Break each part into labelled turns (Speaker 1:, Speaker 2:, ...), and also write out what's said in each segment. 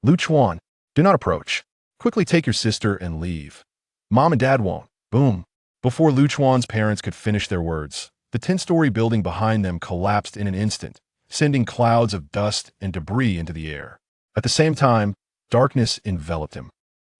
Speaker 1: Lu Chuan, do not approach. Quickly take your sister and leave. Mom and Dad won't. Boom. Before Lu Chuan's parents could finish their words, the 10-story building behind them collapsed in an instant, sending clouds of dust and debris into the air. At the same time, darkness enveloped him.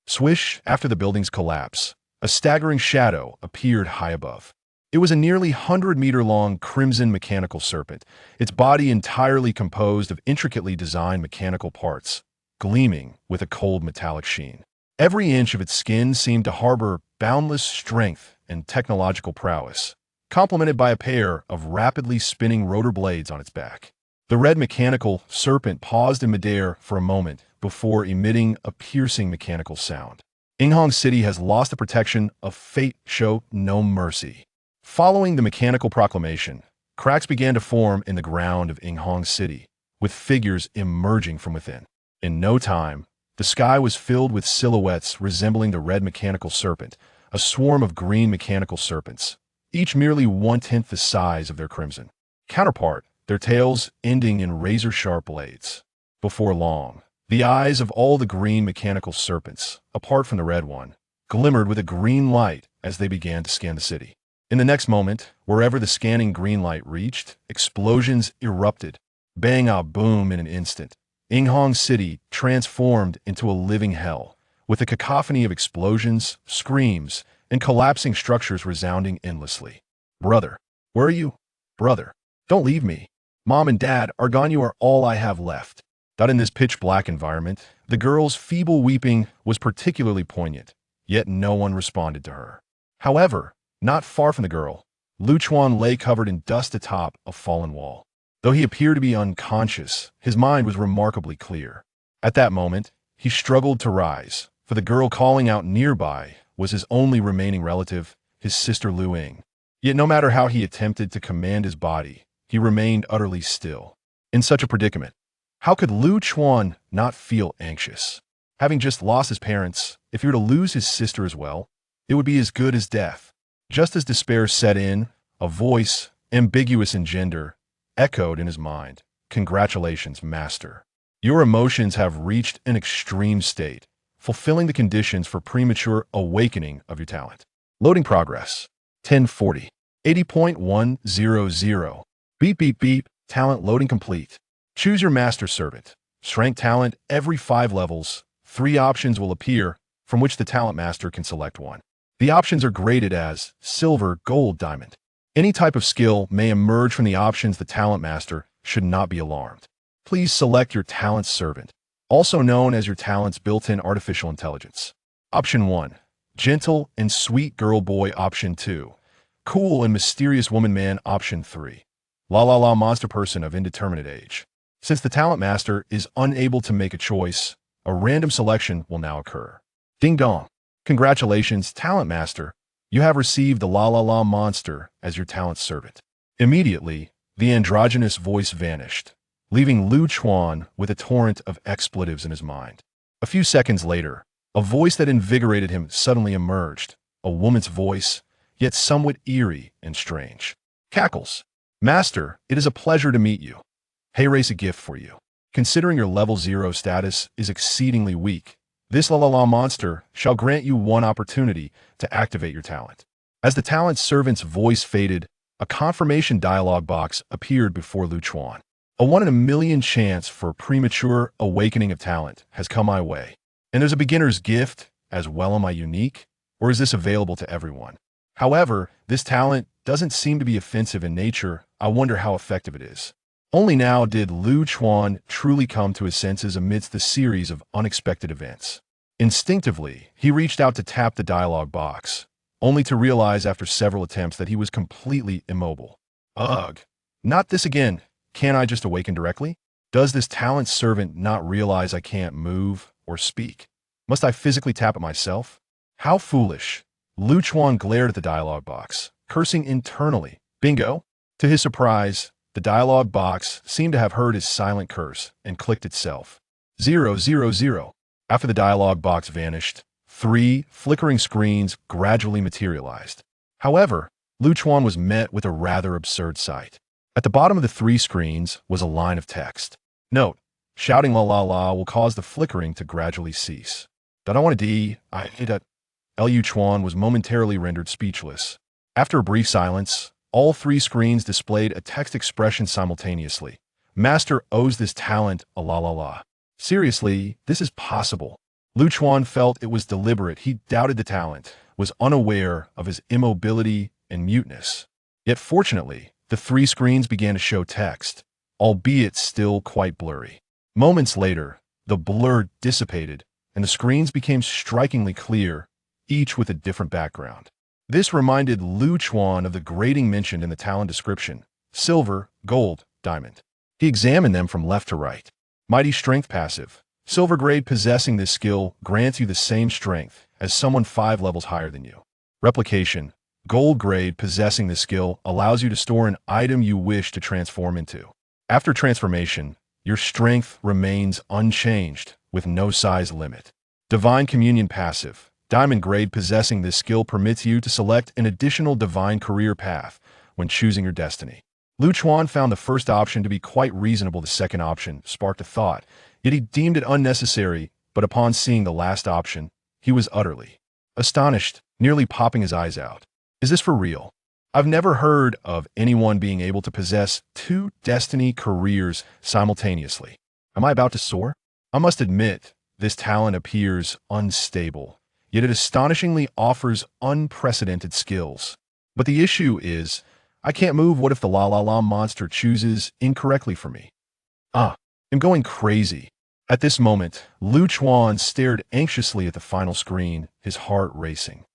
Speaker 1: Swish, after the building's collapse, a staggering shadow appeared high above. It was a nearly 100-meter-long crimson mechanical serpent, its body entirely composed of intricately designed mechanical parts, gleaming with a cold metallic sheen. Every inch of its skin seemed to harbor boundless strength and technological prowess, complemented by a pair of rapidly spinning rotor blades on its back. The red mechanical serpent paused in midair for a moment before emitting a piercing mechanical sound. Yinghong City has lost the protection of fate. Show no mercy. Following the mechanical proclamation, cracks began to form in the ground of Yinghong City, with figures emerging from within. In no time, the sky was filled with silhouettes resembling the red mechanical serpent, a swarm of green mechanical serpents, each merely 1/10 the size of their crimson counterpart, their tails ending in razor-sharp blades. Before long, the eyes of all the green mechanical serpents, apart from the red one, glimmered with a green light as they began to scan the city. In the next moment, wherever the scanning green light reached, explosions erupted. Bang, ah, boom in an instant. Yinghong City transformed into a living hell, with a cacophony of explosions, screams, and collapsing structures resounding endlessly. Brother, where are you? Brother, don't leave me. Mom and Dad are gone. You are all I have left. That in this pitch-black environment, the girl's feeble weeping was particularly poignant, yet no one responded to her. However, not far from the girl, Lu Chuan lay covered in dust atop a fallen wall. Though he appeared to be unconscious, his mind was remarkably clear. At that moment, he struggled to rise, for the girl calling out nearby was his only remaining relative, his sister Lu Ying. Yet no matter how he attempted to command his body, he remained utterly still. In such a predicament, how could Lu Chuan not feel anxious? Having just lost his parents, if he were to lose his sister as well, it would be as good as death. Just as despair set in, a voice, ambiguous in gender, echoed in his mind. Congratulations, Master. Your emotions have reached an extreme state, fulfilling the conditions for premature awakening of your talent. Loading progress. 1040. 80.100. Beep, beep, beep. Talent loading complete. Choose your Master Servant. Strength talent every 5 levels. 3 options will appear, from which the Talent Master can select one. The options are graded as Silver, Gold, Diamond. Any type of skill may emerge from the options. The Talent Master should not be alarmed. Please select your Talent Servant, also known as your talent's built-in artificial intelligence. Option 1. Gentle and sweet girl boy. Option 2. Cool and mysterious woman man. Option 3. La la la monster person of indeterminate age. Since the Talent Master is unable to make a choice, a random selection will now occur. Ding dong. Congratulations, Talent Master. You have received the La La La monster as your talent servant. Immediately, the androgynous voice vanished, leaving Lu Chuan with a torrent of expletives in his mind. A few seconds later, a voice that invigorated him suddenly emerged, a woman's voice, yet somewhat eerie and strange. Cackles. Master, it is a pleasure to meet you. Hey, race a gift for you. Considering your level 0 status is exceedingly weak, this La La La monster shall grant you one opportunity to activate your talent. As the talent servant's voice faded, a confirmation dialog box appeared before Lu Chuan. A 1 in a million chance for premature awakening of talent has come my way. And there's a beginner's gift as well. Am I unique? Or is this available to everyone? However, this talent doesn't seem to be offensive in nature. I wonder how effective it is. Only now did Lu Chuan truly come to his senses amidst the series of unexpected events. Instinctively, he reached out to tap the dialog box, only to realize after several attempts that he was completely immobile. Ugh, not this again. Can't I just awaken directly? Does this talent servant not realize I can't move or speak? Must I physically tap it myself? How foolish. Lu Chuan glared at the dialog box, cursing internally. Bingo! To his surprise, the dialog box seemed to have heard his silent curse and clicked itself. 000. After the dialog box vanished, 3 flickering screens gradually materialized. However, Lu Chuan was met with a rather absurd sight. At the bottom of the 3 screens was a line of text. Note, Shouting la la la will cause the flickering to gradually cease. That I want to D, I need that. Lu Chuan was momentarily rendered speechless. After a brief silence, all three screens displayed a text expression simultaneously. Master owes this talent a la la la. Seriously, this is possible. Lu Chuan felt it was deliberate. He doubted the talent, was unaware of his immobility and muteness. Yet fortunately, the three screens began to show text, albeit still quite blurry. Moments later, the blur dissipated, and the screens became strikingly clear, each with a different background. This reminded Lu Chuan of the grading mentioned in the talent description: silver, gold, diamond. He examined them from left to right. Mighty Strength passive. Silver grade possessing this skill grants you the same strength as someone 5 levels higher than you. Replication. Gold grade possessing this skill allows you to store an item you wish to transform into. After transformation, your strength remains unchanged with no size limit. Divine Communion passive. Diamond grade possessing this skill permits you to select an additional divine career path when choosing your destiny. Lu Chuan found the first option to be quite reasonable. The second option sparked a thought, yet he deemed it unnecessary, but upon seeing the last option, he was utterly astonished, nearly popping his eyes out. Is this for real? I've never heard of anyone being able to possess 2 destiny careers simultaneously. Am I about to soar? I must admit, this talent appears unstable, yet it astonishingly offers unprecedented skills. But the issue is, I can't move. What if the La La La monster chooses incorrectly for me? I'm going crazy. At this moment, Lu Chuan stared anxiously at the final screen, his heart racing.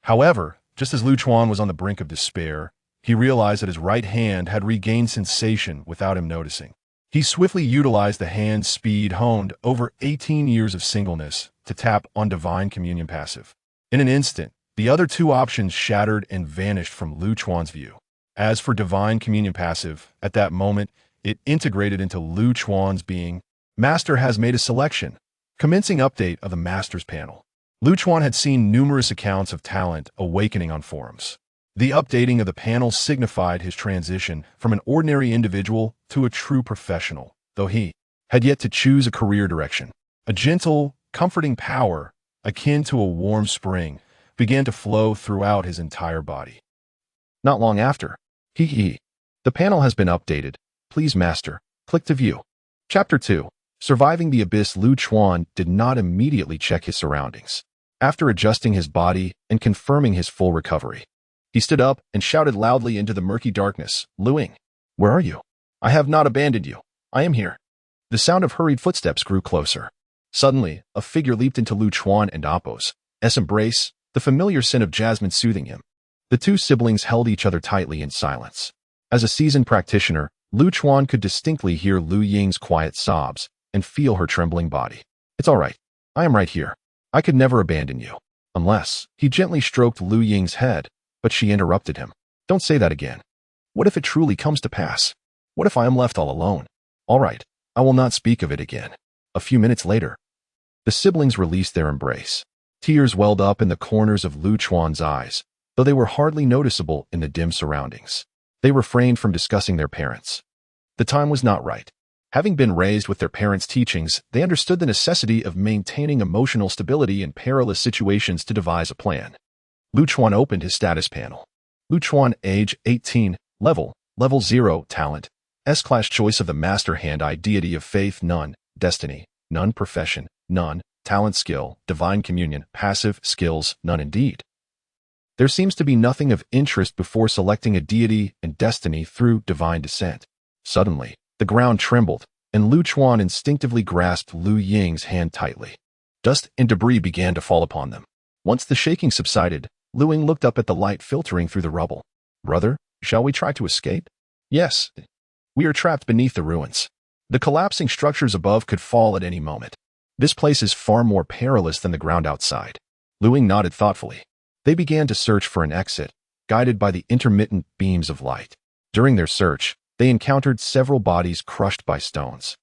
Speaker 1: However, just as Lu Chuan was on the brink of despair, he realized that his right hand had regained sensation without him noticing. He swiftly utilized the hand's speed honed over 18 years of singleness to tap on Divine Communion passive. In an instant, the other 2 options shattered and vanished from Lu Chuan's view. As for Divine Communion passive, at that moment, it integrated into Lu Chuan's being. Master has made a selection. Commencing update of the Master's panel. Lu Chuan had seen numerous accounts of talent awakening on forums. The updating of the panel signified his transition from an ordinary individual to a true professional, though he had yet to choose a career direction. A gentle, comforting power, akin to a warm spring, began to flow throughout his entire body. Not long after, the panel has been updated. Please, Master, click to view. Chapter 2. Surviving the Abyss. Lu Chuan did not immediately check his surroundings. After adjusting his body and confirming his full recovery, he stood up and shouted loudly into the murky darkness, Lu Ying, where are you? I have not abandoned you. I am here. The sound of hurried footsteps grew closer. Suddenly, a figure leaped into Lu Chuan and Appo's embrace, the familiar scent of jasmine soothing him. The 2 siblings held each other tightly in silence. As a seasoned practitioner, Lu Chuan could distinctly hear Lu Ying's quiet sobs and feel her trembling body. It's all right. I am right here. I could never abandon you. Unless, he gently stroked Lu Ying's head, but she interrupted him. Don't say that again. What if it truly comes to pass? What if I am left all alone? All right, I will not speak of it again. A few minutes later, the siblings released their embrace. Tears welled up in the corners of Lu Chuan's eyes, though they were hardly noticeable in the dim surroundings. They refrained from discussing their parents. The time was not right. Having been raised with their parents' teachings, they understood the necessity of maintaining emotional stability in perilous situations to devise a plan. Lu Chuan opened his status panel. Lu Chuan, age 18, level 0, talent, S-class, choice of the Master Hand-Eye, deity of faith, none, destiny, none, profession, none, talent, skill, Divine Communion, passive, skills, none indeed. There seems to be nothing of interest before selecting a deity and destiny through divine descent. Suddenly, the ground trembled, and Lu Chuan instinctively grasped Lu Ying's hand tightly. Dust and debris began to fall upon them. Once the shaking subsided, Lu Ying looked up at the light filtering through the rubble. Brother, shall we try to escape? Yes. We are trapped beneath the ruins. The collapsing structures above could fall at any moment. This place is far more perilous than the ground outside. Lu Ying nodded thoughtfully. They began to search for an exit, guided by the intermittent beams of light. During their search, they encountered several bodies crushed by stones.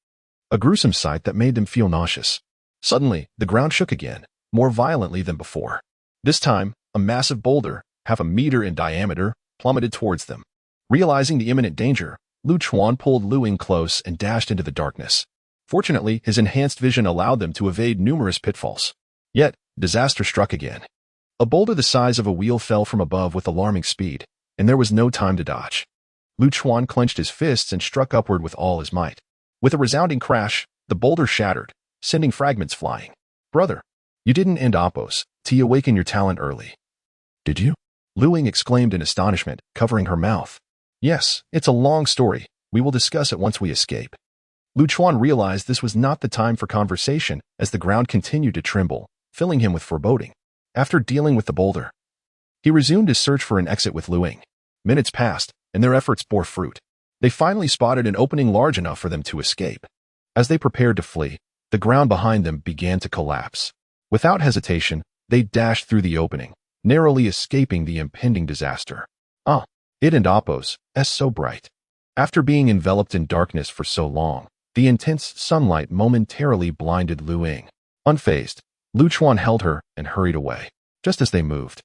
Speaker 1: A gruesome sight that made them feel nauseous. Suddenly, the ground shook again, more violently than before. This time, a massive boulder, half a meter in diameter, plummeted towards them. Realizing the imminent danger, Lu Chuan pulled Lu Ying close and dashed into the darkness. Fortunately, his enhanced vision allowed them to evade numerous pitfalls. Yet, disaster struck again. A boulder the size of a wheel fell from above with alarming speed, and there was no time to dodge. Lu Chuan clenched his fists and struck upward with all his might. With a resounding crash, the boulder shattered, sending fragments flying. Brother, you didn't end Oppos to awaken your talent early. Did you? Lu Ying exclaimed in astonishment, covering her mouth. Yes, it's a long story. We will discuss it once we escape. Lu Chuan realized this was not the time for conversation as the ground continued to tremble, filling him with foreboding. After dealing with the boulder, he resumed his search for an exit with Lu Ying. Minutes passed, and their efforts bore fruit. They finally spotted an opening large enough for them to escape. As they prepared to flee, the ground behind them began to collapse. Without hesitation, they dashed through the opening, narrowly escaping the impending disaster. It and Oppos, so bright. After being enveloped in darkness for so long, the intense sunlight momentarily blinded Lu Ying. Unfazed, Lu Chuan held her and hurried away. Just as they moved,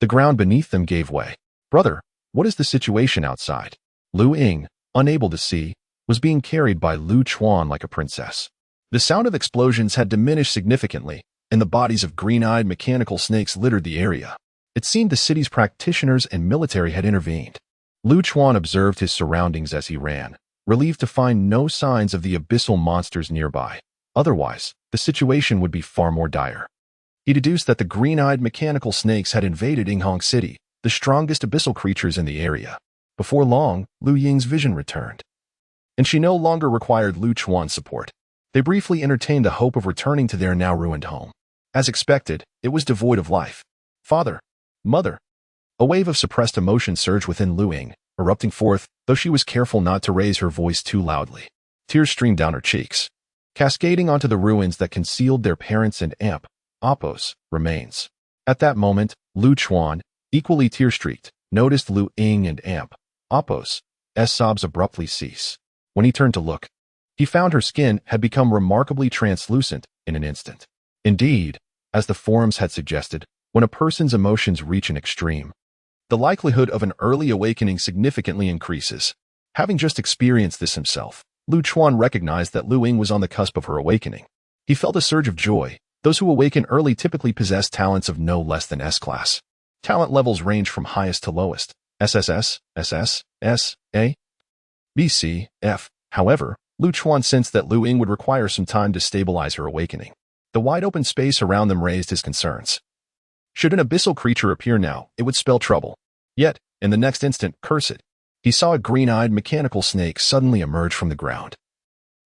Speaker 1: the ground beneath them gave way. Brother, what is the situation outside? Lu Ying, unable to see, was being carried by Lu Chuan like a princess. The sound of explosions had diminished significantly, and the bodies of green-eyed mechanical snakes littered the area. It seemed the city's practitioners and military had intervened. Lu Chuan observed his surroundings as he ran, relieved to find no signs of the abyssal monsters nearby. Otherwise, the situation would be far more dire. He deduced that the green-eyed mechanical snakes had invaded Yinghong City, the strongest abyssal creatures in the area. Before long, Lu Ying's vision returned, and she no longer required Lu Chuan's support. They briefly entertained the hope of returning to their now ruined home. As expected, it was devoid of life. Father, mother. A wave of suppressed emotion surged within Lu Ying, erupting forth, though she was careful not to raise her voice too loudly. Tears streamed down her cheeks, cascading onto the ruins that concealed their parents and Oppos' remains. At that moment, Lu Chuan, equally tear-streaked, noticed Lu Ying and Oppos' sobs abruptly cease. When he turned to look, he found her skin had become remarkably translucent in an instant. Indeed, as the forums had suggested, when a person's emotions reach an extreme, the likelihood of an early awakening significantly increases. Having just experienced this himself, Lu Chuan recognized that Lu Ying was on the cusp of her awakening. He felt a surge of joy. Those who awaken early typically possess talents of no less than S-class. Talent levels range from highest to lowest, SSS, SS, S, A, B, C, F. However, Lu Chuan sensed that Lu Ying would require some time to stabilize her awakening. The wide-open space around them raised his concerns. Should an abyssal creature appear now, it would spell trouble. Yet, in the next instant, curse it, he saw a green-eyed mechanical snake suddenly emerge from the ground.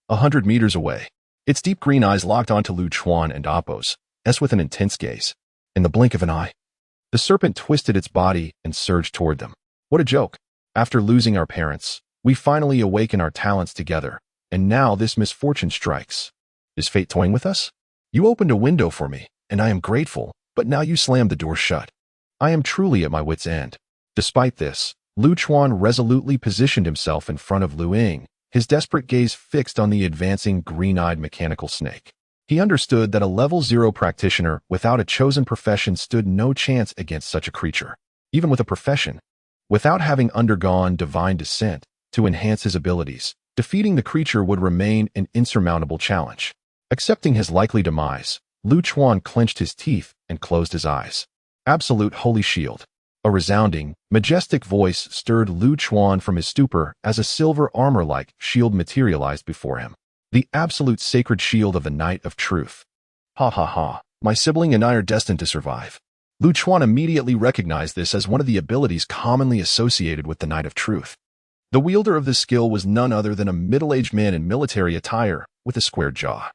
Speaker 1: 100 meters away, its deep green eyes locked onto Lu Chuan and Oppos, as with an intense gaze. In the blink of an eye, the serpent twisted its body and surged toward them. What a joke. After losing our parents, we finally awaken our talents together, and now this misfortune strikes. Is fate toying with us? You opened a window for me, and I am grateful, but now you slammed the door shut. I am truly at my wit's end. Despite this, Lu Chuan resolutely positioned himself in front of Lu Ying, his desperate gaze fixed on the advancing green-eyed mechanical snake. He understood that a level 0 practitioner without a chosen profession stood no chance against such a creature. Even with a profession, without having undergone divine descent to enhance his abilities, defeating the creature would remain an insurmountable challenge. Accepting his likely demise, Lu Chuan clenched his teeth and closed his eyes. Absolute Holy Shield. A resounding, majestic voice stirred Lu Chuan from his stupor as a silver armor-like shield materialized before him. The absolute sacred shield of the Knight of Truth. Ha ha ha, my sibling and I are destined to survive. Lu Chuan immediately recognized this as one of the abilities commonly associated with the Knight of Truth. The wielder of this skill was none other than a middle-aged man in military attire with a square jaw,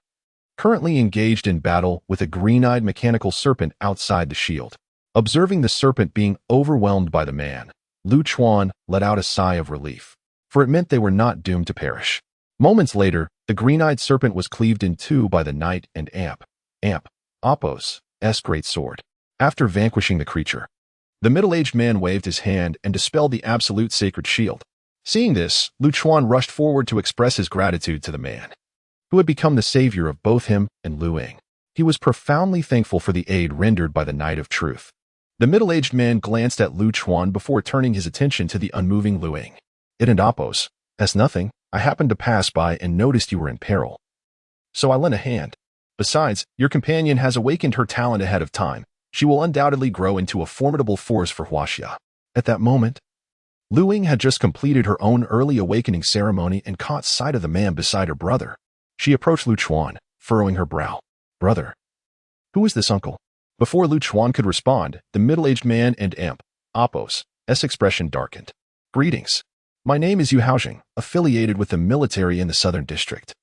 Speaker 1: currently engaged in battle with a green-eyed mechanical serpent outside the shield. Observing the serpent being overwhelmed by the man, Lu Chuan let out a sigh of relief, for it meant they were not doomed to perish. Moments later, the green-eyed serpent was cleaved in two by the knight and Oppos' great sword. After vanquishing the creature, the middle-aged man waved his hand and dispelled the absolute sacred shield. Seeing this, Lu Chuan rushed forward to express his gratitude to the man, who had become the savior of both him and Lu Ying. He was profoundly thankful for the aid rendered by the Knight of Truth. The middle-aged man glanced at Lu Chuan before turning his attention to the unmoving Lu Ying. It and Oppos, as nothing, I happened to pass by and noticed you were in peril. so I lent a hand. Besides, your companion has awakened her talent ahead of time. She will undoubtedly grow into a formidable force for Huaxia. At that moment, Lu Ying had just completed her own early awakening ceremony and caught sight of the man beside her brother. She approached Lu Chuan, furrowing her brow. Brother, who is this uncle? Before Lu Chuan could respond, the middle-aged man and imp, Apos' expression darkened. Greetings. My name is Yu Haojing, affiliated with the military in the Southern District.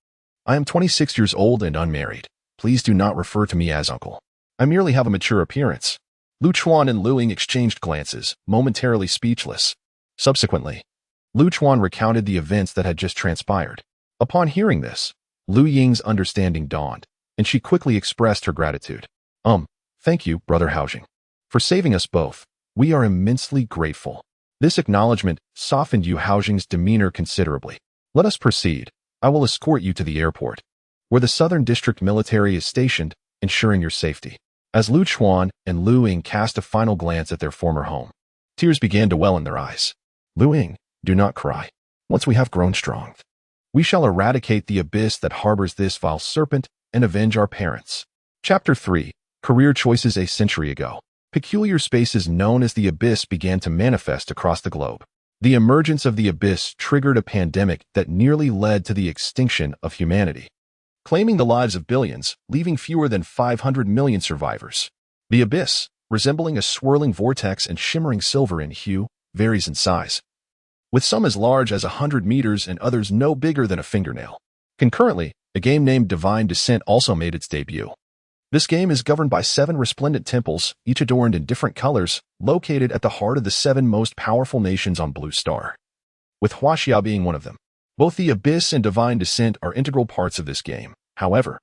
Speaker 1: I am 26 years old and unmarried. Please do not refer to me as uncle. I merely have a mature appearance. Lu Chuan and Lu Ying exchanged glances, momentarily speechless. Subsequently, Lu Chuan recounted the events that had just transpired. Upon hearing this, Lu Ying's understanding dawned, and she quickly expressed her gratitude. Thank you, Brother Haojing, for saving us both. We are immensely grateful. This acknowledgement softened Yu Haojing's demeanor considerably. Let us proceed. I will escort you to the airport, where the Southern District military is stationed, ensuring your safety. As Lu Chuan and Lu Ying cast a final glance at their former home, tears began to well in their eyes. Lu Ying, do not cry. Once we have grown strong, we shall eradicate the abyss that harbors this vile serpent and avenge our parents. Chapter 3. Career Choices. A century ago, peculiar spaces known as the Abyss began to manifest across the globe. The emergence of the Abyss triggered a pandemic that nearly led to the extinction of humanity, claiming the lives of billions, leaving fewer than 500 million survivors. The Abyss, resembling a swirling vortex and shimmering silver in hue, varies in size, with some as large as 100 meters and others no bigger than a fingernail. Concurrently, a game named Divine Descent also made its debut. This game is governed by 7 resplendent temples, each adorned in different colors, located at the heart of the 7 most powerful nations on Blue Star, with Huaxia being one of them. Both the Abyss and Divine Descent are integral parts of this game. However,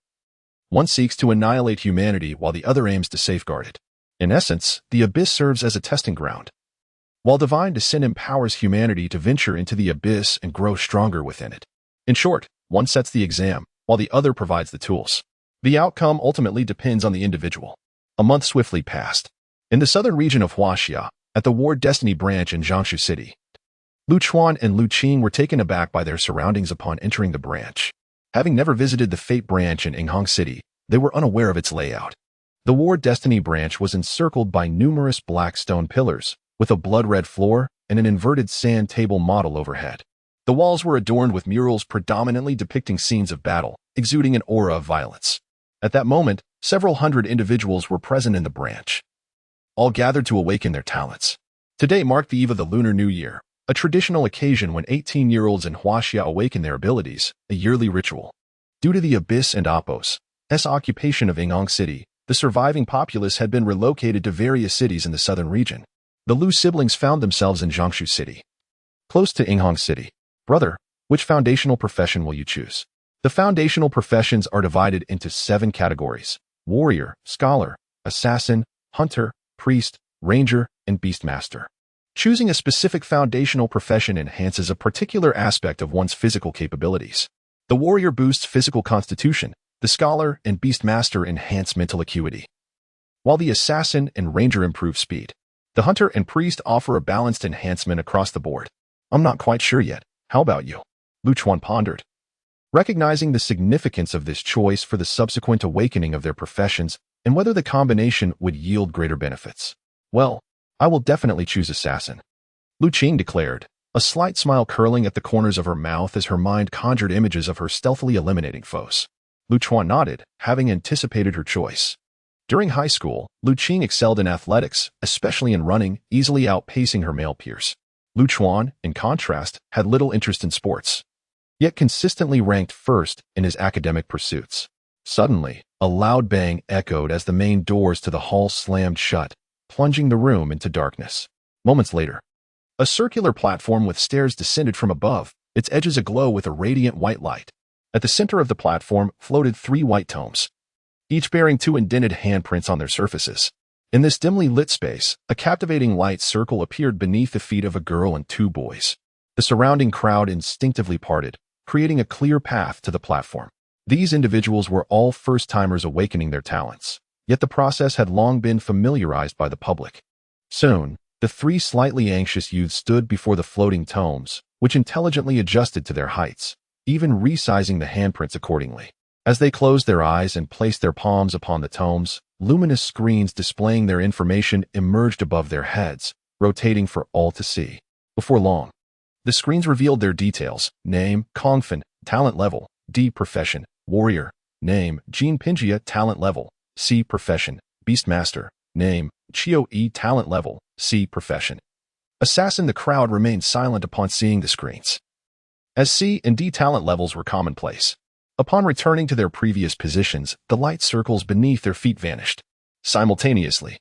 Speaker 1: one seeks to annihilate humanity while the other aims to safeguard it. In essence, the Abyss serves as a testing ground, while Divine Descent empowers humanity to venture into the Abyss and grow stronger within it. In short, one sets the exam, while the other provides the tools. The outcome ultimately depends on the individual. A month swiftly passed. In the southern region of Huaxia, at the War Destiny branch in Jiangsu City, Lu Chuan and Lu Qing were taken aback by their surroundings upon entering the branch. Having never visited the Fate branch in Yinghang City, they were unaware of its layout. The War Destiny branch was encircled by numerous black stone pillars, with a blood-red floor and an inverted sand table model overhead. The walls were adorned with murals predominantly depicting scenes of battle, exuding an aura of violence. At that moment, several hundred individuals were present in the branch, all gathered to awaken their talents. Today marked the eve of the Lunar New Year, a traditional occasion when 18-year-olds in Huaxia awaken their abilities, a yearly ritual. Due to the Abyss and Apos' occupation of Yinghang City, the surviving populace had been relocated to various cities in the southern region. The Lu siblings found themselves in Jiangsu City, close to Yinghang City. Brother, which foundational profession will you choose? The foundational professions are divided into 7 categories: warrior, scholar, assassin, hunter, priest, ranger, and beastmaster. Choosing a specific foundational profession enhances a particular aspect of one's physical capabilities. The warrior boosts physical constitution, the scholar and beastmaster enhance mental acuity, while the assassin and ranger improve speed. The hunter and priest offer a balanced enhancement across the board. I'm not quite sure yet. How about you? Lu Chuan pondered, recognizing the significance of this choice for the subsequent awakening of their professions and whether the combination would yield greater benefits. Well, I will definitely choose assassin, Lu Qing declared, a slight smile curling at the corners of her mouth as her mind conjured images of her stealthily eliminating foes. Lu Chuan nodded, having anticipated her choice. During high school, Lu Qing excelled in athletics, especially in running, easily outpacing her male peers. Lu Chuan, in contrast, had little interest in sports, yet consistently ranked first in his academic pursuits. Suddenly, a loud bang echoed as the main doors to the hall slammed shut, plunging the room into darkness. Moments later, a circular platform with stairs descended from above, its edges aglow with a radiant white light. At the center of the platform floated 3 white tomes, each bearing 2 indented handprints on their surfaces. In this dimly lit space, a captivating light circle appeared beneath the feet of a girl and 2 boys. The surrounding crowd instinctively parted, creating a clear path to the platform. These individuals were all first-timers awakening their talents, yet the process had long been familiarized by the public. Soon, the 3 slightly anxious youths stood before the floating tomes, which intelligently adjusted to their heights, even resizing the handprints accordingly. As they closed their eyes and placed their palms upon the tomes, luminous screens displaying their information emerged above their heads, rotating for all to see. Before long, the screens revealed their details: name, Kongfen, talent level, D, profession, warrior, name, Jean Pinjia, talent level, C, profession, Beastmaster, name, Chio E, talent level, C, profession. Assassin. The crowd remained silent upon seeing the screens, as C and D talent levels were commonplace. Upon returning to their previous positions, the light circles beneath their feet vanished. Simultaneously,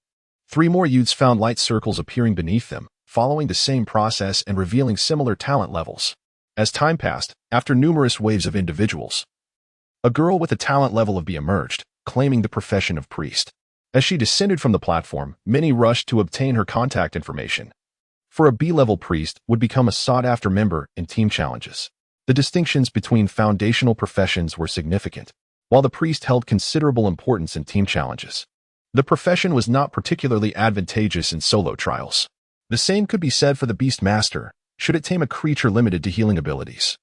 Speaker 1: 3 more youths found light circles appearing beneath them, following the same process and revealing similar talent levels. As time passed, after numerous waves of individuals, a girl with a talent level of B emerged, claiming the profession of priest. As she descended from the platform, many rushed to obtain her contact information. For a B-level priest would become a sought-after member in team challenges. The distinctions between foundational professions were significant. While the priest held considerable importance in team challenges, the profession was not particularly advantageous in solo trials. The same could be said for the Beastmaster, should it tame a creature limited to healing abilities.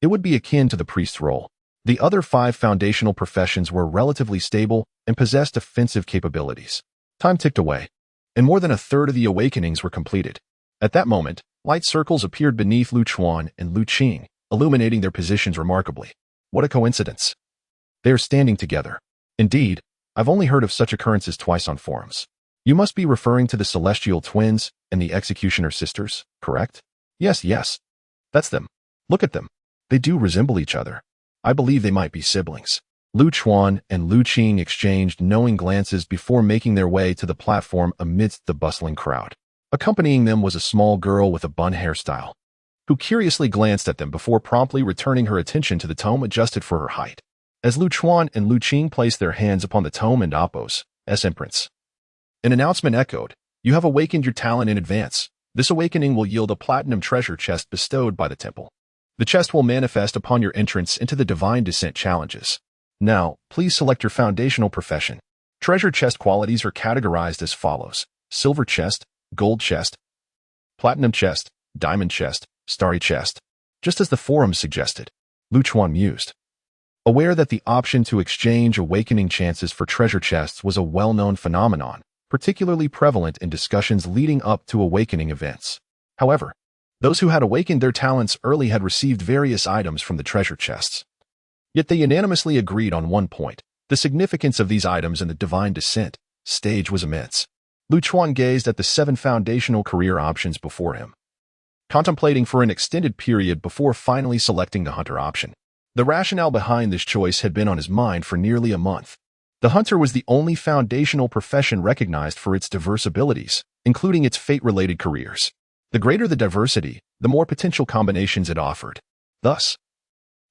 Speaker 1: It would be akin to the priest's role. The other 5 foundational professions were relatively stable and possessed offensive capabilities. Time ticked away, and more than a third of the awakenings were completed. At that moment, light circles appeared beneath Lu Chuan and Lu Qing, illuminating their positions remarkably. What a coincidence. They are standing together. Indeed, I've only heard of such occurrences twice on forums. You must be referring to the Celestial Twins and the Executioner Sisters, correct? Yes. That's them. Look at them. They do resemble each other. I believe they might be siblings. Lu Chuan and Lu Qing exchanged knowing glances before making their way to the platform amidst the bustling crowd. Accompanying them was a small girl with a bun hairstyle, who curiously glanced at them before promptly returning her attention to the tome adjusted for her height. As Lu Chuan and Lu Qing placed their hands upon the tome and Appo's imprints, an announcement echoed. You have awakened your talent in advance. This awakening will yield a platinum treasure chest bestowed by the temple. The chest will manifest upon your entrance into the Divine Descent challenges. Now, please select your foundational profession. Treasure chest qualities are categorized as follows: silver chest, gold chest, platinum chest, diamond chest, starry chest, just as the forum suggested. Lu Chuan mused, aware that the option to exchange awakening chances for treasure chests was a well-known phenomenon, particularly prevalent in discussions leading up to awakening events. However, those who had awakened their talents early had received various items from the treasure chests. Yet they unanimously agreed on one point: the significance of these items in the Divine Descent stage was immense. Lu Chuan gazed at the 7 foundational career options before him, contemplating for an extended period before finally selecting the Hunter option. The rationale behind this choice had been on his mind for nearly a month. The Hunter was the only foundational profession recognized for its diverse abilities, including its fate-related careers. The greater the diversity, the more potential combinations it offered. Thus,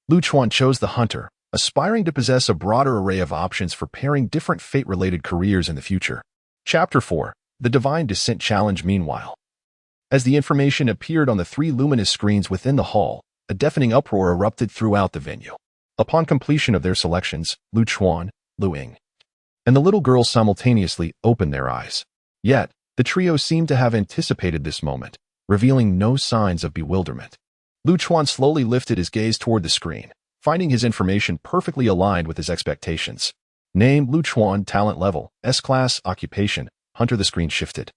Speaker 1: Lu Chuan chose the Hunter, aspiring to possess a broader array of options for pairing different fate-related careers in the future. Chapter 4. The Divine Descent Challenge. Meanwhile, as the information appeared on the 3 luminous screens within the hall, a deafening uproar erupted throughout the venue. Upon completion of their selections, Lu Chuan, Lu Ying, and the little girl simultaneously opened their eyes. Yet, the trio seemed to have anticipated this moment, revealing no signs of bewilderment. Lu Chuan slowly lifted his gaze toward the screen, finding his information perfectly aligned with his expectations. Name: Lu Chuan, talent level, S-class, occupation, Hunter. The screen shifted,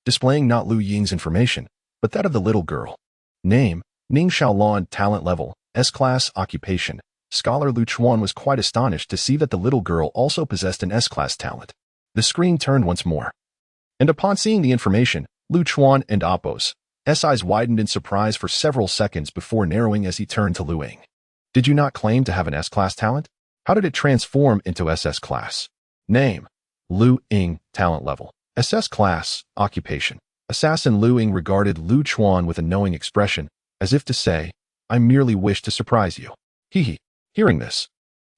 Speaker 1: displaying not Lu Ying's information, but that of the little girl. Name: Ning Xiaolon, talent level, S-class, occupation, scholar. Lu Chuan was quite astonished to see that the little girl also possessed an S-class talent. The screen turned once more, and upon seeing the information, Lu Chuan and Appo's eyes widened in surprise for several seconds before narrowing as he turned to Lu Ying. Did you not claim to have an S-class talent? How did it transform into SS class? Name: Lu Ying, talent level, SS class, occupation, assassin. Lu Ying regarded Lu Chuan with a knowing expression, as if to say, I merely wish to surprise you. Hee. Hearing this,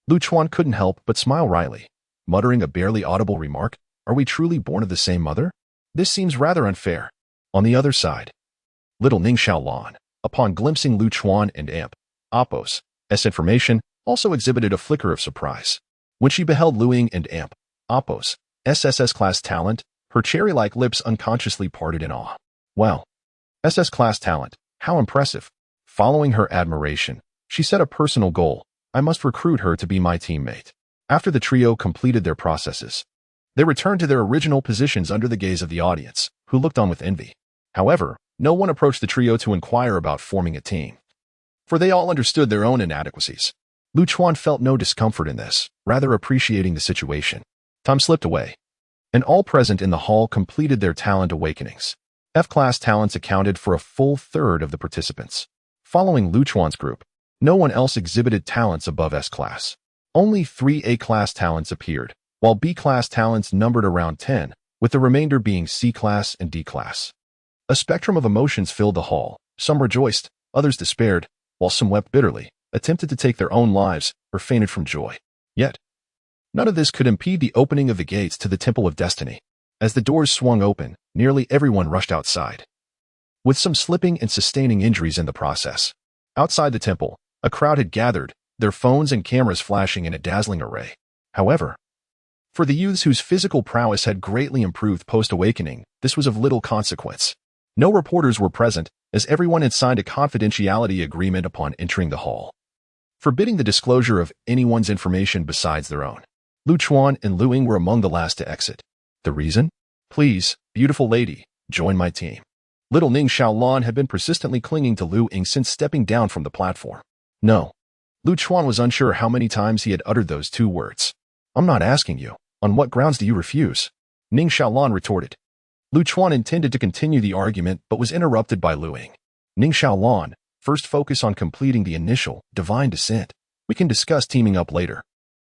Speaker 1: Lu Chuan couldn't help but smile wryly, muttering a barely audible remark. Are we truly born of the same mother? This seems rather unfair. On the other side, little Ning Xiaolon, upon glimpsing Lu Chuan and Appo's information, also exhibited a flicker of surprise. When she beheld Lu Ying and Appo's SSS class talent, her cherry-like lips unconsciously parted in awe. Wow. SS class talent, how impressive. Following her admiration, she set a personal goal: I must recruit her to be my teammate. After the trio completed their processes, they returned to their original positions under the gaze of the audience, who looked on with envy. However, no one approached the trio to inquire about forming a team, for they all understood their own inadequacies. Lu Chuan felt no discomfort in this, rather appreciating the situation. Time slipped away, and all present in the hall completed their talent awakenings. F-class talents accounted for a full third of the participants. Following Lu Chuan's group, no one else exhibited talents above S-class. Only 3 A-class talents appeared, while B-class talents numbered around 10, with the remainder being C-class and D-class. A spectrum of emotions filled the hall. Some rejoiced, others despaired, while some wept bitterly, attempted to take their own lives, or fainted from joy. Yet, none of this could impede the opening of the gates to the Temple of Destiny. As the doors swung open, nearly everyone rushed outside, with some slipping and sustaining injuries in the process. Outside the temple, a crowd had gathered, their phones and cameras flashing in a dazzling array. However, for the youths whose physical prowess had greatly improved post-awakening, this was of little consequence. No reporters were present, as everyone had signed a confidentiality agreement upon entering the hall, forbidding the disclosure of anyone's information besides their own. Lu Chuan and Lu Ying were among the last to exit. The reason? Please, beautiful lady, join my team. Little Ning Xiaolan had been persistently clinging to Lu Ying since stepping down from the platform. No. Lu Chuan was unsure how many times he had uttered those 2 words. I'm not asking you. On what grounds do you refuse? Ning Xiaolan retorted. Lu Chuan intended to continue the argument but was interrupted by Lu Ying. Ning Xiaolan, first focus on completing the initial divine descent. We can discuss teaming up later.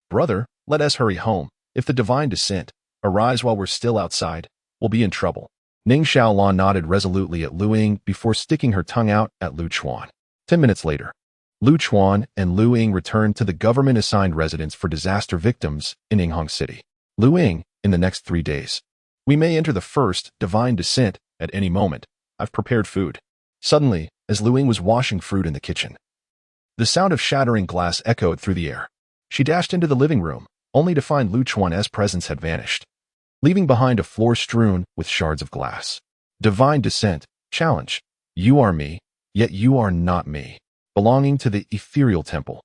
Speaker 1: Brother, let us hurry home. If the divine descent arrives while we're still outside, we'll be in trouble. Ning Xiaolan nodded resolutely at Lu Ying before sticking her tongue out at Lu Chuan. 10 minutes later, Lu Chuan and Lu Ying returned to the government-assigned residence for disaster victims in Yinghong City. Lu Ying, in the next 3 days, we may enter the first divine descent at any moment. I've prepared food. Suddenly, as Lu Ying was washing fruit in the kitchen, the sound of shattering glass echoed through the air. She dashed into the living room, only to find Lu Chuan's presence had vanished, leaving behind a floor strewn with shards of glass. Divine descent, challenge. You are me, yet you are not me, belonging to the ethereal temple.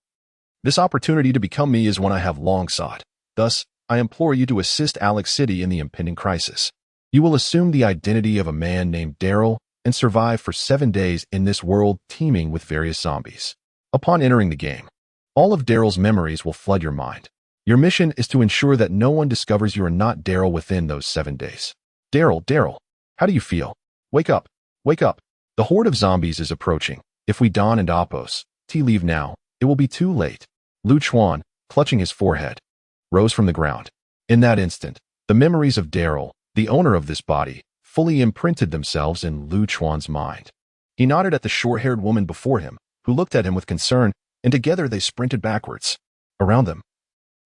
Speaker 1: This opportunity to become me is one I have long sought. Thus, I implore you to assist Alex City in the impending crisis. You will assume the identity of a man named Daryl and survive for 7 days in this world teeming with various zombies. Upon entering the game, all of Daryl's memories will flood your mind. Your mission is to ensure that no one discovers you are not Daryl within those 7 days. Daryl, how do you feel? Wake up, wake up. The horde of zombies is approaching. If we don and oppose, leave now, it will be too late. Lu Chuan, clutching his forehead, rose from the ground. In that instant, the memories of Daryl, the owner of this body, fully imprinted themselves in Lu Chuan's mind. He nodded at the short-haired woman before him, who looked at him with concern, and together they sprinted backwards. Around them,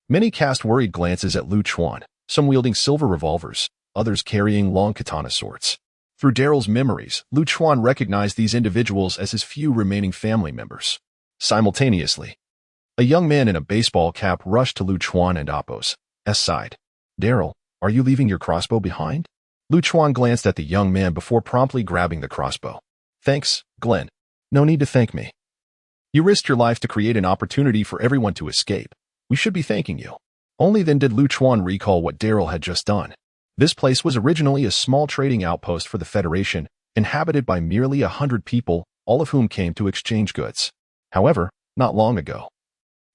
Speaker 1: many cast worried glances at Lu Chuan, some wielding silver revolvers, others carrying long katana swords. Through Daryl's memories, Lu Chuan recognized these individuals as his few remaining family members. Simultaneously, a young man in a baseball cap rushed to Lu Chuan and Appo's side. Daryl, are you leaving your crossbow behind? Lu Chuan glanced at the young man before promptly grabbing the crossbow. Thanks, Glenn. No need to thank me. You risked your life to create an opportunity for everyone to escape. We should be thanking you. Only then did Lu Chuan recall what Daryl had just done. This place was originally a small trading outpost for the Federation, inhabited by merely 100 people, all of whom came to exchange goods. However, not long ago,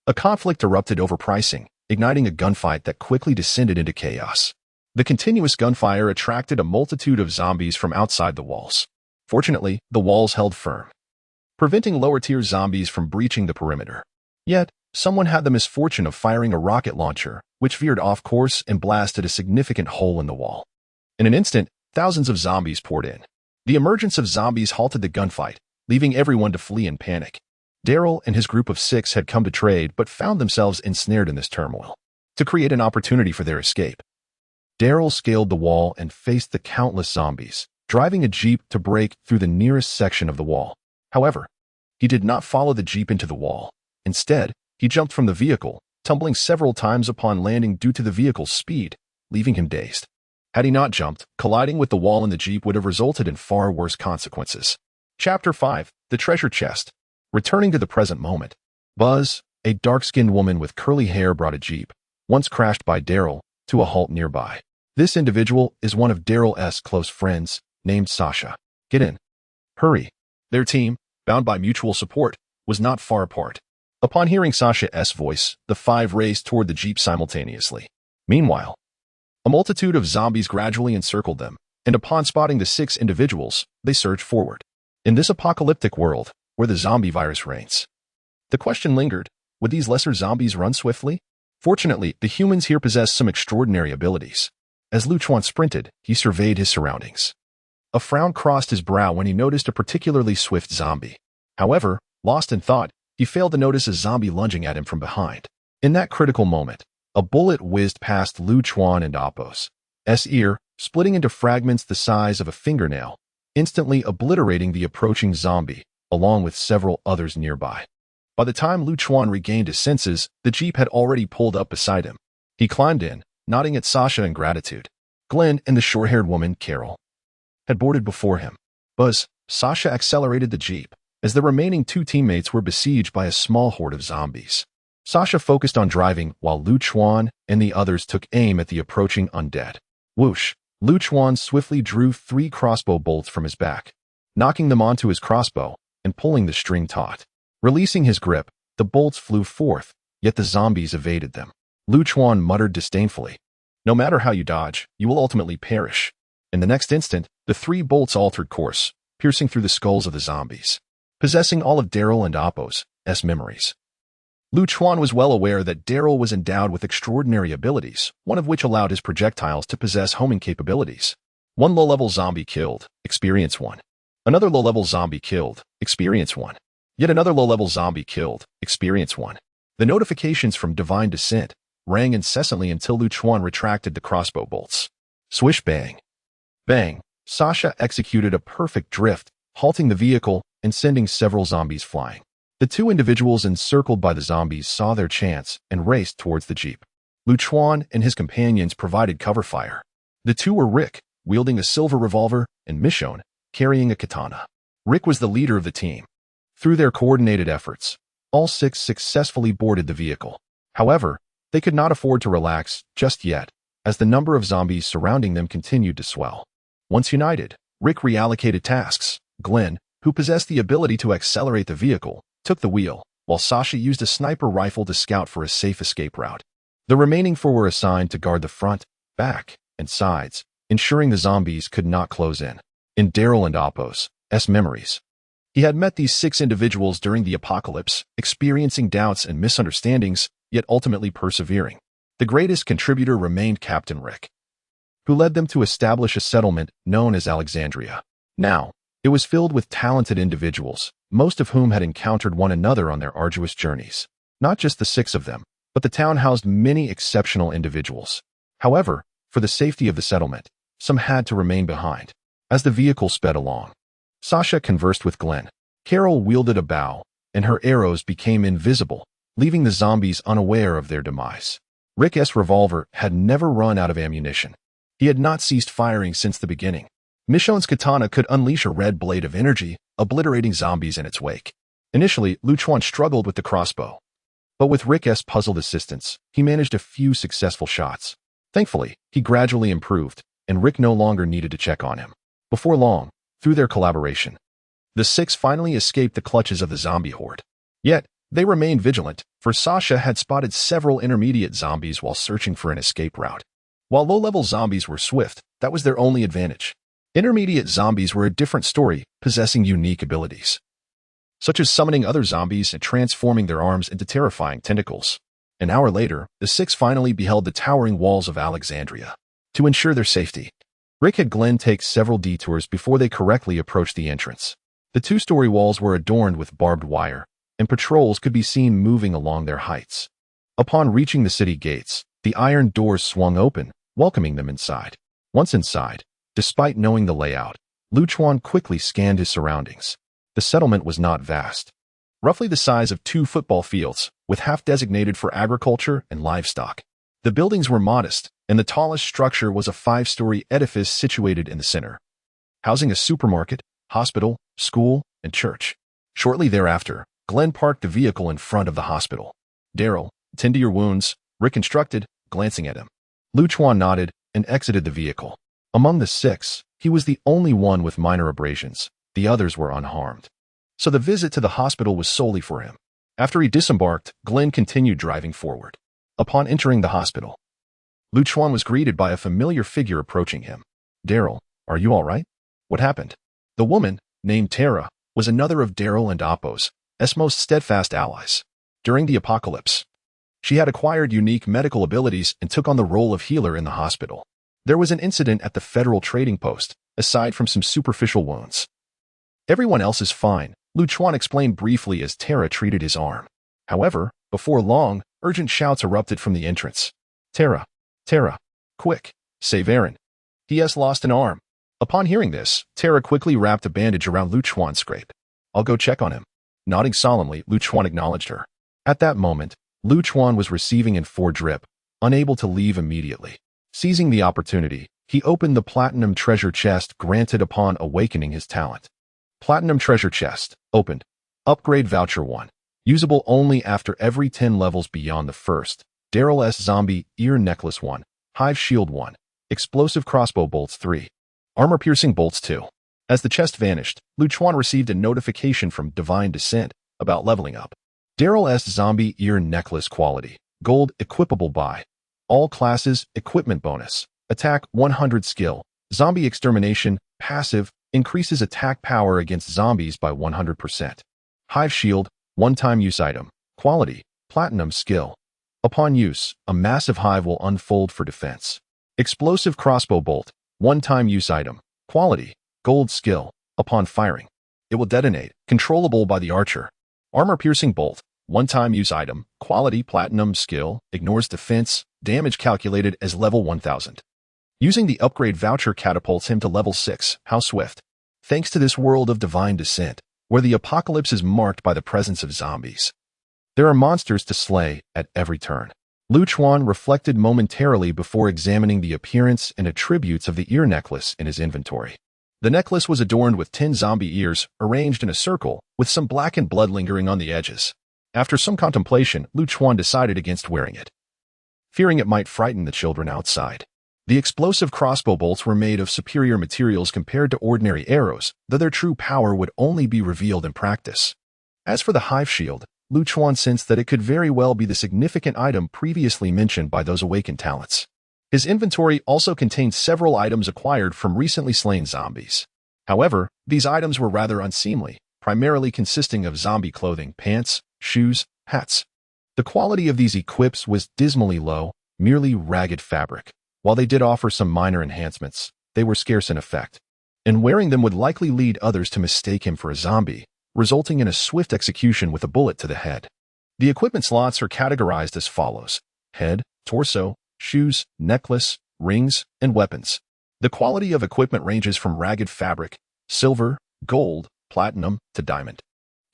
Speaker 1: a conflict erupted over pricing, igniting a gunfight that quickly descended into chaos. The continuous gunfire attracted a multitude of zombies from outside the walls. Fortunately, the walls held firm, preventing lower-tier zombies from breaching the perimeter. Yet, someone had the misfortune of firing a rocket launcher, which veered off course and blasted a significant hole in the wall. In an instant, thousands of zombies poured in. The emergence of zombies halted the gunfight, leaving everyone to flee in panic. Daryl and his group of 6 had come to trade but found themselves ensnared in this turmoil. To create an opportunity for their escape, Daryl scaled the wall and faced the countless zombies, driving a jeep to break through the nearest section of the wall. However, he did not follow the jeep into the wall. Instead, he jumped from the vehicle, tumbling several times upon landing due to the vehicle's speed, leaving him dazed. Had he not jumped, colliding with the wall in the jeep would have resulted in far worse consequences. Chapter 5, The Treasure Chest. Returning to the present moment, Buzz, a dark-skinned woman with curly hair brought a jeep, once crashed by Daryl, to a halt nearby. This individual is one of Daryl's close friends, named Sasha. Get in. Hurry. Their team, bound by mutual support, was not far apart. Upon hearing Sasha's voice, the five raced toward the jeep simultaneously. Meanwhile, a multitude of zombies gradually encircled them, and upon spotting the six individuals, they surged forward. In this apocalyptic world, where the zombie virus reigns, the question lingered, would these lesser zombies run swiftly? Fortunately, the humans here possessed some extraordinary abilities. As Lu Chuan sprinted, he surveyed his surroundings. A frown crossed his brow when he noticed a particularly swift zombie. However, lost in thought, he failed to notice a zombie lunging at him from behind. In that critical moment, a bullet whizzed past Lu Chuan and Apos' ear, splitting into fragments the size of a fingernail, instantly obliterating the approaching zombie, along with several others nearby. By the time Lu Chuan regained his senses, the jeep had already pulled up beside him. He climbed in, nodding at Sasha in gratitude. Glenn and the short-haired woman, Carol, had boarded before him. Sasha accelerated the jeep, as the remaining two teammates were besieged by a small horde of zombies. Sasha focused on driving while Lu Chuan and the others took aim at the approaching undead. Whoosh! Lu Chuan swiftly drew 3 crossbow bolts from his back, knocking them onto his crossbow and pulling the string taut. Releasing his grip, the bolts flew forth, yet the zombies evaded them. Lu Chuan muttered disdainfully, "No matter how you dodge, you will ultimately perish." In the next instant, the 3 bolts altered course, piercing through the skulls of the zombies. Possessing all of Daryl and Apos' memories, Lu Chuan was well aware that Daryl was endowed with extraordinary abilities, one of which allowed his projectiles to possess homing capabilities. One low-level zombie killed, experience 1. Another low-level zombie killed, experience 1. Yet another low-level zombie killed, experience 1. The notifications from Divine Descent rang incessantly until Lu Chuan retracted the crossbow bolts. Swish bang. Bang. Sasha executed a perfect drift, halting the vehicle and sending several zombies flying. The 2 individuals encircled by the zombies saw their chance and raced towards the jeep. Lu Chuan and his companions provided cover fire. The 2 were Rick, wielding a silver revolver, and Michonne, carrying a katana. Rick was the leader of the team. Through their coordinated efforts, all 6 successfully boarded the vehicle. However, they could not afford to relax just yet, as the number of zombies surrounding them continued to swell. Once united, Rick reallocated tasks. Glenn, who possessed the ability to accelerate the vehicle, took the wheel, while Sasha used a sniper rifle to scout for a safe escape route. The remaining 4 were assigned to guard the front, back, and sides, ensuring the zombies could not close in. In Daryl and Apos' memories, he had met these 6 individuals during the apocalypse, experiencing doubts and misunderstandings, yet ultimately persevering. The greatest contributor remained Captain Rick, who led them to establish a settlement known as Alexandria. Now, it was filled with talented individuals, most of whom had encountered one another on their arduous journeys. Not just the 6 of them, but the town housed many exceptional individuals. However, for the safety of the settlement, some had to remain behind. As the vehicle sped along, Sasha conversed with Glenn. Carol wielded a bow, and her arrows became invisible, leaving the zombies unaware of their demise. Rick's revolver had never run out of ammunition. He had not ceased firing since the beginning. Michonne's katana could unleash a red blade of energy, obliterating zombies in its wake. Initially, Lu Chuan struggled with the crossbow, but with Rick's puzzled assistance, he managed a few successful shots. Thankfully, he gradually improved, and Rick no longer needed to check on him. Before long, through their collaboration, the 6 finally escaped the clutches of the zombie horde. Yet, they remained vigilant, for Sasha had spotted several intermediate zombies while searching for an escape route. While low-level zombies were swift, that was their only advantage. Intermediate zombies were a different story, possessing unique abilities, such as summoning other zombies and transforming their arms into terrifying tentacles. An hour later, the 6 finally beheld the towering walls of Alexandria. To ensure their safety, Rick had Glenn take several detours before they correctly approached the entrance. The 2-story walls were adorned with barbed wire, and patrols could be seen moving along their heights. Upon reaching the city gates, the iron doors swung open, welcoming them inside. Once inside, despite knowing the layout, Lu Chuan quickly scanned his surroundings. The settlement was not vast, roughly the size of 2 football fields, with half designated for agriculture and livestock. The buildings were modest, and the tallest structure was a 5-story edifice situated in the center, housing a supermarket, hospital, school, and church. Shortly thereafter, Glenn parked the vehicle in front of the hospital. Daryl, tend to your wounds, Rick instructed, glancing at him. Lu Chuan nodded and exited the vehicle. Among the 6, he was the only one with minor abrasions. The others were unharmed. So the visit to the hospital was solely for him. After he disembarked, Glenn continued driving forward. Upon entering the hospital, Lu Chuan was greeted by a familiar figure approaching him. Daryl, are you all right? What happened? The woman, named Tara, was another of Daryl and Appo's most steadfast allies. During the apocalypse, she had acquired unique medical abilities and took on the role of healer in the hospital. There was an incident at the Federal Trading Post, aside from some superficial wounds. Everyone else is fine, Lu Chuan explained briefly as Tara treated his arm. However, before long, urgent shouts erupted from the entrance. Tara, quick, save Aaron. He has lost an arm. Upon hearing this, Tara quickly wrapped a bandage around Lu Chuan's scrape. I'll go check on him. Nodding solemnly, Lu Chuan acknowledged her. At that moment, Lu Chuan was receiving an 4 drip, unable to leave immediately. Seizing the opportunity, he opened the Platinum Treasure Chest granted upon awakening his talent. Platinum Treasure Chest, opened. Upgrade Voucher 1. Usable only after every 10 levels beyond the first. Daryl S. Zombie Ear Necklace 1. Hive Shield 1. Explosive Crossbow Bolts 3. Armor-Piercing Bolts 2. As the chest vanished, Lu Chuan received a notification from Divine Descent about leveling up. Daryl S. Zombie Ear Necklace Quality. Gold Equipable by all classes, equipment bonus. Attack 100 skill. Zombie Extermination, passive, increases attack power against zombies by 100%. Hive Shield, one-time use item. Quality, platinum skill. Upon use, a massive hive will unfold for defense. Explosive Crossbow Bolt, one-time use item. Quality, gold skill. Upon firing, it will detonate, controllable by the archer. Armor-Piercing Bolt, one-time use item. Quality, platinum skill, ignores defense, damage calculated as level 1000. Using the upgrade voucher catapults him to level 6. How swift. Thanks to this world of Divine Descent, where the apocalypse is marked by the presence of zombies, there are monsters to slay at every turn. Lu Chuan reflected momentarily before examining the appearance and attributes of the ear necklace in his inventory. The necklace was adorned with 10 zombie ears, arranged in a circle, with some blackened blood lingering on the edges. After some contemplation, Lu Chuan decided against wearing it, fearing it might frighten the children outside. The explosive crossbow bolts were made of superior materials compared to ordinary arrows, though their true power would only be revealed in practice. As for the hive shield, Lu Chuan sensed that it could very well be the significant item previously mentioned by those awakened talents. His inventory also contained several items acquired from recently slain zombies. However, these items were rather unseemly, primarily consisting of zombie clothing, pants, shoes, hats. The quality of these equips was dismally low, merely ragged fabric. While they did offer some minor enhancements, they were scarce in effect, and wearing them would likely lead others to mistake him for a zombie, resulting in a swift execution with a bullet to the head. The equipment slots are categorized as follows: head, torso, shoes, necklace, rings, and weapons. The quality of equipment ranges from ragged fabric, silver, gold, platinum, to diamond.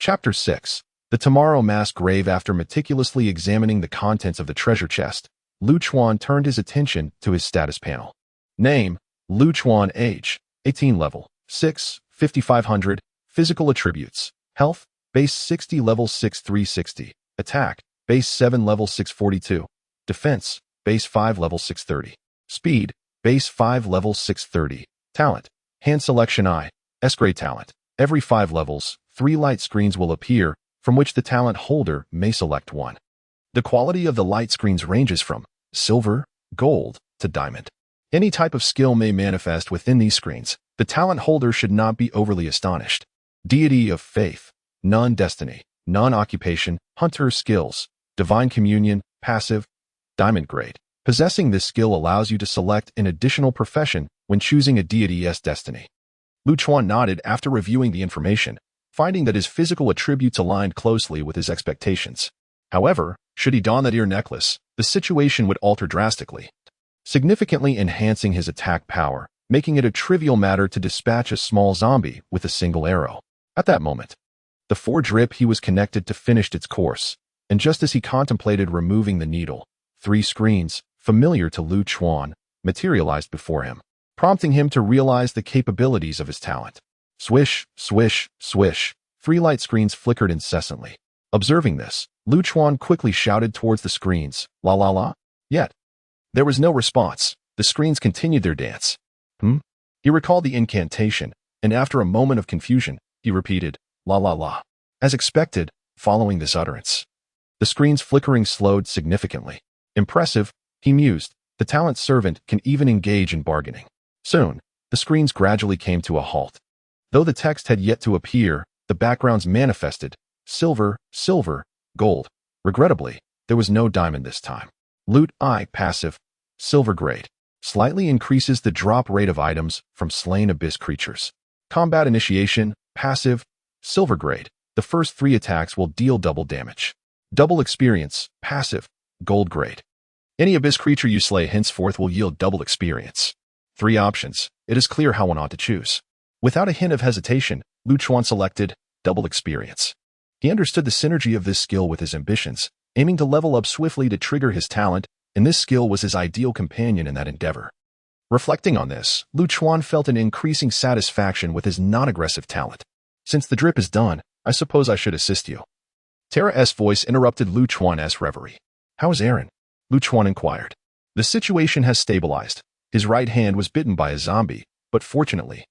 Speaker 1: Chapter 6. The Tomorrow Mass Grave. After meticulously examining the contents of the treasure chest, Lu Chuan turned his attention to his status panel. Name, Lu Chuan. Age, 18. Level, 6, 5500. Physical attributes. Health, base 60, level 6, 360. Attack, base 7, level 642. Defense, base 5, level 630. Speed, base 5, level 630. Talent, hand selection I, S-grade talent. Every 5 levels, 3 light screens will appear, from which the talent holder may select one. The quality of the light screens ranges from silver, gold, to diamond. Any type of skill may manifest within these screens. The talent holder should not be overly astonished. Deity of Faith, non-destiny, non-occupation, hunter skills, divine communion, passive, diamond grade. Possessing this skill allows you to select an additional profession when choosing a deity's destiny. Lu Chuan nodded after reviewing the information, finding that his physical attributes aligned closely with his expectations. However, should he don that ear necklace, the situation would alter drastically, significantly enhancing his attack power, making it a trivial matter to dispatch a small zombie with a single arrow. At that moment, the 4 drip he was connected to finished its course, and just as he contemplated removing the needle, 3 screens, familiar to Lu Chuan, materialized before him, prompting him to realize the capabilities of his talent. Swish, swish, swish. 3 light screens flickered incessantly. Observing this, Lu Chuan quickly shouted towards the screens, "La la la." Yet, there was no response. The screens continued their dance. He recalled the incantation, and after a moment of confusion, he repeated, "La la la." As expected, following this utterance, the screen's flickering slowed significantly. Impressive, he mused, the talent servant can even engage in bargaining. Soon, the screens gradually came to a halt. Though the text had yet to appear, the backgrounds manifested, silver, silver, gold. Regrettably, there was no diamond this time. Loot I passive, silver grade. Slightly increases the drop rate of items from slain abyss creatures. Combat initiation, passive, silver grade. The first 3 attacks will deal double damage. Double experience, passive, gold grade. Any abyss creature you slay henceforth will yield double experience. 3 options. It is clear how one ought to choose. Without a hint of hesitation, Lu Chuan selected double experience. He understood the synergy of this skill with his ambitions, aiming to level up swiftly to trigger his talent, and this skill was his ideal companion in that endeavor. Reflecting on this, Lu Chuan felt an increasing satisfaction with his non-aggressive talent. Since the drip is done, I suppose I should assist you. Terra's voice interrupted Lu Chuan's reverie. How is Aaron? Lu Chuan inquired. The situation has stabilized. His right hand was bitten by a zombie, but fortunately,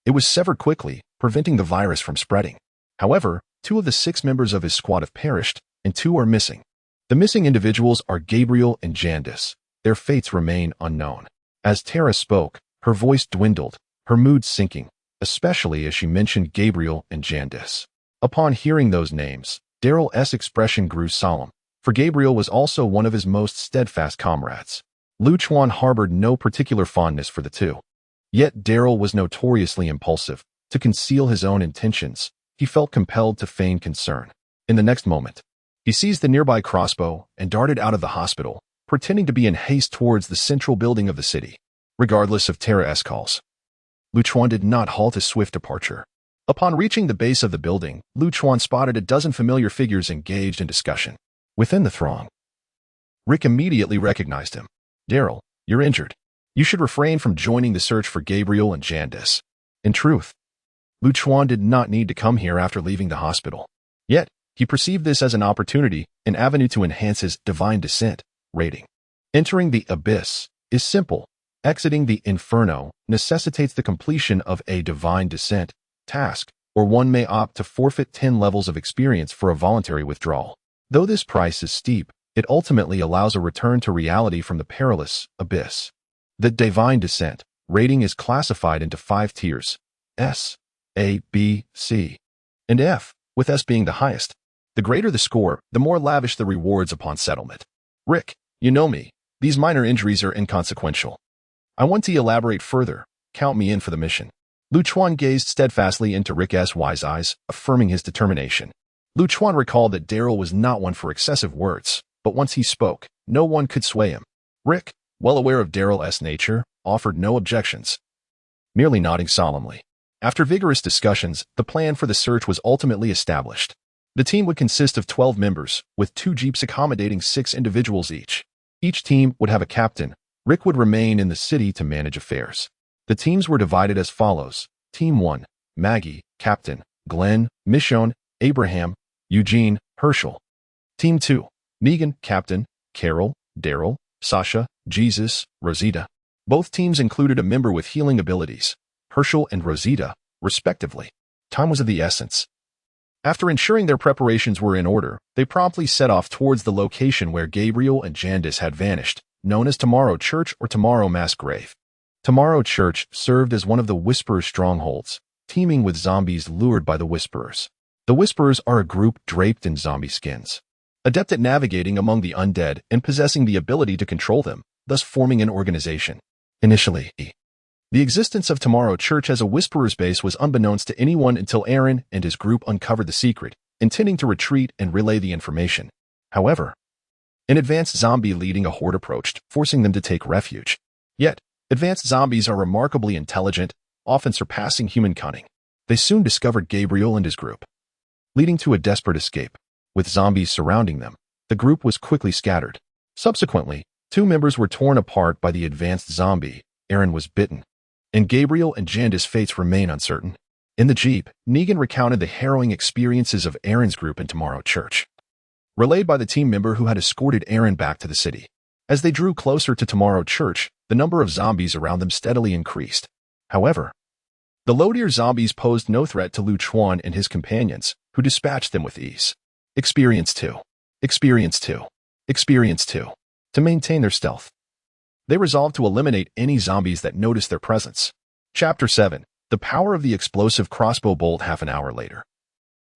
Speaker 1: it was severed quickly, preventing the virus from spreading. However, 2 of the 6 members of his squad have perished, and 2 are missing. The missing individuals are Gabriel and Jandis. Their fates remain unknown. As Terra spoke, her voice dwindled, her mood sinking, especially as she mentioned Gabriel and Jandis. Upon hearing those names, Daryl's expression grew solemn, for Gabriel was also one of his most steadfast comrades. Lu Chuan harbored no particular fondness for the 2. Yet Daryl was notoriously impulsive. To conceal his own intentions, he felt compelled to feign concern. In the next moment, he seized the nearby crossbow and darted out of the hospital, pretending to be in haste towards the central building of the city. Regardless of Terra's calls, Lu Chuan did not halt his swift departure. Upon reaching the base of the building, Lu Chuan spotted a dozen familiar figures engaged in discussion. Within the throng, Rick immediately recognized him. Daryl, you're injured. You should refrain from joining the search for Gabriel and Jandis. In truth, Lu Chuan did not need to come here after leaving the hospital. Yet, he perceived this as an opportunity, an avenue to enhance his Divine Descent rating. Entering the Abyss is simple. Exiting the Inferno necessitates the completion of a Divine Descent task, or one may opt to forfeit 10 levels of experience for a voluntary withdrawal. Though this price is steep, it ultimately allows a return to reality from the perilous Abyss. The Divine Descent rating is classified into 5 tiers: S, A, B, C, and F, with S being the highest. The greater the score, the more lavish the rewards upon settlement. Rick, you know me. These minor injuries are inconsequential. I want to elaborate further. Count me in for the mission. Lu Chuan gazed steadfastly into Rick's wise eyes, affirming his determination. Lu Chuan recalled that Daryl was not one for excessive words, but once he spoke, no one could sway him. Rick, well aware of Daryl's nature, offered no objections, merely nodding solemnly. After vigorous discussions, the plan for the search was ultimately established. The team would consist of 12 members, with 2 jeeps accommodating 6 individuals each. Each team would have a captain. Rick would remain in the city to manage affairs. The teams were divided as follows. Team 1, Maggie, Captain, Glenn, Michonne, Abraham, Eugene, Herschel. Team 2, Negan, Captain, Carol, Daryl, Sasha, Jesus, Rosita. Both teams included a member with healing abilities, Herschel and Rosita, respectively. Time was of the essence. After ensuring their preparations were in order, they promptly set off towards the location where Gabriel and Jandis had vanished, known as Tomorrow Church or Tomorrow Mass Grave. Tomorrow Church served as one of the Whisperers' strongholds, teeming with zombies lured by the Whisperers. The Whisperers are a group draped in zombie skins, adept at navigating among the undead and possessing the ability to control them, thus forming an organization. Initially, the existence of Tomorrow Church as a Whisperer's base was unbeknownst to anyone until Aaron and his group uncovered the secret, intending to retreat and relay the information. However, an advanced zombie leading a horde approached, forcing them to take refuge. Yet, advanced zombies are remarkably intelligent, often surpassing human cunning. They soon discovered Gabriel and his group, leading to a desperate escape. With zombies surrounding them, the group was quickly scattered. Subsequently, 2 members were torn apart by the advanced zombie. Aaron was bitten, and Gabriel and Jandis' fates remain uncertain. In the Jeep, Negan recounted the harrowing experiences of Aaron's group in Tomorrow Church, relayed by the team member who had escorted Aaron back to the city. As they drew closer to Tomorrow Church, the number of zombies around them steadily increased. However, the Lodier zombies posed no threat to Lu Chuan and his companions, who dispatched them with ease. Experience 2. Experience 2. Experience 2. To maintain their stealth, they resolved to eliminate any zombies that noticed their presence. Chapter 7. The Power of the Explosive Crossbow Bolt. Half an hour later,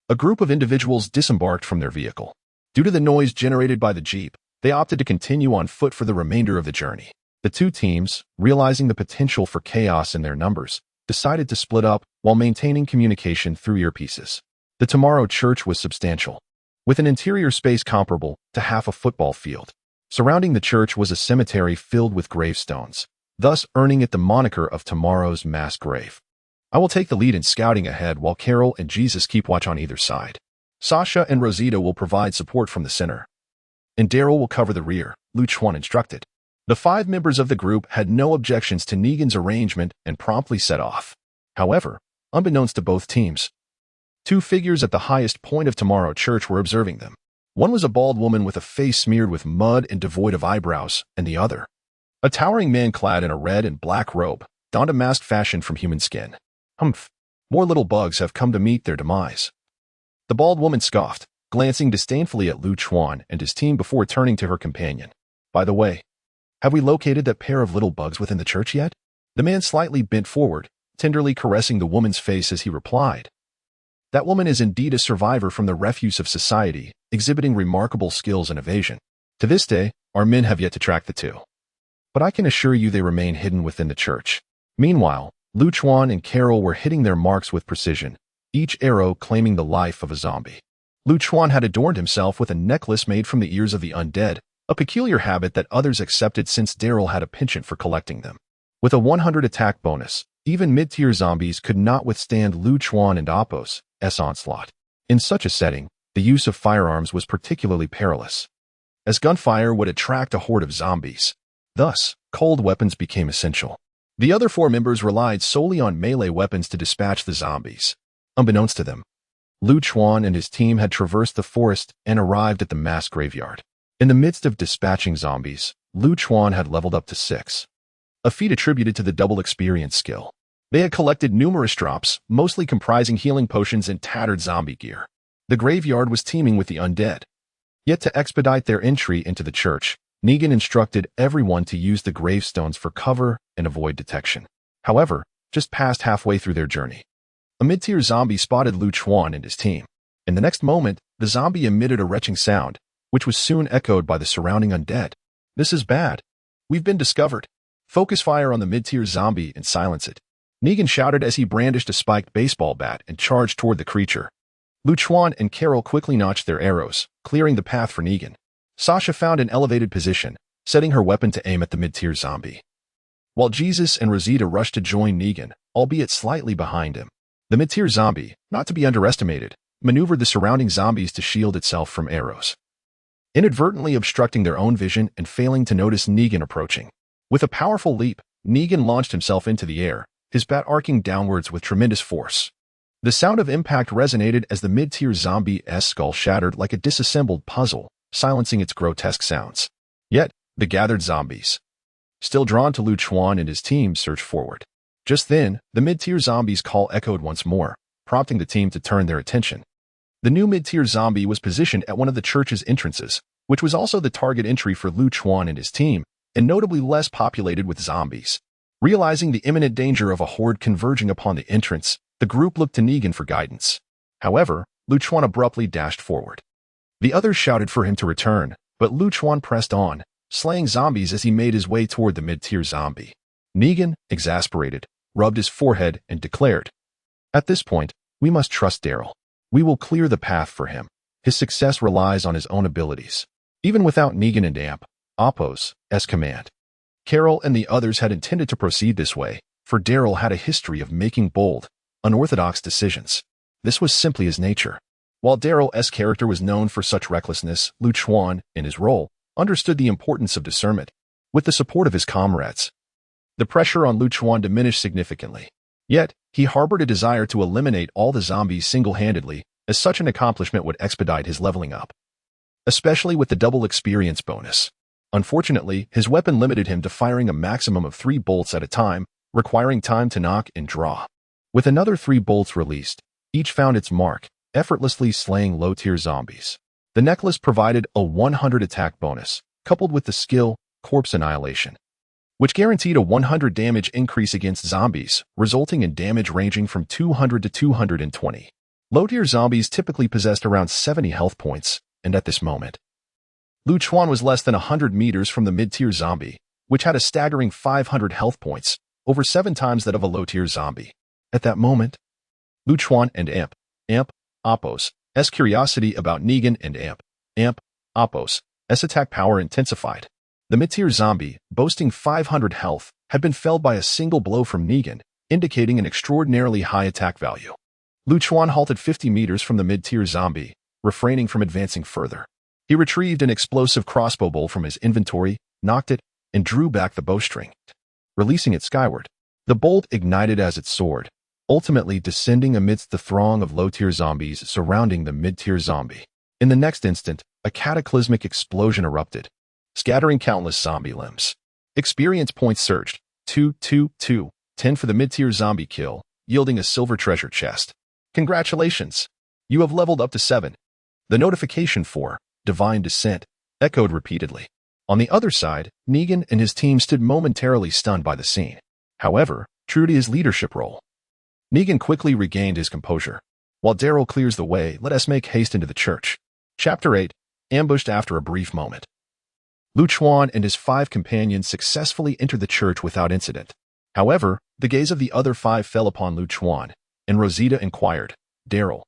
Speaker 1: a group of individuals disembarked from their vehicle. Due to the noise generated by the Jeep, they opted to continue on foot for the remainder of the journey. The two teams, realizing the potential for chaos in their numbers, decided to split up while maintaining communication through earpieces. The Tomorrow Church was substantial, with an interior space comparable to half a football field. Surrounding the church was a cemetery filled with gravestones, thus earning it the moniker of Tomorrow's Mass Grave. I will take the lead in scouting ahead while Carol and Jesus keep watch on either side. Sasha and Rosita will provide support from the center, and Daryl will cover the rear, Lu Chuan instructed. The 5 members of the group had no objections to Negan's arrangement and promptly set off. However, unbeknownst to both teams, 2 figures at the highest point of Tomorrow Church were observing them. One was a bald woman with a face smeared with mud and devoid of eyebrows, and the other, a towering man clad in a red and black robe, donned a mask fashioned from human skin. Humph, more little bugs have come to meet their demise. The bald woman scoffed, glancing disdainfully at Lu Chuan and his team before turning to her companion. By the way, have we located that pair of little bugs within the church yet? The man slightly bent forward, tenderly caressing the woman's face as he replied. That woman is indeed a survivor from the refuse of society, exhibiting remarkable skills and evasion. To this day, our men have yet to track the two, but I can assure you they remain hidden within the church. Meanwhile, Lu Chuan and Carol were hitting their marks with precision, each arrow claiming the life of a zombie. Lu Chuan had adorned himself with a necklace made from the ears of the undead, a peculiar habit that others accepted since Daryl had a penchant for collecting them. With a 100 attack bonus, even mid-tier zombies could not withstand Lu Chuan and Appo's onslaught. In such a setting, the use of firearms was particularly perilous, as gunfire would attract a horde of zombies. Thus, cold weapons became essential. The other 4 members relied solely on melee weapons to dispatch the zombies. Unbeknownst to them, Lu Chuan and his team had traversed the forest and arrived at the mass graveyard. In the midst of dispatching zombies, Lu Chuan had leveled up to 6, a feat attributed to the double experience skill. They had collected numerous drops, mostly comprising healing potions and tattered zombie gear. The graveyard was teeming with the undead. Yet to expedite their entry into the church, Negan instructed everyone to use the gravestones for cover and avoid detection. However, just past halfway through their journey, a mid-tier zombie spotted Lu Chuan and his team. In the next moment, the zombie emitted a retching sound, which was soon echoed by the surrounding undead. This is bad. We've been discovered. Focus fire on the mid-tier zombie and silence it, Negan shouted as he brandished a spiked baseball bat and charged toward the creature. Lu Chuan and Carol quickly notched their arrows, clearing the path for Negan. Sasha found an elevated position, setting her weapon to aim at the mid-tier zombie, while Jesus and Rosita rushed to join Negan, albeit slightly behind him. The mid-tier zombie, not to be underestimated, maneuvered the surrounding zombies to shield itself from arrows, inadvertently obstructing their own vision and failing to notice Negan approaching. With a powerful leap, Negan launched himself into the air, his bat arcing downwards with tremendous force. The sound of impact resonated as the mid-tier zombie's skull shattered like a disassembled puzzle, silencing its grotesque sounds. Yet, the gathered zombies, still drawn to Lu Chuan and his team, surged forward. Just then, the mid-tier zombie's call echoed once more, prompting the team to turn their attention. The new mid-tier zombie was positioned at one of the church's entrances, which was also the target entry for Lu Chuan and his team, and notably less populated with zombies. Realizing the imminent danger of a horde converging upon the entrance, the group looked to Negan for guidance. However, Lu Chuan abruptly dashed forward. The others shouted for him to return, but Lu Chuan pressed on, slaying zombies as he made his way toward the mid-tier zombie. Negan, exasperated, rubbed his forehead and declared, "At this point, we must trust Daryl. We will clear the path for him. His success relies on his own abilities." Even without Negan and Appo's command, Carol and the others had intended to proceed this way, for Daryl had a history of making bold, unorthodox decisions. This was simply his nature. While Daryl's character was known for such recklessness, Lu Chuan, in his role, understood the importance of discernment. With the support of his comrades, the pressure on Lu Chuan diminished significantly. Yet, he harbored a desire to eliminate all the zombies single-handedly, as such an accomplishment would expedite his leveling up, especially with the double experience bonus. Unfortunately, his weapon limited him to firing a maximum of 3 bolts at a time, requiring time to knock and draw. With another 3 bolts released, each found its mark, effortlessly slaying low-tier zombies. The necklace provided a 100 attack bonus, coupled with the skill, Corpse Annihilation, which guaranteed a 100 damage increase against zombies, resulting in damage ranging from 200 to 220. Low-tier zombies typically possessed around 70 health points, and at this moment, Lu Chuan was less than 100 meters from the mid-tier zombie, which had a staggering 500 health points, over 7 times that of a low-tier zombie. At that moment, Lu Chuan and Amp, Appos, S curiosity about Negan and Amp, Appos, S attack power intensified. The mid-tier zombie, boasting 500 health, had been felled by a single blow from Negan, indicating an extraordinarily high attack value. Lu Chuan halted 50 meters from the mid-tier zombie, refraining from advancing further. He retrieved an explosive crossbow bolt from his inventory, knocked it, and drew back the bowstring, releasing it skyward. The bolt ignited as it soared, ultimately descending amidst the throng of low-tier zombies surrounding the mid-tier zombie. In the next instant, a cataclysmic explosion erupted, scattering countless zombie limbs. Experience points surged, 10 for the mid-tier zombie kill, yielding a silver treasure chest. Congratulations! You have leveled up to 7. The notification for Divine Descent echoed repeatedly. On the other side, Negan and his team stood momentarily stunned by the scene. However, true to his leadership role, Negan quickly regained his composure. While Daryl clears the way, let us make haste into the church. Chapter 8, Ambushed after a brief moment. Lu Chuan and his 5 companions successfully entered the church without incident. However, the gaze of the other 5 fell upon Lu Chuan, and Rosita inquired, Daryl,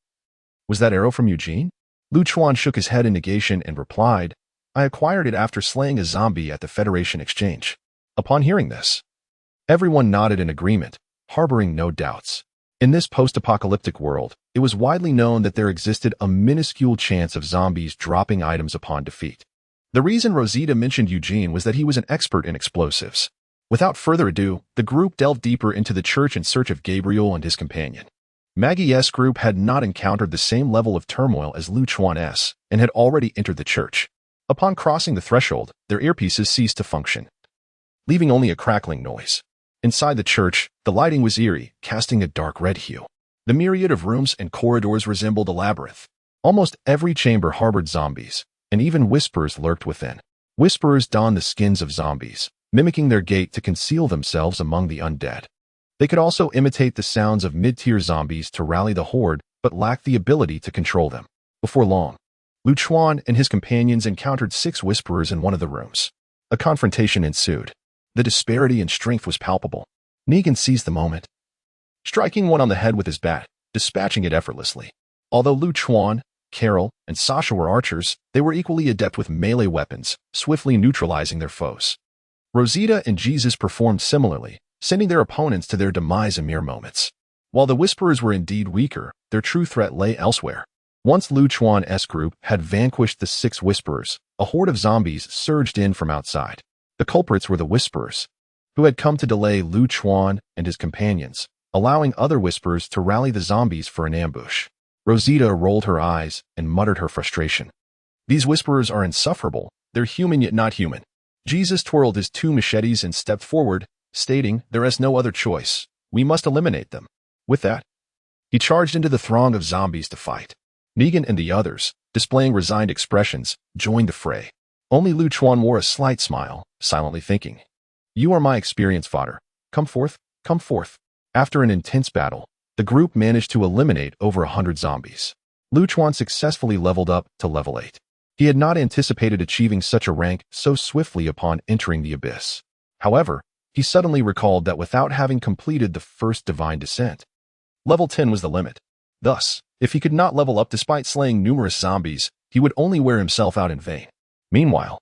Speaker 1: was that arrow from Eugene? Lu Chuan shook his head in negation and replied, I acquired it after slaying a zombie at the Federation Exchange. Upon hearing this, everyone nodded in agreement, harboring no doubts. In this post-apocalyptic world, it was widely known that there existed a minuscule chance of zombies dropping items upon defeat. The reason Rosita mentioned Eugene was that he was an expert in explosives. Without further ado, the group delved deeper into the church in search of Gabriel and his companion. Maggie's group had not encountered the same level of turmoil as Lu Chuan's and had already entered the church. Upon crossing the threshold, their earpieces ceased to function, leaving only a crackling noise. Inside the church, the lighting was eerie, casting a dark red hue. The myriad of rooms and corridors resembled a labyrinth. Almost every chamber harbored zombies, and even whisperers lurked within. Whisperers donned the skins of zombies, mimicking their gait to conceal themselves among the undead. They could also imitate the sounds of mid-tier zombies to rally the horde, but lacked the ability to control them. Before long, Lu Chuan and his companions encountered 6 whisperers in one of the rooms. A confrontation ensued. The disparity in strength was palpable. Negan seized the moment, striking one on the head with his bat, dispatching it effortlessly. Although Lu Chuan, Carol, and Sasha were archers, they were equally adept with melee weapons, swiftly neutralizing their foes. Rosita and Jesus performed similarly, sending their opponents to their demise in mere moments. While the Whisperers were indeed weaker, their true threat lay elsewhere. Once Lu Chuan's group had vanquished the 6 Whisperers, a horde of zombies surged in from outside. The culprits were the Whisperers, who had come to delay Lu Chuan and his companions, allowing other Whisperers to rally the zombies for an ambush. Rosita rolled her eyes and muttered her frustration. These Whisperers are insufferable. They're human yet not human. Jesus twirled his 2 machetes and stepped forward, stating, there is no other choice. We must eliminate them. With that, he charged into the throng of zombies to fight. Negan and the others, displaying resigned expressions, joined the fray. Only Lu Chuan wore a slight smile, silently thinking, you are my experienced fodder. Come forth, come forth. After an intense battle, the group managed to eliminate over 100 zombies. Lu Chuan successfully leveled up to level 8. He had not anticipated achieving such a rank so swiftly upon entering the abyss. However, he suddenly recalled that without having completed the first Divine Descent, level 10 was the limit. Thus, if he could not level up despite slaying numerous zombies, he would only wear himself out in vain. Meanwhile,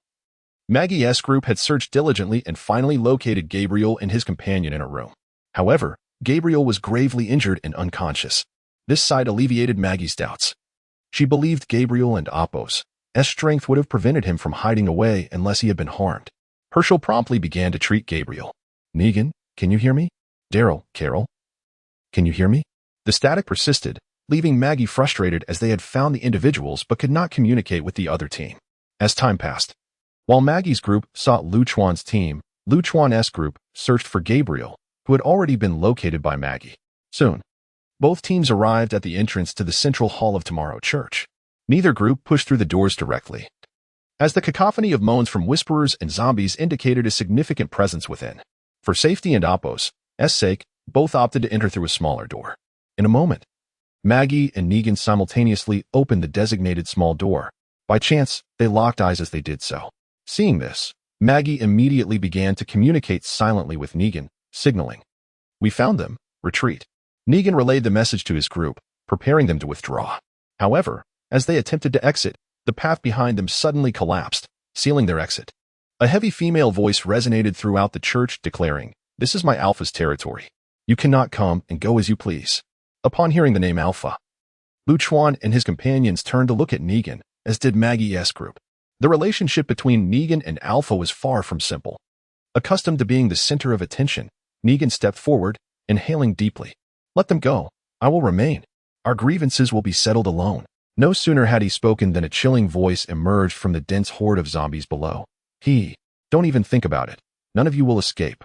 Speaker 1: Maggie's group had searched diligently and finally located Gabriel and his companion in a room. However, Gabriel was gravely injured and unconscious. This sight alleviated Maggie's doubts. She believed Gabriel and Appos' strength would have prevented him from hiding away unless he had been harmed. Herschel promptly began to treat Gabriel. Negan, can you hear me? Daryl, Carol. Can you hear me? The static persisted, leaving Maggie frustrated as they had found the individuals but could not communicate with the other team. As time passed, while Maggie's group sought Lu Chuan's team, Lu Chuan's group searched for Gabriel, who had already been located by Maggie. Soon, both teams arrived at the entrance to the central hall of Tomorrow Church. Neither group pushed through the doors directly, as the cacophony of moans from whisperers and zombies indicated a significant presence within. For safety and Apos' sake, both opted to enter through a smaller door. In a moment, Maggie and Negan simultaneously opened the designated small door. By chance, they locked eyes as they did so. Seeing this, Maggie immediately began to communicate silently with Negan, signaling, "We found them. Retreat." Negan relayed the message to his group, preparing them to withdraw. However, as they attempted to exit, the path behind them suddenly collapsed, sealing their exit. A heavy female voice resonated throughout the church, declaring, "This is my Alpha's territory. You cannot come and go as you please." Upon hearing the name Alpha, Lu Chuan and his companions turned to look at Negan, as did Maggie's group. The relationship between Negan and Alpha was far from simple. Accustomed to being the center of attention, Negan stepped forward, inhaling deeply. "Let them go. I will remain. Our grievances will be settled alone." No sooner had he spoken than a chilling voice emerged from the dense horde of zombies below. Don't even think about it. None of you will escape."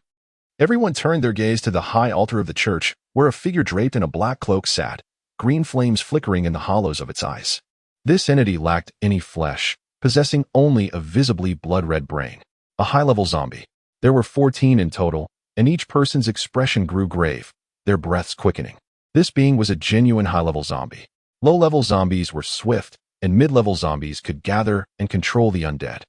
Speaker 1: Everyone turned their gaze to the high altar of the church, where a figure draped in a black cloak sat, green flames flickering in the hollows of its eyes. This entity lacked any flesh, possessing only a visibly blood-red brain. A high-level zombie. There were 14 in total, and each person's expression grew grave, their breaths quickening. This being was a genuine high-level zombie. Low-level zombies were swift, and mid-level zombies could gather and control the undead.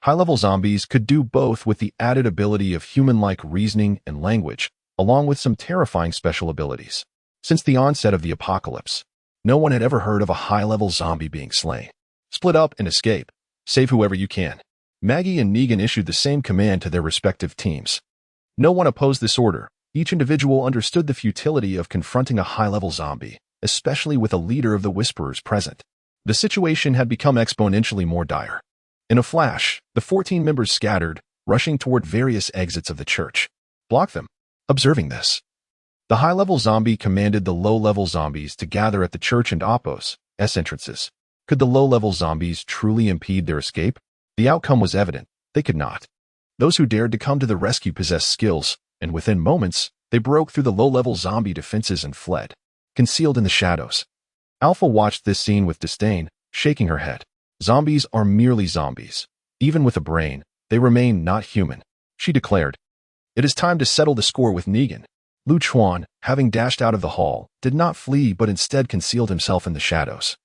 Speaker 1: High-level zombies could do both with the added ability of human-like reasoning and language, along with some terrifying special abilities. Since the onset of the apocalypse, no one had ever heard of a high-level zombie being slain. Split up and escape. Save whoever you can. Maggie and Negan issued the same command to their respective teams. No one opposed this order. Each individual understood the futility of confronting a high-level zombie, especially with a leader of the Whisperers present. The situation had become exponentially more dire. In a flash, the 14 members scattered, rushing toward various exits of the church. "Block them." Observing this, the high-level zombie commanded the low-level zombies to gather at the church and Apos' entrances. Could the low-level zombies truly impede their escape? The outcome was evident. They could not. Those who dared to come to the rescue possessed skills, and within moments, they broke through the low-level zombie defenses and fled, concealed in the shadows. Alpha watched this scene with disdain, shaking her head. Zombies are merely zombies. Even with a brain, they remain not human. She declared, "It is time to settle the score with Negan." Lu Chuan, having dashed out of the hall, did not flee but instead concealed himself in the shadows,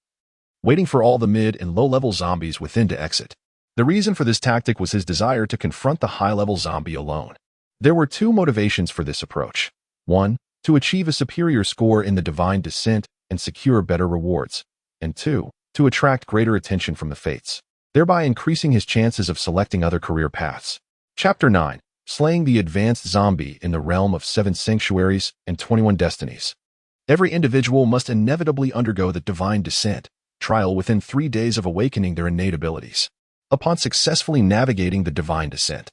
Speaker 1: waiting for all the mid- and low-level zombies within to exit. The reason for this tactic was his desire to confront the high-level zombie alone. There were two motivations for this approach. One, to achieve a superior score in the Divine Descent and secure better rewards. And two, to attract greater attention from the Fates, thereby increasing his chances of selecting other career paths. Chapter 9. Slaying the Advanced Zombie in the Realm of 7 Sanctuaries and 21 Destinies. Every individual must inevitably undergo the Divine Descent trial within 3 days of awakening their innate abilities. Upon successfully navigating the Divine Descent,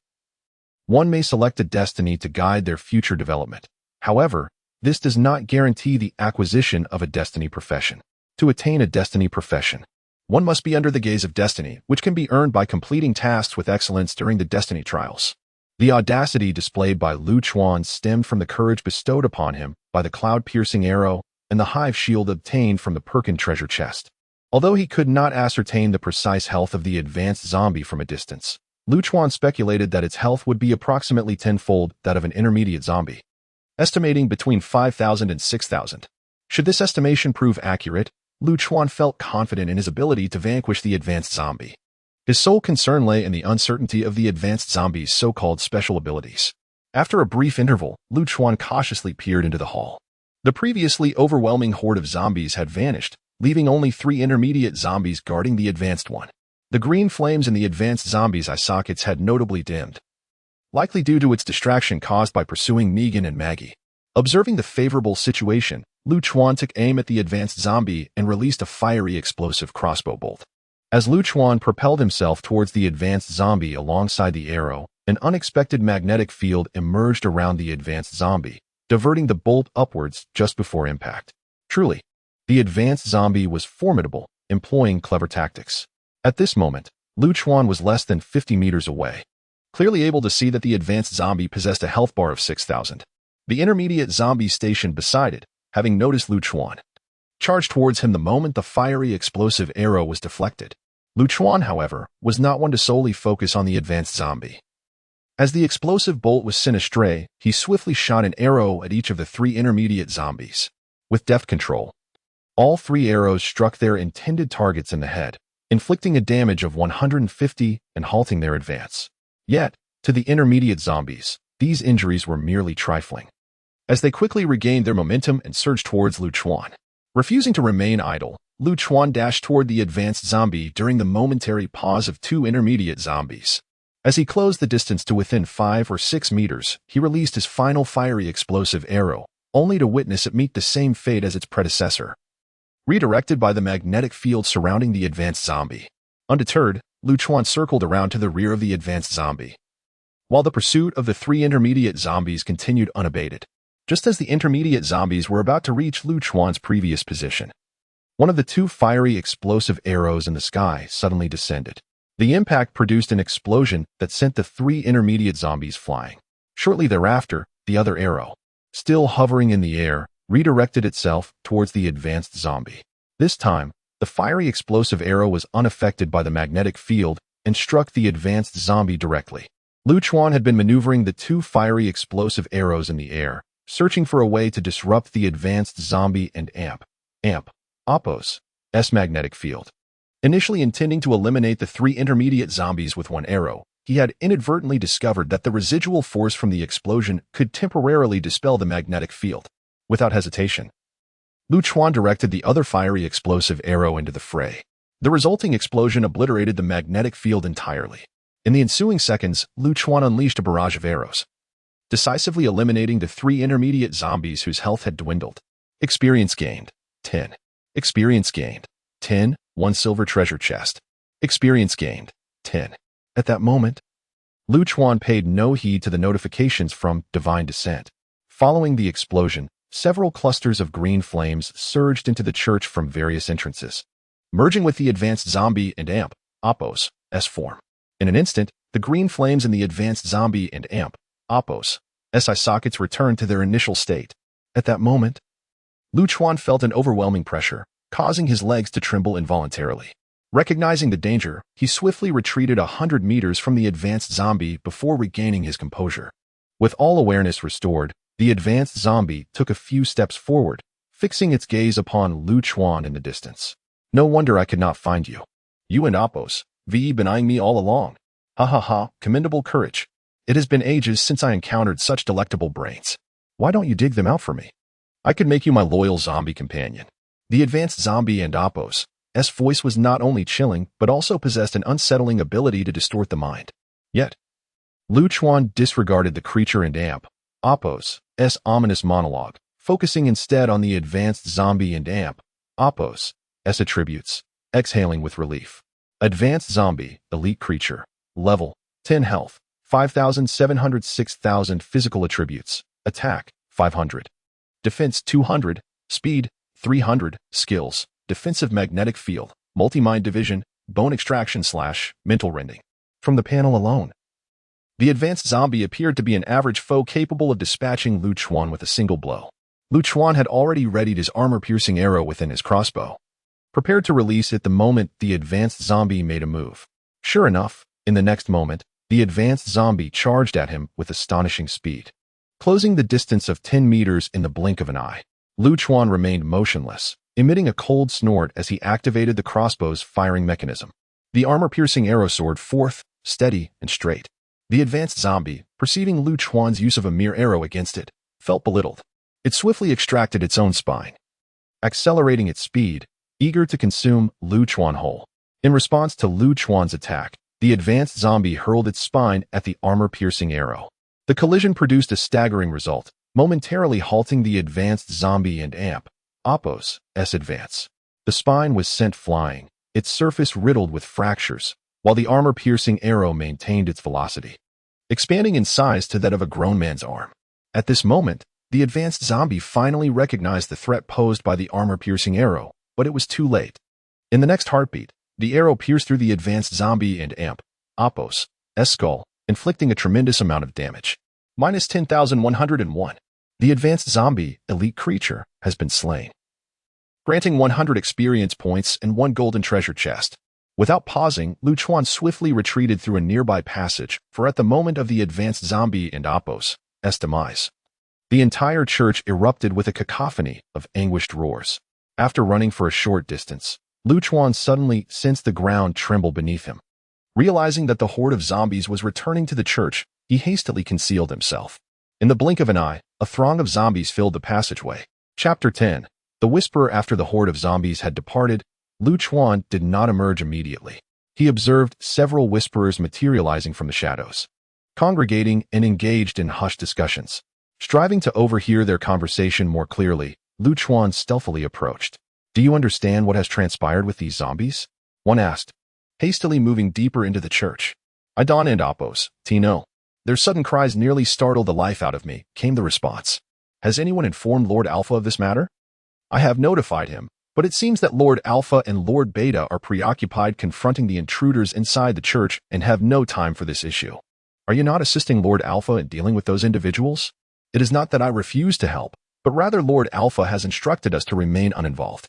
Speaker 1: one may select a destiny to guide their future development. However, this does not guarantee the acquisition of a destiny profession. To attain a destiny profession, one must be under the gaze of destiny, which can be earned by completing tasks with excellence during the destiny trials. The audacity displayed by Lu Chuan stemmed from the courage bestowed upon him by the cloud-piercing arrow and the hive shield obtained from the Perkin treasure chest. Although he could not ascertain the precise health of the advanced zombie from a distance, Lu Chuan speculated that its health would be approximately tenfold that of an intermediate zombie, estimating between 5,000 and 6,000. Should this estimation prove accurate, Lu Chuan felt confident in his ability to vanquish the advanced zombie. His sole concern lay in the uncertainty of the advanced zombie's so-called special abilities. After a brief interval, Lu Chuan cautiously peered into the hall. The previously overwhelming horde of zombies had vanished, leaving only 3 intermediate zombies guarding the advanced one. The green flames in the advanced zombie's eye sockets had notably dimmed, likely due to its distraction caused by pursuing Negan and Maggie. Observing the favorable situation, Lu Chuan took aim at the advanced zombie and released a fiery explosive crossbow bolt. As Lu Chuan propelled himself towards the advanced zombie alongside the arrow, an unexpected magnetic field emerged around the advanced zombie, diverting the bolt upwards just before impact. Truly, the advanced zombie was formidable, employing clever tactics. At this moment, Lu Chuan was less than 50 meters away, clearly able to see that the advanced zombie possessed a health bar of 6,000. The intermediate zombie stationed beside it, having noticed Lu Chuan, charged towards him the moment the fiery explosive arrow was deflected. Lu Chuan, however, was not one to solely focus on the advanced zombie. As the explosive bolt was sent astray, he swiftly shot an arrow at each of the 3 intermediate zombies. With deft control, all 3 arrows struck their intended targets in the head, inflicting a damage of 150 and halting their advance. Yet, to the intermediate zombies, these injuries were merely trifling, as they quickly regained their momentum and surged towards Lu Chuan. Refusing to remain idle, Lu Chuan dashed toward the advanced zombie during the momentary pause of 2 intermediate zombies. As he closed the distance to within 5 or 6 meters, he released his final fiery explosive arrow, only to witness it meet the same fate as its predecessor. Redirected by the magnetic field surrounding the advanced zombie. Undeterred, Lu Chuan circled around to the rear of the advanced zombie, while the pursuit of the 3 intermediate zombies continued unabated. Just as the intermediate zombies were about to reach Lu Chuan's previous position, one of the 2 fiery explosive arrows in the sky suddenly descended. The impact produced an explosion that sent the 3 intermediate zombies flying. Shortly thereafter, the other arrow, still hovering in the air, redirected itself towards the advanced zombie. This time, the fiery explosive arrow was unaffected by the magnetic field and struck the advanced zombie directly. Lu Chuan had been maneuvering the 2 fiery explosive arrows in the air, searching for a way to disrupt the advanced zombie and Appos' magnetic field. Initially intending to eliminate the 3 intermediate zombies with 1 arrow, he had inadvertently discovered that the residual force from the explosion could temporarily dispel the magnetic field. Without hesitation, Lu Chuan directed the other fiery explosive arrow into the fray. The resulting explosion obliterated the magnetic field entirely. In the ensuing seconds, Lu Chuan unleashed a barrage of arrows, decisively eliminating the 3 intermediate zombies whose health had dwindled. Experience gained, 10. Experience gained, 10. 1 silver treasure chest. Experience gained, 10. At that moment, Lu Chuan paid no heed to the notifications from Divine Descent. Following the explosion, several clusters of green flames surged into the church from various entrances, merging with the advanced zombie and Appos' form. In an instant, the green flames in the advanced zombie and Appos' eye sockets returned to their initial state. At that moment, Lu Chuan felt an overwhelming pressure, causing his legs to tremble involuntarily. Recognizing the danger, he swiftly retreated 100 meters from the advanced zombie before regaining his composure. With all awareness restored, the advanced zombie took a few steps forward, fixing its gaze upon Lu Chuan in the distance. No wonder I could not find you. You and Appos' been eyeing me all along. Ha ha ha, commendable courage. It has been ages since I encountered such delectable brains. Why don't you dig them out for me? I could make you my loyal zombie companion. The advanced zombie and Appos' voice was not only chilling, but also possessed an unsettling ability to distort the mind. Yet, Lu Chuan disregarded the creature and Appos' ominous monologue, focusing instead on the advanced zombie and Appos' attributes, exhaling with relief. Advanced zombie, elite creature, level 10 health, 5,700 6,000 physical attributes, attack 500, defense 200, speed 300, skills, defensive magnetic field, multi-mind division, bone extraction / mental rending. From the panel alone, the advanced zombie appeared to be an average foe capable of dispatching Lu Chuan with a single blow. Lu Chuan had already readied his armor-piercing arrow within his crossbow, prepared to release it the moment the advanced zombie made a move. Sure enough, in the next moment, the advanced zombie charged at him with astonishing speed, closing the distance of 10 meters in the blink of an eye. Lu Chuan remained motionless, emitting a cold snort as he activated the crossbow's firing mechanism. The armor-piercing arrow soared forth, steady and straight. The advanced zombie, perceiving Lu Chuan's use of a mere arrow against it, felt belittled. It swiftly extracted its own spine, accelerating its speed, eager to consume Lu Chuan whole. In response to Lu Chuan's attack, the advanced zombie hurled its spine at the armor-piercing arrow. The collision produced a staggering result, momentarily halting the advanced zombie and Appos' advance. The spine was sent flying, its surface riddled with fractures, while the armor-piercing arrow maintained its velocity, expanding in size to that of a grown man's arm. At this moment, The advanced zombie finally recognized the threat posed by the armor-piercing arrow, but it was too late. In the next heartbeat, the arrow pierced through the advanced zombie and Apos' skull, inflicting a tremendous amount of damage. Minus 10,101. The advanced zombie, elite creature, has been slain, granting 100 experience points and 1 golden treasure chest. Without pausing, Lu Chuan swiftly retreated through a nearby passage, for at the moment of the advanced zombie and Apos' demise, the entire church erupted with a cacophony of anguished roars. After running for a short distance, Lu Chuan suddenly sensed the ground tremble beneath him. Realizing that the horde of zombies was returning to the church, he hastily concealed himself. In the blink of an eye, a throng of zombies filled the passageway. Chapter 10. The Whisperer. After the horde of zombies had departed, Lu Chuan did not emerge immediately. He observed several whisperers materializing from the shadows, congregating and engaged in hushed discussions. Striving to overhear their conversation more clearly, Lu Chuan stealthily approached. "Do you understand what has transpired with these zombies?" one asked, hastily moving deeper into the church. "I don't and Apos, Tino. Their sudden cries nearly startled the life out of me," came the response. "Has anyone informed Lord Alpha of this matter?" "I have notified him, but it seems that Lord Alpha and Lord Beta are preoccupied confronting the intruders inside the church and have no time for this issue." "Are you not assisting Lord Alpha in dealing with those individuals?" "It is not that I refuse to help, but rather Lord Alpha has instructed us to remain uninvolved.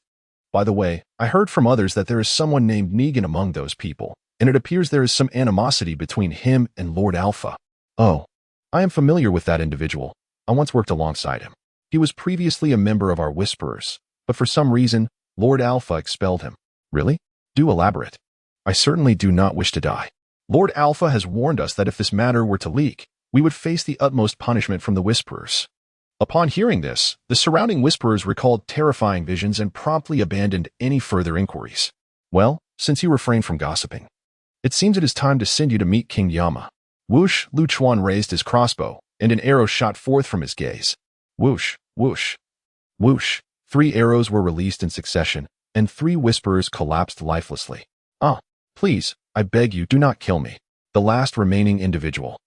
Speaker 1: By the way, I heard from others that there is someone named Negan among those people, and it appears there is some animosity between him and Lord Alpha." "Oh, I am familiar with that individual. I once worked alongside him. He was previously a member of our Whisperers, but for some reason, Lord Alpha expelled him." "Really? Do elaborate." "I certainly do not wish to die. Lord Alpha has warned us that if this matter were to leak, we would face the utmost punishment from the Whisperers." Upon hearing this, the surrounding Whisperers recalled terrifying visions and promptly abandoned any further inquiries. "Well, since you refrain from gossiping, it seems it is time to send you to meet King Yama." Whoosh! Lu Chuan raised his crossbow, and an arrow shot forth from his gaze. Whoosh, whoosh, whoosh. 3 arrows were released in succession, and 3 Whisperers collapsed lifelessly. "Ah, please, I beg you, do not kill me." The last remaining individual,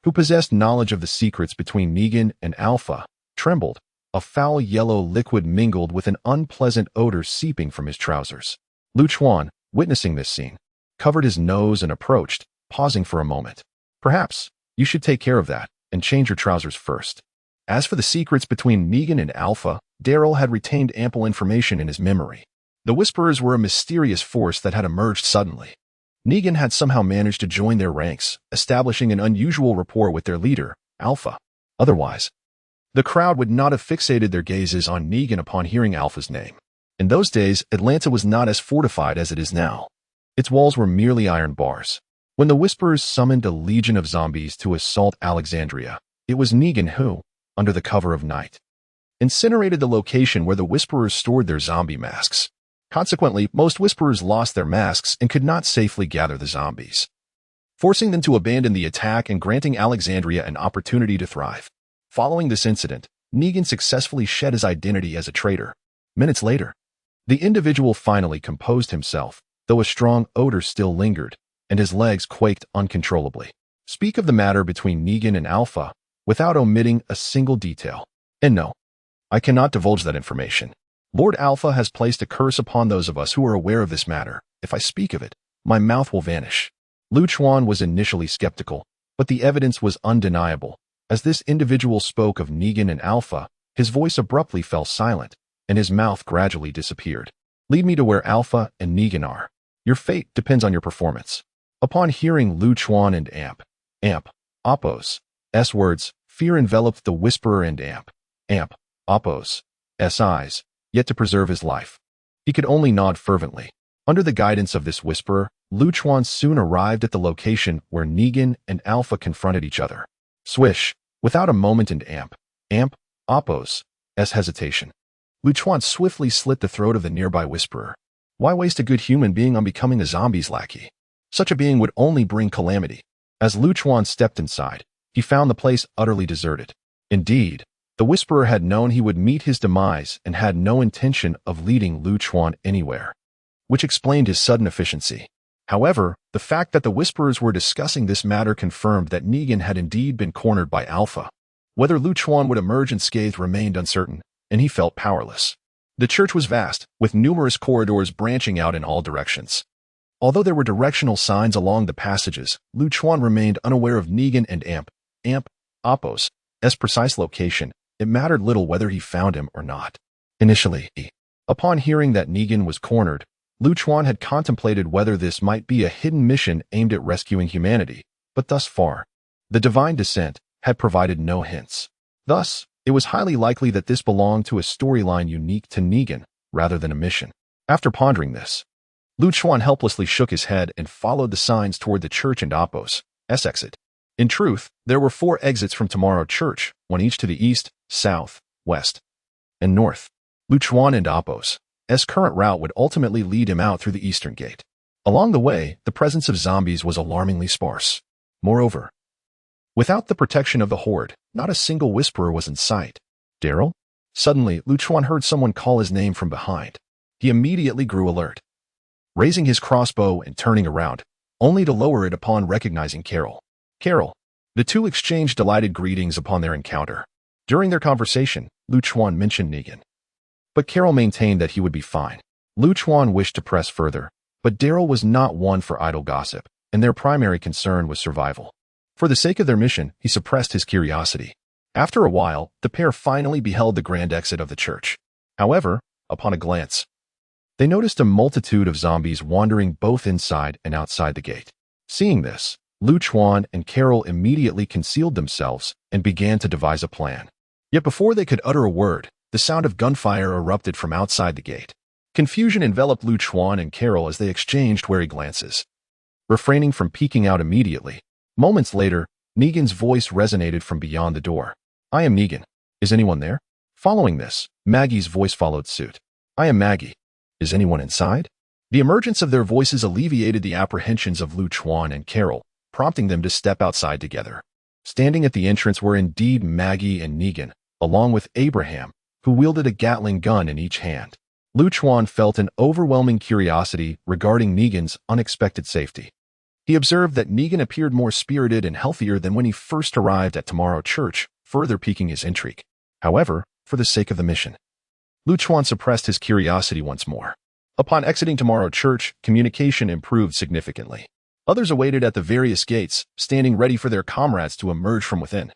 Speaker 1: who possessed knowledge of the secrets between Negan and Alpha, trembled. A foul yellow liquid mingled with an unpleasant odor seeping from his trousers. Lu Chuan, witnessing this scene, covered his nose and approached, pausing for a moment. "Perhaps you should take care of that and change your trousers first." As for the secrets between Negan and Alpha, Daryl had retained ample information in his memory. The Whisperers were a mysterious force that had emerged suddenly. Negan had somehow managed to join their ranks, establishing an unusual rapport with their leader, Alpha. Otherwise, the crowd would not have fixated their gazes on Negan upon hearing Alpha's name. In those days, Atlanta was not as fortified as it is now. Its walls were merely iron bars. When the Whisperers summoned a legion of zombies to assault Alexandria, it was Negan who, under the cover of night, incinerated the location where the Whisperers stored their zombie masks. Consequently, most Whisperers lost their masks and could not safely gather the zombies, forcing them to abandon the attack and granting Alexandria an opportunity to thrive. Following this incident, Negan successfully shed his identity as a traitor. Minutes later, the individual finally composed himself, though a strong odor still lingered, and his legs quaked uncontrollably. Speak of the matter between Negan and Alpha, without omitting a single detail. And no, I cannot divulge that information. Lord Alpha has placed a curse upon those of us who are aware of this matter. If I speak of it, my mouth will vanish. Lu Chuan was initially skeptical, but the evidence was undeniable. As this individual spoke of Negan and Alpha, his voice abruptly fell silent, and his mouth gradually disappeared. "Lead me to where Alpha and Negan are. Your fate depends on your performance." Upon hearing Lu Chuan and Apos' words, fear enveloped the Whisperer and Apos' eyes, yet to preserve his life, he could only nod fervently. Under the guidance of this Whisperer, Lu Chuan soon arrived at the location where Negan and Alpha confronted each other. Swish! Without a moment in Apos' hesitation, Lu Chuan swiftly slit the throat of the nearby Whisperer. Why waste a good human being on becoming a zombie's lackey? Such a being would only bring calamity. As Lu Chuan stepped inside, he found the place utterly deserted. Indeed, the Whisperer had known he would meet his demise and had no intention of leading Lu Chuan anywhere, which explained his sudden efficiency. However, the fact that the Whisperers were discussing this matter confirmed that Negan had indeed been cornered by Alpha. Whether Lu Chuan would emerge unscathed remained uncertain, and he felt powerless. The church was vast, with numerous corridors branching out in all directions. Although there were directional signs along the passages, Lu Chuan remained unaware of Negan and Apos' precise location. It mattered little whether he found him or not. Initially, upon hearing that Negan was cornered, Lu Chuan had contemplated whether this might be a hidden mission aimed at rescuing humanity, but thus far, the divine descent had provided no hints. Thus, it was highly likely that this belonged to a storyline unique to Negan, rather than a mission. After pondering this, Lu Chuan helplessly shook his head and followed the signs toward the church and Apos' exit. In truth, there were 4 exits from Tomorrow Church, one each to the east, south, west, and north. Lu Chuan and Apos' current route would ultimately lead him out through the eastern gate. Along the way, the presence of zombies was alarmingly sparse. Moreover, without the protection of the horde, not a single whisperer was in sight. Daryl? Suddenly, Lu Chuan heard someone call his name from behind. He immediately grew alert, raising his crossbow and turning around, only to lower it upon recognizing Carol. Carol. The two exchanged delighted greetings upon their encounter. During their conversation, Lu Chuan mentioned Negan, but Carol maintained that he would be fine. Lu Chuan wished to press further, but Daryl was not one for idle gossip, and their primary concern was survival. For the sake of their mission, he suppressed his curiosity. After a while, the pair finally beheld the grand exit of the church. However, upon a glance, they noticed a multitude of zombies wandering both inside and outside the gate. Seeing this, Lu Chuan and Carol immediately concealed themselves and began to devise a plan. Yet before they could utter a word, the sound of gunfire erupted from outside the gate. Confusion enveloped Lu Chuan and Carol as they exchanged wary glances. Refraining from peeking out immediately, moments later, Negan's voice resonated from beyond the door. "I am Negan. Is anyone there?" Following this, Maggie's voice followed suit. "I am Maggie. Is anyone inside?" The emergence of their voices alleviated the apprehensions of Lu Chuan and Carol, prompting them to step outside together. Standing at the entrance were indeed Maggie and Negan, along with Abraham, who wielded a Gatling gun in each hand. Lu Chuan felt an overwhelming curiosity regarding Negan's unexpected safety. He observed that Negan appeared more spirited and healthier than when he first arrived at Tomorrow Church, further piquing his intrigue. However, for the sake of the mission, Lu Chuan suppressed his curiosity once more. Upon exiting Tomorrow Church, communication improved significantly. Others awaited at the various gates, standing ready for their comrades to emerge from within.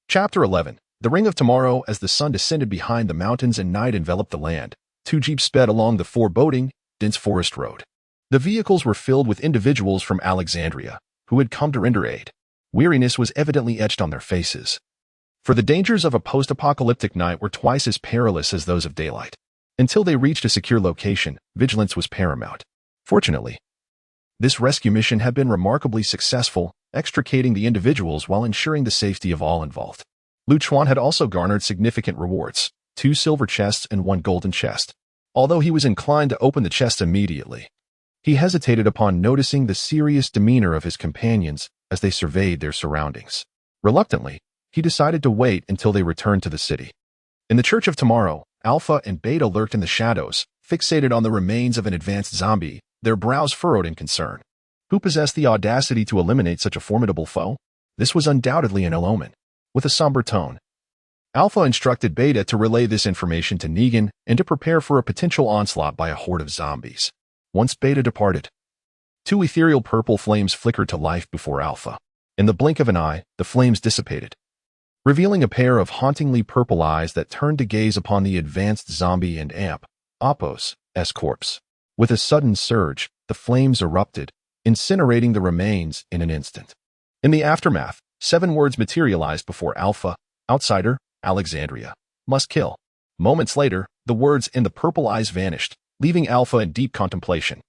Speaker 1: Chapter 11. The Ring of Tomorrow. As the sun descended behind the mountains and night enveloped the land, 2 jeeps sped along the foreboding, dense forest road. The vehicles were filled with individuals from Alexandria, who had come to render aid. Weariness was evidently etched on their faces, for the dangers of a post-apocalyptic night were twice as perilous as those of daylight. Until they reached a secure location, vigilance was paramount. Fortunately, this rescue mission had been remarkably successful, extricating the individuals while ensuring the safety of all involved. Lu Chuan had also garnered significant rewards, 2 silver chests and 1 golden chest. Although he was inclined to open the chest immediately, he hesitated upon noticing the serious demeanor of his companions as they surveyed their surroundings. Reluctantly, he decided to wait until they returned to the city. In the Church of Tomorrow, Alpha and Beta lurked in the shadows, fixated on the remains of an advanced zombie, their brows furrowed in concern. Who possessed the audacity to eliminate such a formidable foe? This was undoubtedly an ill omen. With a somber tone, Alpha instructed Beta to relay this information to Negan and to prepare for a potential onslaught by a horde of zombies. Once Beta departed, 2 ethereal purple flames flickered to life before Alpha. In the blink of an eye, the flames dissipated, revealing a pair of hauntingly purple eyes that turned to gaze upon the advanced zombie and Apos' corpse. With a sudden surge, the flames erupted, incinerating the remains in an instant. In the aftermath, 7 words materialized before Alpha: outsider, Alexandria, must kill. Moments later, the words in the purple eyes vanished, leaving Alpha in deep contemplation.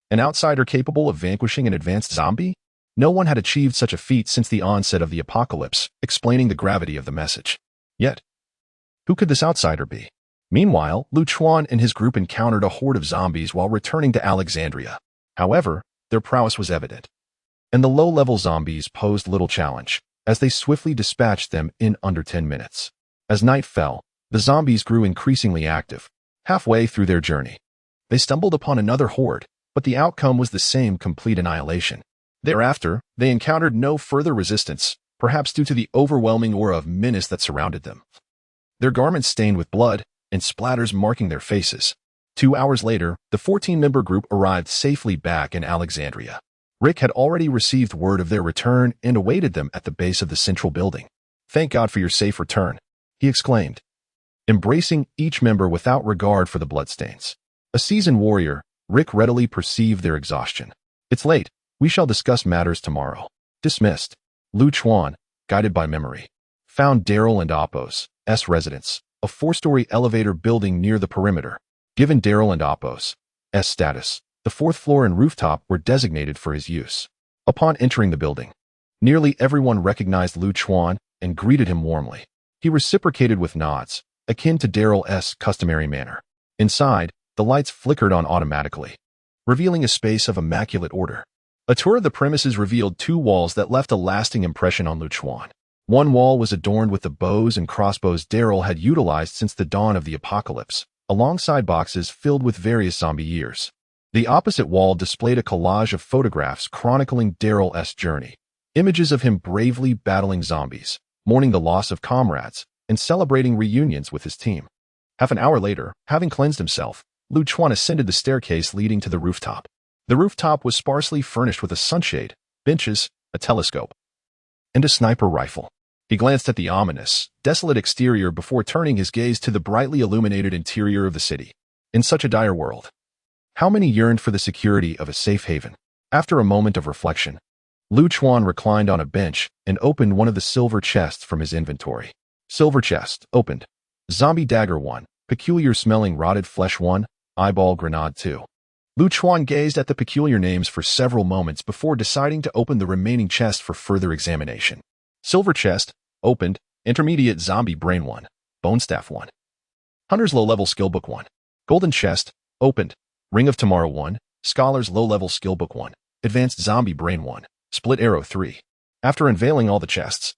Speaker 1: An outsider capable of vanquishing an advanced zombie? No one had achieved such a feat since the onset of the apocalypse, explaining the gravity of the message. Yet, who could this outsider be? Meanwhile, Lu Chuan and his group encountered a horde of zombies while returning to Alexandria. However, their prowess was evident, and the low-level zombies posed little challenge, as they swiftly dispatched them in under 10 minutes. As night fell, the zombies grew increasingly active. Halfway through their journey, they stumbled upon another horde, but the outcome was the same: complete annihilation. Thereafter, they encountered no further resistance, perhaps due to the overwhelming aura of menace that surrounded them. Their garments stained with blood and splatters marking their faces. 2 hours later, the 14-member group arrived safely back in Alexandria. Rick had already received word of their return and awaited them at the base of the central building. "Thank God for your safe return," he exclaimed, embracing each member without regard for the bloodstains. A seasoned warrior, Rick readily perceived their exhaustion. "It's late. We shall discuss matters tomorrow." Dismissed. Lu Chuan, guided by memory, found Daryl and Appo's residence, a 4-story elevator building near the perimeter. Given Daryl and Appo's status, the 4th floor and rooftop were designated for his use. Upon entering the building, nearly everyone recognized Lu Chuan and greeted him warmly. He reciprocated with nods, akin to Daryl's customary manner. Inside, the lights flickered on automatically, revealing a space of immaculate order. A tour of the premises revealed 2 walls that left a lasting impression on Lu Chuan. One wall was adorned with the bows and crossbows Daryl had utilized since the dawn of the apocalypse, alongside boxes filled with various zombie years. The opposite wall displayed a collage of photographs chronicling Daryl's journey, images of him bravely battling zombies, mourning the loss of comrades, and celebrating reunions with his team. Half an hour later, having cleansed himself, Lu Chuan ascended the staircase leading to the rooftop. The rooftop was sparsely furnished with a sunshade, benches, a telescope, and a sniper rifle. He glanced at the ominous, desolate exterior before turning his gaze to the brightly illuminated interior of the city. In such a dire world, how many yearned for the security of a safe haven? After a moment of reflection, Lu Chuan reclined on a bench and opened one of the silver chests from his inventory. Silver chest, opened. Zombie dagger 1, peculiar smelling rotted flesh 1, eyeball grenade 2. Lu Chuan gazed at the peculiar names for several moments before deciding to open the remaining chest for further examination. Silver chest, opened. Intermediate zombie brain 1, bone staff 1. Hunter's low-level skill book 1. Golden chest, opened. Ring of Tomorrow 1, Scholar's low-level skill book 1, Advanced zombie brain 1, split arrow 3. After unveiling all the chests,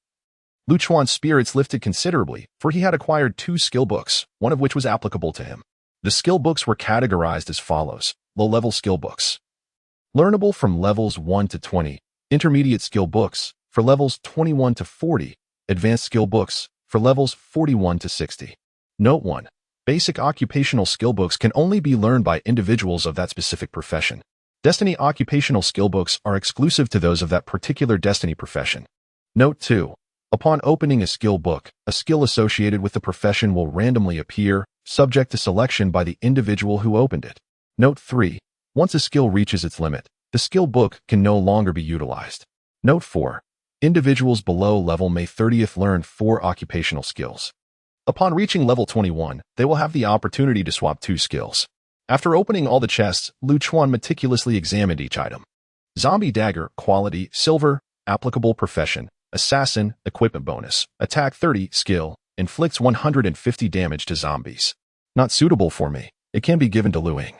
Speaker 1: Lu Chuan's spirits lifted considerably, for he had acquired 2 skill books, one of which was applicable to him. The skill books were categorized as follows: low-level skill books, learnable from levels 1 to 20, intermediate skill books for levels 21 to 40, advanced skill books for levels 41 to 60. Note 1. Basic occupational skill books can only be learned by individuals of that specific profession. Destiny occupational skill books are exclusive to those of that particular Destiny profession. Note 2. Upon opening a skill book, a skill associated with the profession will randomly appear, subject to selection by the individual who opened it. Note 3. Once a skill reaches its limit, the skill book can no longer be utilized. Note 4. Individuals below level may 30th learn 4 occupational skills. Upon reaching level 21, they will have the opportunity to swap 2 skills. After opening all the chests, Lu Chuan meticulously examined each item. Zombie dagger, quality, silver, applicable profession, assassin, equipment bonus, attack 30, skill, inflicts 150 damage to zombies. Not suitable for me. It can be given to Lu Ying.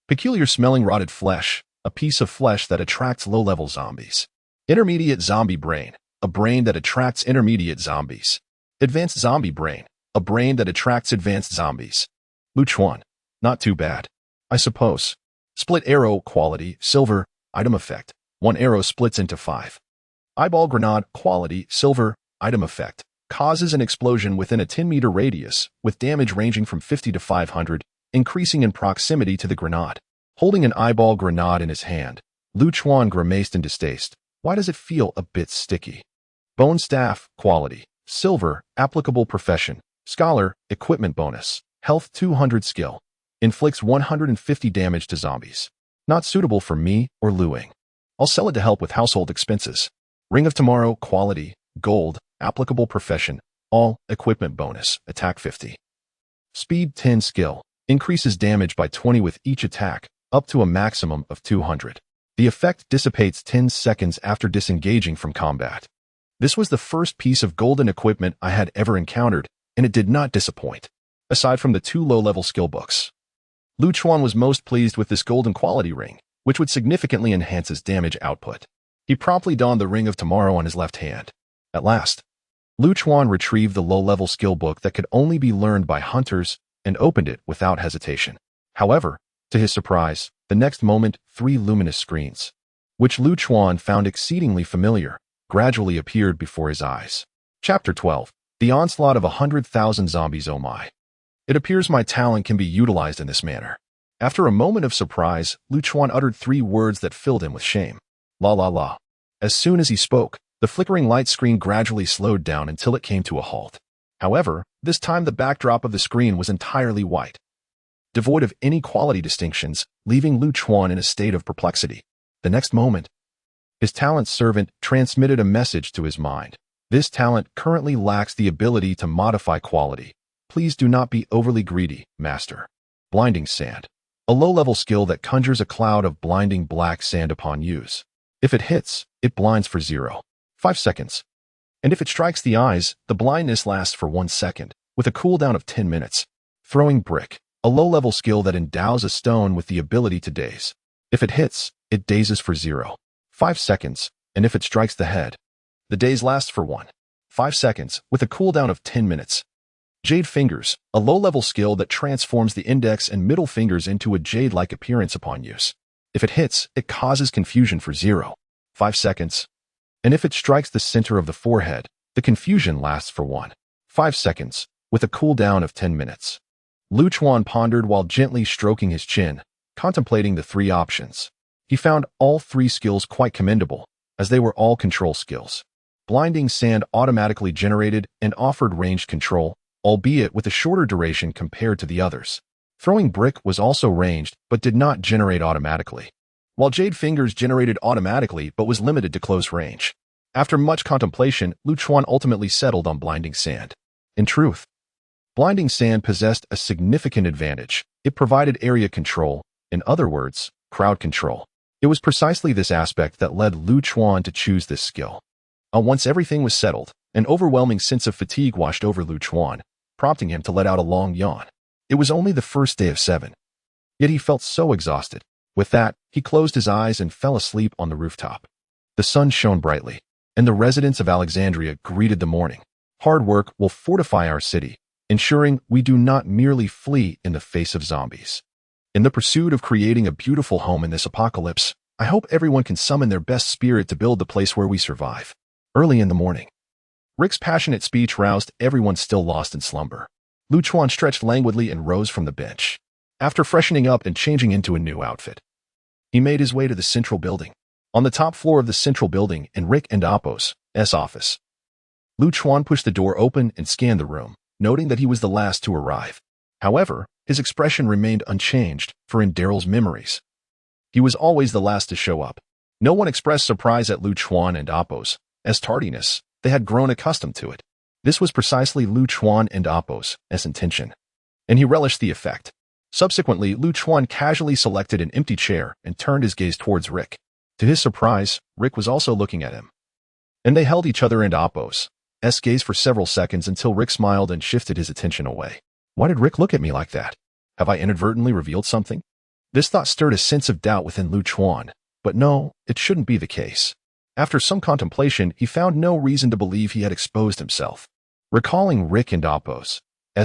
Speaker 1: Peculiar smelling rotted flesh, a piece of flesh that attracts low-level zombies. Intermediate zombie brain, a brain that attracts intermediate zombies. Advanced zombie brain, a brain that attracts advanced zombies. Lu Chuan, not too bad, I suppose. Split arrow, quality, silver, item effect. 1 arrow splits into 5. Eyeball grenade, quality, silver, item effect. Causes an explosion within a 10-meter radius, with damage ranging from 50 to 500, increasing in proximity to the grenade. Holding an eyeball grenade in his hand, Lu Chuan grimaced in distaste. Why does it feel a bit sticky? Bone staff, quality, silver, applicable profession. Scholar, equipment bonus, health 200 skill, inflicts 150 damage to zombies. Not suitable for me or Lu Ying. I'll sell it to help with household expenses. Ring of Tomorrow, quality, gold, applicable profession, all, equipment bonus, attack 50. Speed 10 skill, increases damage by 20 with each attack, up to a maximum of 200. The effect dissipates 10 seconds after disengaging from combat. This was the first piece of golden equipment I had ever encountered, and it did not disappoint. Aside from the 2 low-level skill books, Lu Chuan was most pleased with this golden quality ring, which would significantly enhance his damage output. He promptly donned the Ring of Tomorrow on his left hand. At last, Lu Chuan retrieved the low-level skill book that could only be learned by hunters and opened it without hesitation. However, to his surprise, the next moment 3 luminous screens, which Lu Chuan found exceedingly familiar, gradually appeared before his eyes. Chapter 12. The onslaught of 100,000 zombies. Oh my. It appears my talent can be utilized in this manner. After a moment of surprise, Lu Chuan uttered 3 words that filled him with shame. La la la. As soon as he spoke, the flickering light screen gradually slowed down until it came to a halt. However, this time the backdrop of the screen was entirely white, devoid of any quality distinctions, leaving Lu Chuan in a state of perplexity. The next moment, his talent servant transmitted a message to his mind. This talent currently lacks the ability to modify quality. Please do not be overly greedy, master. Blinding Sand. A low-level skill that conjures a cloud of blinding black sand upon use. If it hits, it blinds for 0.5 seconds. And if it strikes the eyes, the blindness lasts for 1 second, with a cooldown of 10 minutes. Throwing Brick. A low-level skill that endows a stone with the ability to daze. If it hits, it dazes for 0.5 seconds, and if it strikes the head, the daze lasts for 1.5 seconds, with a cooldown of 10 minutes. Jade Fingers. A low-level skill that transforms the index and middle fingers into a jade-like appearance upon use. If it hits, it causes confusion for 0.5 seconds, and if it strikes the center of the forehead, the confusion lasts for 1.5 seconds, with a cooldown of 10 minutes. Lu Chuan pondered while gently stroking his chin, contemplating the 3 options. He found all 3 skills quite commendable, as they were all control skills. Blinding Sand automatically generated and offered ranged control, albeit with a shorter duration compared to the others. Throwing Brick was also ranged, but did not generate automatically, while Jade Fingers generated automatically but was limited to close range. After much contemplation, Lu Chuan ultimately settled on Blinding Sand. In truth, Blinding Sand possessed a significant advantage. It provided area control, in other words, crowd control. It was precisely this aspect that led Lu Chuan to choose this skill. Once everything was settled, an overwhelming sense of fatigue washed over Lu Chuan, prompting him to let out a long yawn. It was only the first day of 7. Yet he felt so exhausted. With that, he closed his eyes and fell asleep on the rooftop. The sun shone brightly, and the residents of Alexandria greeted the morning. Hard work will fortify our city, ensuring we do not merely flee in the face of zombies. In the pursuit of creating a beautiful home in this apocalypse, I hope everyone can summon their best spirit to build the place where we survive. Early in the morning, Rick's passionate speech roused everyone still lost in slumber. Lu Chuan stretched languidly and rose from the bench. After freshening up and changing into a new outfit, he made his way to the central building. On the top floor of the central building, in Rick and Apos' office, Lu Chuan pushed the door open and scanned the room, noting that he was the last to arrive. However, his expression remained unchanged, for in Daryl's memories, he was always the last to show up. No one expressed surprise at Lu Chuan and Apos' tardiness. They had grown accustomed to it. This was precisely Lu Chuan and Apos' intention, and he relished the effect. Subsequently, Lu Chuan casually selected an empty chair and turned his gaze towards Rick. To his surprise, Rick was also looking at him, and they held each other and Apos' gaze for several seconds until Rick smiled and shifted his attention away. Why did Rick look at me like that? Have I inadvertently revealed something? This thought stirred a sense of doubt within Lu Chuan, but no, it shouldn't be the case. After some contemplation, he found no reason to believe he had exposed himself. Recalling Rick and Apos'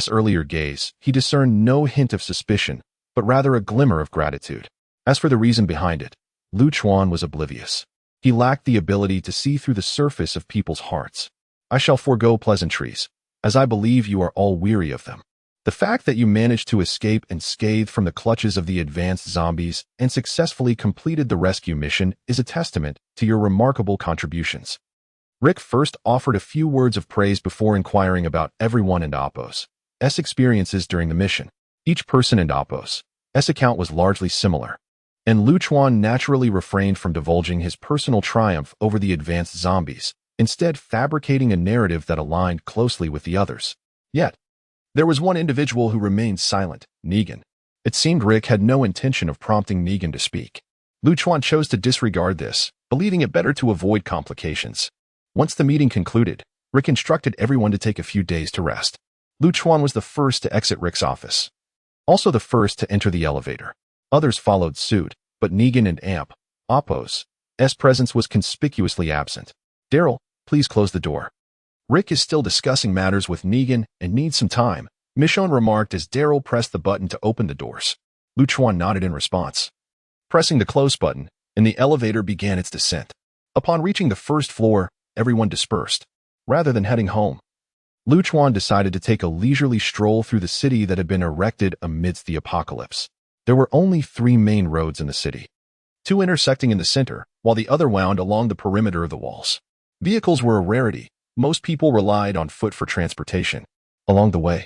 Speaker 1: earlier gaze, he discerned no hint of suspicion, but rather a glimmer of gratitude. As for the reason behind it, Lu Chuan was oblivious. He lacked the ability to see through the surface of people's hearts. I shall forego pleasantries, as I believe you are all weary of them. The fact that you managed to escape unscathed from the clutches of the advanced zombies and successfully completed the rescue mission is a testament to your remarkable contributions. Rick first offered a few words of praise before inquiring about everyone in Apos' experiences during the mission. Each person in Apos' account was largely similar, and Lu Chuan naturally refrained from divulging his personal triumph over the advanced zombies, instead fabricating a narrative that aligned closely with the others. Yet, there was one individual who remained silent, Negan. It seemed Rick had no intention of prompting Negan to speak. Lu Chuan chose to disregard this, believing it better to avoid complications. Once the meeting concluded, Rick instructed everyone to take a few days to rest. Lu Chuan was the first to exit Rick's office, also the first to enter the elevator. Others followed suit, but Negan and Apos' presence was conspicuously absent. Daryl, please close the door. Rick is still discussing matters with Negan and needs some time, Michonne remarked as Daryl pressed the button to open the doors. Lu Chuan nodded in response. Pressing the close button, and the elevator began its descent. Upon reaching the first floor, everyone dispersed. Rather than heading home, Luchuan decided to take a leisurely stroll through the city that had been erected amidst the apocalypse. There were only 3 main roads in the city, 2 intersecting in the center, while the other wound along the perimeter of the walls. Vehicles were a rarity. Most people relied on foot for transportation. Along the way,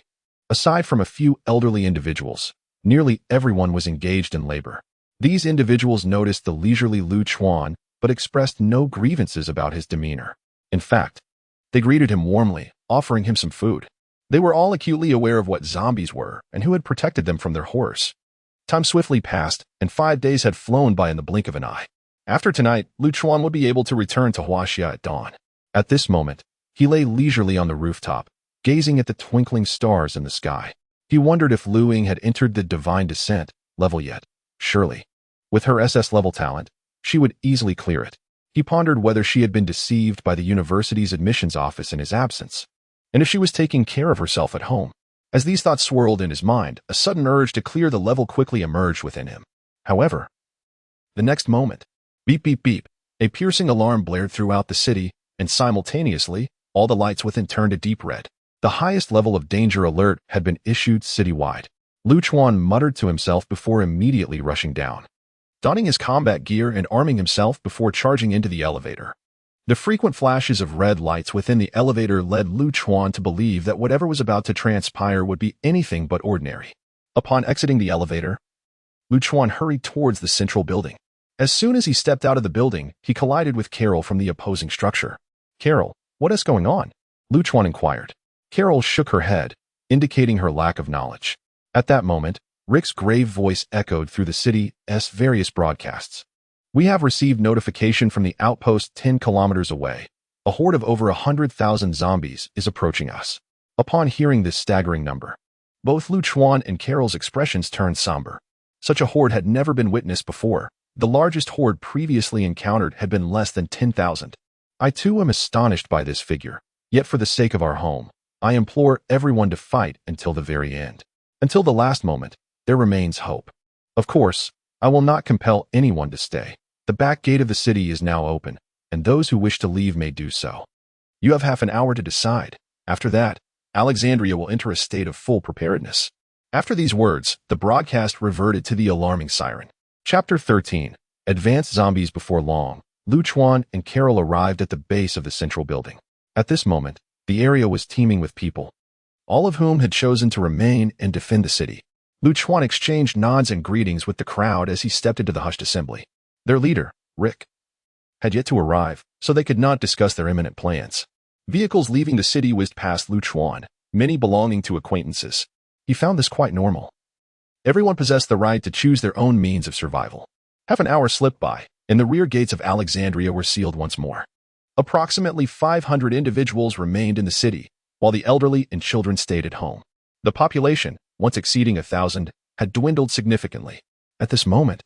Speaker 1: aside from a few elderly individuals, nearly everyone was engaged in labor. These individuals noticed the leisurely Luchuan, but expressed no grievances about his demeanor. In fact, they greeted him warmly, offering him some food. They were all acutely aware of what zombies were and who had protected them from their horrors. Time swiftly passed, and 5 days had flown by in the blink of an eye. After tonight, Luchuan would be able to return to Huaxia at dawn. At this moment, he lay leisurely on the rooftop, gazing at the twinkling stars in the sky. He wondered if Lu Ying had entered the Divine Descent level yet. Surely, with her SS-level talent, she would easily clear it. He pondered whether she had been deceived by the university's admissions office in his absence, and if she was taking care of herself at home. As these thoughts swirled in his mind, a sudden urge to clear the level quickly emerged within him. However, the next moment, beep beep beep, a piercing alarm blared throughout the city, and simultaneously, all the lights within turned a deep red. The highest level of danger alert had been issued citywide. Luchuan muttered to himself before immediately rushing down, donning his combat gear and arming himself before charging into the elevator. The frequent flashes of red lights within the elevator led Luchuan to believe that whatever was about to transpire would be anything but ordinary. Upon exiting the elevator, Luchuan hurried towards the central building. As soon as he stepped out of the building, he collided with Carol from the opposing structure. "Carol, what is going on?" Luchuan inquired. Carol shook her head, indicating her lack of knowledge. At that moment, Rick's grave voice echoed through the city's various broadcasts. "We have received notification from the outpost 10 kilometers away. A horde of over 100,000 zombies is approaching us." Upon hearing this staggering number, both Luchuan and Carol's expressions turned somber. Such a horde had never been witnessed before. The largest horde previously encountered had been less than 10,000. "I too am astonished by this figure. Yet for the sake of our home, I implore everyone to fight until the very end. Until the last moment, there remains hope. Of course, I will not compel anyone to stay. The back gate of the city is now open, and those who wish to leave may do so. You have half an hour to decide. After that, Alexandria will enter a state of full preparedness." After these words, the broadcast reverted to the alarming siren. Chapter 13. Advanced Zombies. Before long, Luchuan and Carol arrived at the base of the central building. At this moment, the area was teeming with people, all of whom had chosen to remain and defend the city. Luchuan exchanged nods and greetings with the crowd as he stepped into the hushed assembly. Their leader, Rick, had yet to arrive, so they could not discuss their imminent plans. Vehicles leaving the city whizzed past Luchuan, many belonging to acquaintances. He found this quite normal. Everyone possessed the right to choose their own means of survival. Half an hour slipped by, and the rear gates of Alexandria were sealed once more. Approximately 500 individuals remained in the city, while the elderly and children stayed at home. The population, once exceeding 1,000, had dwindled significantly. At this moment,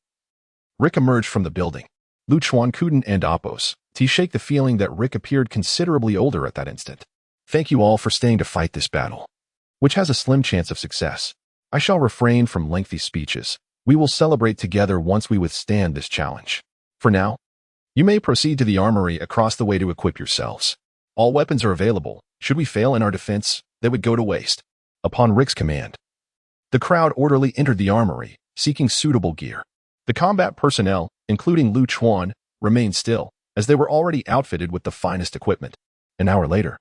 Speaker 1: Rick emerged from the building. Luchuan couldn't and Opos to shake the feeling that Rick appeared considerably older at that instant. "Thank you all for staying to fight this battle, which has a slim chance of success. I shall refrain from lengthy speeches. We will celebrate together once we withstand this challenge. For now, you may proceed to the armory across the way to equip yourselves. All weapons are available. Should we fail in our defense, they would go to waste." Upon Rick's command, the crowd orderly entered the armory, seeking suitable gear. The combat personnel, including Luchuan, remained still, as they were already outfitted with the finest equipment. An hour later,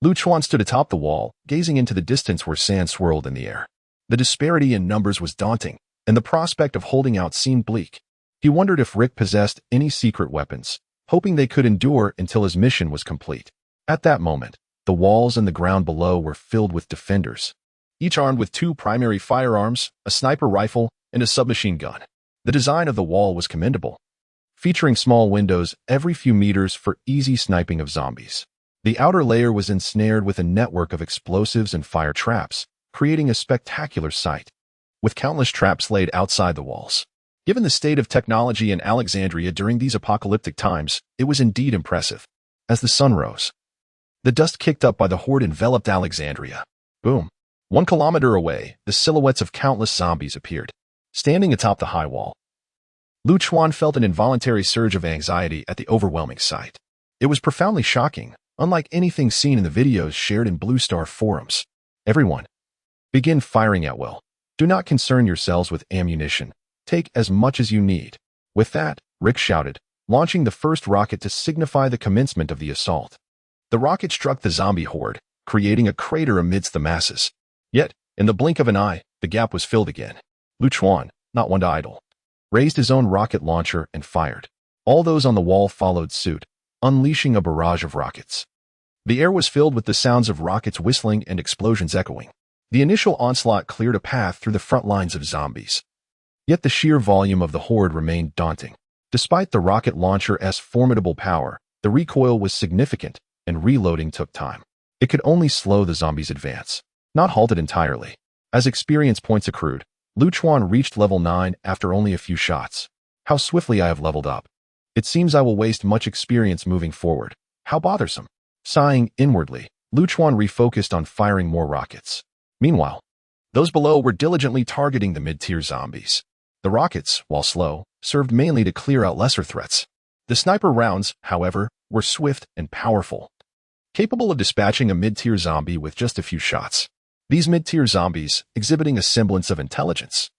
Speaker 1: Luchuan stood atop the wall, gazing into the distance where sand swirled in the air. The disparity in numbers was daunting, and the prospect of holding out seemed bleak. He wondered if Rick possessed any secret weapons, hoping they could endure until his mission was complete. At that moment, the walls and the ground below were filled with defenders, each armed with 2 primary firearms, a sniper rifle, and a submachine gun. The design of the wall was commendable, featuring small windows every few meters for easy sniping of zombies. The outer layer was ensnared with a network of explosives and fire traps, creating a spectacular sight, with countless traps laid outside the walls. Given the state of technology in Alexandria during these apocalyptic times, it was indeed impressive. As the sun rose, the dust kicked up by the horde enveloped Alexandria. Boom. 1 kilometer away, the silhouettes of countless zombies appeared, standing atop the high wall. Luchuan felt an involuntary surge of anxiety at the overwhelming sight. It was profoundly shocking, unlike anything seen in the videos shared in Blue Star forums. Everyone, begin firing at will. Do not concern yourselves with ammunition. Take as much as you need. With that, Rick shouted, launching the first rocket to signify the commencement of the assault. The rocket struck the zombie horde, creating a crater amidst the masses. Yet, in the blink of an eye, the gap was filled again. Lu Chuan, not one to idle, raised his own rocket launcher and fired. All those on the wall followed suit, unleashing a barrage of rockets. The air was filled with the sounds of rockets whistling and explosions echoing. The initial onslaught cleared a path through the front lines of zombies. Yet the sheer volume of the horde remained daunting. Despite the rocket launcher's formidable power, the recoil was significant, and reloading took time. It could only slow the zombies' advance, not halt it entirely. As experience points accrued, Lu Chuan reached level 9 after only a few shots. How swiftly I have leveled up. It seems I will waste much experience moving forward. How bothersome. Sighing inwardly, Lu Chuan refocused on firing more rockets. Meanwhile, those below were diligently targeting the mid-tier zombies. The rockets, while slow, served mainly to clear out lesser threats. The sniper rounds, however, were swift and powerful, capable of dispatching a mid-tier zombie with just a few shots. These mid-tier zombies, exhibiting a semblance of intelligence,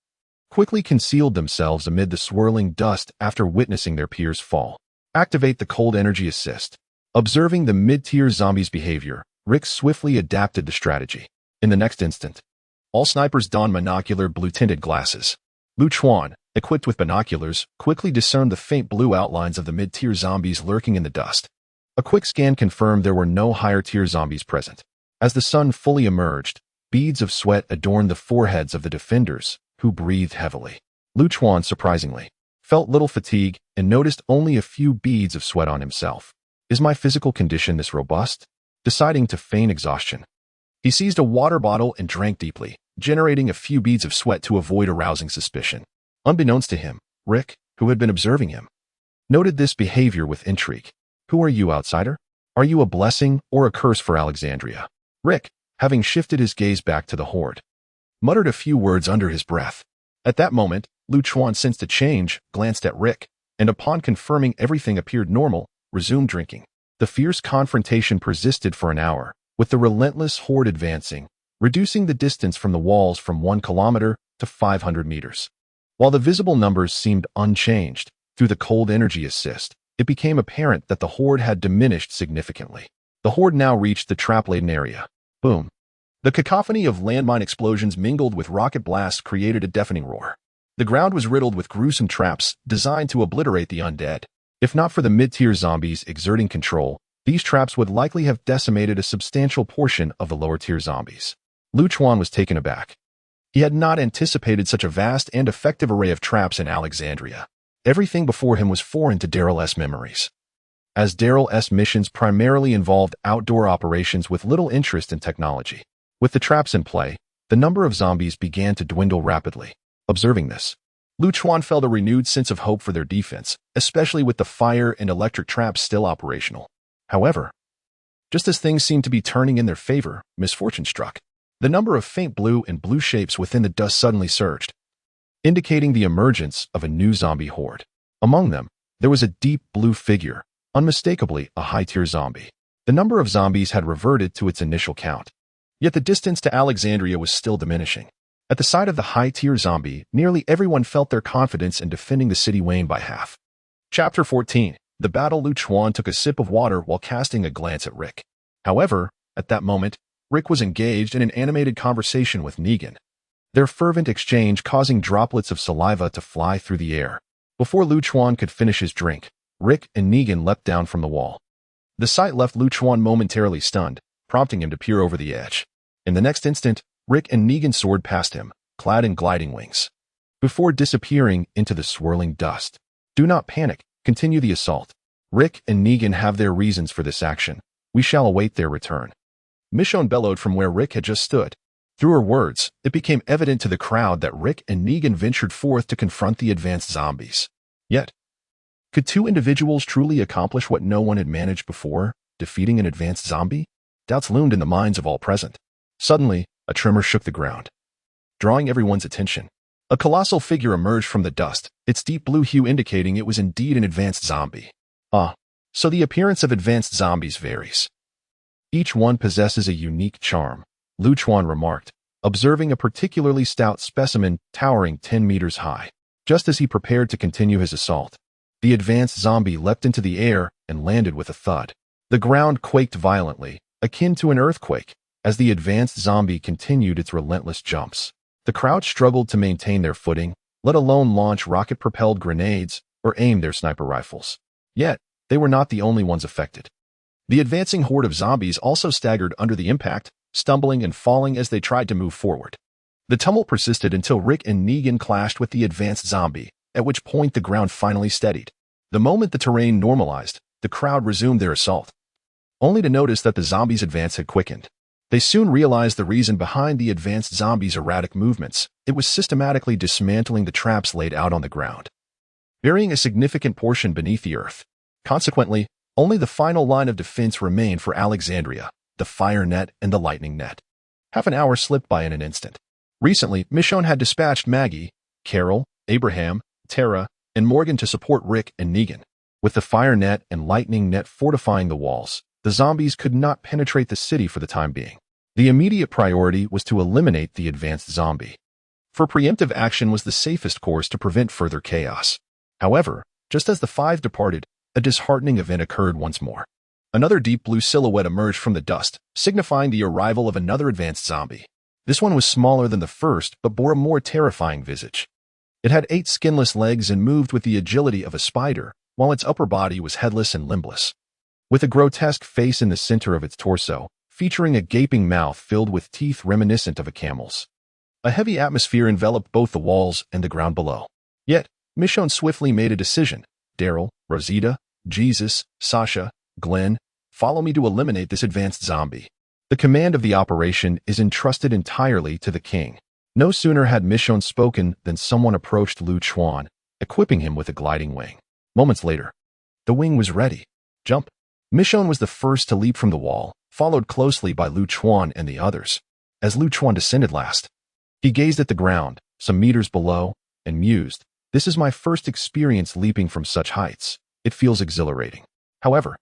Speaker 1: quickly concealed themselves amid the swirling dust after witnessing their peers fall. Activate the cold energy assist. Observing the mid-tier zombies' behavior, Rick swiftly adapted the strategy. In the next instant, all snipers donned monocular blue-tinted glasses. Lu Chuan, equipped with binoculars, quickly discerned the faint blue outlines of the mid-tier zombies lurking in the dust. A quick scan confirmed there were no higher-tier zombies present. As the sun fully emerged, beads of sweat adorned the foreheads of the defenders, who breathed heavily. Lu Chuan, surprisingly, felt little fatigue and noticed only a few beads of sweat on himself. Is my physical condition this robust? Deciding to feign exhaustion, he seized a water bottle and drank deeply, generating a few beads of sweat to avoid arousing suspicion. Unbeknownst to him, Rick, who had been observing him, noted this behavior with intrigue. Who are you, outsider? Are you a blessing or a curse for Alexandria? Rick, having shifted his gaze back to the horde, muttered a few words under his breath. At that moment, Lu Chuan sensed a change, glanced at Rick, and upon confirming everything appeared normal, resumed drinking. The fierce confrontation persisted for an hour, with the relentless horde advancing, reducing the distance from the walls from 1 kilometer to 500 meters. While the visible numbers seemed unchanged, through the cold energy assist, it became apparent that the horde had diminished significantly. The horde now reached the trap-laden area. Boom. The cacophony of landmine explosions mingled with rocket blasts created a deafening roar. The ground was riddled with gruesome traps designed to obliterate the undead. If not for the mid-tier zombies exerting control, these traps would likely have decimated a substantial portion of the lower-tier zombies. Lu Chuan was taken aback. He had not anticipated such a vast and effective array of traps in Alexandria. Everything before him was foreign to Daryl's memories, as Daryl's missions primarily involved outdoor operations with little interest in technology. With the traps in play, the number of zombies began to dwindle rapidly. Observing this, Lu Chuan felt a renewed sense of hope for their defense, especially with the fire and electric traps still operational. However, just as things seemed to be turning in their favor, misfortune struck. The number of faint blue and blue shapes within the dust suddenly surged, indicating the emergence of a new zombie horde. Among them, there was a deep blue figure, unmistakably a high-tier zombie. The number of zombies had reverted to its initial count, yet the distance to Alexandria was still diminishing. At the sight of the high-tier zombie, nearly everyone felt their confidence in defending the city waned by half. Chapter 14. The Battle. Lu Chuan took a sip of water while casting a glance at Rick. However, at that moment, Rick was engaged in an animated conversation with Negan, their fervent exchange causing droplets of saliva to fly through the air. Before Lu Chuan could finish his drink, Rick and Negan leapt down from the wall. The sight left Lu Chuan momentarily stunned, prompting him to peer over the edge. In the next instant, Rick and Negan soared past him, clad in gliding wings, before disappearing into the swirling dust. Do not panic, continue the assault. Rick and Negan have their reasons for this action. We shall await their return. Michonne bellowed from where Rick had just stood. Through her words, it became evident to the crowd that Rick and Negan ventured forth to confront the advanced zombies. Yet, could two individuals truly accomplish what no one had managed before, defeating an advanced zombie? Doubts loomed in the minds of all present. Suddenly, a tremor shook the ground, drawing everyone's attention. A colossal figure emerged from the dust, its deep blue hue indicating it was indeed an advanced zombie. Ah, so the appearance of advanced zombies varies. Each one possesses a unique charm, Lu Chuan remarked, observing a particularly stout specimen towering 10 meters high. Just as he prepared to continue his assault, the advanced zombie leapt into the air and landed with a thud. The ground quaked violently, akin to an earthquake, as the advanced zombie continued its relentless jumps. The crowd struggled to maintain their footing, let alone launch rocket-propelled grenades or aim their sniper rifles. Yet, they were not the only ones affected. The advancing horde of zombies also staggered under the impact, stumbling and falling as they tried to move forward. The tumult persisted until Rick and Negan clashed with the advanced zombie, at which point the ground finally steadied. The moment the terrain normalized, the crowd resumed their assault, only to notice that the zombies' advance had quickened. They soon realized the reason behind the advanced zombies' erratic movements. It was systematically dismantling the traps laid out on the ground, burying a significant portion beneath the earth. Consequently, only the final line of defense remained for Alexandria, the fire net and the lightning net. Half an hour slipped by in an instant. Recently, Michonne had dispatched Maggie, Carol, Abraham, Tara, and Morgan to support Rick and Negan. With the fire net and lightning net fortifying the walls, the zombies could not penetrate the city for the time being. The immediate priority was to eliminate the advanced zombie, for preemptive action was the safest course to prevent further chaos. However, just as the five departed, a disheartening event occurred once more. Another deep blue silhouette emerged from the dust, signifying the arrival of another advanced zombie. This one was smaller than the first, but bore a more terrifying visage. It had 8 skinless legs and moved with the agility of a spider, while its upper body was headless and limbless, with a grotesque face in the center of its torso, featuring a gaping mouth filled with teeth reminiscent of a camel's. A heavy atmosphere enveloped both the walls and the ground below. Yet, Michonne swiftly made a decision. Daryl, Rosita, Jesus, Sasha, Glenn, follow me to eliminate this advanced zombie. The command of the operation is entrusted entirely to the king. No sooner had Michonne spoken than someone approached Lu Chuan, equipping him with a gliding wing. Moments later, the wing was ready. Jump. Michonne was the first to leap from the wall, followed closely by Lu Chuan and the others. As Lu Chuan descended last, he gazed at the ground, some meters below, and mused, "This is my first experience leaping from such heights. It feels exhilarating. However,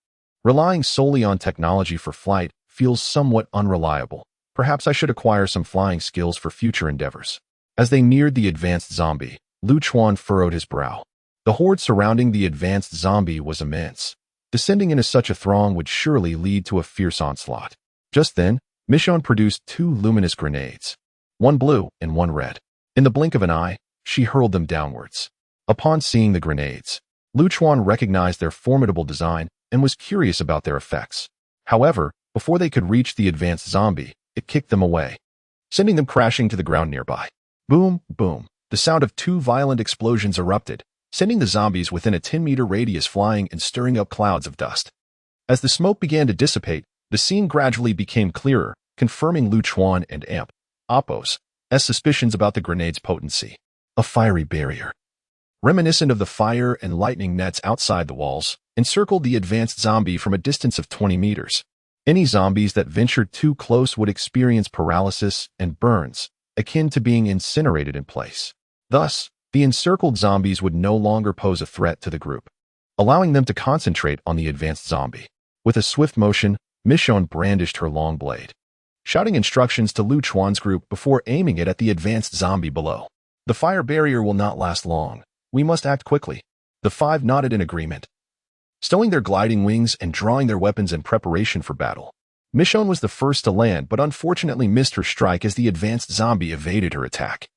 Speaker 1: relying solely on technology for flight feels somewhat unreliable. Perhaps I should acquire some flying skills for future endeavors." As they neared the advanced zombie, Lu Chuan furrowed his brow. The horde surrounding the advanced zombie was immense. Descending into such a throng would surely lead to a fierce onslaught. Just then, Michonne produced 2 luminous grenades, one blue and one red. In the blink of an eye, she hurled them downwards. Upon seeing the grenades, Lu Chuan recognized their formidable design and was curious about their effects. However, before they could reach the advanced zombie, it kicked them away, sending them crashing to the ground nearby. Boom, boom. The sound of 2 violent explosions erupted, sending the zombies within a 10-meter radius flying and stirring up clouds of dust. As the smoke began to dissipate, the scene gradually became clearer, confirming Lu Chuan and Appos' suspicions about the grenade's potency. A fiery barrier, reminiscent of the fire and lightning nets outside the walls, encircled the advanced zombie from a distance of 20 meters. Any zombies that ventured too close would experience paralysis and burns, akin to being incinerated in place. Thus, the encircled zombies would no longer pose a threat to the group, allowing them to concentrate on the advanced zombie. With a swift motion, Michonne brandished her long blade, shouting instructions to Lu Chuan's group before aiming it at the advanced zombie below. "The fire barrier will not last long. We must act quickly." The 5 nodded in agreement, stowing their gliding wings and drawing their weapons in preparation for battle. Michonne was the first to land, but unfortunately missed her strike as the advanced zombie evaded her attack.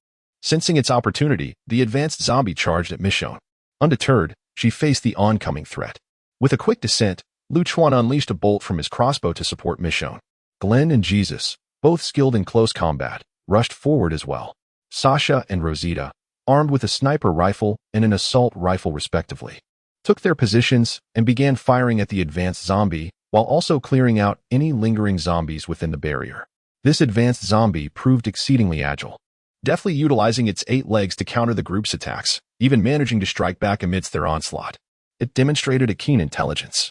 Speaker 1: Sensing its opportunity, the advanced zombie charged at Michonne. Undeterred, she faced the oncoming threat. With a quick descent, Lu Chuan unleashed a bolt from his crossbow to support Michonne. Glenn and Jesus, both skilled in close combat, rushed forward as well. Sasha and Rosita, armed with a sniper rifle and an assault rifle respectively, took their positions and began firing at the advanced zombie while also clearing out any lingering zombies within the barrier. This advanced zombie proved exceedingly agile, deftly utilizing its 8 legs to counter the group's attacks, even managing to strike back amidst their onslaught. It demonstrated a keen intelligence,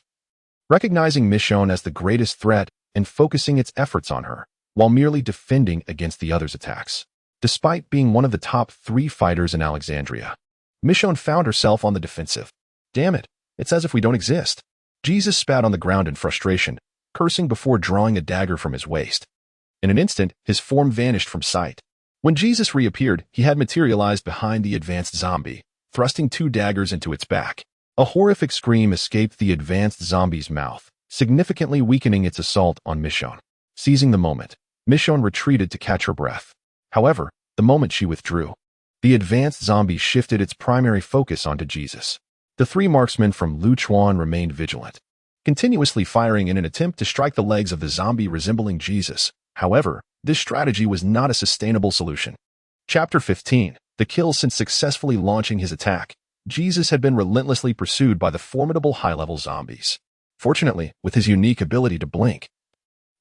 Speaker 1: recognizing Michonne as the greatest threat and focusing its efforts on her, while merely defending against the others' attacks. Despite being one of the top 3 fighters in Alexandria, Michonne found herself on the defensive. "Damn it, it's as if we don't exist." Jesus spat on the ground in frustration, cursing before drawing a dagger from his waist. In an instant, his form vanished from sight. When Jesus reappeared, he had materialized behind the advanced zombie, thrusting 2 daggers into its back. A horrific scream escaped the advanced zombie's mouth, significantly weakening its assault on Michonne. Seizing the moment, Michonne retreated to catch her breath. However, the moment she withdrew, the advanced zombie shifted its primary focus onto Jesus. The 3 marksmen from Luchuan remained vigilant, continuously firing in an attempt to strike the legs of the zombie resembling Jesus. However, this strategy was not a sustainable solution. Chapter 15. The kill. Since successfully launching his attack, Jesus had been relentlessly pursued by the formidable high-level zombies. Fortunately, with his unique ability to blink,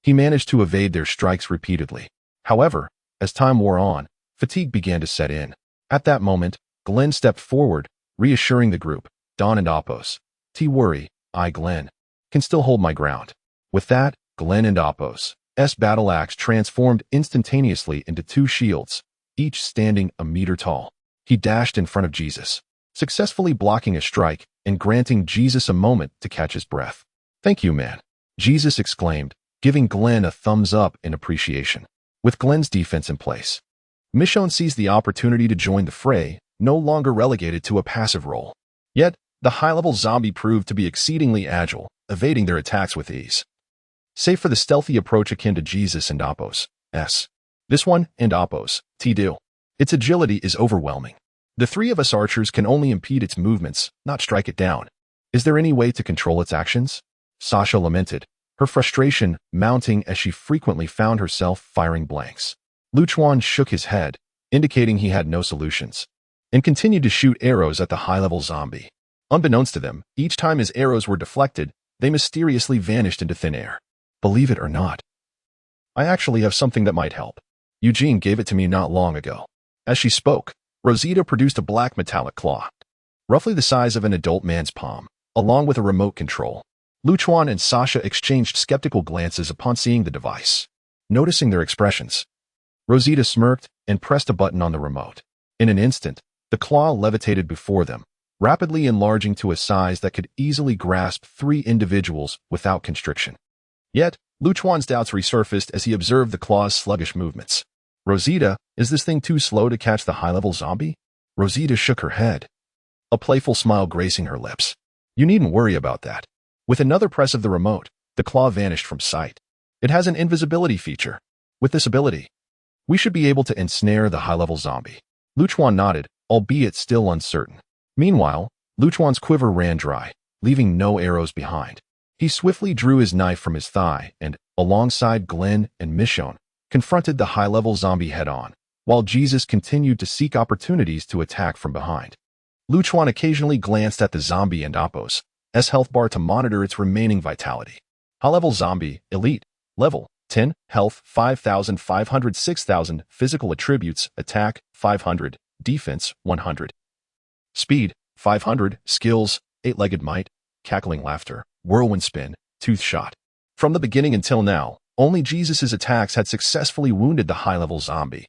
Speaker 1: he managed to evade their strikes repeatedly. However, as time wore on, fatigue began to set in. At that moment, Glenn stepped forward, reassuring the group. Don and Apos. T worry, I, Glenn, can still hold my ground. With that, Glenn and Apos' battle axe transformed instantaneously into 2 shields, each standing a meter tall. He dashed in front of Jesus, successfully blocking a strike and granting Jesus a moment to catch his breath. Thank you, man, Jesus exclaimed, giving Glenn a thumbs up in appreciation. With Glenn's defense in place, Michonne seized the opportunity to join the fray, no longer relegated to a passive role. Yet, the high-level zombie proved to be exceedingly agile, evading their attacks with ease. Save for the stealthy approach akin to Jesus and Apos' This one, and Apos' do. Its agility is overwhelming. The 3 of us archers can only impede its movements, not strike it down. Is there any way to control its actions? Sasha lamented, her frustration mounting as she frequently found herself firing blanks. Luchuan shook his head, indicating he had no solutions, and continued to shoot arrows at the high-level zombie. Unbeknownst to them, each time his arrows were deflected, they mysteriously vanished into thin air. Believe it or not, I actually have something that might help. Eugene gave it to me not long ago. As she spoke, Rosita produced a black metallic claw, roughly the size of an adult man's palm, along with a remote control. Luchuan and Sasha exchanged skeptical glances upon seeing the device. Noticing their expressions, Rosita smirked and pressed a button on the remote. In an instant, the claw levitated before them, rapidly enlarging to a size that could easily grasp 3 individuals without constriction. Yet, Luchuan's doubts resurfaced as he observed the claw's sluggish movements. Rosita, is this thing too slow to catch the high-level zombie? Rosita shook her head, a playful smile gracing her lips. You needn't worry about that. With another press of the remote, the claw vanished from sight. It has an invisibility feature. With this ability, we should be able to ensnare the high-level zombie. Luchuan nodded, albeit still uncertain. Meanwhile, Luchuan's quiver ran dry, leaving no arrows behind. He swiftly drew his knife from his thigh and, alongside Glenn and Michonne, confronted the high-level zombie head-on, while Jesus continued to seek opportunities to attack from behind. Luchuan occasionally glanced at the zombie and Apos' health bar to monitor its remaining vitality. High-level zombie, elite, level 10, health 5,500, 6,000, physical attributes, attack 500, defense 100, speed 500, skills 8-legged might, cackling laughter, whirlwind spin, tooth shot. From the beginning until now, only Jesus' attacks had successfully wounded the high-level zombie,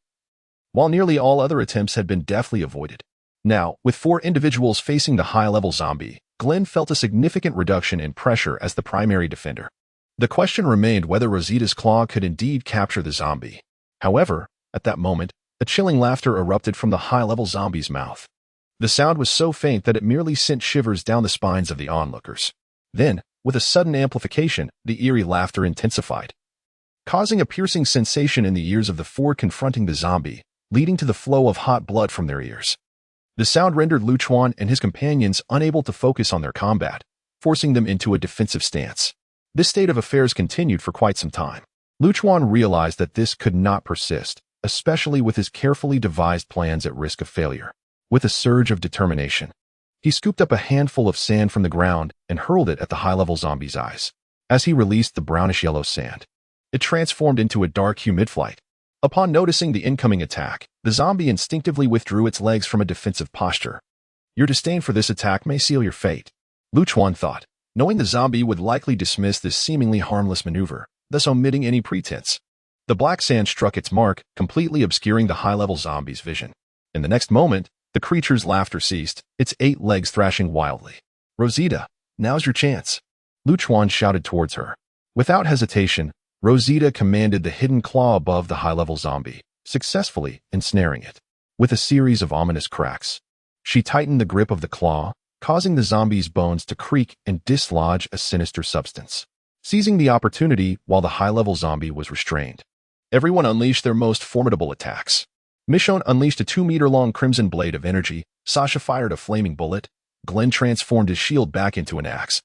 Speaker 1: while nearly all other attempts had been deftly avoided. Now, with 4 individuals facing the high-level zombie, Glenn felt a significant reduction in pressure as the primary defender. The question remained whether Rosita's claw could indeed capture the zombie. However, at that moment, a chilling laughter erupted from the high-level zombie's mouth. The sound was so faint that it merely sent shivers down the spines of the onlookers. Then, with a sudden amplification, the eerie laughter intensified, causing a piercing sensation in the ears of the 4 confronting the zombie, leading to the flow of hot blood from their ears. The sound rendered Luchuan and his companions unable to focus on their combat, forcing them into a defensive stance. This state of affairs continued for quite some time. Luchuan realized that this could not persist, especially with his carefully devised plans at risk of failure. With a surge of determination, he scooped up a handful of sand from the ground and hurled it at the high-level zombie's eyes. As he released the brownish-yellow sand, it transformed into a dark, humid flight. Upon noticing the incoming attack, the zombie instinctively withdrew its legs from a defensive posture. Your disdain for this attack may seal your fate, Luchuan thought, knowing the zombie would likely dismiss this seemingly harmless maneuver, thus omitting any pretense. The black sand struck its mark, completely obscuring the high-level zombie's vision. In the next moment, the creature's laughter ceased, its 8 legs thrashing wildly. Rosita, now's your chance. Lu Chuan shouted towards her. Without hesitation, Rosita commanded the hidden claw above the high-level zombie, successfully ensnaring it. With a series of ominous cracks, she tightened the grip of the claw, causing the zombie's bones to creak and dislodge a sinister substance. Seizing the opportunity while the high-level zombie was restrained, everyone unleashed their most formidable attacks. Michonne unleashed a 2-meter-long crimson blade of energy, Sasha fired a flaming bullet, Glenn transformed his shield back into an axe,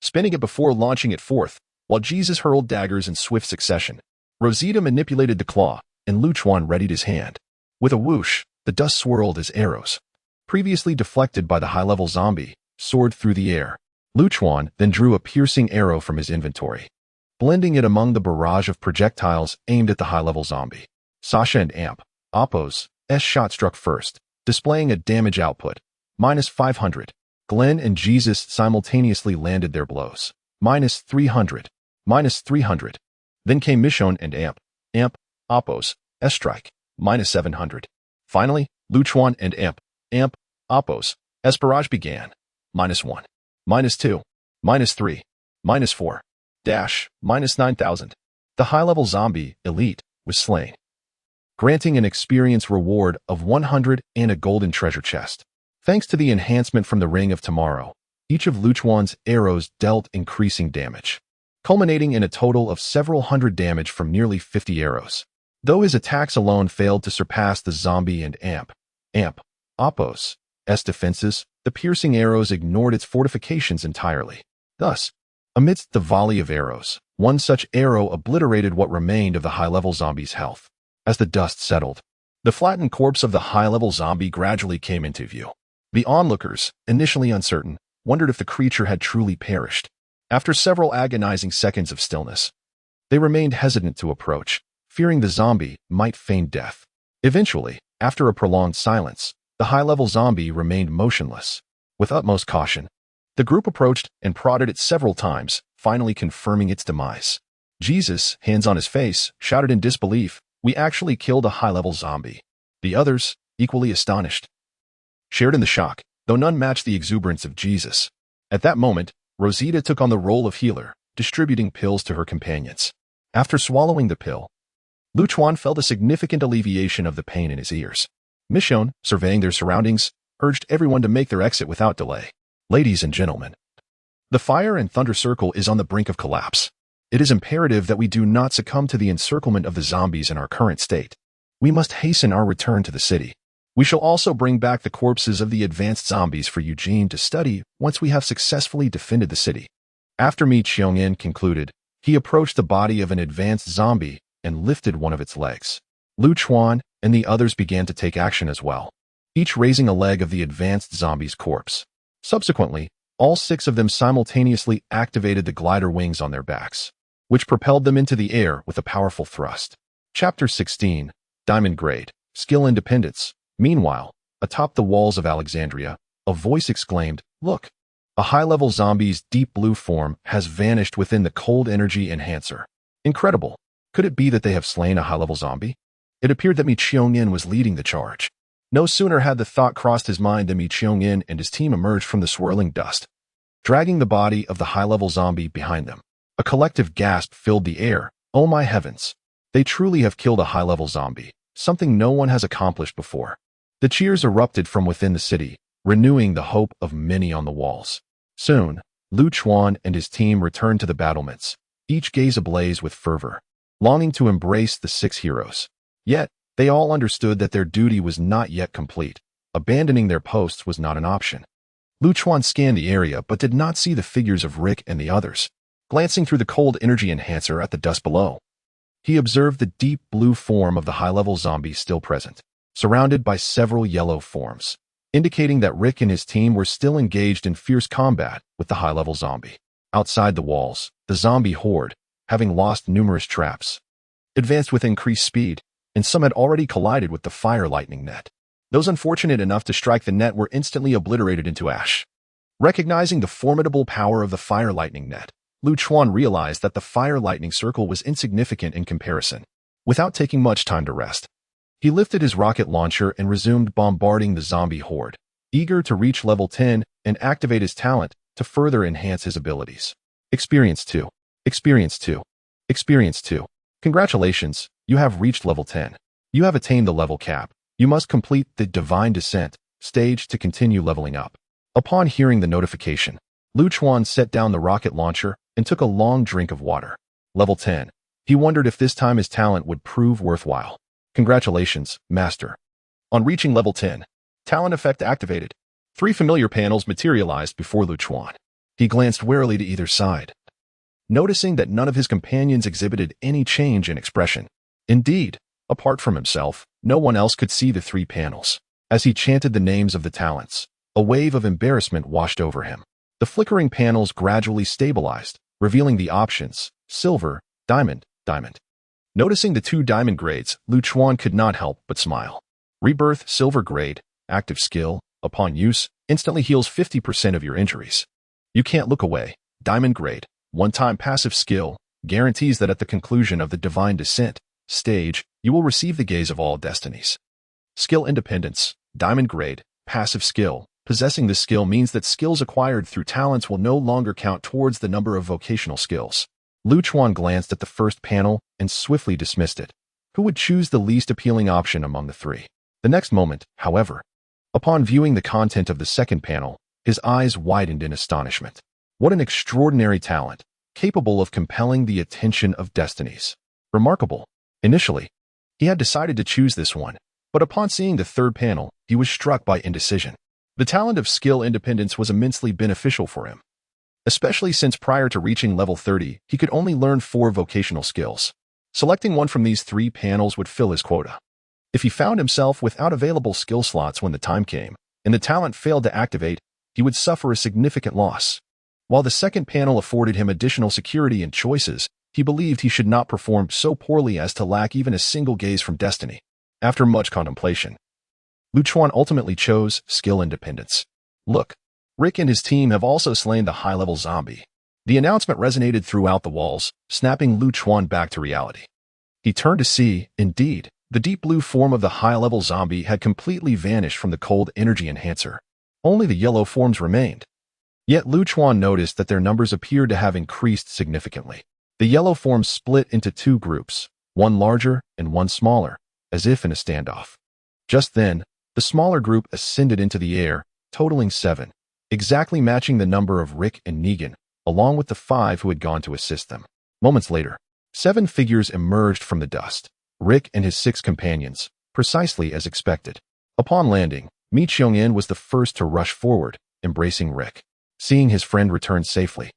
Speaker 1: spinning it before launching it forth, while Jesus hurled daggers in swift succession. Rosita manipulated the claw, and Lu Chuan readied his hand. With a whoosh, the dust swirled as arrows, previously deflected by the high-level zombie, soared through the air. Lu Chuan then drew a piercing arrow from his inventory, blending it among the barrage of projectiles aimed at the high-level zombie. Sasha and Amp, Oppo's shot struck first, displaying a damage output, -500. Glenn and Jesus simultaneously landed their blows, -300, -300. Then came Michonne and Amp, Oppo's strike, -700. Finally, Lu Chuan and Amp, Oppo's barrage began, -1, -2, -3, -4, -9,000. The high-level zombie, Elite, was slain, granting an experience reward of 100 and a golden treasure chest. Thanks to the enhancement from the Ring of Tomorrow, each of Lu Chuan's arrows dealt increasing damage, culminating in a total of several hundred damage from nearly 50 arrows. Though his attacks alone failed to surpass the zombie and Amp, Oppo's defenses, the piercing arrows ignored its fortifications entirely. Thus, amidst the volley of arrows, one such arrow obliterated what remained of the high-level zombie's health. As the dust settled, the flattened corpse of the high-level zombie gradually came into view. The onlookers, initially uncertain, wondered if the creature had truly perished. After several agonizing seconds of stillness, they remained hesitant to approach, fearing the zombie might feign death. Eventually, after a prolonged silence, the high-level zombie remained motionless. With utmost caution, the group approached and prodded it several times, finally confirming its demise. Jesus, hands on his face, shouted in disbelief, "We actually killed a high-level zombie." The others, equally astonished, shared in the shock, though none matched the exuberance of Jesus. At that moment, Rosita took on the role of healer, distributing pills to her companions. After swallowing the pill, Lu Chuan felt a significant alleviation of the pain in his ears. Michonne, surveying their surroundings, urged everyone to make their exit without delay. "Ladies and gentlemen, the Fire and Thunder Circle is on the brink of collapse. It is imperative that we do not succumb to the encirclement of the zombies in our current state. We must hasten our return to the city. We shall also bring back the corpses of the advanced zombies for Eugene to study once we have successfully defended the city." After Mi Qiongyan concluded, he approached the body of an advanced zombie and lifted one of its legs. Lu Chuan and the others began to take action as well, each raising a leg of the advanced zombie's corpse. Subsequently, all 6 of them simultaneously activated the glider wings on their backs, which propelled them into the air with a powerful thrust. Chapter 16, Diamond Grade, Skill Independence. Meanwhile, atop the walls of Alexandria, a voice exclaimed, "Look! A high-level zombie's deep blue form has vanished within the cold energy enhancer. Incredible! Could it be that they have slain a high-level zombie?" It appeared that Mi Qiongyan was leading the charge. No sooner had the thought crossed his mind than Mi Qiongyan and his team emerged from the swirling dust, dragging the body of the high-level zombie behind them. A collective gasp filled the air. "Oh my heavens! They truly have killed a high-level zombie, something no one has accomplished before." The cheers erupted from within the city, renewing the hope of many on the walls. Soon, Lu Chuan and his team returned to the battlements, each gaze ablaze with fervor, longing to embrace the 6 heroes. Yet, they all understood that their duty was not yet complete. Abandoning their posts was not an option. Lu Chuan scanned the area but did not see the figures of Rick and the others. Glancing through the cold energy enhancer at the dust below, he observed the deep blue form of the high-level zombie still present, surrounded by several yellow forms, indicating that Rick and his team were still engaged in fierce combat with the high-level zombie. Outside the walls, the zombie horde, having lost numerous traps, advanced with increased speed, and some had already collided with the fire lightning net. Those unfortunate enough to strike the net were instantly obliterated into ash. Recognizing the formidable power of the fire lightning net, Lu Chuan realized that the fire lightning circle was insignificant in comparison. Without taking much time to rest, he lifted his rocket launcher and resumed bombarding the zombie horde, eager to reach level 10 and activate his talent to further enhance his abilities. Experience 2. Experience 2. Experience 2. Congratulations, you have reached level 10. You have attained the level cap. You must complete the Divine Descent stage to continue leveling up. Upon hearing the notification, Lu Chuan set down the rocket launcher and took a long drink of water. Level 10. He wondered if this time his talent would prove worthwhile. Congratulations, Master. On reaching level 10, talent effect activated. 3 familiar panels materialized before Lu Chuan. He glanced warily to either side, noticing that none of his companions exhibited any change in expression. Indeed, apart from himself, no one else could see the 3 panels. As he chanted the names of the talents, a wave of embarrassment washed over him. The flickering panels gradually stabilized, revealing the options: silver, diamond, diamond. Noticing the 2 diamond grades, Lu Chuan could not help but smile. Rebirth Silver Grade, active skill, upon use, instantly heals 50% of your injuries. You can't look away. Diamond Grade, one-time passive skill, guarantees that at the conclusion of the Divine Descent stage, you will receive the gaze of all destinies. Skill Independence, Diamond Grade, passive skill. Possessing this skill means that skills acquired through talents will no longer count towards the number of vocational skills. Lu Chuan glanced at the first panel and swiftly dismissed it. Who would choose the least appealing option among the 3? The next moment, however, upon viewing the content of the second panel, his eyes widened in astonishment. What an extraordinary talent, capable of compelling the attention of destinies. Remarkable. Initially, he had decided to choose this one, but upon seeing the third panel, he was struck by indecision. The talent of skill independence was immensely beneficial for him, especially since prior to reaching level 30, he could only learn 4 vocational skills. Selecting one from these 3 panels would fill his quota. If he found himself without available skill slots when the time came, and the talent failed to activate, he would suffer a significant loss. While the second panel afforded him additional security and choices, he believed he should not perform so poorly as to lack even a single gaze from destiny. After much contemplation, Lu Chuan ultimately chose skill independence. Look, Rick and his team have also slain the high-level zombie. The announcement resonated throughout the walls, snapping Lu Chuan back to reality. He turned to see, indeed, the deep blue form of the high-level zombie had completely vanished from the cold energy enhancer. Only the yellow forms remained. Yet Lu Chuan noticed that their numbers appeared to have increased significantly. The yellow forms split into 2 groups, one larger and one smaller, as if in a standoff. Just then, the smaller group ascended into the air, totaling 7, exactly matching the number of Rick and Negan, along with the 5 who had gone to assist them. Moments later, 7 figures emerged from the dust. Rick and his 6 companions, precisely as expected. Upon landing, Mi Cheong-in was the first to rush forward, embracing Rick. Seeing his friend return safely,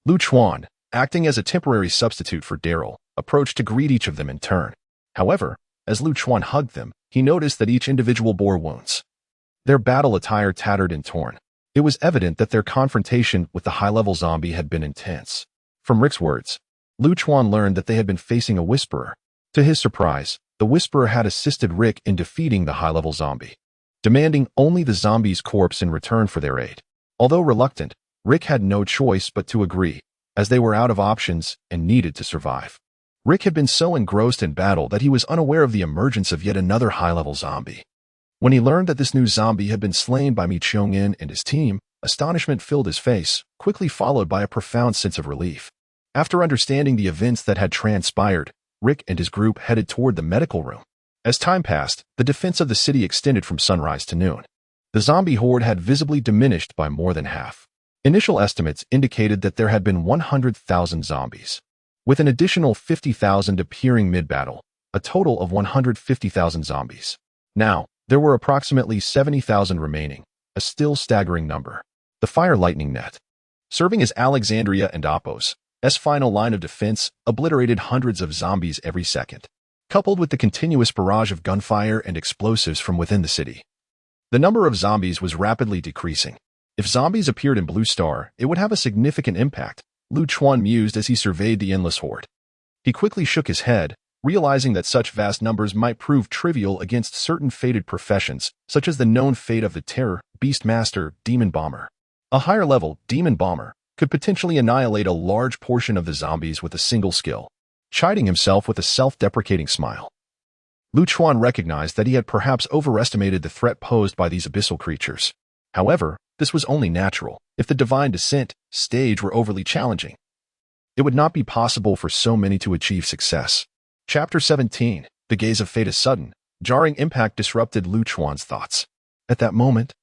Speaker 1: Lu Chuan, acting as a temporary substitute for Daryl, approached to greet each of them in turn. However, as Lu Chuan hugged them, he noticed that each individual bore wounds. Their battle attire tattered and torn. It was evident that their confrontation with the high-level zombie had been intense. From Rick's words, Lu Chuan learned that they had been facing a Whisperer. To his surprise, the Whisperer had assisted Rick in defeating the high-level zombie, demanding only the zombie's corpse in return for their aid. Although reluctant, Rick had no choice but to agree, as they were out of options and needed to survive. Rick had been so engrossed in battle that he was unaware of the emergence of yet another high-level zombie. When he learned that this new zombie had been slain by Mi Cheong-in and his team, astonishment filled his face, quickly followed by a profound sense of relief. After understanding the events that had transpired, Rick and his group headed toward the medical room. As time passed, the defense of the city extended from sunrise to noon. The zombie horde had visibly diminished by more than half. Initial estimates indicated that there had been 100,000 zombies, with an additional 50,000 appearing mid-battle, a total of 150,000 zombies. Now, there were approximately 70,000 remaining, a still staggering number. The Fire Lightning Net, serving as Alexandria and Apos' final line of defense, obliterated hundreds of zombies every second, coupled with the continuous barrage of gunfire and explosives from within the city. The number of zombies was rapidly decreasing. If zombies appeared in Blue Star, it would have a significant impact, Lu Chuan mused as he surveyed the endless horde. He quickly shook his head, realizing that such vast numbers might prove trivial against certain fated professions, such as the known fate of the Terror, Beastmaster, Demon Bomber. A higher-level Demon Bomber could potentially annihilate a large portion of the zombies with a single skill. Chiding himself with a self-deprecating smile, Lu Chuan recognized that he had perhaps overestimated the threat posed by these abyssal creatures. However, this was only natural. If the Divine Descent stage were overly challenging, It would not be possible for so many to achieve success. Chapter 17. The gaze of fate is sudden. Jarring impact disrupted Lu Chuan's thoughts. At that moment,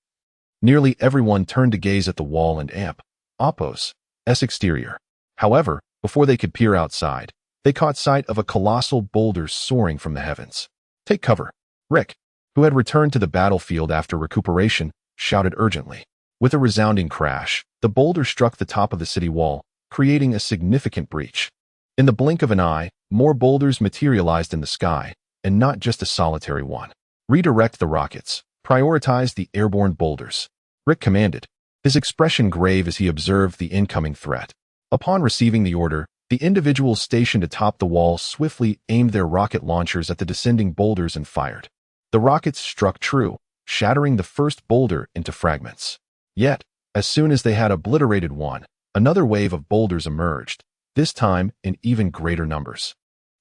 Speaker 1: nearly everyone turned to gaze at the wall and amp, Oppo's exterior. However, before they could peer outside, they caught sight of a colossal boulder soaring from the heavens. Take cover. Rick, who had returned to the battlefield after recuperation, shouted urgently. With a resounding crash, the boulder struck the top of the city wall, creating a significant breach. In the blink of an eye, more boulders materialized in the sky, and not just a solitary one. Redirect the rockets. Prioritize the airborne boulders. Rick commanded, his expression grave as he observed the incoming threat. Upon receiving the order, the individuals stationed atop the wall swiftly aimed their rocket launchers at the descending boulders and fired. The rockets struck true, shattering the first boulder into fragments. Yet, as soon as they had obliterated one, another wave of boulders emerged, this time in even greater numbers.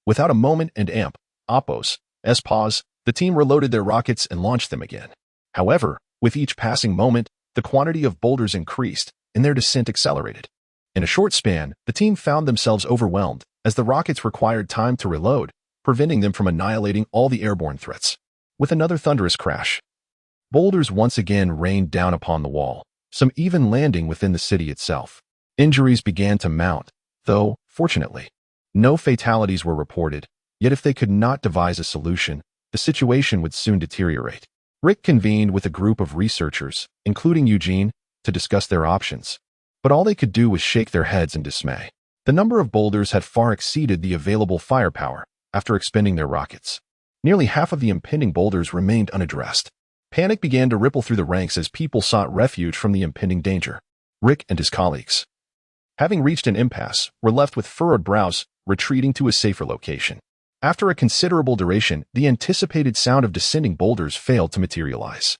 Speaker 1: Without a moment and amp, Oppo's pause, the team reloaded their rockets and launched them again. However, with each passing moment, the quantity of boulders increased, and their descent accelerated. In a short span, the team found themselves overwhelmed, as the rockets required time to reload, preventing them from annihilating all the airborne threats. With another thunderous crash, boulders once again rained down upon the wall, some even landing within the city itself. Injuries began to mount, though, fortunately, no fatalities were reported, yet if they could not devise a solution, the situation would soon deteriorate. Rick convened with a group of researchers, including Eugene, to discuss their options. But all they could do was shake their heads in dismay. The number of boulders had far exceeded the available firepower after expending their rockets. Nearly half of the impending boulders remained unaddressed. Panic began to ripple through the ranks as people sought refuge from the impending danger. Rick and his colleagues, having reached an impasse, were left with furrowed brows, retreating to a safer location. After a considerable duration, the anticipated sound of descending boulders failed to materialize.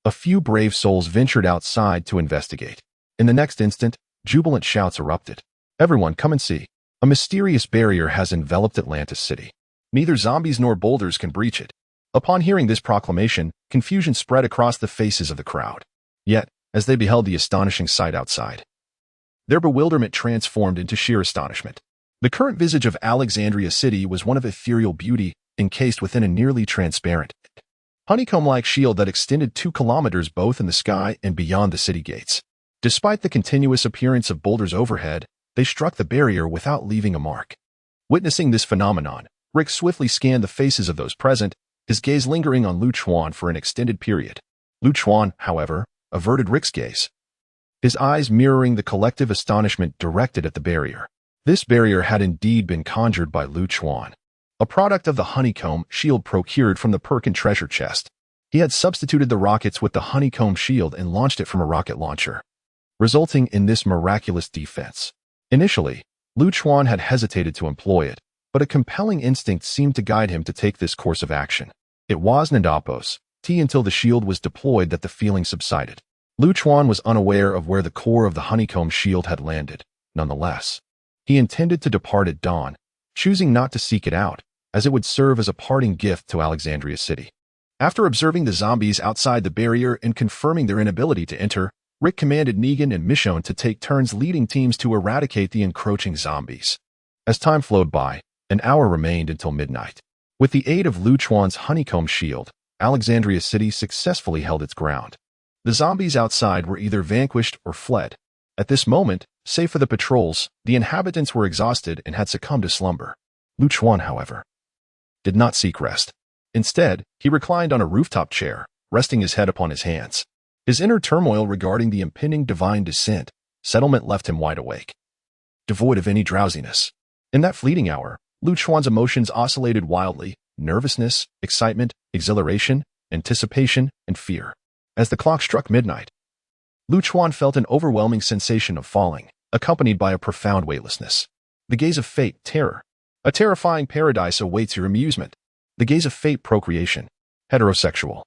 Speaker 1: A few brave souls ventured outside to investigate. In the next instant, jubilant shouts erupted. Everyone, come and see. A mysterious barrier has enveloped Atlantis City. Neither zombies nor boulders can breach it. Upon hearing this proclamation, confusion spread across the faces of the crowd. Yet, as they beheld the astonishing sight outside, their bewilderment transformed into sheer astonishment. The current visage of Alexandria City was one of ethereal beauty, encased within a nearly transparent, honeycomb-like shield that extended 2 kilometers both in the sky and beyond the city gates. Despite the continuous appearance of boulders overhead, they struck the barrier without leaving a mark. Witnessing this phenomenon, Rick swiftly scanned the faces of those present, his gaze lingering on Lu Chuan for an extended period. Lu Chuan, however, averted Rick's gaze, his eyes mirroring the collective astonishment directed at the barrier. This barrier had indeed been conjured by Lu Chuan, a product of the honeycomb shield procured from the Perkin treasure chest. He had substituted the rockets with the honeycomb shield and launched it from a rocket launcher, resulting in this miraculous defense. Initially, Lu Chuan had hesitated to employ it, but a compelling instinct seemed to guide him to take this course of action. It wasn't Oppo's until the shield was deployed that the feeling subsided. Lu Chuan was unaware of where the core of the honeycomb shield had landed. Nonetheless, he intended to depart at dawn, choosing not to seek it out, as it would serve as a parting gift to Alexandria City. After observing the zombies outside the barrier and confirming their inability to enter, Rick commanded Negan and Michonne to take turns leading teams to eradicate the encroaching zombies. As time flowed by, an hour remained until midnight. With the aid of Lu Chuan's honeycomb shield, Alexandria City successfully held its ground. The zombies outside were either vanquished or fled. At this moment, save for the patrols, the inhabitants were exhausted and had succumbed to slumber. Lu Chuan, however, did not seek rest. Instead, he reclined on a rooftop chair, resting his head upon his hands. His inner turmoil regarding the impending divine descent, settlement left him wide awake, devoid of any drowsiness. In that fleeting hour, Lu Chuan's emotions oscillated wildly: nervousness, excitement, exhilaration, anticipation, and fear. As the clock struck midnight, Lu Chuan felt an overwhelming sensation of falling, accompanied by a profound weightlessness. The gaze of fate, terror. A terrifying paradise awaits your amusement. The gaze of fate, procreation. Heterosexual,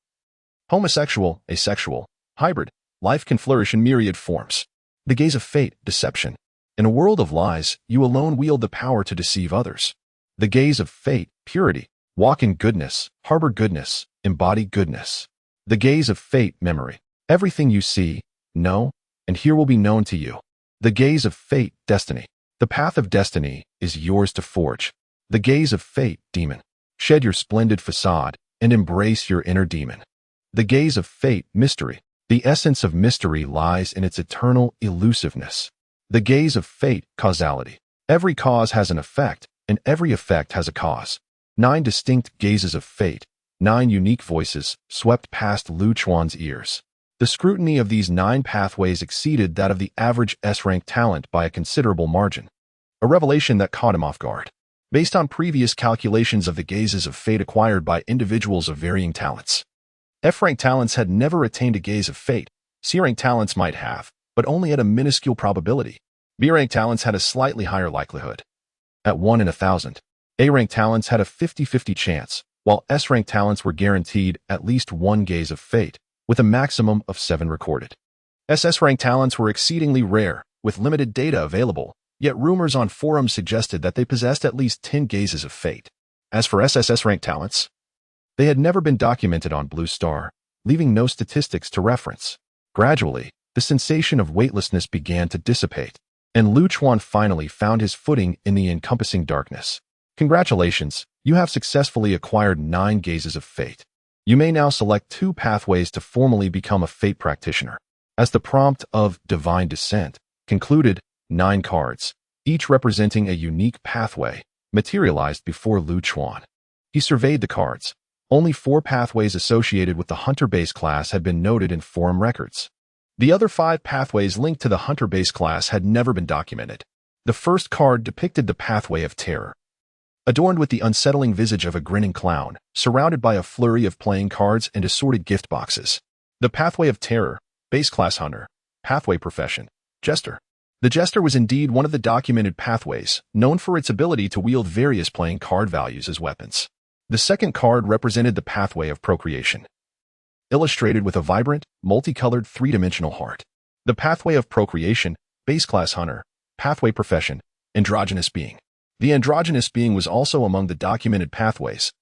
Speaker 1: homosexual, asexual, hybrid. Life can flourish in myriad forms. The gaze of fate, deception. In a world of lies, you alone wield the power to deceive others. The gaze of fate, purity. Walk in goodness, harbor goodness, embody goodness. The gaze of fate, memory. Everything you see, know, and hear will be known to you. The gaze of fate, destiny. The path of destiny is yours to forge. The gaze of fate, demon. Shed your splendid facade and embrace your inner demon. The gaze of fate, mystery. The essence of mystery lies in its eternal elusiveness. The gaze of fate, causality. Every cause has an effect, and every effect has a cause. 9 distinct gazes of fate, 9 unique voices, swept past Lu Chuan's ears. The scrutiny of these 9 pathways exceeded that of the average S-rank talent by a considerable margin. A revelation that caught him off guard. Based on previous calculations of the gazes of fate acquired by individuals of varying talents, F-rank talents had never attained a gaze of fate. C-rank talents might have, but only at a minuscule probability. B-rank talents had a slightly higher likelihood, at 1 in 1,000. A-rank talents had a 50-50 chance, while S-rank talents were guaranteed at least 1 gaze of fate, with a maximum of 7 recorded. SS-rank talents were exceedingly rare, with limited data available, yet rumors on forums suggested that they possessed at least 10 gazes of fate. As for SSS-rank talents, they had never been documented on Blue Star, leaving no statistics to reference. Gradually, the sensation of weightlessness began to dissipate, and Lu Chuan finally found his footing in the encompassing darkness. Congratulations, you have successfully acquired 9 gazes of fate. You may now select 2 pathways to formally become a fate practitioner. As the prompt of Divine Descent concluded, 9 cards, each representing a unique pathway, materialized before Lu Chuan. He surveyed the cards. Only 4 pathways associated with the Hunter base class had been noted in forum records. The other 5 pathways linked to the Hunter base class had never been documented. The first card depicted the Pathway of Terror, adorned with the unsettling visage of a grinning clown, surrounded by a flurry of playing cards and assorted gift boxes. The Pathway of Terror, Base Class Hunter, Pathway Profession, Jester. The Jester was indeed one of the documented pathways, known for its ability to wield various playing card values as weapons. The second card represented the Pathway of Procreation, illustrated with a vibrant, multicolored 3-dimensional heart. The Pathway of Procreation, Base Class Hunter, Pathway Profession, Androgynous Being. The Androgynous Being was also among the documented pathways,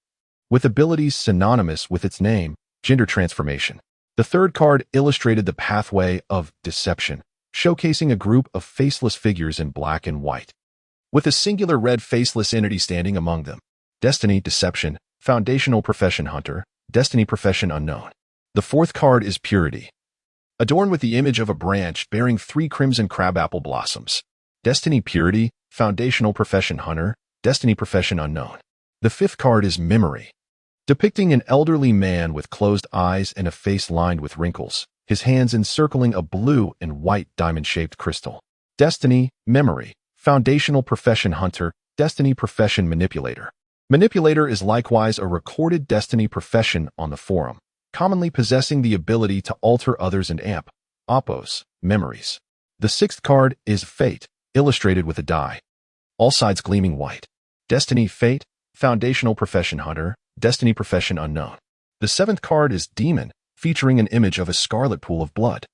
Speaker 1: with abilities synonymous with its name, Gender Transformation. The third card illustrated the Pathway of Deception, showcasing a group of faceless figures in black and white, with a singular red faceless entity standing among them. Destiny Deception, Foundational Profession Hunter, Destiny Profession Unknown. The fourth card is Purity, adorned with the image of a branch bearing 3 crimson crabapple blossoms. Destiny Purity, Foundational Profession Hunter, Destiny Profession Unknown. The fifth card is Memory, depicting an elderly man with closed eyes and a face lined with wrinkles, his hands encircling a blue and white diamond-shaped crystal. Destiny Memory, Foundational Profession Hunter, Destiny Profession Manipulator. Manipulator is likewise a recorded destiny profession on the forum, commonly possessing the ability to alter others and amp, oppose, memories. The sixth card is Fate, illustrated with a die, all sides gleaming white. Destiny Fate, Foundational Profession Hunter, Destiny Profession Unknown. The seventh card is Demon, featuring an image of a scarlet pool of blood,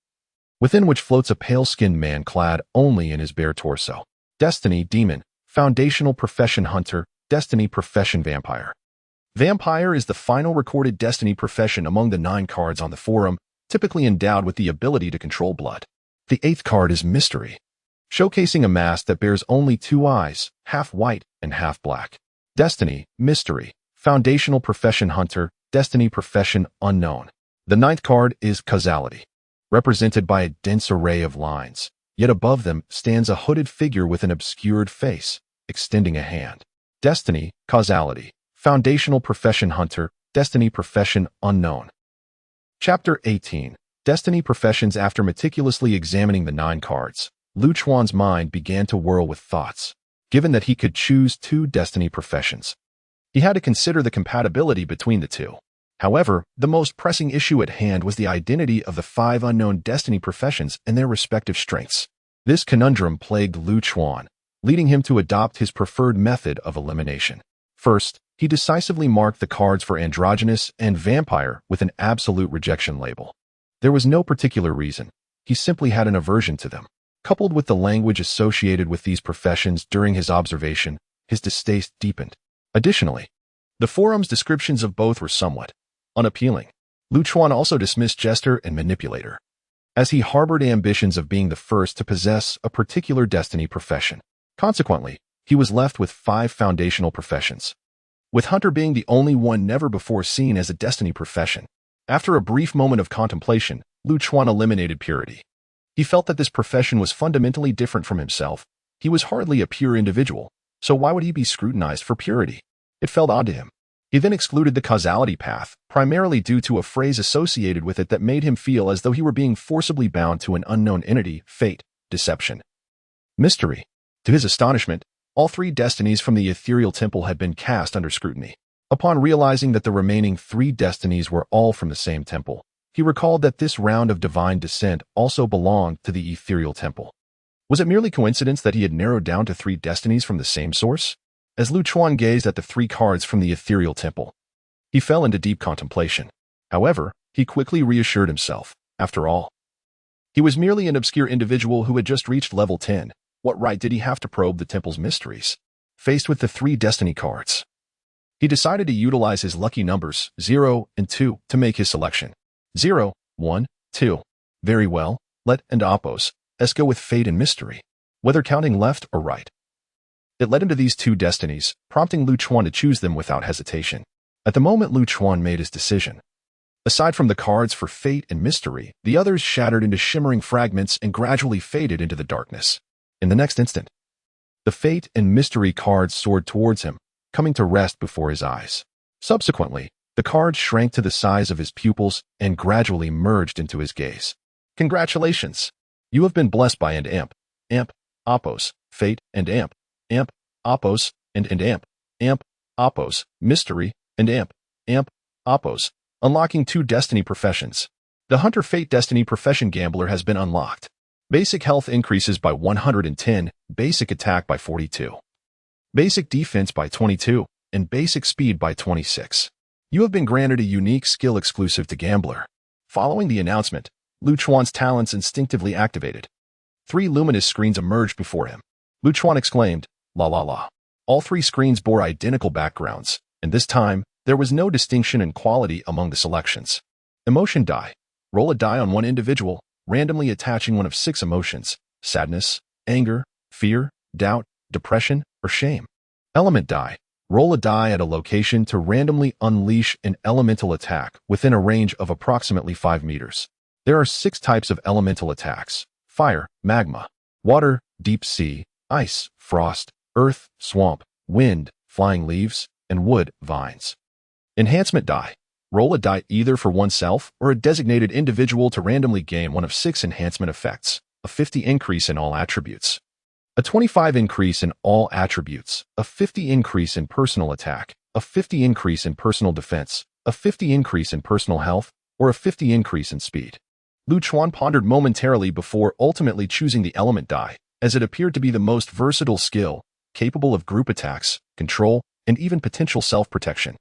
Speaker 1: within which floats a pale-skinned man clad only in his bare torso. Destiny Demon, Foundational Profession Hunter, Destiny Profession Vampire. Vampire is the final recorded destiny profession among the 9 cards on the forum, typically endowed with the ability to control blood. The 8th card is Mystery, showcasing a mask that bears only 2 eyes, half white and half black. Destiny Mystery, Foundational Profession Hunter, Destiny Profession Unknown. The 9th card is Causality, represented by a dense array of lines, yet above them stands a hooded figure with an obscured face, extending a hand. Destiny Causality, Foundational Profession Hunter, Destiny Profession Unknown. Chapter 18. Destiny Professions. After meticulously examining the 9 cards, Lu Chuan's mind began to whirl with thoughts. Given that he could choose 2 destiny professions, he had to consider the compatibility between the 2. However, the most pressing issue at hand was the identity of the 5 unknown destiny professions and their respective strengths. This conundrum plagued Lu Chuan, leading him to adopt his preferred method of elimination. First, he decisively marked the cards for Androgynous and Vampire with an absolute rejection label. There was no particular reason. He simply had an aversion to them. Coupled with the language associated with these professions during his observation, his distaste deepened. Additionally, the forum's descriptions of both were somewhat unappealing. Lu Chuan also dismissed Jester and Manipulator, as he harbored ambitions of being the first to possess a particular destiny profession. Consequently, he was left with 5 foundational professions, with hunter being the only one never before seen as a destiny profession. After a brief moment of contemplation, Lu Chuan eliminated purity. He felt that this profession was fundamentally different from himself. He was hardly a pure individual, so why would he be scrutinized for purity? It felt odd to him. He then excluded the causality path, primarily due to a phrase associated with it that made him feel as though he were being forcibly bound to an unknown entity, fate, deception, mystery. To his astonishment, all 3 destinies from the ethereal temple had been cast under scrutiny. Upon realizing that the remaining 3 destinies were all from the same temple, he recalled that this round of divine descent also belonged to the ethereal temple. Was it merely coincidence that he had narrowed down to 3 destinies from the same source? As Lu Chuan gazed at the 3 cards from the ethereal temple, he fell into deep contemplation. However, he quickly reassured himself. After all, he was merely an obscure individual who had just reached level 10. What right did he have to probe the temple's mysteries? Faced with the 3 destiny cards, he decided to utilize his lucky numbers 0 and 2 to make his selection. 0, 1, 2. Very well, let's go with fate and mystery, whether counting left or right. It led him to these 2 destinies, prompting Lu Chuan to choose them without hesitation. At the moment Lu Chuan made his decision, aside from the cards for fate and mystery, the others shattered into shimmering fragments and gradually faded into the darkness. In the next instant, the fate and mystery cards soared towards him, coming to rest before his eyes. Subsequently, the cards shrank to the size of his pupils and gradually merged into his gaze. Congratulations! You have been blessed by amp, Oppos, fate, and amp, Oppos, and amp, Oppos, mystery, and amp, Oppos, unlocking 2 destiny professions. The Hunter Fate Destiny Profession Gambler has been unlocked. Basic health increases by 110, basic attack by 42, basic defense by 22, and basic speed by 26. You have been granted a unique skill exclusive to Gambler. Following the announcement, Lu Chuan's talents instinctively activated. 3 luminous screens emerged before him. Lu Chuan exclaimed, "La la la." All 3 screens bore identical backgrounds, and this time, there was no distinction in quality among the selections. Emotion die. Roll a die on one individual, randomly attaching one of 6 emotions: sadness, anger, fear, doubt, depression, or shame. Element die. Roll a die at a location to randomly unleash an elemental attack within a range of approximately 5 meters. There are 6 types of elemental attacks: fire, magma, water, deep sea, ice, frost, earth, swamp, wind, flying leaves, and wood, vines. Enhancement die. Roll a die either for oneself or a designated individual to randomly gain one of 6 enhancement effects: a 50 increase in all attributes, a 25 increase in all attributes, a 50 increase in personal attack, a 50 increase in personal defense, a 50 increase in personal health, or a 50 increase in speed. Lu Chuan pondered momentarily before ultimately choosing the element die, as it appeared to be the most versatile skill, capable of group attacks, control, and even potential self-protection.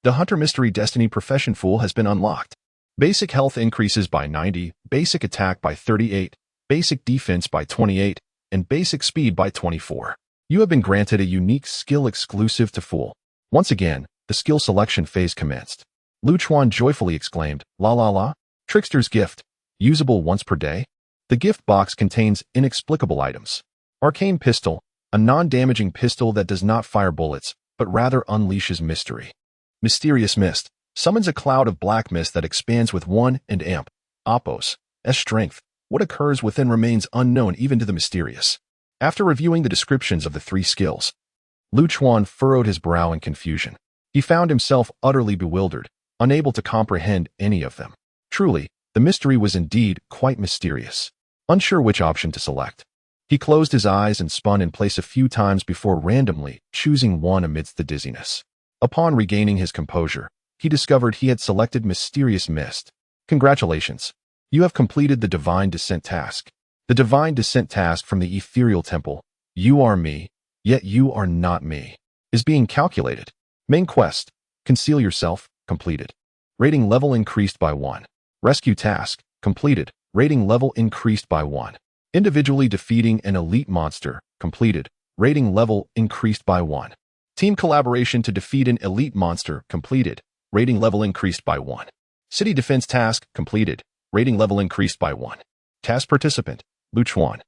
Speaker 1: The Hunter Mystery Destiny Profession Fool has been unlocked. Basic health increases by 90, basic attack by 38, basic defense by 28, and basic speed by 24. You have been granted a unique skill exclusive to Fool. Once again, the skill selection phase commenced. Lu Chuan joyfully exclaimed, "La la la, Trickster's Gift. Usable once per day." The gift box contains inexplicable items. Arcane Pistol, a non-damaging pistol that does not fire bullets, but rather unleashes mystery. Mysterious Mist, summons a cloud of black mist that expands with 1 and amp, Oppos, as strength. What occurs within remains unknown even to the mysterious. After reviewing the descriptions of the 3 skills, Lu Chuan furrowed his brow in confusion. He found himself utterly bewildered, unable to comprehend any of them. Truly, the mystery was indeed quite mysterious. Unsure which option to select, he closed his eyes and spun in place a few times before randomly choosing one amidst the dizziness. Upon regaining his composure, he discovered he had selected Mysterious Mist. Congratulations. You have completed the Divine Descent task. The Divine Descent task from the Ethereal Temple, "You are me, yet you are not me," is being calculated. Main quest, Conceal Yourself, completed. Rating level increased by 1. Rescue task, completed. Rating level increased by 1. Individually defeating an elite monster, completed. Rating level increased by 1. Team collaboration to defeat an elite monster, completed. Rating level increased by 1. City defense task, completed. Rating level increased by 1. Task participant, Lu Chuan.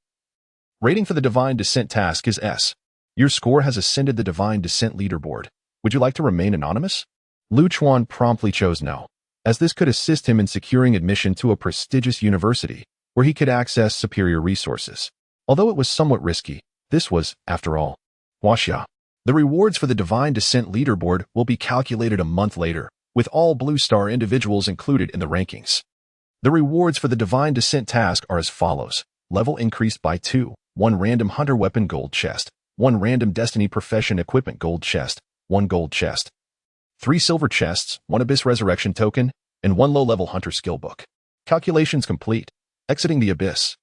Speaker 1: Rating for the Divine Descent task is S. Your score has ascended the Divine Descent leaderboard. Would you like to remain anonymous? Lu Chuan promptly chose no, as this could assist him in securing admission to a prestigious university where he could access superior resources. Although it was somewhat risky, this was, after all, Huaxia. The rewards for the Divine Descent leaderboard will be calculated a month later, with all Blue Star individuals included in the rankings. The rewards for the Divine Descent task are as follows. Level increased by 2, 1 random hunter weapon gold chest, 1 random destiny profession equipment gold chest, 1 gold chest, 3 silver chests, 1 abyss resurrection token, and 1 low-level hunter skill book. Calculations complete. Exiting the abyss.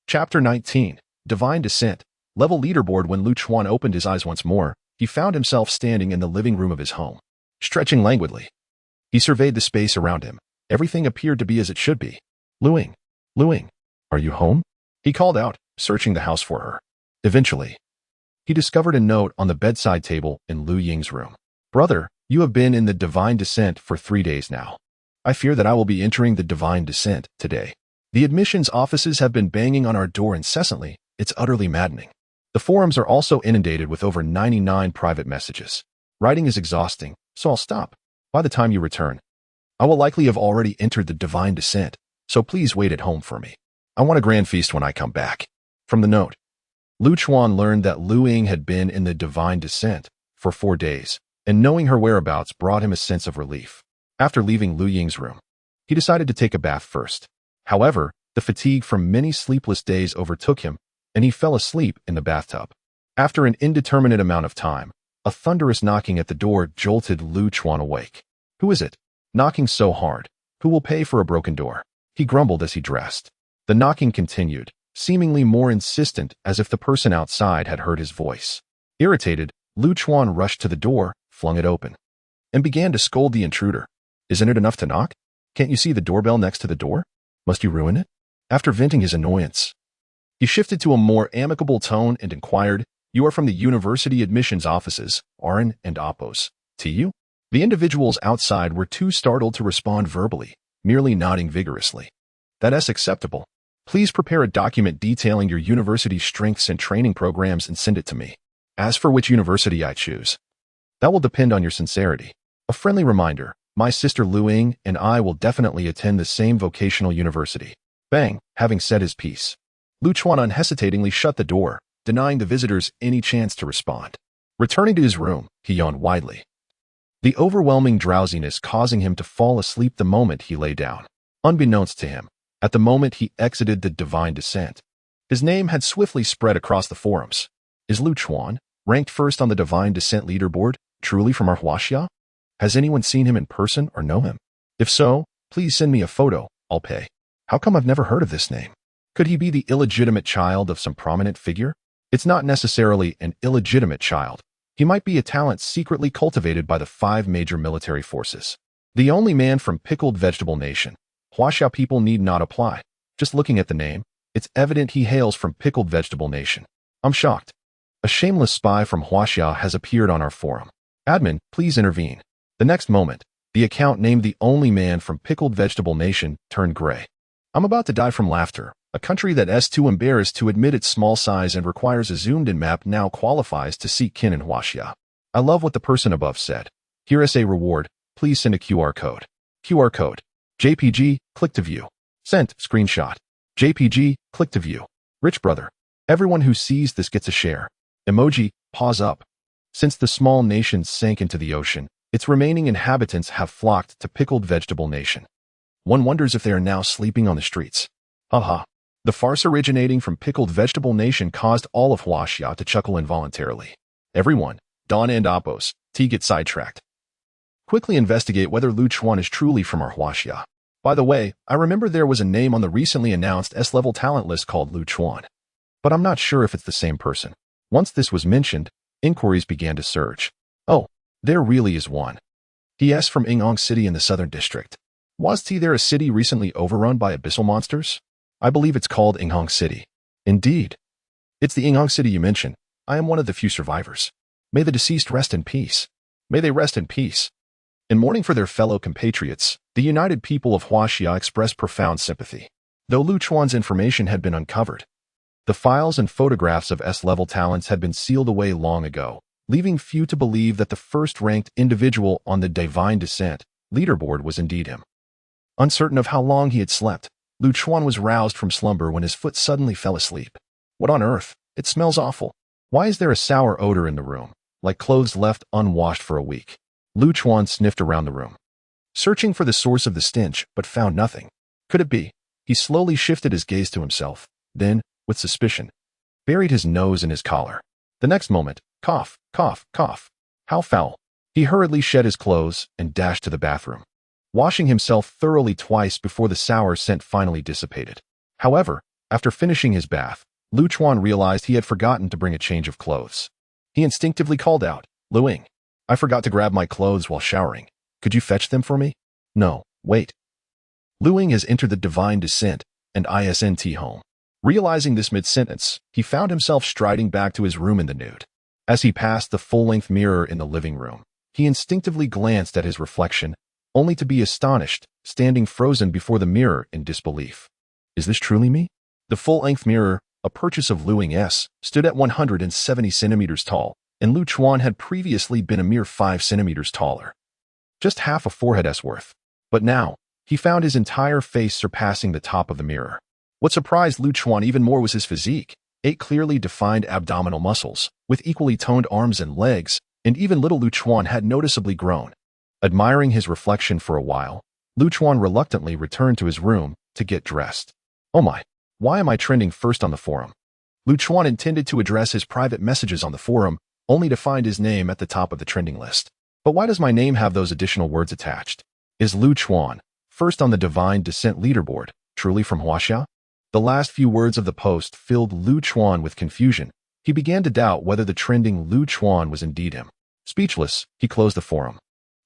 Speaker 1: Chapter 19. Divine Descent. Level leaderboard. When Lu Chuan opened his eyes once more, he found himself standing in the living room of his home, stretching languidly. He surveyed the space around him. Everything appeared to be as it should be. Luing, Luing, are you home? He called out, searching the house for her. Eventually, he discovered a note on the bedside table in Lu Ying's room. Brother, you have been in the Divine Descent for 3 days now. I fear that I will be entering the Divine Descent today. The admissions offices have been banging on our door incessantly. It's utterly maddening. The forums are also inundated with over 99 private messages. Writing is exhausting, so I'll stop. By the time you return, I will likely have already entered the Divine Descent, so please wait at home for me. I want a grand feast when I come back. From the note, Lu Chuan learned that Lu Ying had been in the Divine Descent for 4 days, and knowing her whereabouts brought him a sense of relief. After leaving Lu Ying's room, he decided to take a bath first. However, the fatigue from many sleepless days overtook him, and he fell asleep in the bathtub. After an indeterminate amount of time, a thunderous knocking at the door jolted Lu Chuan awake. Who is it? Knocking so hard. Who will pay for a broken door? He grumbled as he dressed. The knocking continued, seemingly more insistent, as if the person outside had heard his voice. Irritated, Lu Chuan rushed to the door, flung it open, and began to scold the intruder. Isn't it enough to knock? Can't you see the doorbell next to the door? Must you ruin it? After venting his annoyance, he shifted to a more amicable tone and inquired, You are from the university admissions offices, Arin and Apos. To you? The individuals outside were too startled to respond verbally, merely nodding vigorously. That's acceptable. Please prepare a document detailing your university's strengths and training programs and send it to me. As for which university I choose, that will depend on your sincerity. A friendly reminder, my sister Lu Ying and I will definitely attend the same vocational university. Bang, having said his piece, Lu Chuan unhesitatingly shut the door, denying the visitors any chance to respond. Returning to his room, he yawned widely, the overwhelming drowsiness causing him to fall asleep the moment he lay down. Unbeknownst to him, at the moment he exited the Divine Descent, his name had swiftly spread across the forums. Is Lu Chuan, ranked first on the Divine Descent leaderboard, truly from our Huaxia? Has anyone seen him in person or know him? If so, please send me a photo, I'll pay. How come I've never heard of this name? Could he be the illegitimate child of some prominent figure? It's not necessarily an illegitimate child. He might be a talent secretly cultivated by the 5 major military forces. The only man from Pickled Vegetable Nation. Huaxia people need not apply. Just looking at the name, it's evident he hails from Pickled Vegetable Nation. I'm shocked. A shameless spy from Huaxia has appeared on our forum. Admin, please intervene. The next moment, the account named the only man from Pickled Vegetable Nation turned gray. I'm about to die from laughter. A country that is too embarrassed to admit its small size and requires a zoomed-in map now qualifies to seek kin in Huaxia. I love what the person above said. Here is a reward. Please send a QR code. QR code. JPG, click to view. Sent, screenshot. JPG, click to view. Rich brother. Everyone who sees this gets a share. Emoji, pause up. Since the small nation sank into the ocean, its remaining inhabitants have flocked to Pickled Vegetable Nation. One wonders if they are now sleeping on the streets. Haha. The farce originating from Pickled Vegetable Nation caused all of Huaxia to chuckle involuntarily. Everyone, Dawn and Apos, get sidetracked. Quickly investigate whether Lu Chuan is truly from our Huaxia. By the way, I remember there was a name on the recently announced S-level talent list called Lu Chuan, but I'm not sure if it's the same person. Once this was mentioned, inquiries began to surge. Oh, there really is one. He from Yinghong City in the Southern District. Was there a city recently overrun by abyssal monsters? I believe it's called Yinghong City. Indeed. It's the Yinghong City you mentioned. I am one of the few survivors. May the deceased rest in peace. May they rest in peace. In mourning for their fellow compatriots, the united people of Huaxia expressed profound sympathy. Though Lu Chuan's information had been uncovered, The files and photographs of S-level talents had been sealed away long ago, leaving few to believe that the first-ranked individual on the Divine Descent leaderboard was indeed him. Uncertain of how long he had slept, Lu Chuan was roused from slumber when his foot suddenly fell asleep. What on earth? It smells awful. Why is there a sour odor in the room, like clothes left unwashed for a week? Lu Chuan sniffed around the room, searching for the source of the stench, but found nothing. Could it be? He slowly shifted his gaze to himself, then, with suspicion, buried his nose in his collar. The next moment, cough, cough, cough. How foul. He hurriedly shed his clothes and dashed to the bathroom, washing himself thoroughly twice before the sour scent finally dissipated. However, after finishing his bath, Lu Chuan realized he had forgotten to bring a change of clothes. He instinctively called out, "Luing, I forgot to grab my clothes while showering. Could you fetch them for me?" "No, wait." Luing has entered the Divine Descent and ISNT home. Realizing this mid-sentence, he found himself striding back to his room in the nude. As he passed the full-length mirror in the living room, he instinctively glanced at his reflection, only to be astonished, standing frozen before the mirror in disbelief. Is this truly me? The full-length mirror, a purchase of Luing S, stood at 170 centimeters tall, and Lu Chuan had previously been a mere 5 centimeters taller. Just half a forehead's worth. But now, he found his entire face surpassing the top of the mirror. What surprised Lu Chuan even more was his physique. 8 clearly defined abdominal muscles, with equally toned arms and legs, and even little Lu Chuan had noticeably grown. Admiring his reflection for a while, Lu Chuan reluctantly returned to his room to get dressed. Oh my, why am I trending first on the forum? Lu Chuan intended to address his private messages on the forum, only to find his name at the top of the trending list. But why does my name have those additional words attached? Is Lu Chuan, first on the Divine Descent leaderboard, truly from Huaxia? The last few words of the post filled Lu Chuan with confusion. He began to doubt whether the trending Lu Chuan was indeed him. Speechless, he closed the forum,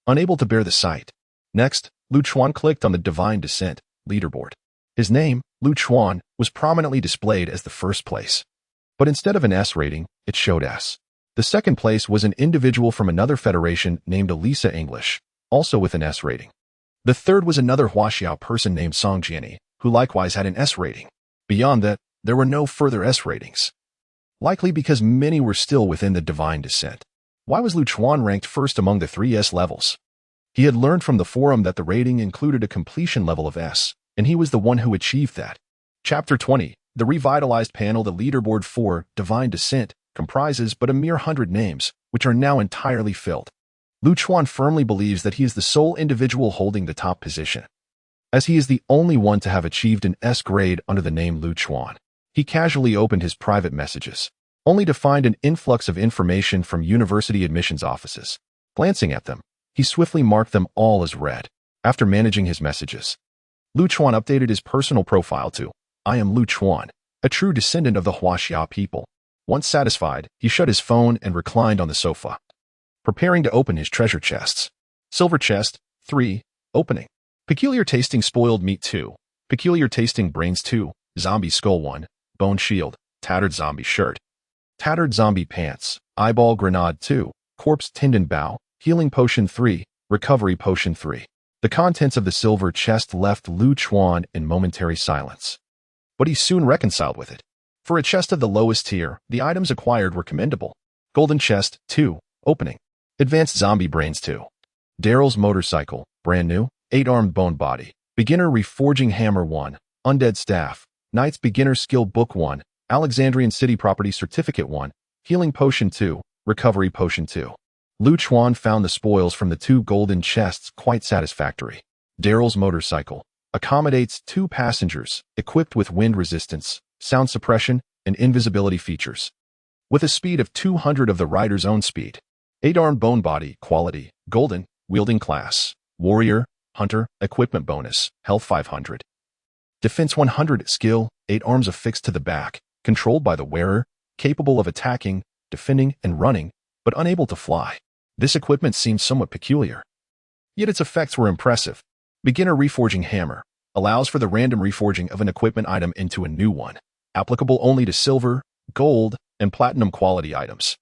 Speaker 1: unable to bear the sight. Next, Lu Chuan clicked on the Divine Descent leaderboard. His name, Lu Chuan, was prominently displayed as the first place. But instead of an S rating, it showed S. The second place was an individual from another federation named Elisa English, also with an S rating. The third was another Huaxiao person named Song Jiani, who likewise had an S rating. Beyond that, there were no further S ratings. Likely because many were still within the Divine Descent. Why was Lu Chuan ranked first among the 3 S levels? He had learned from the forum that the rating included a completion level of S, and he was the one who achieved that. Chapter 20, the revitalized panel. The leaderboard for Divine Descent comprises but a mere 100 names, which are now entirely filled. Lu Chuan firmly believes that he is the sole individual holding the top position, as he is the only one to have achieved an S grade under the name Lu Chuan. He casually opened his private messages, only to find an influx of information from university admissions offices. Glancing at them, he swiftly marked them all as read. After managing his messages, Lu Chuan updated his personal profile to, "I am Lu Chuan, a true descendant of the Huaxia people." Once satisfied, he shut his phone and reclined on the sofa, preparing to open his treasure chests. Silver chest, 3, opening. Peculiar tasting spoiled meat 2, peculiar tasting brains 2, zombie skull 1, bone shield, tattered zombie shirt, tattered zombie pants, eyeball grenade 2, corpse tendon bow, healing potion 3, recovery potion 3. The contents of the silver chest left Lu Chuan in momentary silence. But he soon reconciled with it. For a chest of the lowest tier, the items acquired were commendable. Golden chest 2, opening. Advanced zombie brains 2. Daryl's motorcycle, brand new. 8-armed bone body. Beginner reforging hammer 1. Undead staff. Knight's beginner skill book 1. Alexandrian city property certificate 1. Healing potion 2. Recovery potion 2. Lu Chuan found the spoils from the 2 golden chests quite satisfactory. Daryl's motorcycle accommodates 2 passengers, equipped with wind resistance, sound suppression, and invisibility features, with a speed of 200 of the rider's own speed. 8-armed bone body, quality, golden, wielding class, warrior, hunter, equipment bonus, health 500. Defense 100, skill, 8 arms affixed to the back, controlled by the wearer, capable of attacking, defending, and running, but unable to fly. This equipment seemed somewhat peculiar, yet its effects were impressive. Beginner reforging hammer allows for the random reforging of an equipment item into a new one, applicable only to silver, gold, and platinum quality items.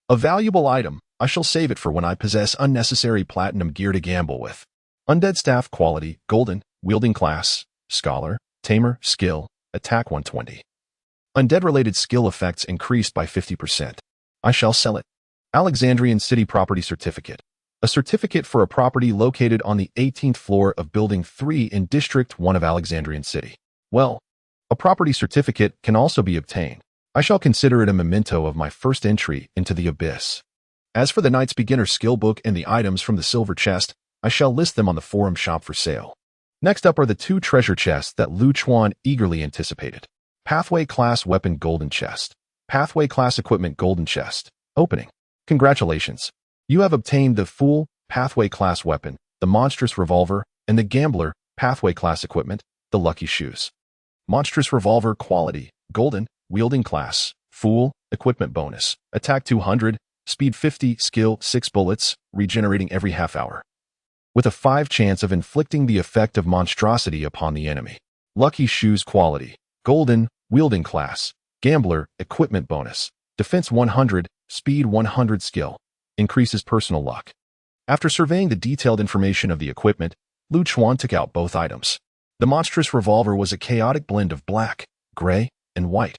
Speaker 1: A valuable item, I shall save it for when I possess unnecessary platinum gear to gamble with. Undead staff quality, golden, wielding class, scholar, tamer, skill, attack 120. Undead-related skill effects increased by 50%. I shall sell it. Alexandrian City Property Certificate. A certificate for a property located on the 18th floor of Building 3 in District 1 of Alexandrian City. Well, a property certificate can also be obtained. I shall consider it a memento of my first entry into the abyss. As for the Knight's Beginner Skill Book and the items from the silver chest, I shall list them on the forum shop for sale. Next up are the 2 treasure chests that Lu Chuan eagerly anticipated. Pathway Class Weapon Golden Chest. Pathway Class Equipment Golden Chest. Opening. Congratulations. You have obtained the Fool Pathway Class Weapon, the Monstrous Revolver, and the Gambler Pathway Class Equipment, the Lucky Shoes. Monstrous Revolver Quality, Golden, Wielding Class, Fool, Equipment Bonus, Attack 200, Speed 50, Skill 6 bullets, regenerating every half hour. With a 5 chance of inflicting the effect of monstrosity upon the enemy. Lucky Shoes Quality, Golden, Wielding Class, Gambler, Equipment Bonus, Defense 100, Speed 100 Skill, increases personal luck. After surveying the detailed information of the equipment, Lu Chuan took out both items. The Monstrous Revolver was a chaotic blend of black, gray, and white,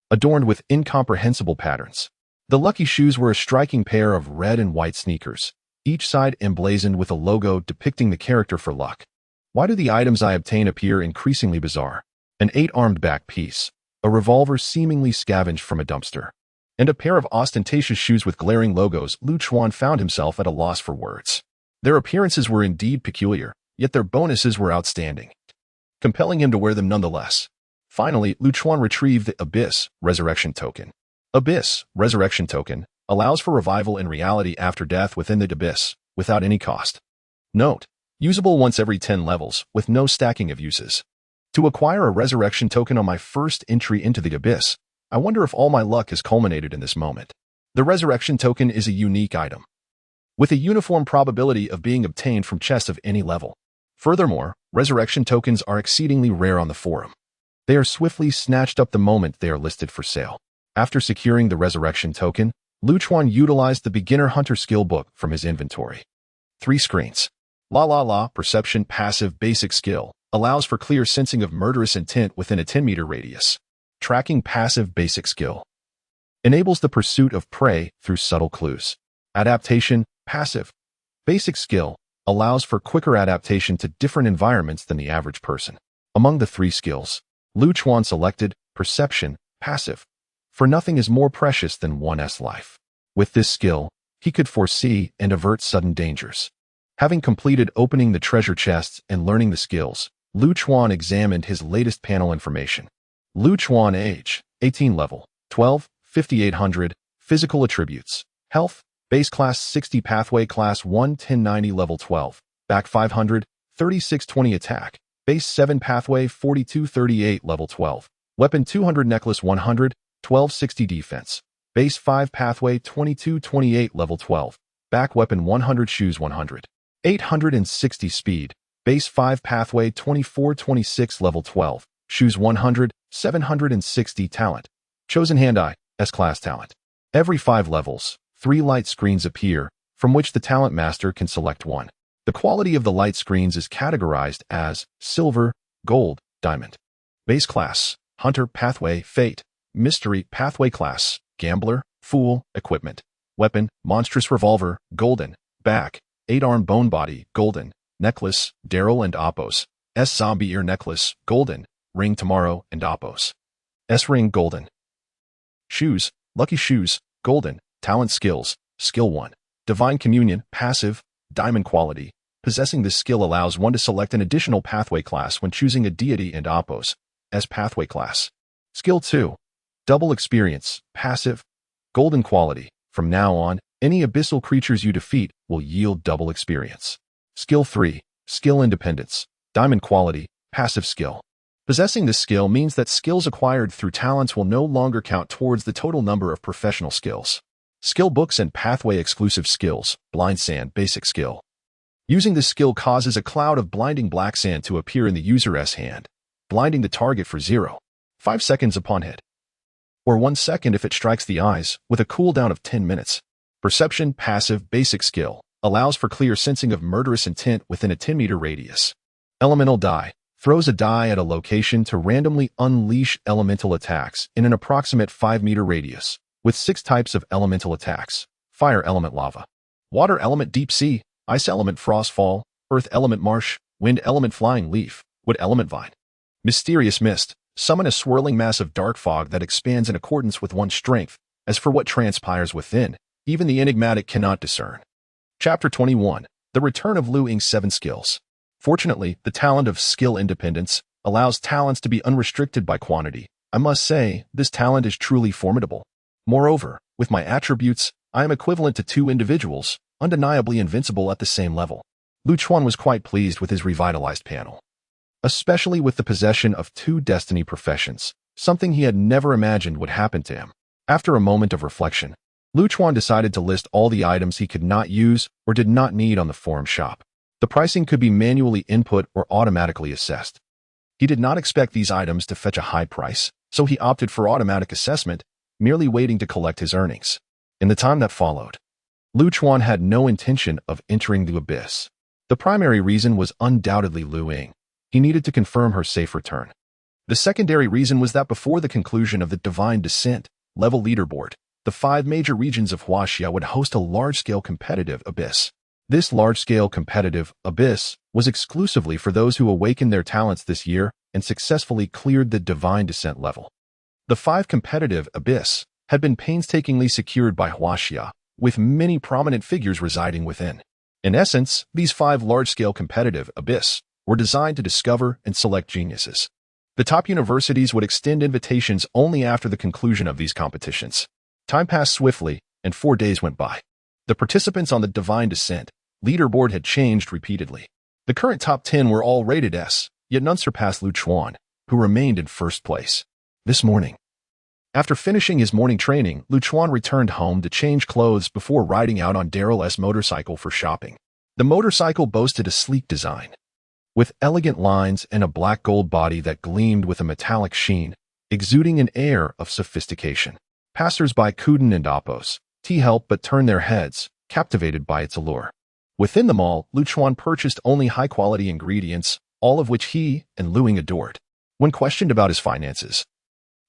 Speaker 1: adorned with incomprehensible patterns. The Lucky Shoes were a striking pair of red and white sneakers, each side emblazoned with a logo depicting the character for luck. Why do the items I obtain appear increasingly bizarre? An 8-armed back piece, a revolver seemingly scavenged from a dumpster, and a pair of ostentatious shoes with glaring logos. Lu Chuan found himself at a loss for words. Their appearances were indeed peculiar, yet their bonuses were outstanding, compelling him to wear them nonetheless. Finally, Lu Chuan retrieved the Abyss Resurrection Token. Abyss Resurrection Token allows for revival in reality after death within the Abyss, without any cost. Note: usable once every 10 levels, with no stacking of uses. To acquire a Resurrection Token on my first entry into the Abyss, I wonder if all my luck has culminated in this moment. The Resurrection Token is a unique item, with a uniform probability of being obtained from chests of any level. Furthermore, Resurrection Tokens are exceedingly rare on the forum. They are swiftly snatched up the moment they are listed for sale. After securing the Resurrection Token, Lu Chuan utilized the Beginner Hunter Skill Book from his inventory. 3 screens. La Perception Passive Basic Skill allows for clear sensing of murderous intent within a 10-meter radius. Tracking Passive Basic Skill enables the pursuit of prey through subtle clues. Adaptation Passive Basic Skill allows for quicker adaptation to different environments than the average person. Among the 3 skills, Lu Chuan selected Perception Passive, for nothing is more precious than one's life. With this skill, he could foresee and avert sudden dangers. Having completed opening the treasure chests and learning the skills, Lu Chuan examined his latest panel information. Lu Chuan age, 18 level, 12, 5800, physical attributes, health, base class 60 pathway class 1 1090 level 12, back 500, 3620 attack, base 7 pathway 4238 level 12, weapon 200 necklace 100, 1260 defense, base 5 pathway 2228 level 12, back weapon 100 shoes 100, 860 speed, base 5 pathway 2426 level 12, shoes 100, 760 talent, chosen hand-eye, S-class talent. Every 5 levels, 3 light screens appear, from which the talent master can select one. The quality of the light screens is categorized as silver, gold, diamond. Base class, hunter pathway, fate, mystery pathway class, gambler, fool, equipment, weapon, monstrous revolver, golden, back, 8-arm bone body, golden, necklace, Daryl and Apo's, S zombie ear necklace, golden, ring tomorrow and Apo's, S ring golden. Shoes, lucky shoes, golden, talent skills, skill 1, divine communion, passive, diamond quality. Possessing this skill allows one to select an additional pathway class when choosing a deity and Apo's, S pathway class. Skill 2, double experience, passive, golden quality. From now on, any abyssal creatures you defeat will yield double experience. Skill 3, skill independence, diamond quality, passive skill. Possessing this skill means that skills acquired through talents will no longer count towards the total number of professional skills. Skill books and pathway exclusive skills, blind sand basic skill. Using this skill causes a cloud of blinding black sand to appear in the user's hand, blinding the target for 0.5 seconds upon hit, or 1 second if it strikes the eyes, with a cooldown of 10 minutes. Perception passive basic skill allows for clear sensing of murderous intent within a 10-meter radius. Elemental die, throws a die at a location to randomly unleash elemental attacks in an approximate 5-meter radius, with 6 types of elemental attacks: fire element lava, water element deep sea, ice element frost fall, earth element marsh, wind element flying leaf, wood element vine. Mysterious mist. Summon a swirling mass of dark fog that expands in accordance with one's strength. As for what transpires within, even the enigmatic cannot discern. Chapter 21. The Return of Lu Ying's 7 Skills. Fortunately, the talent of skill independence allows talents to be unrestricted by quantity. I must say, this talent is truly formidable. Moreover, with my attributes, I am equivalent to 2 individuals, undeniably invincible at the same level. Lu Chuan was quite pleased with his revitalized panel, especially with the possession of 2 destiny professions, something he had never imagined would happen to him. After a moment of reflection, Lu Chuan decided to list all the items he could not use or did not need on the forum shop. The pricing could be manually input or automatically assessed. He did not expect these items to fetch a high price, so he opted for automatic assessment, merely waiting to collect his earnings. In the time that followed, Lu Chuan had no intention of entering the abyss. The primary reason was undoubtedly Lu Ying. He needed to confirm her safe return. The secondary reason was that before the conclusion of the Divine Descent level leaderboard, the 5 major regions of Huaxia would host a large-scale competitive abyss. This large-scale competitive abyss was exclusively for those who awakened their talents this year and successfully cleared the Divine Descent level. The 5 competitive abyss had been painstakingly secured by Huaxia, with many prominent figures residing within. In essence, these 5 large-scale competitive abyss were designed to discover and select geniuses. The top universities would extend invitations only after the conclusion of these competitions. Time passed swiftly, and 4 days went by. The participants on the Divine Descent leaderboard had changed repeatedly. The current top 10 were all rated S, yet none surpassed Lu Chuan, who remained in first place. This morning, after finishing his morning training, Lu Chuan returned home to change clothes before riding out on Daryl's motorcycle for shopping. The motorcycle boasted a sleek design, with elegant lines and a black gold body that gleamed with a metallic sheen, exuding an air of sophistication. Passers-by couldn't and oppose help but turn their heads, captivated by its allure. Within the mall, Lu Chuan purchased only high-quality ingredients, all of which he and Lu Ying adored. When questioned about his finances,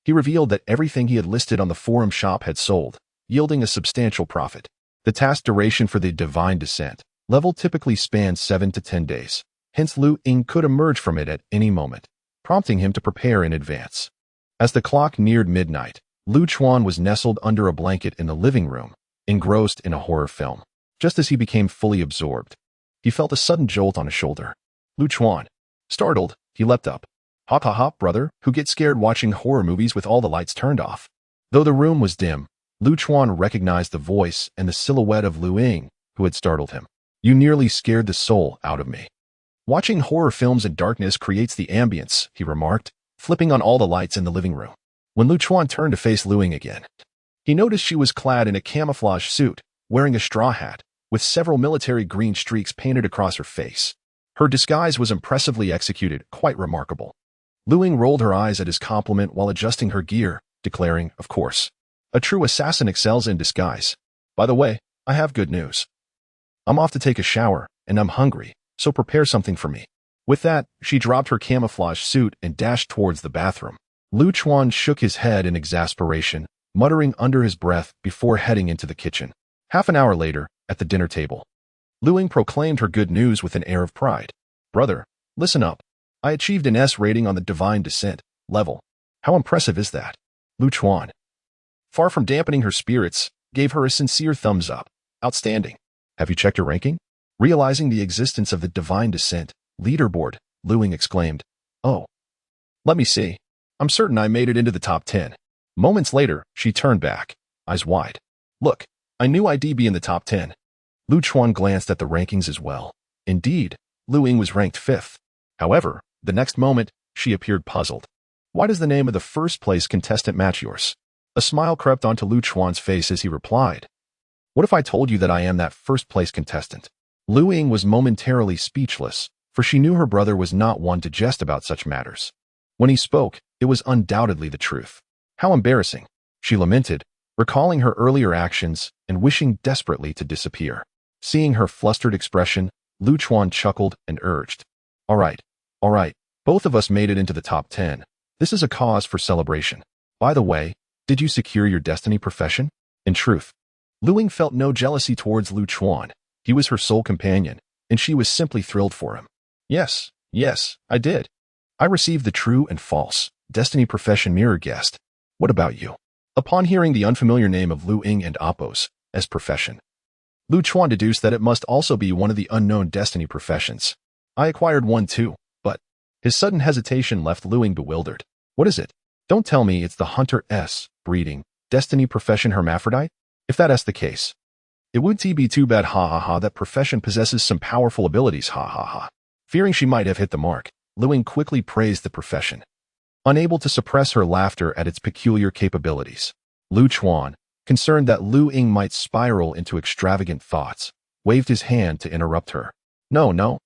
Speaker 1: he revealed that everything he had listed on the forum shop had sold, yielding a substantial profit. The task duration for the Divine Descent level typically spans 7 to 10 days. Hence, Lu Ying could emerge from it at any moment, prompting him to prepare in advance. As the clock neared midnight, Lu Chuan was nestled under a blanket in the living room, engrossed in a horror film. Just as he became fully absorbed, he felt a sudden jolt on his shoulder. Lu Chuan. Startled, he leapt up. Hop ha hop, brother, who gets scared watching horror movies with all the lights turned off. Though the room was dim, Lu Chuan recognized the voice and the silhouette of Lu Ying, who had startled him. You nearly scared the soul out of me. Watching horror films in darkness creates the ambience, he remarked, flipping on all the lights in the living room. When Lu Chuan turned to face Lu Ying again, he noticed she was clad in a camouflage suit, wearing a straw hat, with several military green streaks painted across her face. Her disguise was impressively executed, quite remarkable. Lu Ying rolled her eyes at his compliment while adjusting her gear, declaring, of course, a true assassin excels in disguise. By the way, I have good news. I'm off to take a shower, and I'm hungry, so prepare something for me. With that, she dropped her camouflage suit and dashed towards the bathroom. Lu Chuan shook his head in exasperation, muttering under his breath before heading into the kitchen. Half an hour later, at the dinner table, Lu Ying proclaimed her good news with an air of pride. Brother, listen up. I achieved an S rating on the Divine Descent level. How impressive is that? Lu Chuan, far from dampening her spirits, gave her a sincere thumbs up. Outstanding. Have you checked your ranking? Realizing the existence of the Divine Descent leaderboard, Lu Ying exclaimed, Oh, let me see. I'm certain I made it into the top 10. Moments later, she turned back, eyes wide. Look, I knew I'd be in the top 10. Lu Chuan glanced at the rankings as well. Indeed, Lu Ying was ranked 5th. However, the next moment, she appeared puzzled. Why does the name of the first-place contestant match yours? A smile crept onto Lu Chuan's face as he replied. What if I told you that I am that first-place contestant? Lu Ying was momentarily speechless, for she knew her brother was not one to jest about such matters. When he spoke, it was undoubtedly the truth. How embarrassing, she lamented, recalling her earlier actions and wishing desperately to disappear. Seeing her flustered expression, Lu Chuan chuckled and urged, All right, Both of us made it into the top 10. This is a cause for celebration. By the way, did you secure your destiny profession? In truth, Lu Ying felt no jealousy towards Lu Chuan. He was her sole companion, and she was simply thrilled for him. Yes, I did. I received the true and false destiny profession mirror guest. What about you? Upon hearing the unfamiliar name of Lu Ying and Appos as profession, Lu Chuan deduced that it must also be one of the unknown destiny professions. I acquired one too, but his sudden hesitation left Lu Ying bewildered. What is it? Don't tell me it's the Hunter S breeding destiny profession hermaphrodite? If that's the case, it would be too bad that profession possesses some powerful abilities Fearing she might have hit the mark, Lu Ying quickly praised the profession. Unable to suppress her laughter at its peculiar capabilities, Lu Chuan, concerned that Lu Ying might spiral into extravagant thoughts, waved his hand to interrupt her. No.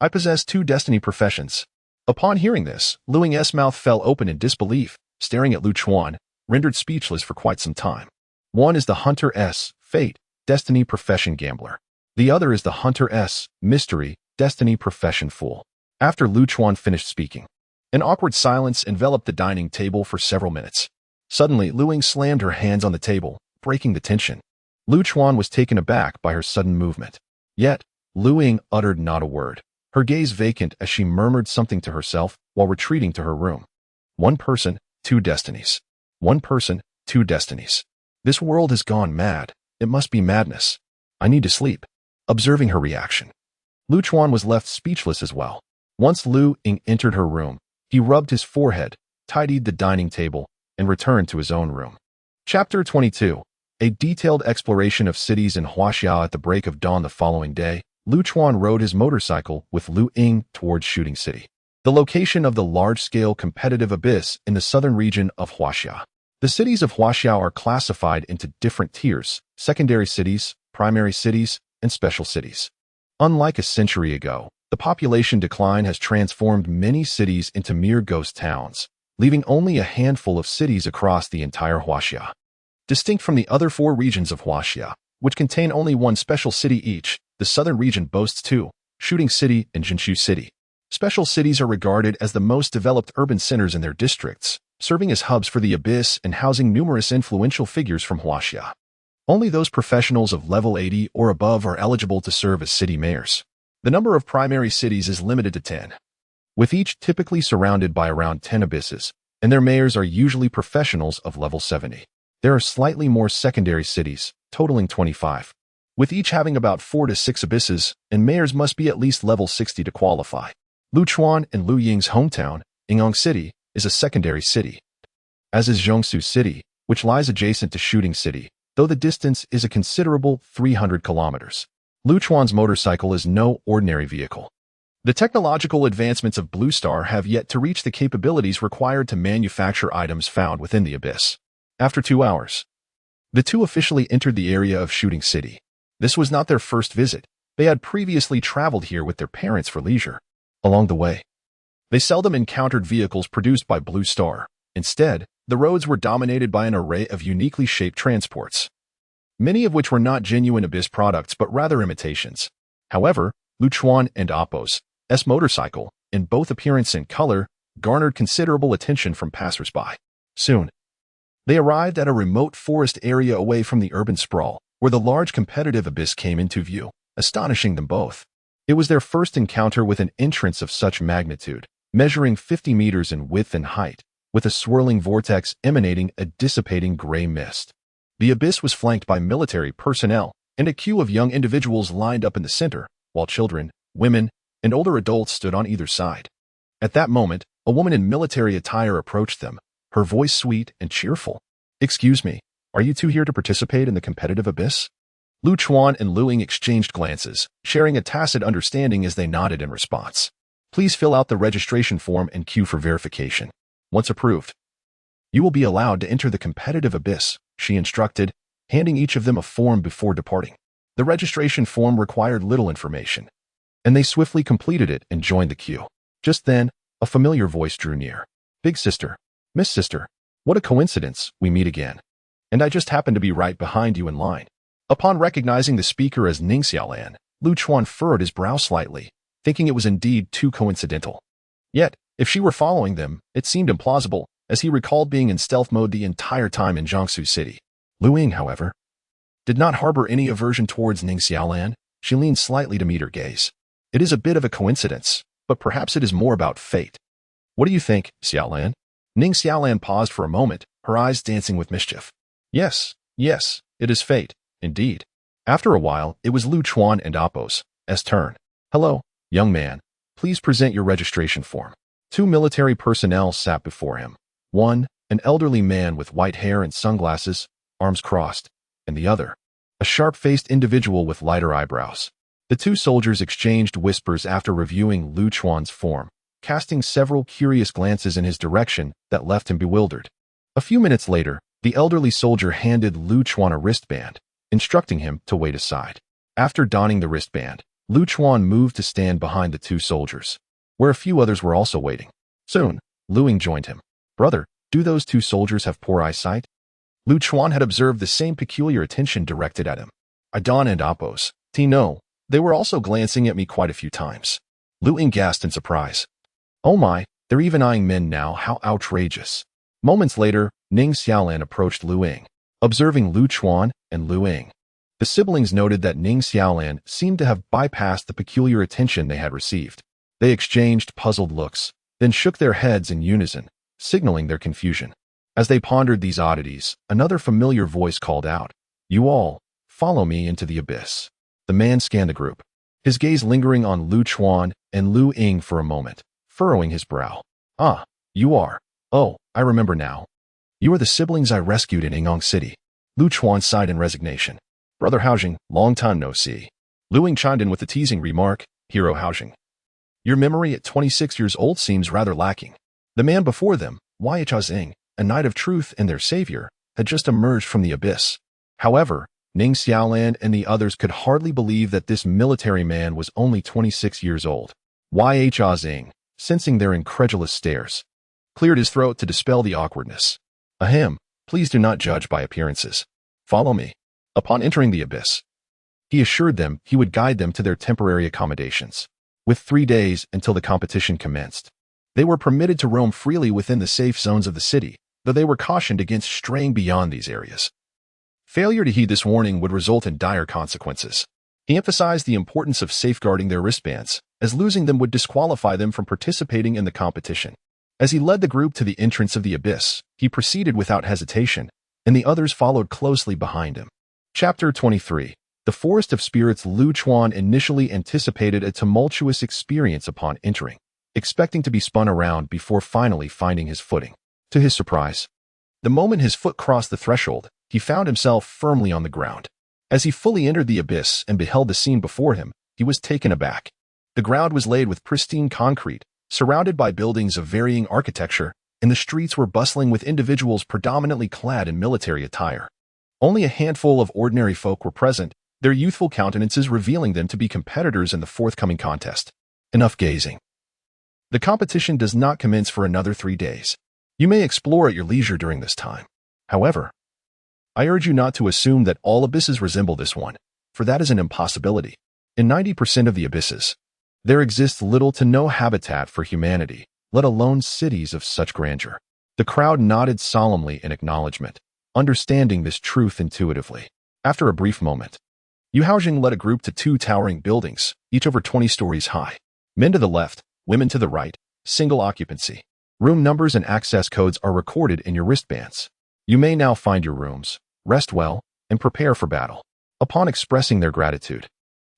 Speaker 1: I possess 2 destiny professions. Upon hearing this, Lu Ying's mouth fell open in disbelief, staring at Lu Chuan, rendered speechless for quite some time. One is the Hunter S Fate Destiny Profession Gambler. The other is the Hunter S Mystery Destiny Profession Fool. After Lu Chuan finished speaking, an awkward silence enveloped the dining table for several minutes. Suddenly, Lu Ying slammed her hands on the table, breaking the tension. Lu Chuan was taken aback by her sudden movement. Yet, Lu Ying uttered not a word, her gaze vacant as she murmured something to herself while retreating to her room. One person, 2 destinies. One person, 2 destinies. This world has gone mad. It must be madness. I need to sleep. Observing her reaction, Lu Chuan was left speechless as well. Once Lu Ying entered her room, he rubbed his forehead, tidied the dining table, and returned to his own room. Chapter 22. A detailed exploration of cities in Huaxia. At the break of dawn the following day, Lu Chuan rode his motorcycle with Lu Ying towards Shooting City, the location of the large-scale competitive abyss in the southern region of Huaxia. The cities of Huaxia are classified into different tiers: secondary cities, primary cities, and special cities. Unlike a century ago, the population decline has transformed many cities into mere ghost towns, leaving only a handful of cities across the entire Huaxia. Distinct from the other 4 regions of Huaxia, which contain only one special city each, the southern region boasts 2, Shooting City and Jinshu City. Special cities are regarded as the most developed urban centers in their districts, serving as hubs for the abyss and housing numerous influential figures from Huaxia. Only those professionals of level 80 or above are eligible to serve as city mayors. The number of primary cities is limited to 10, with each typically surrounded by around 10 abysses, and their mayors are usually professionals of level 70. There are slightly more secondary cities, totaling 25, with each having about 4 to 6 abysses, and mayors must be at least level 60 to qualify. Lu Chuan and Lu Ying's hometown, Ying'an City, is a secondary city, as is Zhongsu City, which lies adjacent to Shooting City, though the distance is a considerable 300 kilometers. Lu Chuan's motorcycle is no ordinary vehicle. The technological advancements of Blue Star have yet to reach the capabilities required to manufacture items found within the abyss. After 2 hours, the 2 officially entered the area of Shooting City. This was not their first visit. They had previously traveled here with their parents for leisure. Along the way, they seldom encountered vehicles produced by Blue Star. Instead, the roads were dominated by an array of uniquely shaped transports, many of which were not genuine Abyss products but rather imitations. However, Lu Chuan and Appos' motorcycle, in both appearance and color, garnered considerable attention from passersby. Soon, they arrived at a remote forest area away from the urban sprawl, where the large competitive abyss came into view, astonishing them both. It was their first encounter with an entrance of such magnitude, measuring 50 meters in width and height, with a swirling vortex emanating a dissipating gray mist. The abyss was flanked by military personnel, and a queue of young individuals lined up in the center, while children, women, and older adults stood on either side. At that moment, a woman in military attire approached them, her voice sweet and cheerful. "Excuse me, are you 2 here to participate in the competitive abyss?" Lu Chuan and Lu Ying exchanged glances, sharing a tacit understanding as they nodded in response. "Please fill out the registration form and queue for verification. Once approved, you will be allowed to enter the competitive abyss," she instructed, handing each of them a form before departing. The registration form required little information, and they swiftly completed it and joined the queue. Just then, a familiar voice drew near. "Big sister, Miss Sister, what a coincidence, we meet again. And I just happened to be right behind you in line." Upon recognizing the speaker as Ning Xiaolan, Lu Chuan furrowed his brow slightly, thinking it was indeed too coincidental. Yet, If she were following them, it seemed implausible, as he recalled being in stealth mode the entire time in Jiangsu City. Lu Ying, however, did not harbor any aversion towards Ning Xiaolan. She leaned slightly to meet her gaze. It is a bit of a coincidence, but perhaps it is more about fate. What do you think, Xiaolan? Ning Xiaolan paused for a moment, her eyes dancing with mischief. Yes, it is fate, indeed. After a while, it was Lu Chuan and Apos' turn. Hello, young man. Please present your registration form. Two military personnel sat before him. One, an elderly man with white hair and sunglasses, arms crossed, and the other, a sharp-faced individual with lighter eyebrows. The two soldiers exchanged whispers after reviewing Lu Chuan's form, casting several curious glances in his direction that left him bewildered. A few minutes later, the elderly soldier handed Lu Chuan a wristband, instructing him to wait aside. After donning the wristband, Lu Chuan moved to stand behind the two soldiers, where a few others were also waiting. Soon, Lu Ying joined him. Brother, do those two soldiers have poor eyesight? Lu Chuan had observed the same peculiar attention directed at him. Adon and Apos, no, they were also glancing at me quite a few times. Lu Ying gasped in surprise. Oh my, they're even eyeing men now, how outrageous. Moments later, Ning Xiaolan approached Lu Ying, observing Lu Chuan and Lu Ying. The siblings noted that Ning Xiaolan seemed to have bypassed the peculiar attention they had received. They exchanged puzzled looks, then shook their heads in unison, signaling their confusion. As they pondered these oddities, another familiar voice called out, You all, follow me into the abyss. The man scanned the group, his gaze lingering on Lu Chuan and Lu Ying for a moment, furrowing his brow. Ah, you are. Oh, I remember now. You are the siblings I rescued in Yinghong City. Lu Chuan sighed in resignation. Brother Haojing, long time no see. Lu Ying chimed in with the teasing remark, Hero Haojing. Your memory at 26 years old seems rather lacking. The man before them, Yhe Zhang, a knight of truth and their savior, had just emerged from the abyss. However, Ning Xiaolan and the others could hardly believe that this military man was only 26 years old. Yhe Zhang, sensing their incredulous stares, cleared his throat to dispel the awkwardness. Ahem, please do not judge by appearances. Follow me. Upon entering the abyss, he assured them he would guide them to their temporary accommodations. With 3 days until the competition commenced, they were permitted to roam freely within the safe zones of the city, though they were cautioned against straying beyond these areas. Failure to heed this warning would result in dire consequences. He emphasized the importance of safeguarding their wristbands, as losing them would disqualify them from participating in the competition. As he led the group to the entrance of the abyss, he proceeded without hesitation, and the others followed closely behind him. Chapter 23. The Forest of Spirits. Lu Chuan initially anticipated a tumultuous experience upon entering, expecting to be spun around before finally finding his footing. To his surprise, the moment his foot crossed the threshold, he found himself firmly on the ground. As he fully entered the abyss and beheld the scene before him, he was taken aback. The ground was laid with pristine concrete, surrounded by buildings of varying architecture, and the streets were bustling with individuals predominantly clad in military attire. Only a handful of ordinary folk were present, their youthful countenances revealing them to be competitors in the forthcoming contest. Enough gazing. The competition does not commence for another 3 days. You may explore at your leisure during this time. However, I urge you not to assume that all abysses resemble this one, for that is an impossibility. In 90% of the abysses, there exists little to no habitat for humanity, let alone cities of such grandeur. The crowd nodded solemnly in acknowledgement, understanding this truth intuitively. After a brief moment, Yu Haojing led a group to 2 towering buildings, each over 20 stories high. Men to the left, women to the right, single occupancy. Room numbers and access codes are recorded in your wristbands. You may now find your rooms, rest well, and prepare for battle. Upon expressing their gratitude,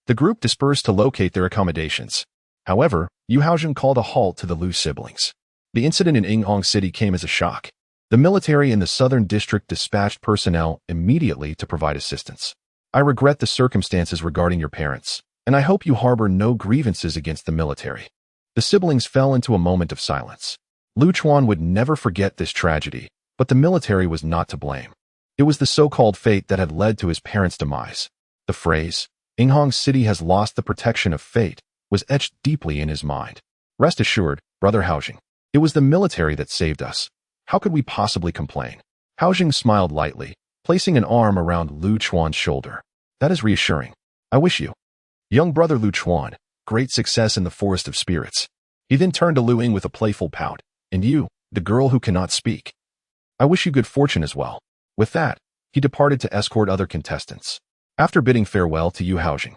Speaker 1: the group dispersed to locate their accommodations. However, Yu Haojing called a halt to the Lu siblings. The incident in Yinghong City came as a shock. The military in the southern district dispatched personnel immediately to provide assistance. I regret the circumstances regarding your parents, and I hope you harbor no grievances against the military. The siblings fell into a moment of silence. Lu Chuan would never forget this tragedy, but the military was not to blame. It was the so-called fate that had led to his parents' demise. The phrase, Yinghong City has lost the protection of fate, was etched deeply in his mind. Rest assured, Brother Haojing, it was the military that saved us. How could we possibly complain? Haojing smiled lightly, placing an arm around Lu Chuan's shoulder. That is reassuring. I wish you, young brother Lu Chuan, great success in the Forest of Spirits. He then turned to Lu Ying with a playful pout. And you, the girl who cannot speak. I wish you good fortune as well. With that, he departed to escort other contestants. After bidding farewell to Yu Haojing,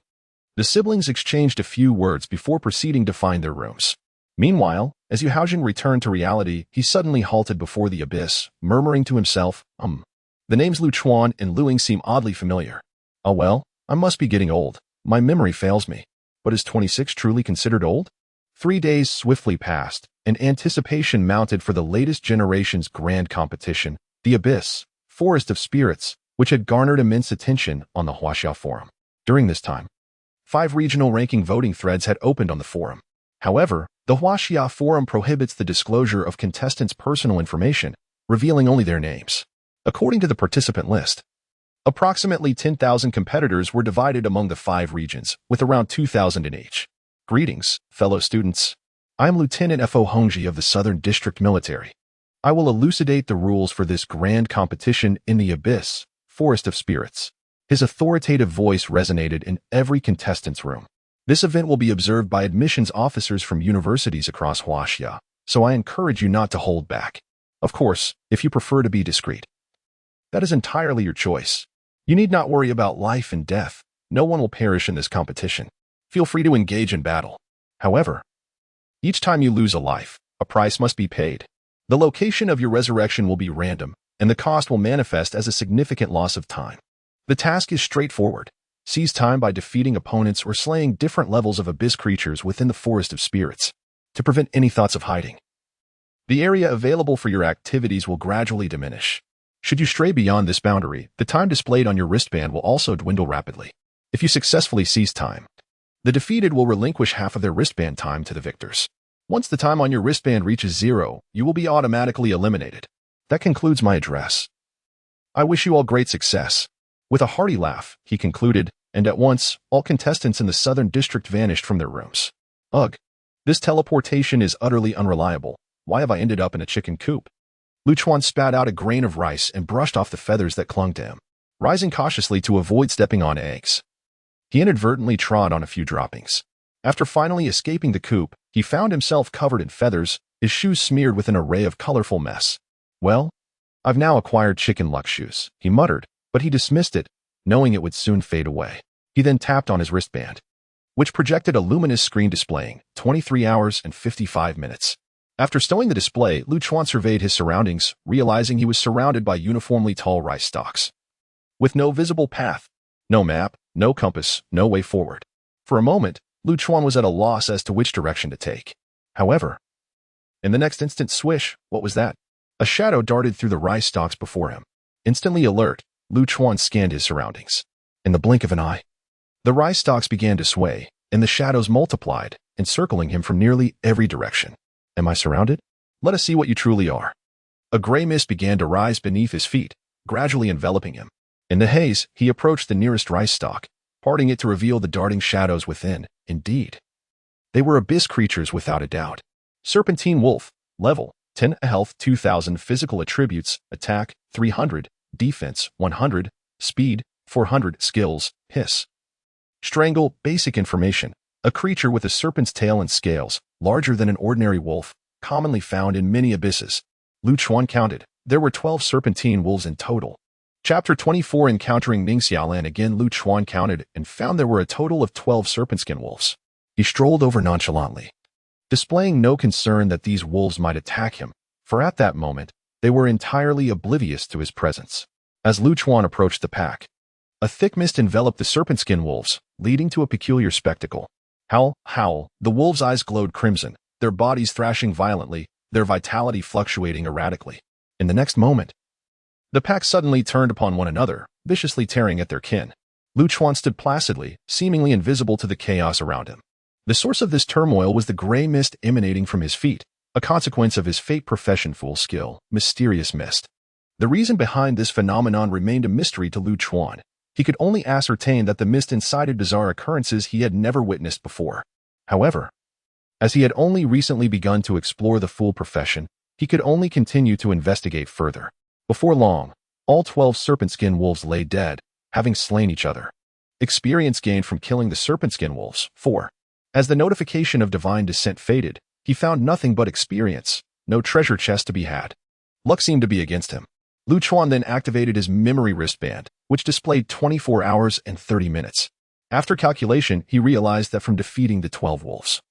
Speaker 1: the siblings exchanged a few words before proceeding to find their rooms. Meanwhile, as Yu Haojing returned to reality, he suddenly halted before the abyss, murmuring to himself, The names Lu Chuan and Lu Ying seem oddly familiar. Oh well, I must be getting old. My memory fails me. But is 26 truly considered old? 3 days swiftly passed, and anticipation mounted for the latest generation's grand competition, the Abyss, Forest of Spirits, which had garnered immense attention on the Huaxia Forum. During this time, 5 regional ranking voting threads had opened on the forum. However, the Huaxia Forum prohibits the disclosure of contestants' personal information, revealing only their names. According to the participant list, approximately 10,000 competitors were divided among the 5 regions, with around 2,000 in each. Greetings, fellow students. I am Lieutenant Fo Hongji of the Southern District Military. I will elucidate the rules for this grand competition in the Abyss, Forest of Spirits. His authoritative voice resonated in every contestant's room. This event will be observed by admissions officers from universities across Huaxia, so I encourage you not to hold back. Of course, if you prefer to be discreet. That is entirely your choice. You need not worry about life and death. No one will perish in this competition. Feel free to engage in battle. However, each time you lose a life, a price must be paid. The location of your resurrection will be random, and the cost will manifest as a significant loss of time. The task is straightforward. Seize time by defeating opponents or slaying different levels of abyss creatures within the Forest of Spirits, to prevent any thoughts of hiding. The area available for your activities will gradually diminish. Should you stray beyond this boundary, the time displayed on your wristband will also dwindle rapidly. If you successfully seize time, the defeated will relinquish half of their wristband time to the victors. Once the time on your wristband reaches 0, you will be automatically eliminated. That concludes my address. I wish you all great success. With a hearty laugh, he concluded, and at once, all contestants in the Southern District vanished from their rooms. Ugh. This teleportation is utterly unreliable. Why have I ended up in a chicken coop? Lu Chuan spat out a grain of rice and brushed off the feathers that clung to him, rising cautiously to avoid stepping on eggs. He inadvertently trod on a few droppings. After finally escaping the coop, he found himself covered in feathers, his shoes smeared with an array of colorful mess. Well, I've now acquired chicken luck shoes, he muttered, but he dismissed it, knowing it would soon fade away. He then tapped on his wristband, which projected a luminous screen displaying 23 hours and 55 minutes. After stowing the display, Lu Chuan surveyed his surroundings, realizing he was surrounded by uniformly tall rice stalks. With no visible path, no map, no compass, no way forward. For a moment, Lu Chuan was at a loss as to which direction to take. However, in the next instant, swish, what was that? A shadow darted through the rice stalks before him. Instantly alert, Lu Chuan scanned his surroundings. In the blink of an eye, the rice stalks began to sway, and the shadows multiplied, encircling him from nearly every direction. Am I surrounded? Let us see what you truly are. A gray mist began to rise beneath his feet, gradually enveloping him. In the haze, he approached the nearest rice stalk, parting it to reveal the darting shadows within. Indeed, they were abyss creatures without a doubt. Serpentine Wolf, level 10, health 2000, physical attributes, attack 300, defense 100, speed 400, skills, hiss. Strangle, basic information. A creature with a serpent's tail and scales, larger than an ordinary wolf, commonly found in many abysses. Lu Chuan counted. There were 12 serpentine wolves in total. Chapter 24, Encountering Ning Xiaolan. Again, Lu Chuan counted and found there were a total of 12 serpentskin wolves. He strolled over nonchalantly, displaying no concern that these wolves might attack him, for at that moment, they were entirely oblivious to his presence. As Lu Chuan approached the pack, a thick mist enveloped the serpentskin wolves, leading to a peculiar spectacle. Howl, howl, the wolves' eyes glowed crimson, their bodies thrashing violently, their vitality fluctuating erratically. In the next moment, the pack suddenly turned upon one another, viciously tearing at their kin. Lu Chuan stood placidly, seemingly invisible to the chaos around him. The source of this turmoil was the gray mist emanating from his feet, a consequence of his fate profession full skill, mysterious mist. The reason behind this phenomenon remained a mystery to Lu Chuan. He could only ascertain that the mist incited bizarre occurrences he had never witnessed before. However, as he had only recently begun to explore the Fool profession, he could only continue to investigate further. Before long, all 12 serpentskin wolves lay dead, having slain each other. Experience gained from killing the serpentskin wolves. 4. As the notification of divine descent faded, He found nothing but experience, no treasure chest to be had. Luck seemed to be against him. Lu Chuan then activated his memory wristband, which displayed 24 hours and 30 minutes. After calculation, he realized that from defeating the 12 wolves,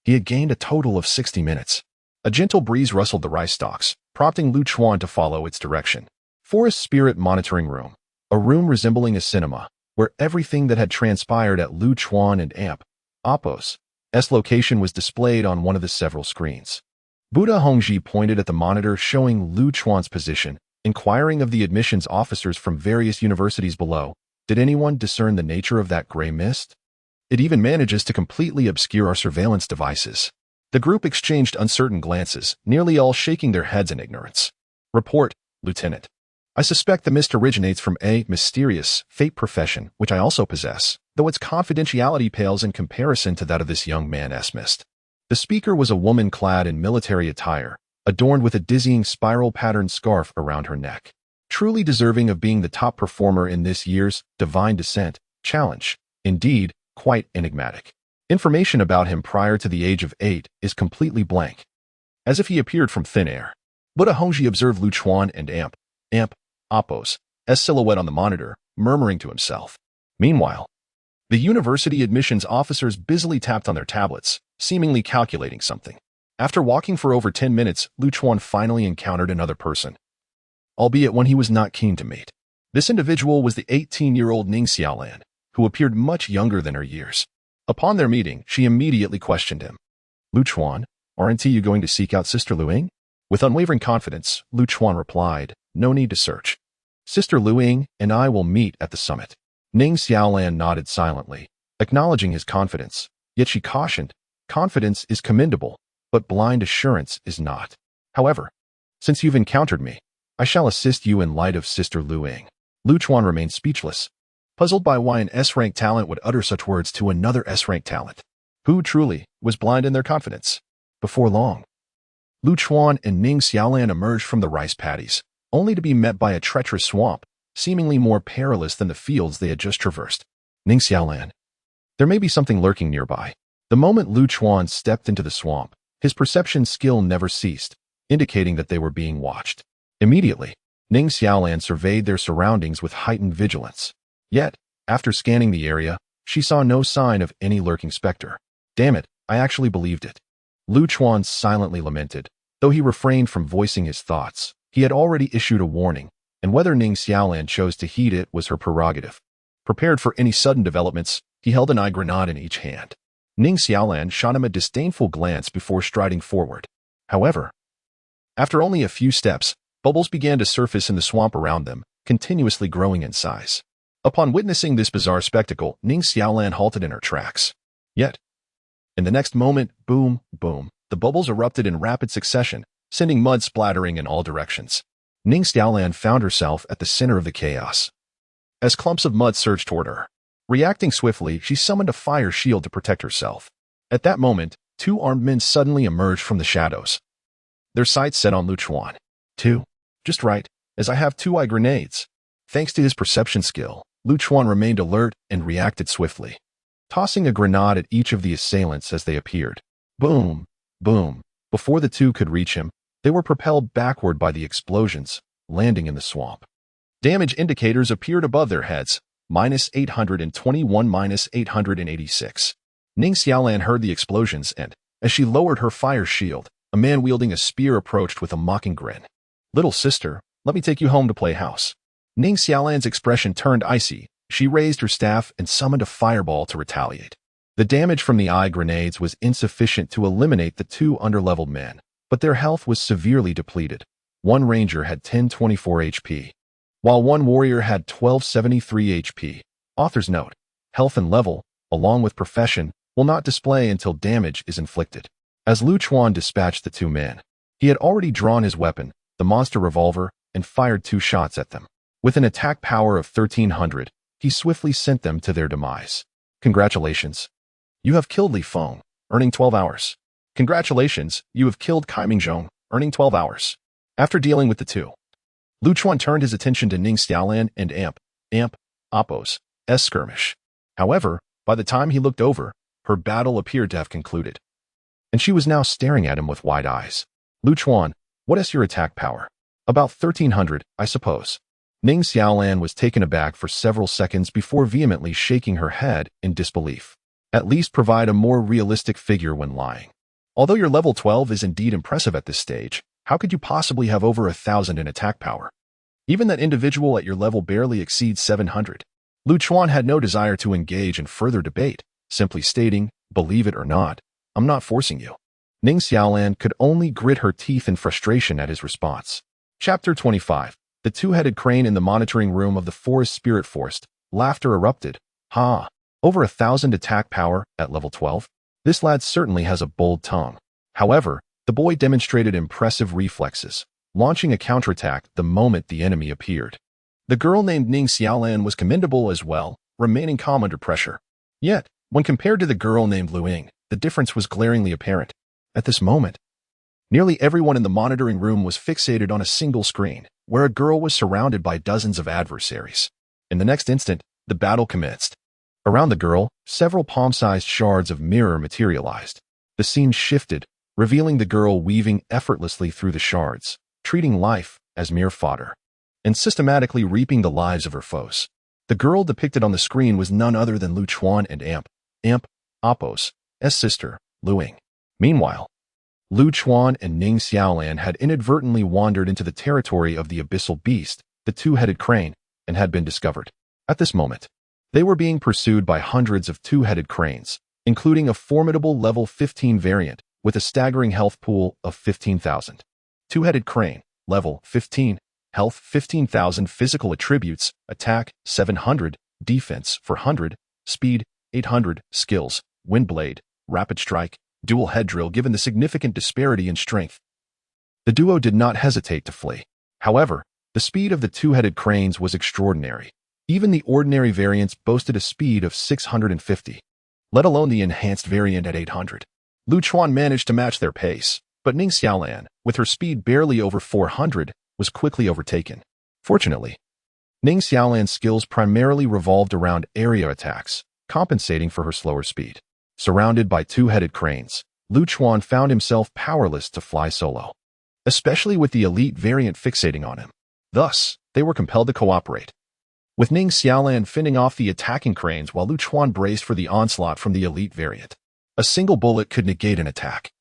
Speaker 1: he had gained a total of 60 minutes. A gentle breeze rustled the rice stalks, prompting Lu Chuan to follow its direction. Forest Spirit Monitoring Room, a room resembling a cinema, where everything that had transpired at Lu Chuan and Amp Appo's location was displayed on one of the several screens. Buddha Hongji pointed at the monitor showing Lu Chuan's position, inquiring of the admissions officers from various universities below, did anyone discern the nature of that gray mist? It even manages to completely obscure our surveillance devices. The group exchanged uncertain glances, nearly all shaking their heads in ignorance. Report, Lieutenant. I suspect the mist originates from a mysterious fate profession, which I also possess, though its confidentiality pales in comparison to that of this young man's mist. The speaker was a woman clad in military attire, adorned with a dizzying spiral-patterned scarf around her neck. Truly deserving of being the top performer in this year's Divine Descent Challenge. Indeed, quite enigmatic. Information about him prior to the age of 8 is completely blank, as if he appeared from thin air. Buddha Hongji observed Lu Chuan and Amp Appo's silhouette on the monitor, murmuring to himself. Meanwhile, the university admissions officers busily tapped on their tablets, seemingly calculating something. After walking for over 10 minutes, Lu Chuan finally encountered another person, albeit one he was not keen to meet. This individual was the 18-year-old Ning Xiaolan, who appeared much younger than her years. Upon their meeting, she immediately questioned him. Lu Chuan, aren't you going to seek out Sister Luing? With unwavering confidence, Lu Chuan replied, no need to search. Sister Luing and I will meet at the summit. Ning Xiaolan nodded silently, acknowledging his confidence, yet she cautioned, confidence is commendable, but blind assurance is not. However, since you've encountered me, I shall assist you in light of Sister Luing. Lu Chuan remained speechless, puzzled by why an S-rank talent would utter such words to another S-rank talent, who truly was blind in their confidence. Before long, Lu Chuan and Ning Xiaolan emerged from the rice paddies, only to be met by a treacherous swamp, seemingly more perilous than the fields they had just traversed. Ning Xiaolan. There may be something lurking nearby. The moment Lu Chuan stepped into the swamp, his perception skill never ceased, indicating that they were being watched. Immediately, Ning Xiaolan surveyed their surroundings with heightened vigilance. Yet, after scanning the area, she saw no sign of any lurking specter. Damn it, I actually believed it. Lu Chuan silently lamented, though he refrained from voicing his thoughts. He had already issued a warning, and whether Ning Xiaolan chose to heed it was her prerogative. Prepared for any sudden developments, he held an eye grenade in each hand. Ning Xiaolan shot him a disdainful glance before striding forward. However, after only a few steps, bubbles began to surface in the swamp around them, continuously growing in size. Upon witnessing this bizarre spectacle, Ning Xiaolan halted in her tracks. Yet, in the next moment, boom, boom, the bubbles erupted in rapid succession, sending mud splattering in all directions. Ning Xiaolan found herself at the center of the chaos, as clumps of mud surged toward her. Reacting swiftly, she summoned a fire shield to protect herself. At that moment, two armed men suddenly emerged from the shadows, their sights set on Lu Chuan. Two. Just right, as I have 2 eye grenades. Thanks to his perception skill, Lu Chuan remained alert and reacted swiftly, tossing a grenade at each of the assailants as they appeared. Boom, boom. Before the two could reach him, they were propelled backward by the explosions, landing in the swamp. Damage indicators appeared above their heads, -821, -886. Ning Xiaolan heard the explosions and, as she lowered her fire shield, a man wielding a spear approached with a mocking grin. Little sister, let me take you home to play house. Ning Xiaolan's expression turned icy. She raised her staff and summoned a fireball to retaliate. The damage from the eye grenades was insufficient to eliminate the 2 underleveled men, but their health was severely depleted. One ranger had 1024 HP, while one warrior had 1273 HP. Author's note: health and level, along with profession, will not display until damage is inflicted. As Lu Chuan dispatched the 2 men, he had already drawn his weapon, the monster revolver, and fired 2 shots at them. With an attack power of 1300, he swiftly sent them to their demise. Congratulations. You have killed Li Feng, earning 12 hours. Congratulations, you have killed Kai Mingzhong, earning 12 hours. After dealing with the 2, Lu Chuan turned his attention to Ning Xiaolan and Amp Appo's skirmish. However, by the time he looked over, her battle appeared to have concluded. and she was now staring at him with wide eyes. Lu Chuan, what is your attack power? About 1300, I suppose. Ning Xiaolan was taken aback for several seconds before vehemently shaking her head in disbelief. At least provide a more realistic figure when lying. Although your level 12 is indeed impressive at this stage, how could you possibly have over 1,000 in attack power? Even that individual at your level barely exceeds 700. Lu Chuan had no desire to engage in further debate, simply stating, believe it or not, I'm not forcing you. Ning Xiaolan could only grit her teeth in frustration at his response. Chapter 25. The two-headed crane in the monitoring room of the Forest Spirit Forest. Laughter erupted. Ha! Over 1,000 attack power at level 12? This lad certainly has a bold tongue. However, the boy demonstrated impressive reflexes, launching a counterattack the moment the enemy appeared. The girl named Ning Xiaolan was commendable as well, remaining calm under pressure. Yet, when compared to the girl named Lu Ying, the difference was glaringly apparent. At this moment, nearly everyone in the monitoring room was fixated on a single screen, where a girl was surrounded by dozens of adversaries. In the next instant, the battle commenced. Around the girl, several palm-sized shards of mirror materialized. The scene shifted, revealing the girl weaving effortlessly through the shards, treating life as mere fodder, and systematically reaping the lives of her foes. The girl depicted on the screen was none other than Lu Chuan and Appo's sister, Lu Ying. Meanwhile, Lu Chuan and Ning Xiaolan had inadvertently wandered into the territory of the abyssal beast, the two-headed crane, and had been discovered. At this moment, they were being pursued by hundreds of two-headed cranes, including a formidable level 15 variant with a staggering health pool of 15,000. Two-headed crane, level 15, health 15,000, physical attributes, attack 700, defense 400, speed 800, skills, windblade, rapid strike, dual head drill. Given the significant disparity in strength, the duo did not hesitate to flee. However, the speed of the two-headed cranes was extraordinary. Even the ordinary variants boasted a speed of 650, let alone the enhanced variant at 800. Lu Chuan managed to match their pace, but Ning Xiaolan, with her speed barely over 400, was quickly overtaken. Fortunately, Ning Xiaolan's skills primarily revolved around area attacks, compensating for her slower speed. Surrounded by two-headed cranes, Lu Chuan found himself powerless to fly solo, especially with the elite variant fixating on him. Thus, they were compelled to cooperate, with Ning Xiaolan fending off the attacking cranes while Lu Chuan braced for the onslaught from the elite variant. A single bullet could negate an attack.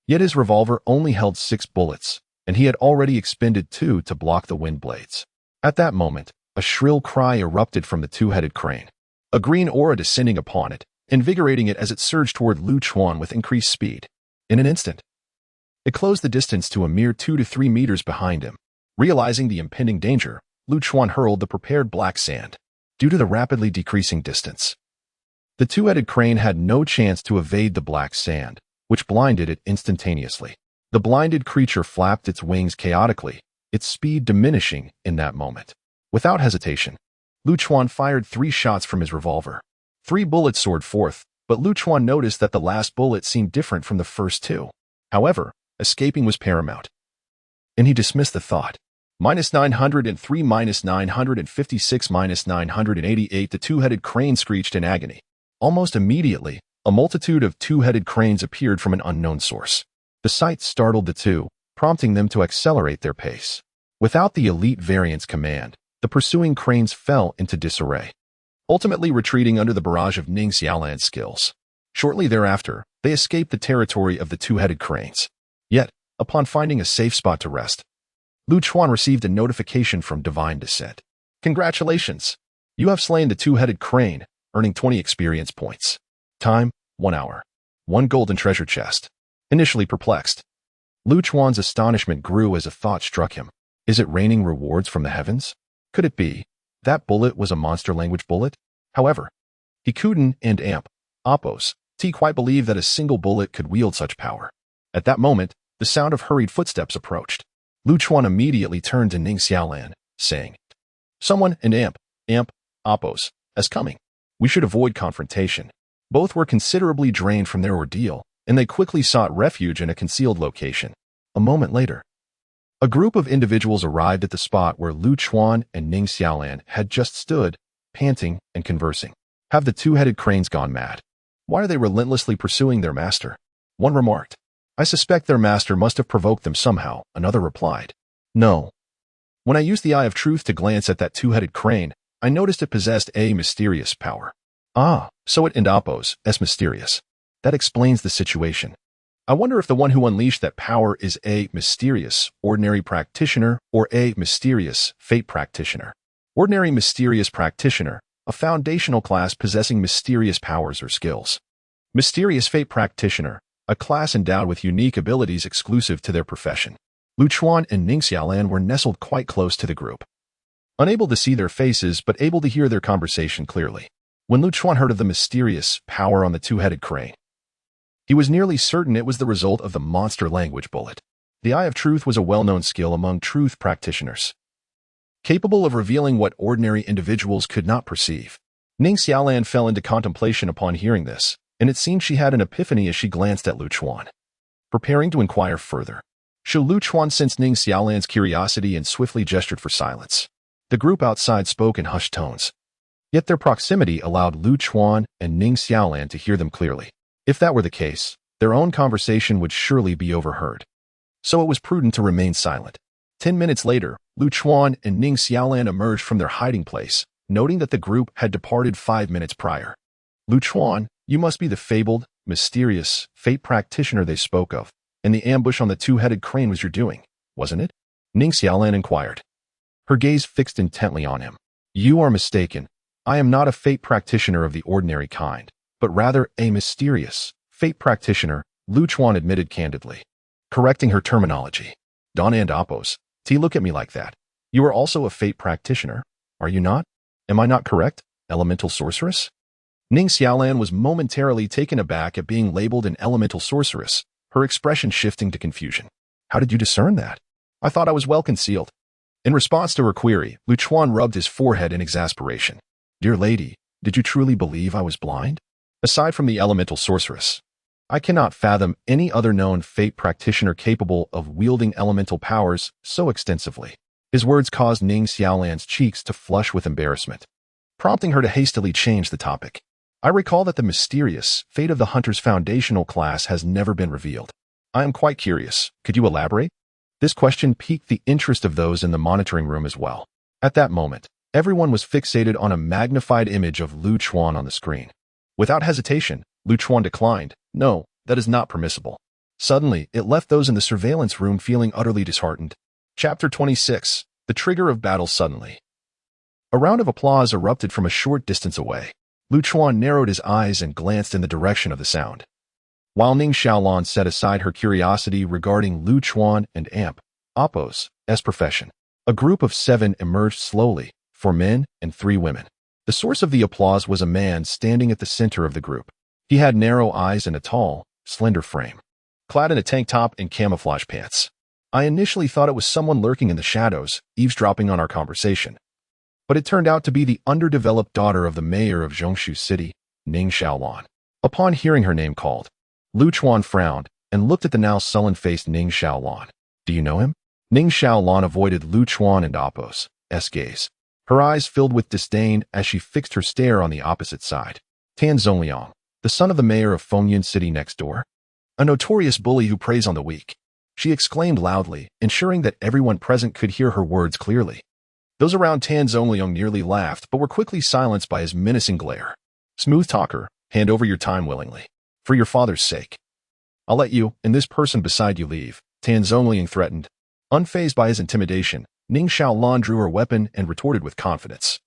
Speaker 1: Yet his revolver only held 6 bullets, and he had already expended 2 to block the wind blades. At that moment, a shrill cry erupted from the two-headed crane, a green aura descending upon it, invigorating it as it surged toward Lu Chuan with increased speed. In an instant, it closed the distance to a mere 2 to 3 meters behind him. Realizing the impending danger, Lu Chuan hurled the prepared black sand. Due to the rapidly decreasing distance, the two-headed crane had no chance to evade the black sand, which blinded it instantaneously. The blinded creature flapped its wings chaotically, its speed diminishing in that moment. Without hesitation, Lu Chuan fired 3 shots from his revolver. 3 bullets soared forth, but Lu Chuan noticed that the last bullet seemed different from the first 2. However, escaping was paramount, and he dismissed the thought. -903, -956, -988. The two-headed crane screeched in agony. Almost immediately, a multitude of two-headed cranes appeared from an unknown source. The sight startled the two, prompting them to accelerate their pace. Without the elite variant's command, the pursuing cranes fell into disarray, ultimately retreating under the barrage of Ning Xiaolan's skills. Shortly thereafter, they escaped the territory of the two-headed cranes. Yet, upon finding a safe spot to rest, Lu Chuan received a notification from Divine Descent. Congratulations! You have slain the two-headed crane, earning 20 experience points. Time, 1 hour. 1 golden treasure chest. Initially perplexed, Lu Chuan's astonishment grew as a thought struck him. Is it raining rewards from the heavens? Could it be that bullet was a monster language bullet? However, he couldn't and Appo's quite believe that a single bullet could wield such power. At that moment, the sound of hurried footsteps approached. Lu Chuan immediately turned to Ning Xiaolan, saying, "Someone and Appo's is coming. We should avoid confrontation." Both were considerably drained from their ordeal, and they quickly sought refuge in a concealed location. A moment later, a group of individuals arrived at the spot where Lu Chuan and Ning Xiaolan had just stood, panting and conversing. Have the two-headed cranes gone mad? Why are they relentlessly pursuing their master? One remarked. I suspect their master must have provoked them somehow, another replied. No. When I used the Eye of Truth to glance at that two-headed crane, I noticed it possessed a mysterious power. Ah, so it and Apo's is mysterious. That explains the situation. I wonder if the one who unleashed that power is a mysterious, ordinary practitioner or a mysterious, fate practitioner. Ordinary mysterious practitioner, a foundational class possessing mysterious powers or skills. Mysterious fate practitioner, a class endowed with unique abilities exclusive to their profession. Lu Chuan and Ning Xiaolan were nestled quite close to the group. Unable to see their faces but able to hear their conversation clearly. When Lu Chuan heard of the mysterious power on the two-headed crane, he was nearly certain it was the result of the monster language bullet. The Eye of Truth was a well-known skill among truth practitioners, capable of revealing what ordinary individuals could not perceive. Ning Xiaolan fell into contemplation upon hearing this, and it seemed she had an epiphany as she glanced at Lu Chuan, preparing to inquire further. Lu Chuan sensed Ning Xiaolan's curiosity and swiftly gestured for silence. The group outside spoke in hushed tones, yet their proximity allowed Lu Chuan and Ning Xiaolan to hear them clearly. If that were the case, their own conversation would surely be overheard. So it was prudent to remain silent. 10 minutes later, Lu Chuan and Ning Xiaolan emerged from their hiding place, noting that the group had departed 5 minutes prior. Lu Chuan, you must be the fabled, mysterious, fate practitioner they spoke of, and the ambush on the two-headed crane was your doing, wasn't it? Ning Xiaolan inquired, her gaze fixed intently on him. You are mistaken. I am not a fate practitioner of the ordinary kind, but rather a mysterious fate practitioner, Lu Chuan admitted candidly, correcting her terminology. Donna and Apos, look at me like that. You are also a fate practitioner, are you not? Am I not correct, elemental sorceress? Ning Xiaolan was momentarily taken aback at being labeled an elemental sorceress, her expression shifting to confusion. How did you discern that? I thought I was well concealed. In response to her query, Lu Chuan rubbed his forehead in exasperation. Dear lady, did you truly believe I was blind? Aside from the elemental sorceress, I cannot fathom any other known fate practitioner capable of wielding elemental powers so extensively. His words caused Ning Xiaolan's cheeks to flush with embarrassment, prompting her to hastily change the topic. I recall that the mysterious fate of the Hunter's foundational class has never been revealed. I am quite curious. Could you elaborate? This question piqued the interest of those in the monitoring room as well. At that moment, everyone was fixated on a magnified image of Lu Chuan on the screen. Without hesitation, Lu Chuan declined. No, that is not permissible. Suddenly, it left those in the surveillance room feeling utterly disheartened. Chapter 26. The Trigger of Battle Suddenly. A round of applause erupted from a short distance away. Lu Chuan narrowed his eyes and glanced in the direction of the sound. While Ning Xiaolan set aside her curiosity regarding Lu Chuan and Apos' profession, a group of 7 emerged slowly, 4 men and 3 women. The source of the applause was a man standing at the center of the group. He had narrow eyes and a tall, slender frame, clad in a tank top and camouflage pants. I initially thought it was someone lurking in the shadows, eavesdropping on our conversation. But it turned out to be the underdeveloped daughter of the mayor of Zhongshu City, Ning Xiaolan. Upon hearing her name called, Lu Chuan frowned and looked at the now sullen-faced Ning Xiaolan. Do you know him? Ning Xiaolan avoided Lu Chuan and Apos' gaze. Her eyes filled with disdain as she fixed her stare on the opposite side. Tan Zongliang, the son of the mayor of Fengyun City next door, a notorious bully who preys on the weak. She exclaimed loudly, ensuring that everyone present could hear her words clearly. Those around Tan Zongliang nearly laughed but were quickly silenced by his menacing glare. Smooth talker, hand over your time willingly. For your father's sake. I'll let you and this person beside you leave, Tan Zongliang threatened. Unfazed by his intimidation, Ning Xiaolan drew her weapon and retorted with confidence.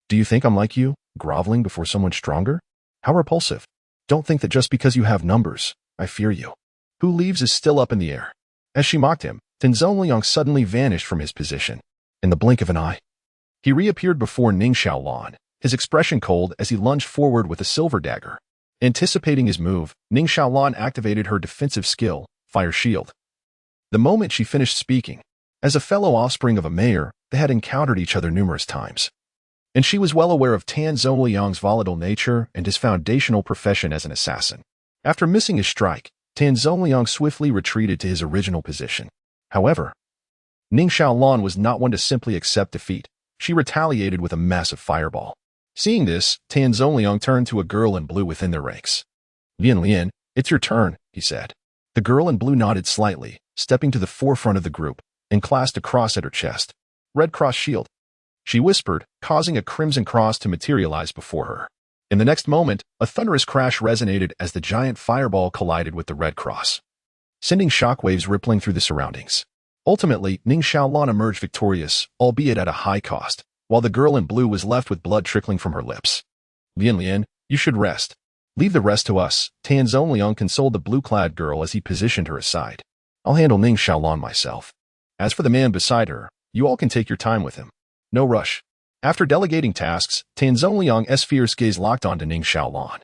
Speaker 1: Do you think I'm like you, groveling before someone stronger? How repulsive. Don't think that just because you have numbers, I fear you. Who leaves is still up in the air. As she mocked him, Tan Zongliang suddenly vanished from his position. In the blink of an eye, he reappeared before Ning Xiaolan, his expression cold as he lunged forward with a silver dagger. Anticipating his move, Ning Xiaolan activated her defensive skill, Fire Shield. The moment she finished speaking, as a fellow offspring of a mayor, they had encountered each other numerous times. And she was well aware of Tan Zongliang's volatile nature and his foundational profession as an assassin. After missing his strike, Tan Zongliang swiftly retreated to his original position. However, Ning Xiaolan was not one to simply accept defeat. She retaliated with a massive fireball. Seeing this, Tan Zongliang turned to a girl in blue within their ranks. Lian Lian, it's your turn. he said. The girl in blue nodded slightly, stepping to the forefront of the group, and clasped a cross at her chest. Red Cross shield, she whispered, causing a crimson cross to materialize before her. In the next moment, a thunderous crash resonated as the giant fireball collided with the Red Cross, sending shockwaves rippling through the surroundings. Ultimately, Ning Xiaolan emerged victorious, albeit at a high cost, while the girl in blue was left with blood trickling from her lips. Lian, you should rest. Leave the rest to us, Tan Zongliang consoled the blue-clad girl as he positioned her aside. I'll handle Ning Xiaolan myself. As for the man beside her, you all can take your time with him. No rush. After delegating tasks, Tan Zongliang's fierce gaze locked onto Ning Xiaolan.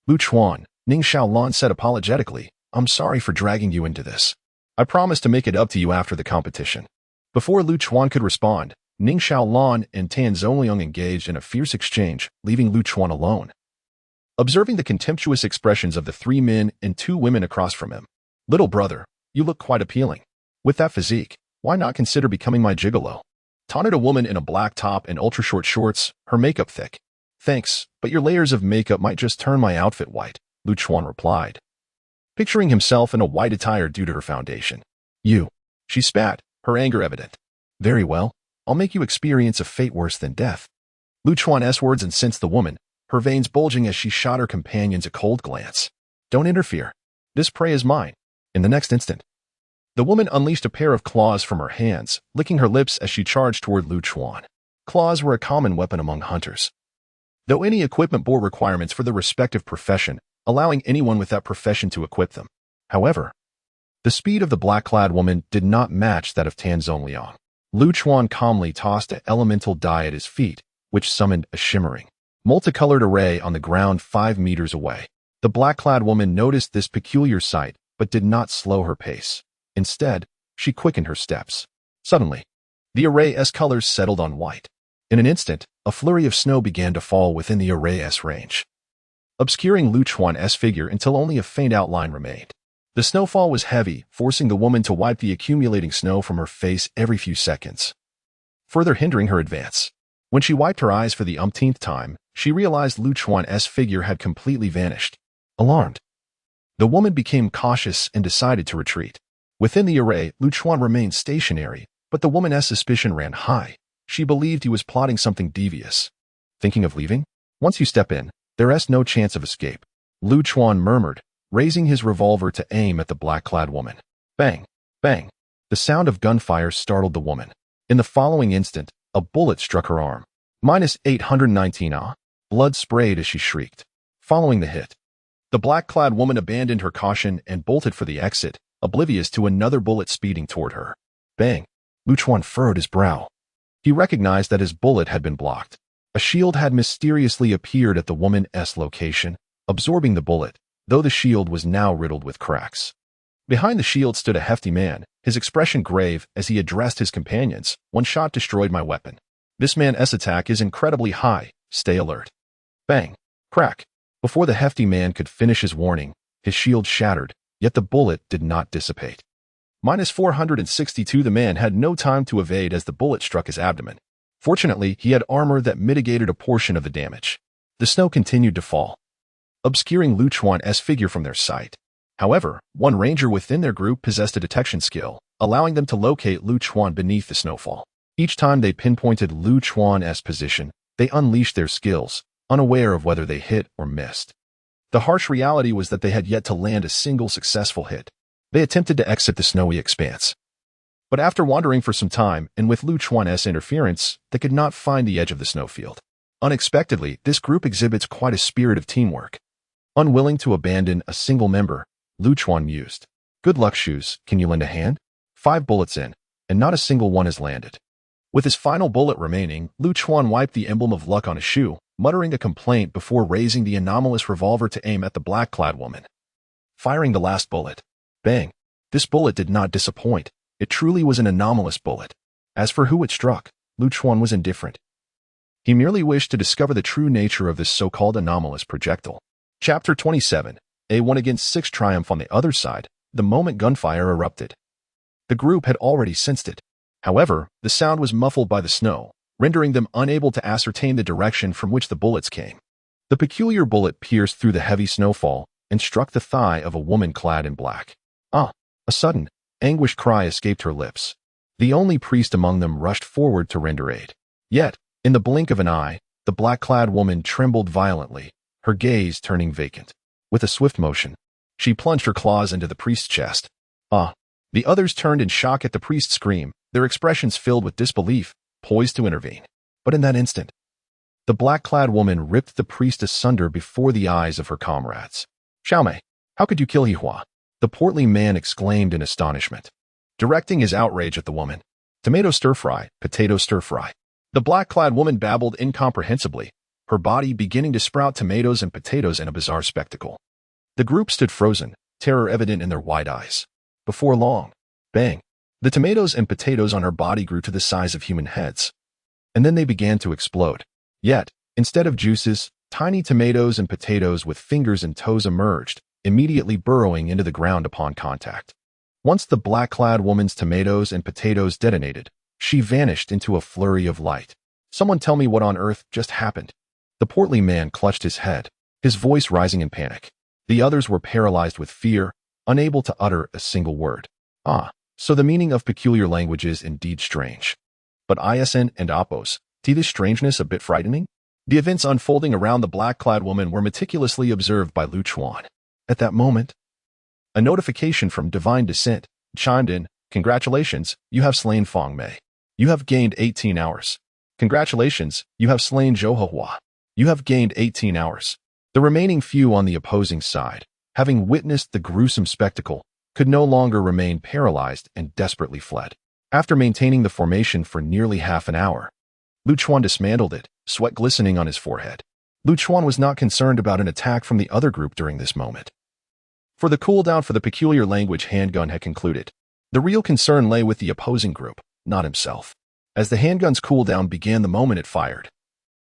Speaker 1: Lu Chuan, Ning Xiaolan said apologetically, I'm sorry for dragging you into this. I promise to make it up to you after the competition. Before Lu Chuan could respond, Ning Xiaolan and Tan Zongliang engaged in a fierce exchange, leaving Lu Chuan alone. Observing the contemptuous expressions of the 3 men and 2 women across from him, little brother, you look quite appealing. With that physique, why not consider becoming my gigolo? Taunted a woman in a black top and ultra-short shorts, her makeup thick. Thanks, but your layers of makeup might just turn my outfit white, Lu Chuan replied, picturing himself in a white attire due to her foundation. You. She spat, her anger evident. Very well, I'll make you experience a fate worse than death. Lu Chuan's words incensed the woman, her veins bulging as she shot her companions a cold glance. Don't interfere. This prey is mine. In the next instant, the woman unleashed a pair of claws from her hands, licking her lips as she charged toward Lu Chuan. Claws were a common weapon among hunters, though any equipment bore requirements for the respective profession, allowing anyone with that profession to equip them. However, the speed of the black-clad woman did not match that of Tan Zongliang. Lu Chuan calmly tossed an elemental die at his feet, which summoned a shimmering, multicolored array on the ground 5 meters away. The black-clad woman noticed this peculiar sight, but did not slow her pace. Instead, she quickened her steps. Suddenly, the array's colors settled on white. In an instant, a flurry of snow began to fall within the array's range, obscuring Lu Chuan's figure until only a faint outline remained. The snowfall was heavy, forcing the woman to wipe the accumulating snow from her face every few seconds, further hindering her advance. When she wiped her eyes for the umpteenth time, she realized Lu Chuan's figure had completely vanished. Alarmed, the woman became cautious and decided to retreat. Within the array, Lu Chuan remained stationary, but the woman's suspicion ran high. She believed he was plotting something devious. Thinking of leaving? Once you step in, there's no chance of escape, Lu Chuan murmured, raising his revolver to aim at the black-clad woman. Bang! Bang! The sound of gunfire startled the woman. In the following instant, a bullet struck her arm. -819 Blood sprayed as she shrieked. Following the hit, the black-clad woman abandoned her caution and bolted for the exit, oblivious to another bullet speeding toward her. Bang! Lu Chuan furrowed his brow. He recognized that his bullet had been blocked. A shield had mysteriously appeared at the woman's location, absorbing the bullet, though the shield was now riddled with cracks. Behind the shield stood a hefty man, his expression grave as he addressed his companions. One shot destroyed my weapon. This man's attack is incredibly high. Stay alert. Bang! Crack! Before the hefty man could finish his warning, his shield shattered, yet the bullet did not dissipate. -462 The man had no time to evade as the bullet struck his abdomen. Fortunately, he had armor that mitigated a portion of the damage. The snow continued to fall, obscuring Lu Chuan's figure from their sight. However, one ranger within their group possessed a detection skill, allowing them to locate Lu Chuan beneath the snowfall. Each time they pinpointed Lu Chuan's position, they unleashed their skills, unaware of whether they hit or missed. The harsh reality was that they had yet to land a single successful hit. They attempted to exit the snowy expanse, but after wandering for some time and with Lu Chuan's interference, they could not find the edge of the snowfield. Unexpectedly, this group exhibits quite a spirit of teamwork. Unwilling to abandon a single member, Lu Chuan mused. Good luck, Shoes, can you lend a hand? 5 bullets in, and not a single one has landed. With his final bullet remaining, Lu Chuan wiped the emblem of luck on his shoe, muttering a complaint before raising the anomalous revolver to aim at the black-clad woman. Firing the last bullet. Bang! This bullet did not disappoint. It truly was an anomalous bullet. As for who it struck, Lu Chuan was indifferent. He merely wished to discover the true nature of this so-called anomalous projectile. Chapter 27. A 1-against-6 triumph on the other side. The moment gunfire erupted, the group had already sensed it. However, the sound was muffled by the snow, rendering them unable to ascertain the direction from which the bullets came. The peculiar bullet pierced through the heavy snowfall, and struck the thigh of a woman clad in black. Ah! A sudden, anguished cry escaped her lips. The only priest among them rushed forward to render aid. Yet, in the blink of an eye, the black-clad woman trembled violently, her gaze turning vacant. With a swift motion, she plunged her claws into the priest's chest. Ah! The others turned in shock at the priest's scream, their expressions filled with disbelief, poised to intervene. But in that instant, the black-clad woman ripped the priest asunder before the eyes of her comrades. "Xiaomei, how could you kill Yihua?" the portly man exclaimed in astonishment, directing his outrage at the woman. "Tomato stir-fry, potato stir-fry." The black-clad woman babbled incomprehensibly, her body beginning to sprout tomatoes and potatoes in a bizarre spectacle. The group stood frozen, terror evident in their wide eyes. Before long, bang, the tomatoes and potatoes on her body grew to the size of human heads. And then they began to explode. Yet, instead of juices, tiny tomatoes and potatoes with fingers and toes emerged, immediately burrowing into the ground upon contact. Once the black-clad woman's tomatoes and potatoes detonated, she vanished into a flurry of light. "Someone tell me what on earth just happened." The portly man clutched his head, his voice rising in panic. The others were paralyzed with fear, unable to utter a single word. Ah, so the meaning of peculiar language is indeed strange. But ISN and Appos, see this strangeness a bit frightening? The events unfolding around the black-clad woman were meticulously observed by Lu Chuan. At that moment, a notification from Divine Descent chimed in. "Congratulations, you have slain Feng Mei. You have gained 18 hours. Congratulations, you have slain Zhou Hehua. You have gained 18 hours." The remaining few on the opposing side, having witnessed the gruesome spectacle, could no longer remain paralyzed and desperately fled. After maintaining the formation for nearly half an hour, Lu Chuan dismantled it, sweat glistening on his forehead. Lu Chuan was not concerned about an attack from the other group during this moment. For the cooldown for the peculiar language handgun had concluded. The real concern lay with the opposing group, not himself. As the handgun's cooldown began the moment it fired,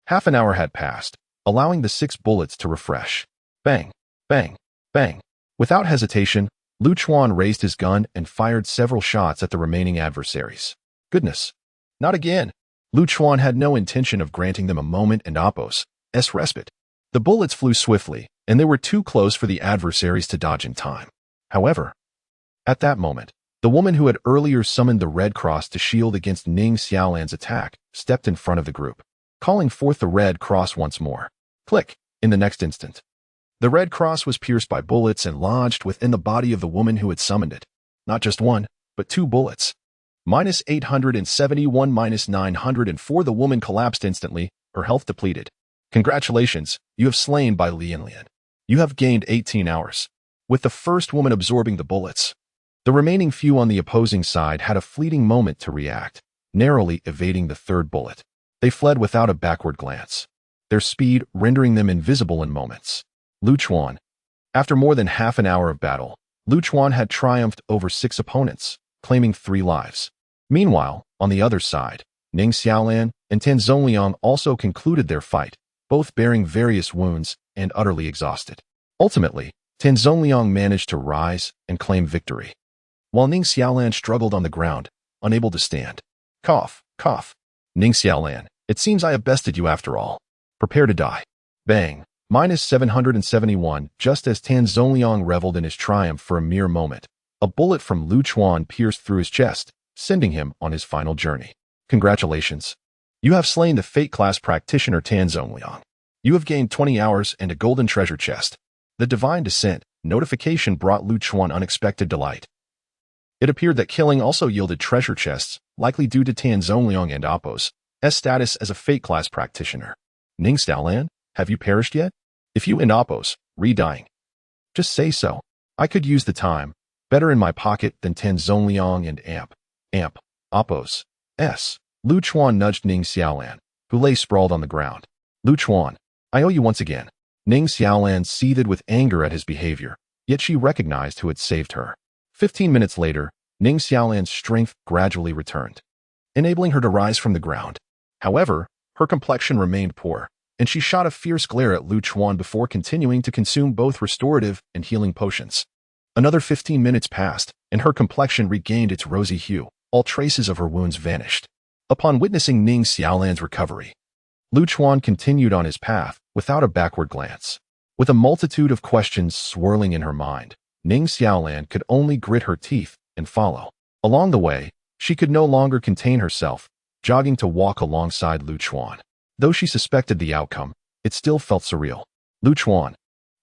Speaker 1: half an hour had passed, allowing the 6 bullets to refresh. Bang, bang, bang. Without hesitation, Lu Chuan raised his gun and fired several shots at the remaining adversaries. Goodness, not again. Lu Chuan had no intention of granting them a moment and Appos' respite. The bullets flew swiftly, and they were too close for the adversaries to dodge in time. However, at that moment, the woman who had earlier summoned the Red Cross to shield against Ning Xiaolan's attack stepped in front of the group, calling forth the Red Cross once more. Click! In the next instant, the Red Cross was pierced by bullets and lodged within the body of the woman who had summoned it. Not just one, but 2 bullets. -871, -904. The woman collapsed instantly, her health depleted. "Congratulations, you have slain Bai Lian. You have gained 18 hours. With the first woman absorbing the bullets, the remaining few on the opposing side had a fleeting moment to react, narrowly evading the 3rd bullet. They fled without a backward glance, their speed rendering them invisible in moments. Lu Chuan. After more than half an hour of battle, Lu Chuan had triumphed over 6 opponents, claiming 3 lives. Meanwhile, on the other side, Ning Xiaolan and Tan Zongliang also concluded their fight, both bearing various wounds and utterly exhausted. Ultimately, Tan Zongliang managed to rise and claim victory, while Ning Xiaolan struggled on the ground, unable to stand. Cough, cough. "Ning Xiaolan, it seems I have bested you after all. Prepare to die." Bang. -771. Just as Tan Zongliang reveled in his triumph for a mere moment, a bullet from Lu Chuan pierced through his chest, sending him on his final journey. "Congratulations. You have slain the Fate class practitioner Tan Zongliang. You have gained 20 hours and a golden treasure chest." The Divine Descent notification brought Lu Chuan unexpected delight. It appeared that killing also yielded treasure chests, likely due to Tan Zongliang and Appos' status as a Fate class practitioner. "Ning Xiaolan, have you perished yet? If you and Appos, re-dying, just say so. I could use the time, better in my pocket than Tan Zongliang and Appos. Lu Chuan nudged Ning Xiaolan, who lay sprawled on the ground. "Lu Chuan, I owe you once again." Ning Xiaolan seethed with anger at his behavior, yet she recognized who had saved her. 15 minutes later, Ning Xiaolan's strength gradually returned, enabling her to rise from the ground. However, her complexion remained poor, and she shot a fierce glare at Lu Chuan before continuing to consume both restorative and healing potions. Another 15 minutes passed, and her complexion regained its rosy hue. All traces of her wounds vanished. Upon witnessing Ning Xiaolan's recovery, Lu Chuan continued on his path without a backward glance. With a multitude of questions swirling in her mind, Ning Xiaolan could only grit her teeth and follow. Along the way, she could no longer contain herself, jogging to walk alongside Lu Chuan. Though she suspected the outcome, it still felt surreal. Lu Chuan,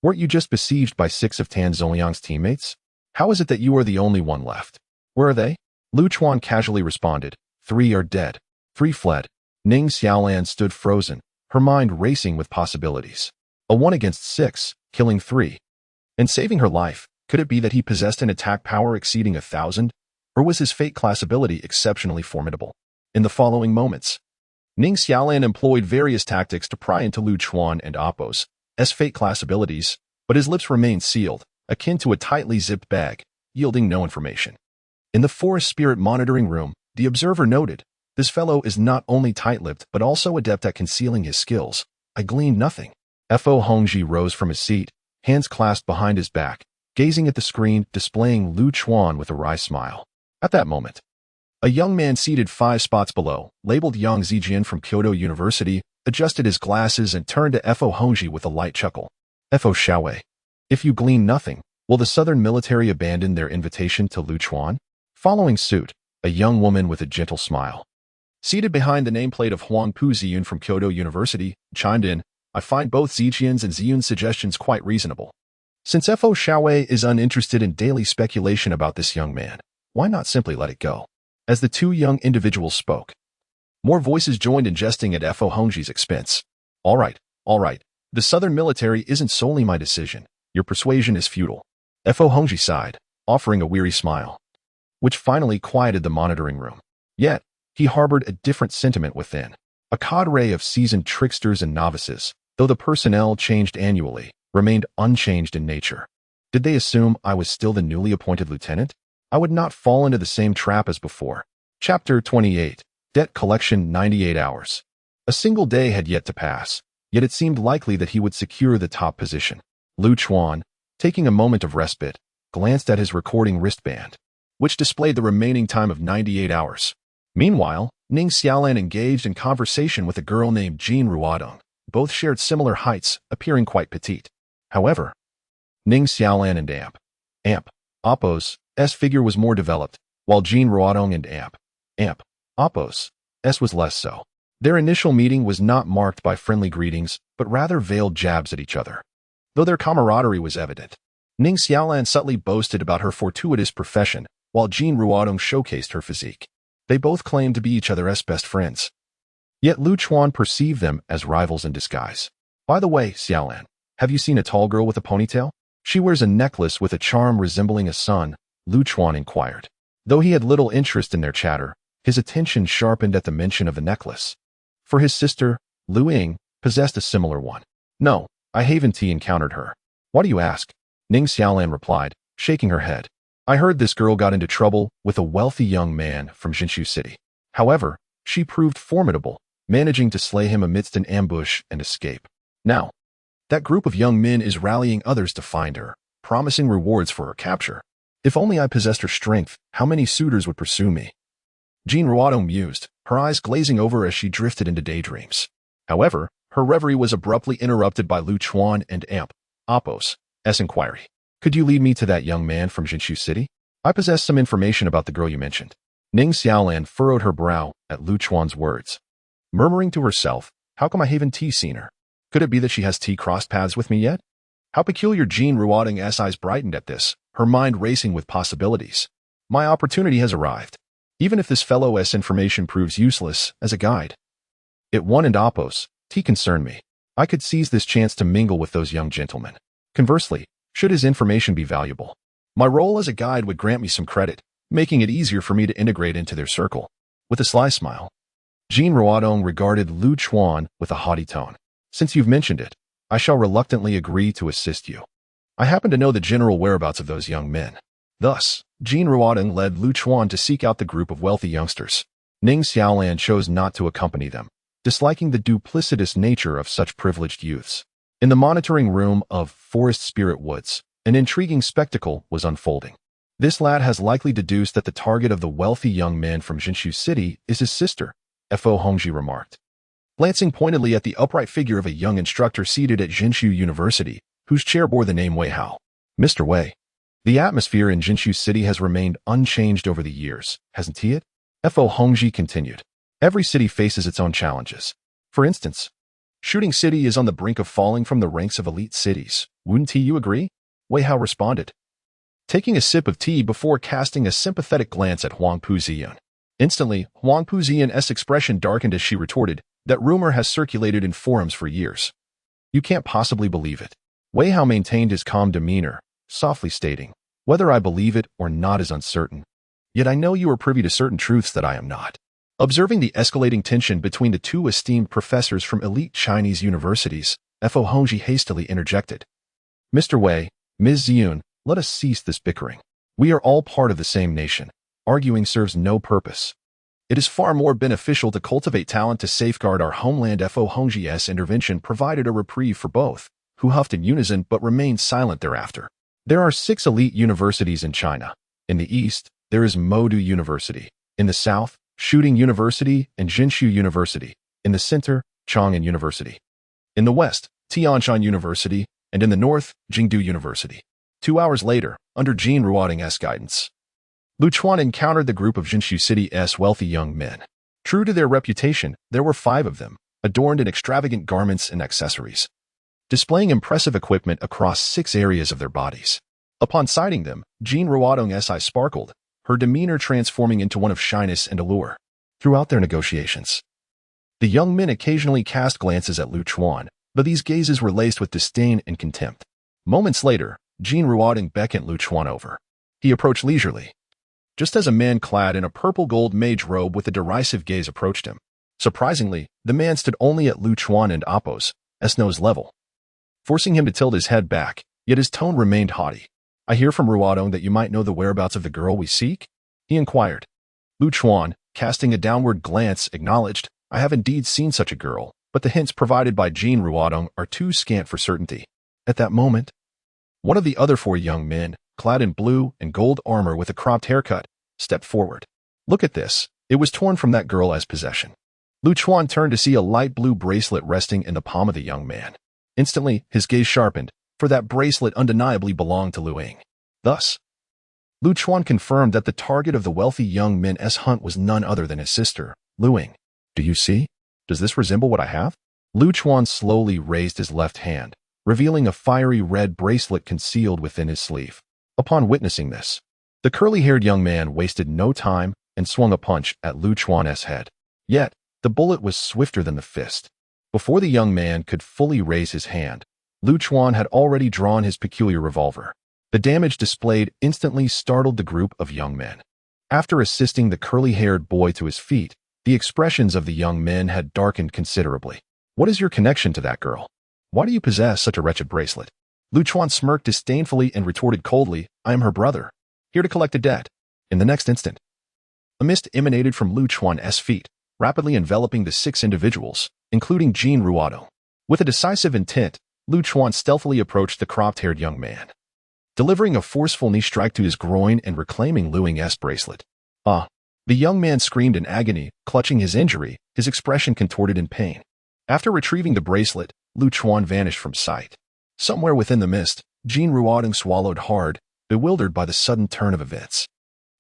Speaker 1: weren't you just besieged by 6 of Tan Zhongyang's teammates? How is it that you are the only one left? Where are they? Lu Chuan casually responded, 3 are dead. 3 fled. Ning Xiaolan stood frozen, her mind racing with possibilities. A 1 against 6, killing 3. And saving her life, could it be that he possessed an attack power exceeding 1,000? Or was his fate class ability exceptionally formidable? In the following moments, Ning Xiaolan employed various tactics to pry into Lu Chuan and Appo's fate class abilities, but his lips remained sealed, akin to a tightly zipped bag, yielding no information. In the forest spirit monitoring room, the observer noted, this fellow is not only tight-lipped but also adept at concealing his skills. I gleaned nothing. Fo Hongji rose from his seat, hands clasped behind his back, gazing at the screen displaying Lu Chuan with a wry smile. At that moment, a young man seated 5 spots below, labeled Yang Zijian from Kyoto University, adjusted his glasses and turned to Fo Hongji with a light chuckle. Fo Xiaowei, if you glean nothing, will the Southern military abandon their invitation to Lu Chuan? Following suit, a young woman with a gentle smile, seated behind the nameplate of Huangpu Ziyun from Kyoto University, chimed in, I find both Zijian's and Ziyun's suggestions quite reasonable. Since Fo Xiaowei is uninterested in daily speculation about this young man, why not simply let it go? As the 2 young individuals spoke, more voices joined in jesting at Fo Hongji's expense. All right. The Southern military isn't solely my decision. Your persuasion is futile. Fo Hongji sighed, offering a weary smile, which finally quieted the monitoring room. Yet, he harbored a different sentiment within. A cadre of seasoned tricksters and novices, though the personnel changed annually, remained unchanged in nature. Did they assume I was still the newly appointed lieutenant? I would not fall into the same trap as before. Chapter 28. Debt Collection 98 Hours. A single day had yet to pass, yet it seemed likely that he would secure the top position. Lu Chuan, taking a moment of respite, glanced at his recording wristband, which displayed the remaining time of 98 hours. Meanwhile, Ning Xiaolan engaged in conversation with a girl named Jean Ruodong. Both shared similar heights, appearing quite petite. However, Ning Xiaolan and Appo's figure was more developed, while Jean Ruodong and Appo's was less so. Their initial meeting was not marked by friendly greetings, but rather veiled jabs at each other. Though their camaraderie was evident, Ning Xiaolan subtly boasted about her fortuitous profession, while Jean Ruodong showcased her physique. They both claimed to be each other's best friends. Yet Lu Chuan perceived them as rivals in disguise. By the way, Xiaolan, have you seen a tall girl with a ponytail? She wears a necklace with a charm resembling a sun, Lu Chuan inquired. Though he had little interest in their chatter, his attention sharpened at the mention of the necklace. For his sister, Lu Ying, possessed a similar one. No, I haven't encountered her. Why do you ask? Ning Xiaolan replied, shaking her head. I heard this girl got into trouble with a wealthy young man from Jinshu City. However, she proved formidable, managing to slay him amidst an ambush and escape. Now, that group of young men is rallying others to find her, promising rewards for her capture. If only I possessed her strength, how many suitors would pursue me? Jean Ruodong mused, her eyes glazing over as she drifted into daydreams. However, her reverie was abruptly interrupted by Lu Chuan and Appo's inquiry. Could you lead me to that young man from Jinshu City? I possess some information about the girl you mentioned. Ning Xiaolan furrowed her brow at Lu Chuan's words, murmuring to herself, how come I haven't seen her? Could it be that she has crossed paths with me yet? How peculiar. Jean Ruodong's eyes brightened at this, her mind racing with possibilities. My opportunity has arrived. Even if this fellow's information proves useless as a guide, it one and Appo's concern me. I could seize this chance to mingle with those young gentlemen. Conversely, should his information be valuable, my role as a guide would grant me some credit, making it easier for me to integrate into their circle. With a sly smile, Jean Ruodong regarded Lu Chuan with a haughty tone. Since you've mentioned it, I shall reluctantly agree to assist you. I happen to know the general whereabouts of those young men. Thus, Jean Ruodong led Lu Chuan to seek out the group of wealthy youngsters. Ning Xiaolan chose not to accompany them, disliking the duplicitous nature of such privileged youths. In the monitoring room of Forest Spirit Woods, an intriguing spectacle was unfolding. This lad has likely deduced that the target of the wealthy young man from Jinshu City is his sister, Fo Hongji remarked, glancing pointedly at the upright figure of a young instructor seated at Jinshu University, whose chair bore the name Wei Hao. Mr. Wei. The atmosphere in Jinshu City has remained unchanged over the years, hasn't it? Fo Hongji continued. Every city faces its own challenges. For instance, Shooting City is on the brink of falling from the ranks of elite cities. Wouldn't you agree? Wei Hao responded, taking a sip of tea before casting a sympathetic glance at Huang Puzian. Instantly, Huang Puzian's expression darkened as she retorted, that rumor has circulated in forums for years. You can't possibly believe it. Wei Hao maintained his calm demeanor, softly stating, whether I believe it or not is uncertain. Yet I know you are privy to certain truths that I am not. Observing the escalating tension between the two esteemed professors from elite Chinese universities, Fo Hongji hastily interjected. Mr. Wei, Ms. Ziyun, let us cease this bickering. We are all part of the same nation. Arguing serves no purpose. It is far more beneficial to cultivate talent to safeguard our homeland. Fo Hongji's intervention provided a reprieve for both, who huffed in unison but remained silent thereafter. There are 6 elite universities in China. In the east, there is Modu University. In the south, Shooting University and Jinshu University. In the center, Chong'an University. In the west, Tianshan University, and in the north, Jingdu University. 2 hours later, under Jean Ruoding's guidance, Lu Chuan encountered the group of Jinshu City's wealthy young men. True to their reputation, there were 5 of them, adorned in extravagant garments and accessories, displaying impressive equipment across 6 areas of their bodies. Upon sighting them, Jean Ruodong's eyes sparkled, her demeanor transforming into one of shyness and allure. Throughout their negotiations, the young men occasionally cast glances at Lu Chuan, but these gazes were laced with disdain and contempt. Moments later, Jean Ruodong beckoned Lu Chuan over. He approached leisurely, just as a man clad in a purple-gold mage robe with a derisive gaze approached him. Surprisingly, the man stood only at Lu Chuan and Appo's nose level, forcing him to tilt his head back, yet his tone remained haughty. I hear from Ruodong that you might know the whereabouts of the girl we seek? He inquired. Lu Chuan, casting a downward glance, acknowledged, I have indeed seen such a girl, but the hints provided by Jean Ruodong are too scant for certainty. At that moment, one of the other 4 young men, clad in blue and gold armor with a cropped haircut, stepped forward. Look at this. It was torn from that girl's possession. Lu Chuan turned to see a light blue bracelet resting in the palm of the young man. Instantly, his gaze sharpened, for that bracelet undeniably belonged to Lu Ying. Thus, Lu Chuan confirmed that the target of the wealthy young men's hunt was none other than his sister, Lu Ying. Do you see? Does this resemble what I have? Lu Chuan slowly raised his left hand, revealing a fiery red bracelet concealed within his sleeve. Upon witnessing this, the curly-haired young man wasted no time and swung a punch at Lu Chuan's head. Yet, the bullet was swifter than the fist. Before the young man could fully raise his hand, Lu Chuan had already drawn his peculiar revolver. The damage displayed instantly startled the group of young men. After assisting the curly-haired boy to his feet, the expressions of the young men had darkened considerably. What is your connection to that girl? Why do you possess such a wretched bracelet? Lu Chuan smirked disdainfully and retorted coldly, I am her brother, here to collect a debt. In the next instant, a mist emanated from Lu Chuan's feet, rapidly enveloping the 6 individuals, including Jean Ruodong. With a decisive intent, Lu Chuan stealthily approached the cropped-haired young man, delivering a forceful knee strike to his groin and reclaiming Lu Ying's bracelet. Ah! The young man screamed in agony, clutching his injury, his expression contorted in pain. After retrieving the bracelet, Lu Chuan vanished from sight. Somewhere within the mist, Jean Ruodong swallowed hard, bewildered by the sudden turn of events.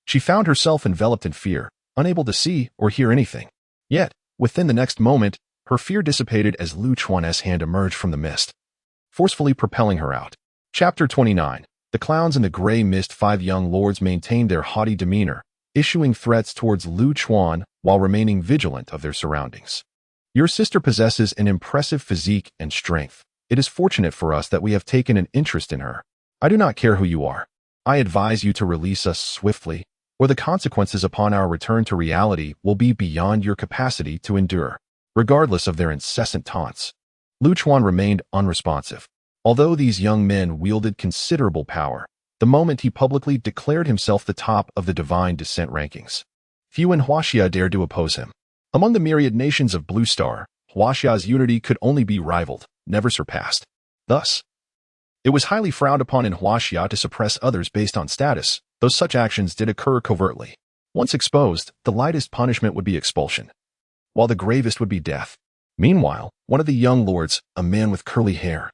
Speaker 1: She found herself enveloped in fear, unable to see or hear anything. Yet, within the next moment, her fear dissipated as Lu Chuan's hand emerged from the mist, forcefully propelling her out. Chapter 29. The clowns in the gray mist. 5 young lords maintained their haughty demeanor, issuing threats towards Lu Chuan while remaining vigilant of their surroundings. Your sister possesses an impressive physique and strength. It is fortunate for us that we have taken an interest in her. I do not care who you are. I advise you to release us swiftly, or the consequences upon our return to reality will be beyond your capacity to endure. Regardless of their incessant taunts, Lu Chuan remained unresponsive. Although these young men wielded considerable power, the moment he publicly declared himself the top of the divine descent rankings, few in Huaxia dared to oppose him. Among the myriad nations of Blue Star, Huaxia's unity could only be rivaled, never surpassed. Thus, it was highly frowned upon in Huaxia to suppress others based on status, though such actions did occur covertly. Once exposed, the lightest punishment would be expulsion, while the gravest would be death. Meanwhile, one of the young lords, a man with curly hair,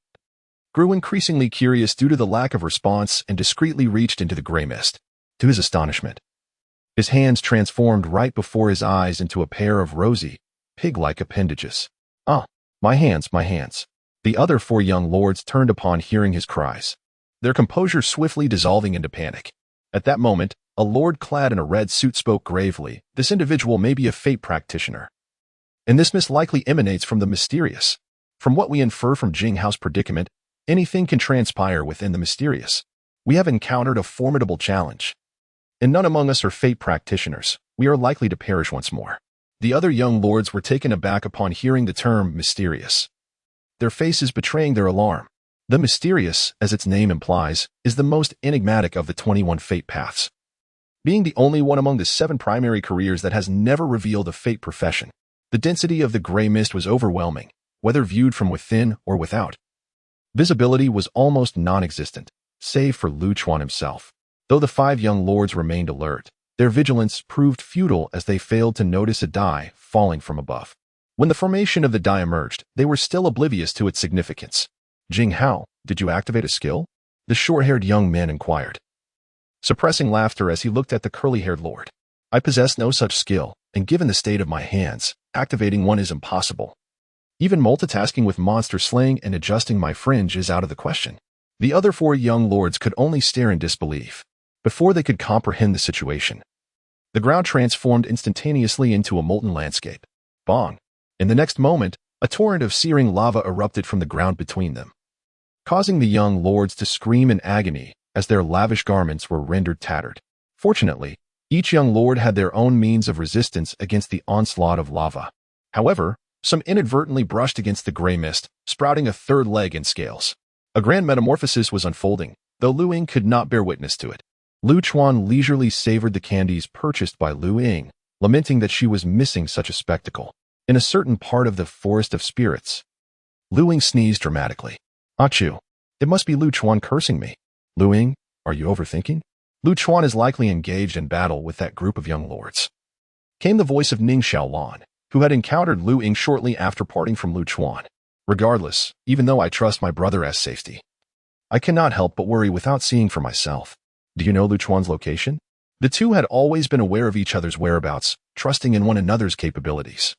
Speaker 1: grew increasingly curious due to the lack of response and discreetly reached into the gray mist. To his astonishment, his hands transformed right before his eyes into a pair of rosy, pig-like appendages. "Ah, my hands, my hands." The other 4 young lords turned upon hearing his cries, their composure swiftly dissolving into panic. At that moment, a lord clad in a red suit spoke gravely. "This individual may be a fate practitioner, and this mist likely emanates from the mysterious. From what we infer from Jinghao's predicament, anything can transpire within the mysterious. We have encountered a formidable challenge, and none among us are fate practitioners. We are likely to perish once more." The other young lords were taken aback upon hearing the term mysterious, their faces betraying their alarm. The mysterious, as its name implies, is the most enigmatic of the 21 fate paths. Being the only one among the 7 primary careers that has never revealed a fate profession, the density of the gray mist was overwhelming, whether viewed from within or without. Visibility was almost non-existent, save for Lu Chuan himself. Though the 5 young lords remained alert, their vigilance proved futile as they failed to notice a die falling from above. When the formation of the die emerged, they were still oblivious to its significance. "Jinghao, did you activate a skill?" the short-haired young man inquired, suppressing laughter as he looked at the curly-haired lord. "I possess no such skill, and given the state of my hands, activating one is impossible. Even multitasking with monster slaying and adjusting my fringe is out of the question." The other 4 young lords could only stare in disbelief. Before they could comprehend the situation, the ground transformed instantaneously into a molten landscape. Bong! In the next moment, a torrent of searing lava erupted from the ground between them, causing the young lords to scream in agony as their lavish garments were rendered tattered. Fortunately, each young lord had their own means of resistance against the onslaught of lava. However, some inadvertently brushed against the gray mist, sprouting a 3rd leg and scales. A grand metamorphosis was unfolding, though Lu Ying could not bear witness to it. Lu Chuan leisurely savored the candies purchased by Lu Ying, lamenting that she was missing such a spectacle. In a certain part of the Forest of Spirits, Lu Ying sneezed dramatically. "Achoo! It must be Lu Chuan cursing me. Lu Ying, are you overthinking? Lu Chuan is likely engaged in battle with that group of young lords," came the voice of Ning Xiaolan, who had encountered Lu Ying shortly after parting from Lu Chuan. "Regardless, even though I trust my brother as safety, I cannot help but worry without seeing for myself. Do you know Lu Chuan's location?" The two had always been aware of each other's whereabouts, trusting in one another's capabilities,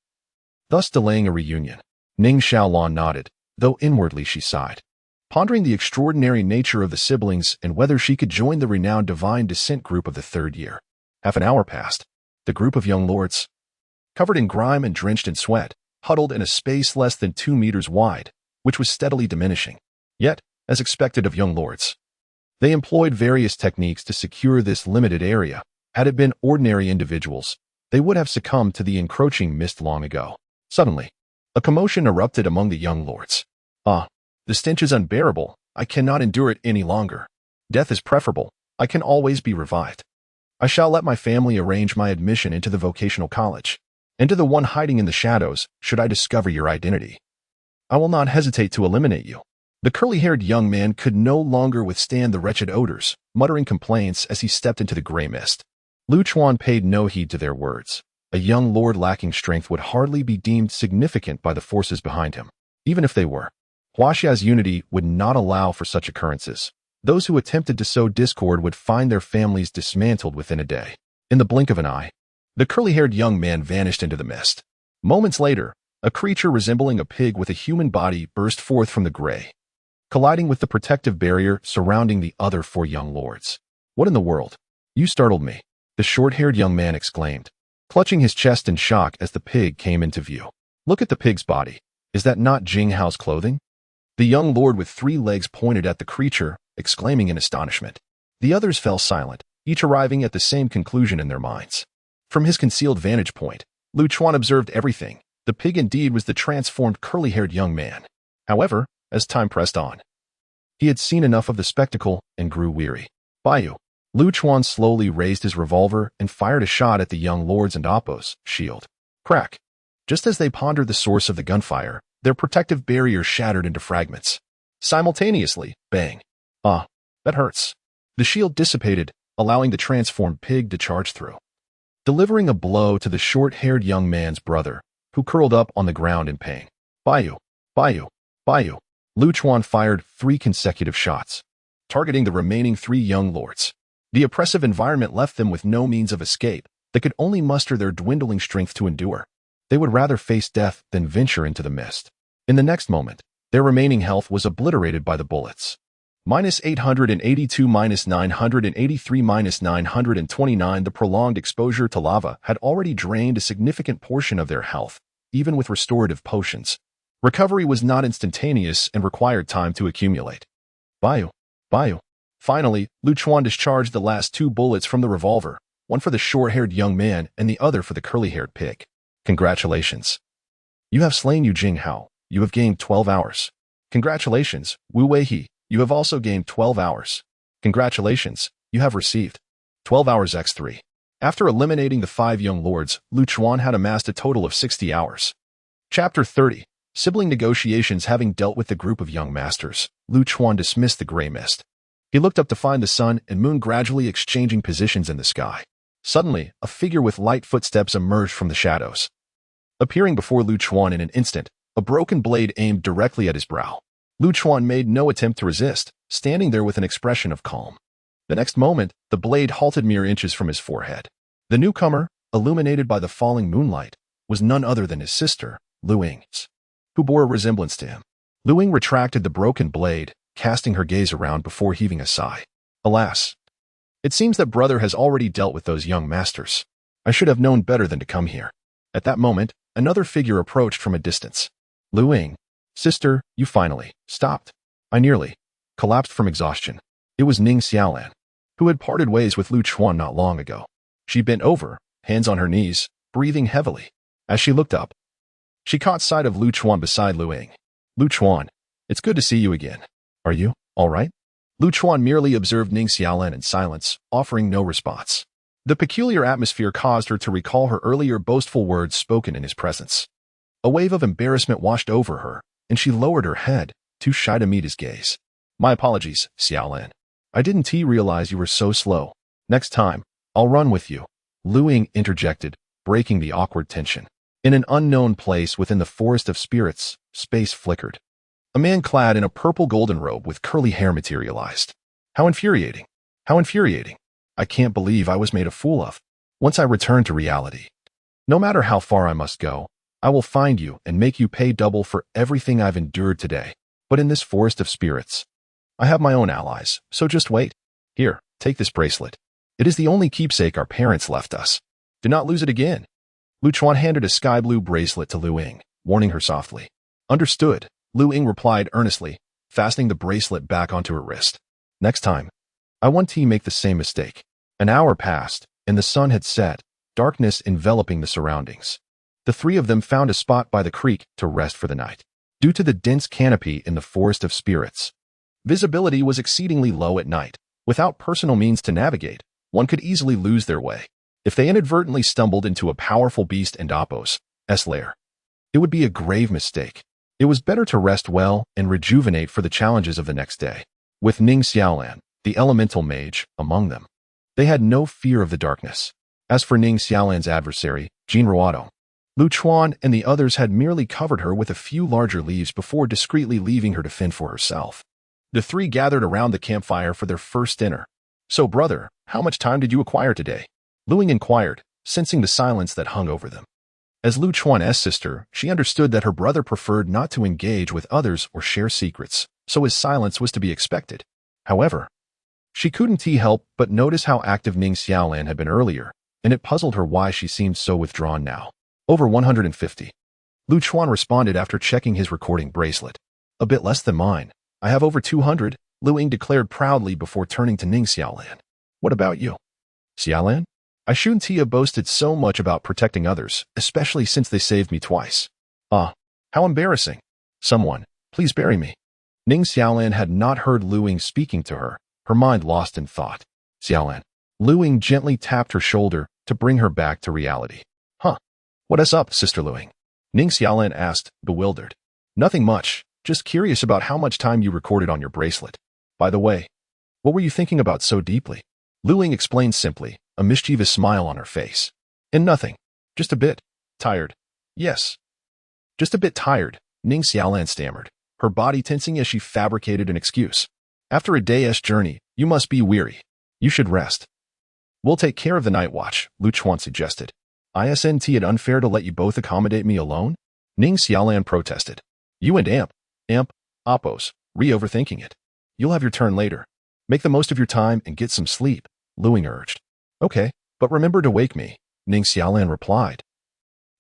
Speaker 1: thus delaying a reunion. Ning Xiaolan nodded, though inwardly she sighed, pondering the extraordinary nature of the siblings and whether she could join the renowned divine descent group of the 3rd year. Half an hour passed. The group of young lords, covered in grime and drenched in sweat, huddled in a space less than 2 meters wide, which was steadily diminishing. Yet, as expected of young lords, they employed various techniques to secure this limited area. Had it been ordinary individuals, they would have succumbed to the encroaching mist long ago. Suddenly, a commotion erupted among the young lords. "Ah, the stench is unbearable. I cannot endure it any longer. Death is preferable. I can always be revived. I shall let my family arrange my admission into the vocational college, and to the one hiding in the shadows, should I discover your identity. I will not hesitate to eliminate you." The curly-haired young man could no longer withstand the wretched odors, muttering complaints as he stepped into the gray mist. Lu Chuan paid no heed to their words. A young lord lacking strength would hardly be deemed significant by the forces behind him. Even if they were, Huaxia's unity would not allow for such occurrences. Those who attempted to sow discord would find their families dismantled within a day. In the blink of an eye, the curly-haired young man vanished into the mist. Moments later, a creature resembling a pig with a human body burst forth from the gray, colliding with the protective barrier surrounding the other 4 young lords. "What in the world? You startled me," the short-haired young man exclaimed, clutching his chest in shock as the pig came into view. "Look at the pig's body. Is that not Jinghao's clothing?" The young lord with 3 legs pointed at the creature, exclaiming in astonishment. The others fell silent, each arriving at the same conclusion in their minds. From his concealed vantage point, Lu Chuan observed everything. The pig indeed was the transformed curly-haired young man. However, as time pressed on, he had seen enough of the spectacle and grew weary. "Baiyu." Lu Chuan slowly raised his revolver and fired a shot at the young lord's and Appo's shield. Crack! Just as they pondered the source of the gunfire, their protective barrier shattered into fragments. Simultaneously, bang! "Ah, that hurts." The shield dissipated, allowing the transformed pig to charge through, delivering a blow to the short-haired young man's brother, who curled up on the ground in pain. "Baiyu! Baiyu! Baiyu!" Lu Chuan fired 3 consecutive shots, targeting the remaining 3 young lords. The oppressive environment left them with no means of escape. They could only muster their dwindling strength to endure. They would rather face death than venture into the mist. In the next moment, their remaining health was obliterated by the bullets. -882, -983, -929. The prolonged exposure to lava had already drained a significant portion of their health, even with restorative potions. Recovery was not instantaneous and required time to accumulate. Bayu. Finally, Lu Chuan discharged the last 2 bullets from the revolver, one for the short-haired young man and the other for the curly-haired pig. Congratulations. You have slain Yu Jinghao. You have gained 12 hours. Congratulations, Wu Weihe. You have also gained 12 hours. Congratulations, you have received 12 hours x3. After eliminating the 5 young lords, Lu Chuan had amassed a total of 60 hours. Chapter 30. Sibling negotiations. Having dealt with the group of young masters, Lu Chuan dismissed the gray mist. He looked up to find the sun and moon gradually exchanging positions in the sky. Suddenly, a figure with light footsteps emerged from the shadows. Appearing before Lu Chuan in an instant, a broken blade aimed directly at his brow. Lu Chuan made no attempt to resist, standing there with an expression of calm. The next moment, the blade halted mere inches from his forehead. The newcomer, illuminated by the falling moonlight, was none other than his sister, Lu Ying, who bore a resemblance to him. Lu Ying retracted the broken blade, casting her gaze around before heaving a sigh. Alas! It seems that brother has already dealt with those young masters. I should have known better than to come here. At that moment, another figure approached from a distance. Lu Ying, sister, you finally stopped. I nearly collapsed from exhaustion. It was Ning Xiaolan, who had parted ways with Lu Chuan not long ago. She bent over, hands on her knees, breathing heavily. As she looked up, she caught sight of Lu Chuan beside Lu Ying. Lu Chuan, it's good to see you again. Are you all right? Lu Chuan merely observed Ning Xiaolan in silence, offering no response. The peculiar atmosphere caused her to recall her earlier boastful words spoken in his presence. A wave of embarrassment washed over her, and she lowered her head, too shy to meet his gaze. My apologies, Xiaolan. I didn't realize you were so slow. Next time, I'll run with you. Lu Ying interjected, breaking the awkward tension. In an unknown place within the forest of spirits, space flickered. A man clad in a purple golden robe with curly hair materialized. How infuriating. How infuriating. I can't believe I was made a fool of. Once I return to reality, no matter how far I must go, I will find you and make you pay double for everything I've endured today. But in this forest of spirits, I have my own allies, so just wait. Here, take this bracelet. It is the only keepsake our parents left us. Do not lose it again. Lu Chuan handed a sky blue bracelet to Lu Ying, warning her softly. Understood, Lu Ying replied earnestly, fastening the bracelet back onto her wrist. Next time, I won't make the same mistake. An hour passed, and the sun had set, darkness enveloping the surroundings. The 3 of them found a spot by the creek to rest for the night. Due to the dense canopy in the forest of spirits, visibility was exceedingly low at night. Without personal means to navigate, one could easily lose their way. If they inadvertently stumbled into a powerful beast and Apos' lair, it would be a grave mistake. It was better to rest well and rejuvenate for the challenges of the next day. With Ning Xiaolan, the elemental mage, among them, they had no fear of the darkness. As for Ning Xiaolan's adversary, Jin Ruodo, Lu Chuan and the others had merely covered her with a few larger leaves before discreetly leaving her to fend for herself. The 3 gathered around the campfire for their first dinner. So, brother, how much time did you acquire today? Lu Ying inquired, sensing the silence that hung over them. As Lu Chuan's sister, she understood that her brother preferred not to engage with others or share secrets, so his silence was to be expected. However, she couldn't help but notice how active Ning Xiaolan had been earlier, and it puzzled her why she seemed so withdrawn now. Over 150. Lu Chuan responded after checking his recording bracelet. A bit less than mine. I have over 200, Lu Ying declared proudly before turning to Ning Xiaolan. What about you? Xiaolan? I shouldn't have boasted so much about protecting others, especially since they saved me twice. Ah, how embarrassing. Someone, please bury me. Ning Xiaolan had not heard Lu Ying speaking to her, her mind lost in thought. Xiaolan. Lu Ying gently tapped her shoulder to bring her back to reality. Huh. What is up, Sister Lu Ying? Ning Xiaolan asked, bewildered. Nothing much, just curious about how much time you recorded on your bracelet. By the way, what were you thinking about so deeply? Lu Ying explained simply, a mischievous smile on her face. And nothing. Just a bit tired. Yes. Just a bit tired, Ning Xiaolan stammered. her body tensing as she fabricated an excuse. After a day's journey, you must be weary. You should rest. We'll take care of the night watch, Lu Chuan suggested. Isn't it unfair to let you both accommodate me alone? Ning Xiaolan protested. You and Oppos, re-overthinking it. You'll have your turn later. Make the most of your time and get some sleep, Lu Ying urged. Okay, but remember to wake me, Ning Xiaolan replied,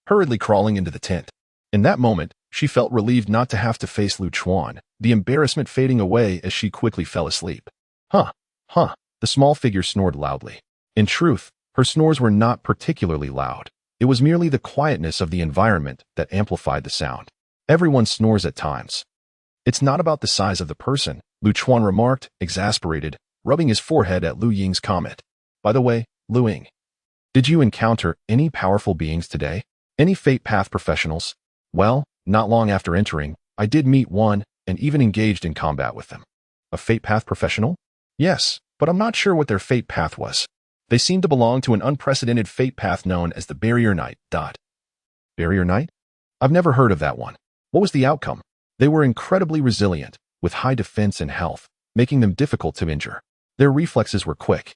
Speaker 1: hurriedly crawling into the tent. In that moment, she felt relieved not to have to face Lu Chuan, the embarrassment fading away as she quickly fell asleep. The small figure snored loudly. In truth, her snores were not particularly loud. It was merely the quietness of the environment that amplified the sound. Everyone snores at times. It's not about the size of the person, Lu Chuan remarked, exasperated, rubbing his forehead at Lu Ying's comment. By the way, Lu Ying, did you encounter any powerful beings today? Any Fate Path professionals? Well, not long after entering, I did meet one and even engaged in combat with them. A Fate Path professional? Yes, but I'm not sure what their Fate Path was. They seemed to belong to an unprecedented Fate Path known as the Barrier Knight. Barrier Knight? I've never heard of that one. What was the outcome? They were incredibly resilient, with high defense and health, making them difficult to injure. Their reflexes were quick,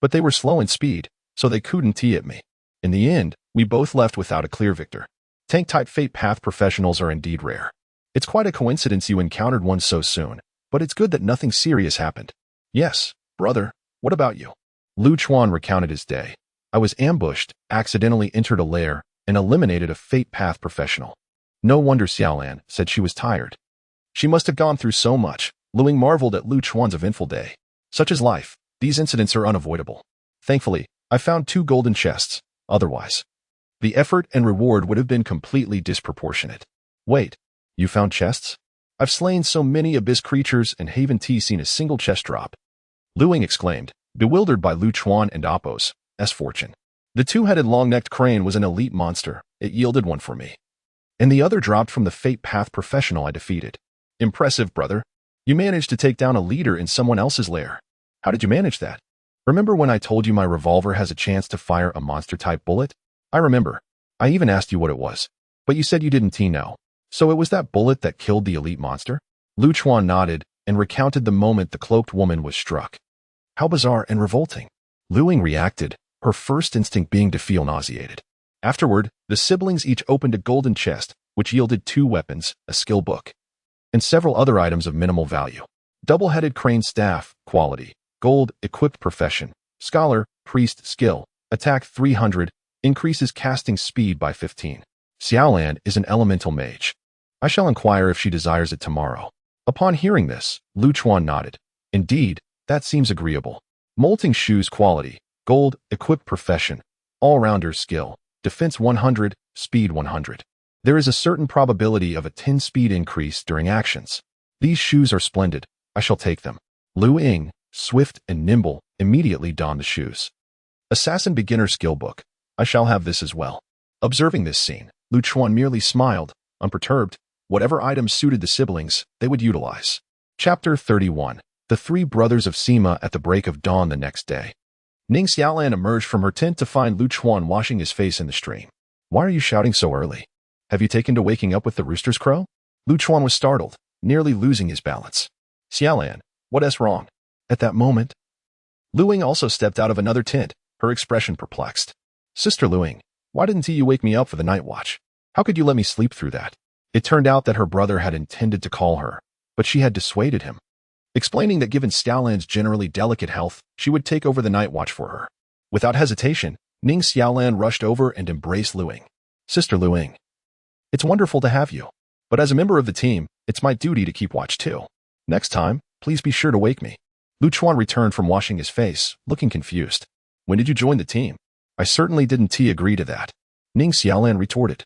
Speaker 1: but they were slow in speed, so they couldn't tee at me. In the end, we both left without a clear victor. Tank-type Fate Path professionals are indeed rare. It's quite a coincidence you encountered one so soon, but it's good that nothing serious happened. Yes, brother, what about you? Lu Chuan recounted his day. I was ambushed, accidentally entered a lair, and eliminated a Fate Path professional. No wonder Xiaolan said she was tired. She must have gone through so much. Lu Ying marveled at Lu Chuan's eventful day. Such is life. These incidents are unavoidable. Thankfully, I found 2 golden chests. Otherwise, the effort and reward would have been completely disproportionate. Wait, you found chests? I've slain so many abyss creatures and haven't seen a single chest drop. Lu Ying exclaimed, bewildered by Lu Chuan and Oppos' fortune. The 2-headed long-necked crane was an elite monster. It yielded one for me. And the other dropped from the Fate Path professional I defeated. Impressive, brother. You managed to take down a leader in someone else's lair. How did you manage that? Remember when I told you my revolver has a chance to fire a monster-type bullet? I remember. I even asked you what it was. But you said you didn't know. So it was that bullet that killed the elite monster? Lu Chuan nodded and recounted the moment the cloaked woman was struck. How bizarre and revolting. Lu Ying reacted, her first instinct being to feel nauseated. Afterward, the siblings each opened a golden chest, which yielded 2 weapons, a skill book, and several other items of minimal value. Double-headed crane staff, quality, gold, equipped profession, scholar, priest skill, attack 300, increases casting speed by 15. Xiaolan is an elemental mage. I shall inquire if she desires it tomorrow. Upon hearing this, Lu Chuan nodded. Indeed, that seems agreeable. Molting shoes quality, gold, equipped profession, all-rounder skill, defense 100, speed 100. There is a certain probability of a 10 speed increase during actions. These shoes are splendid. I shall take them. Lu Ying, swift and nimble, immediately donned the shoes. Assassin beginner skill book. I shall have this as well. Observing this scene, Lu Chuan merely smiled, unperturbed. Whatever items suited the siblings, they would utilize. Chapter 31. The 3 brothers of Sima at the break of dawn the next day. Ning Xiaolan emerged from her tent to find Lu Chuan washing his face in the stream. Why are you shouting so early? Have you taken to waking up with the rooster's crow? Lu Chuan was startled, nearly losing his balance. Xiaolan, what's wrong? At that moment, Lu Ying also stepped out of another tent, her expression perplexed. Sister Lu Ying, why didn't you wake me up for the night watch? How could you let me sleep through that? It turned out that her brother had intended to call her, but she had dissuaded him, explaining that given Xiaolan's generally delicate health, she would take over the night watch for her. Without hesitation, Ning Xiaolan rushed over and embraced Lu Ying. Sister Lu Ying, it's wonderful to have you, but as a member of the team, it's my duty to keep watch too. Next time, please be sure to wake me. Lu Chuan returned from washing his face, looking confused. When did you join the team? I certainly didn't agree to that. Ning Xiaolan retorted.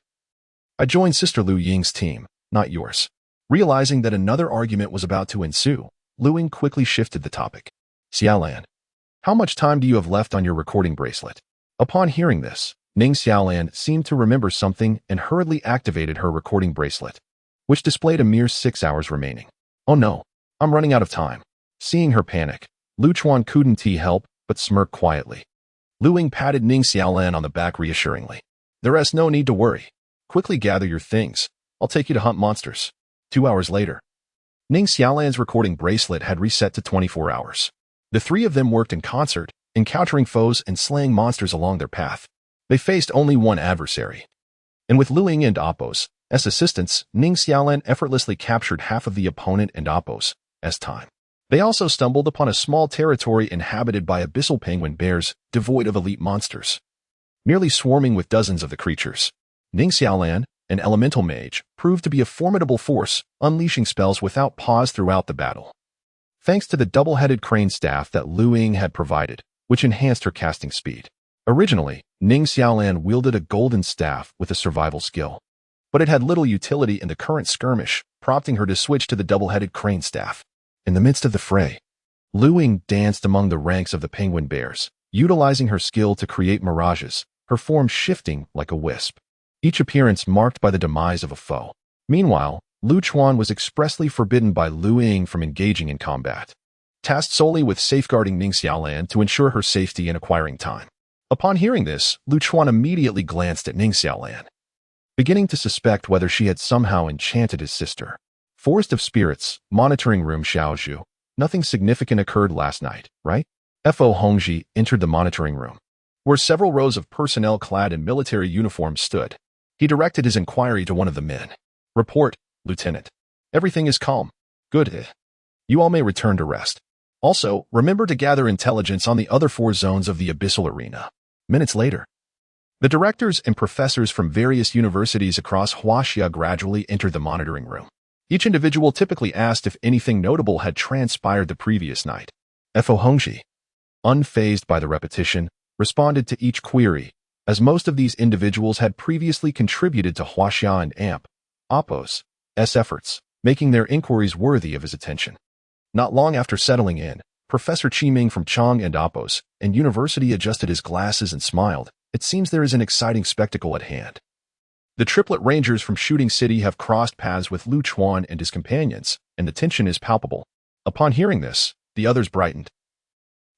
Speaker 1: I joined Sister Lu Ying's team, not yours. Realizing that another argument was about to ensue, Lu Ying quickly shifted the topic. Xiaolan, how much time do you have left on your recording bracelet? Upon hearing this, Ning Xiaolan seemed to remember something and hurriedly activated her recording bracelet, which displayed a mere 6 hours remaining. Oh no, I'm running out of time. Seeing her panic, Lu Chuan couldn't help but smirk quietly. Lu Ying patted Ning Xiaolan on the back reassuringly. There is no need to worry. Quickly gather your things. I'll take you to hunt monsters. 2 hours later, Ning Xiaolan's recording bracelet had reset to 24 hours. The three of them worked in concert, encountering foes and slaying monsters along their path. They faced only one adversary. And with Lu Ying and Appos as assistants, Ning Xiaolan effortlessly captured half of the opponent and Appos as time. They also stumbled upon a small territory inhabited by abyssal penguin bears, devoid of elite monsters. Merely swarming with dozens of the creatures. Ning Xiaolan, an elemental mage, proved to be a formidable force, unleashing spells without pause throughout the battle. Thanks to the double-headed crane staff that Lu Ying had provided, which enhanced her casting speed. Originally, Ning Xiaolan wielded a golden staff with a survival skill, but it had little utility in the current skirmish, prompting her to switch to the double-headed crane staff. In the midst of the fray, Lu Ying danced among the ranks of the penguin bears, utilizing her skill to create mirages, her form shifting like a wisp. Each appearance marked by the demise of a foe. Meanwhile, Lu Chuan was expressly forbidden by Lu Ying from engaging in combat, tasked solely with safeguarding Ning Xiaolan to ensure her safety and acquiring time. Upon hearing this, Lu Chuan immediately glanced at Ning Xiaolan, beginning to suspect whether she had somehow enchanted his sister. Forest of Spirits, monitoring room Xiaozhu. Nothing significant occurred last night, right? Fo Hongji entered the monitoring room, where several rows of personnel clad in military uniforms stood. He directed his inquiry to one of the men. Report, Lieutenant. Everything is calm. Good. You all may return to rest. Also, remember to gather intelligence on the other 4 zones of the Abyssal Arena. Minutes later, the directors and professors from various universities across Huaxia gradually entered the monitoring room. Each individual typically asked if anything notable had transpired the previous night. Fo Hongji, unfazed by the repetition, responded to each query, as most of these individuals had previously contributed to Huaxia and Appos' efforts, making their inquiries worthy of his attention. Not long after settling in, Professor Qiming from Chang and Appos and University adjusted his glasses and smiled. It seems there is an exciting spectacle at hand. The triplet rangers from Shooting City have crossed paths with Lu Chuan and his companions, and the tension is palpable. Upon hearing this, the others brightened.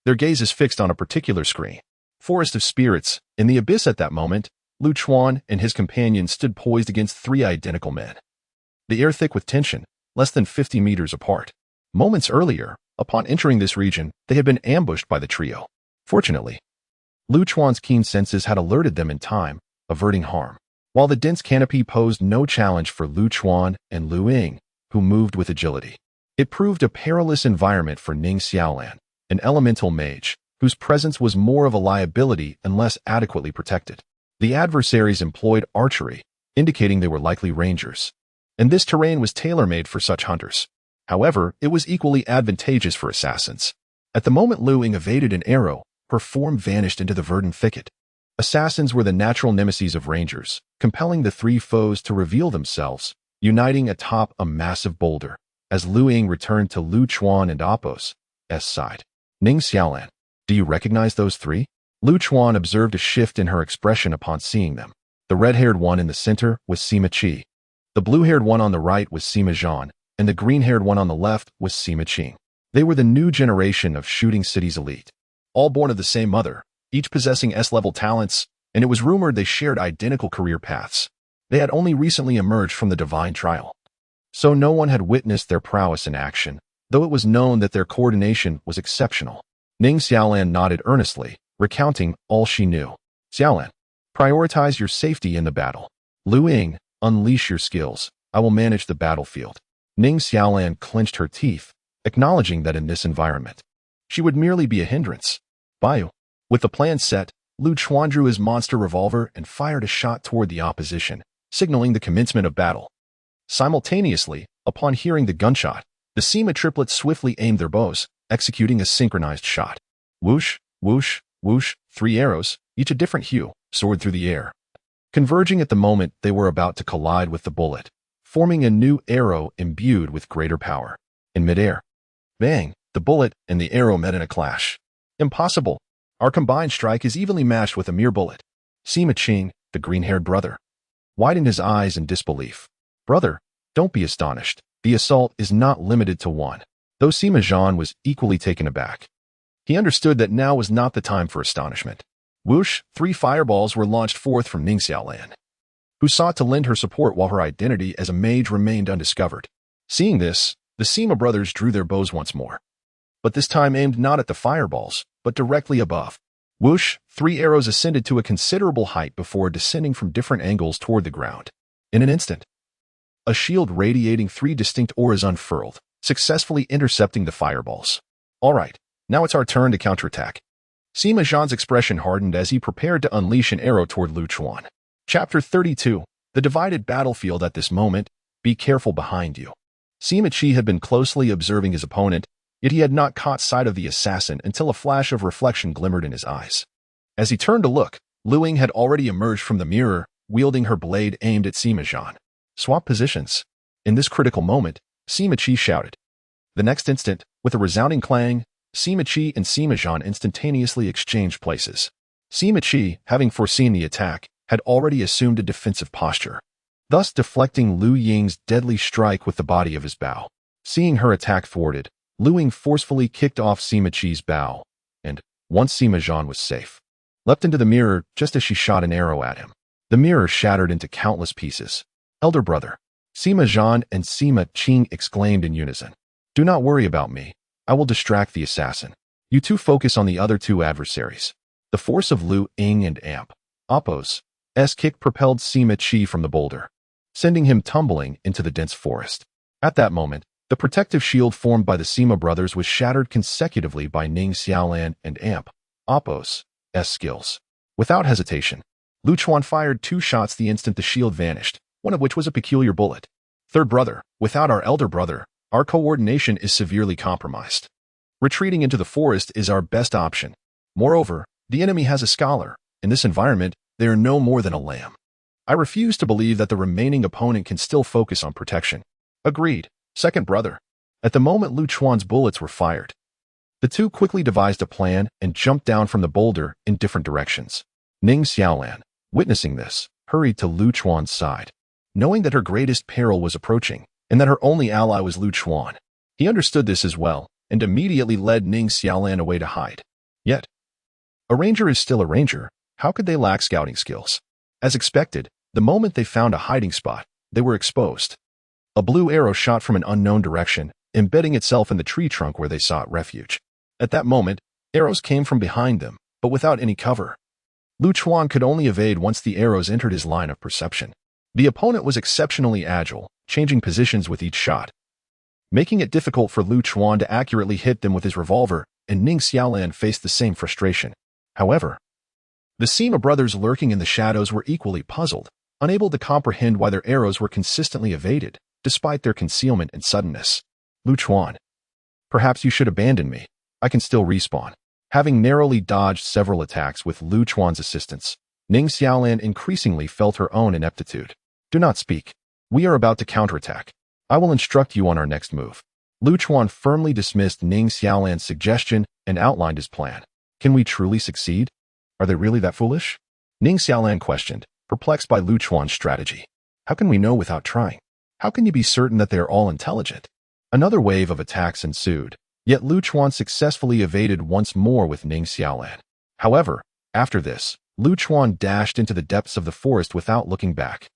Speaker 1: Their gaze is fixed on a particular screen. Forest of Spirits. In the abyss at that moment, Lu Chuan and his companions stood poised against 3 identical men. The air thick with tension, less than 50 meters apart. Moments earlier, upon entering this region, they had been ambushed by the trio. Fortunately, Lu Chuan's keen senses had alerted them in time, averting harm. While the dense canopy posed no challenge for Lu Chuan and Lu Ying, who moved with agility, it proved a perilous environment for Ning Xiaolan, an elemental mage, whose presence was more of a liability unless adequately protected. The adversaries employed archery, indicating they were likely rangers, and this terrain was tailor-made for such hunters. However, it was equally advantageous for assassins. At the moment Lu Ying evaded an arrow, her form vanished into the verdant thicket. Assassins were the natural nemesis of rangers, compelling the 3 foes to reveal themselves, uniting atop a massive boulder, as Lu Ying returned to Lu Chuan and Appos' side. Ning Xiaolan, do you recognize those 3? Lu Chuan observed a shift in her expression upon seeing them. The red-haired one in the center was Sima Qi. The blue-haired one on the right was Sima Zhan, and the green-haired one on the left was Sima Qing. They were the new generation of Shooting City's elite, all born of the same mother, each possessing S-level talents, and it was rumored they shared identical career paths. They had only recently emerged from the divine trial, so no one had witnessed their prowess in action, though it was known that their coordination was exceptional. Ning Xiaolan nodded earnestly, recounting all she knew. Xiaolan, prioritize your safety in the battle. Lu Ying, unleash your skills. I will manage the battlefield. Ning Xiaolan clenched her teeth, acknowledging that in this environment, she would merely be a hindrance. Bayu. With the plan set, Lu Chuan drew his monster revolver and fired a shot toward the opposition, signaling the commencement of battle. Simultaneously, upon hearing the gunshot, the Sima triplets swiftly aimed their bows, executing a synchronized shot. Whoosh, whoosh, whoosh, 3 arrows, each a different hue, soared through the air, converging at the moment they were about to collide with the bullet, forming a new arrow imbued with greater power. In midair, bang, the bullet and the arrow met in a clash. Impossible. Our combined strike is evenly matched with a mere bullet. Sima Qing, the green-haired brother, widened his eyes in disbelief. Brother, don't be astonished. The assault is not limited to 1. Though Sima Zhan was equally taken aback, he understood that now was not the time for astonishment. Whoosh, 3 fireballs were launched forth from Ning Xiaolan, who sought to lend her support while her identity as a mage remained undiscovered. Seeing this, The Sima brothers drew their bows once more, but this time aimed not at the fireballs, but directly above. Whoosh, 3 arrows ascended to a considerable height before descending from different angles toward the ground. In an instant, a shield radiating 3 distinct auras unfurled, successfully intercepting the fireballs. All right, now it's our turn to counterattack. Sima Zhan's expression hardened as he prepared to unleash an arrow toward Lu Chuan. Chapter 32. The divided battlefield at this moment. Be careful behind you. Sima Qi had been closely observing his opponent, yet he had not caught sight of the assassin until a flash of reflection glimmered in his eyes. As he turned to look, Lu Ying had already emerged from the mirror, wielding her blade aimed at Sima Zhan. Swap positions. In this critical moment, Sima Qi shouted. The next instant, with a resounding clang, Sima Qi and Sima Zhan instantaneously exchanged places. Sima Qi, having foreseen the attack, had already assumed a defensive posture, thus deflecting Lu Ying's deadly strike with the body of his bow. Seeing her attack thwarted, Lu Ying forcefully kicked off Sima Qi's bow, and, once Sima Zhan was safe, leapt into the mirror just as she shot an arrow at him. The mirror shattered into countless pieces. Elder brother, Sima Zhan and Sima Qing exclaimed in unison. Do not worry about me. I will distract the assassin. You two focus on the other 2 adversaries. The force of Lu Ying and Amp Appo's kick propelled Sima Qi from the boulder, sending him tumbling into the dense forest. At that moment, the protective shield formed by the Sima brothers was shattered consecutively by Ning Xiaolan and Amp Appo's skills. Without hesitation, Lu Chuan fired 2 shots the instant the shield vanished, one of which was a peculiar bullet. Third brother, without our elder brother, our coordination is severely compromised. Retreating into the forest is our best option. Moreover, the enemy has a scholar. In this environment, they are no more than a lamb. I refuse to believe that the remaining opponent can still focus on protection. Agreed, second brother. At the moment Lu Chuan's bullets were fired, the 2 quickly devised a plan and jumped down from the boulder in different directions. Ning Xiaolan, witnessing this, hurried to Lu Chuan's side. Knowing that her greatest peril was approaching, and that her only ally was Lu Chuan, he understood this as well, and immediately led Ning Xiaolan away to hide. Yet, a ranger is still a ranger. How could they lack scouting skills? As expected, the moment they found a hiding spot, they were exposed. A blue arrow shot from an unknown direction, embedding itself in the tree trunk where they sought refuge. At that moment, arrows came from behind them, but without any cover. Lu Chuan could only evade once the arrows entered his line of perception. The opponent was exceptionally agile, changing positions with each shot, making it difficult for Lu Chuan to accurately hit them with his revolver, and Ning Xiaolan faced the same frustration. However, the Sima brothers lurking in the shadows were equally puzzled, unable to comprehend why their arrows were consistently evaded, despite their concealment and suddenness. Lu Chuan, perhaps you should abandon me. I can still respawn. Having narrowly dodged several attacks with Lu Chuan's assistance, Ning Xiaolan increasingly felt her own ineptitude. Do not speak. We are about to counterattack. I will instruct you on our next move. Lu Chuan firmly dismissed Ning Xiaolan's suggestion and outlined his plan. Can we truly succeed? Are they really that foolish? Ning Xiaolan questioned, perplexed by Lu Chuan's strategy. How can we know without trying? How can you be certain that they are all intelligent? Another wave of attacks ensued, yet Lu Chuan successfully evaded once more with Ning Xiaolan. However, after this, Lu Chuan dashed into the depths of the forest without looking back,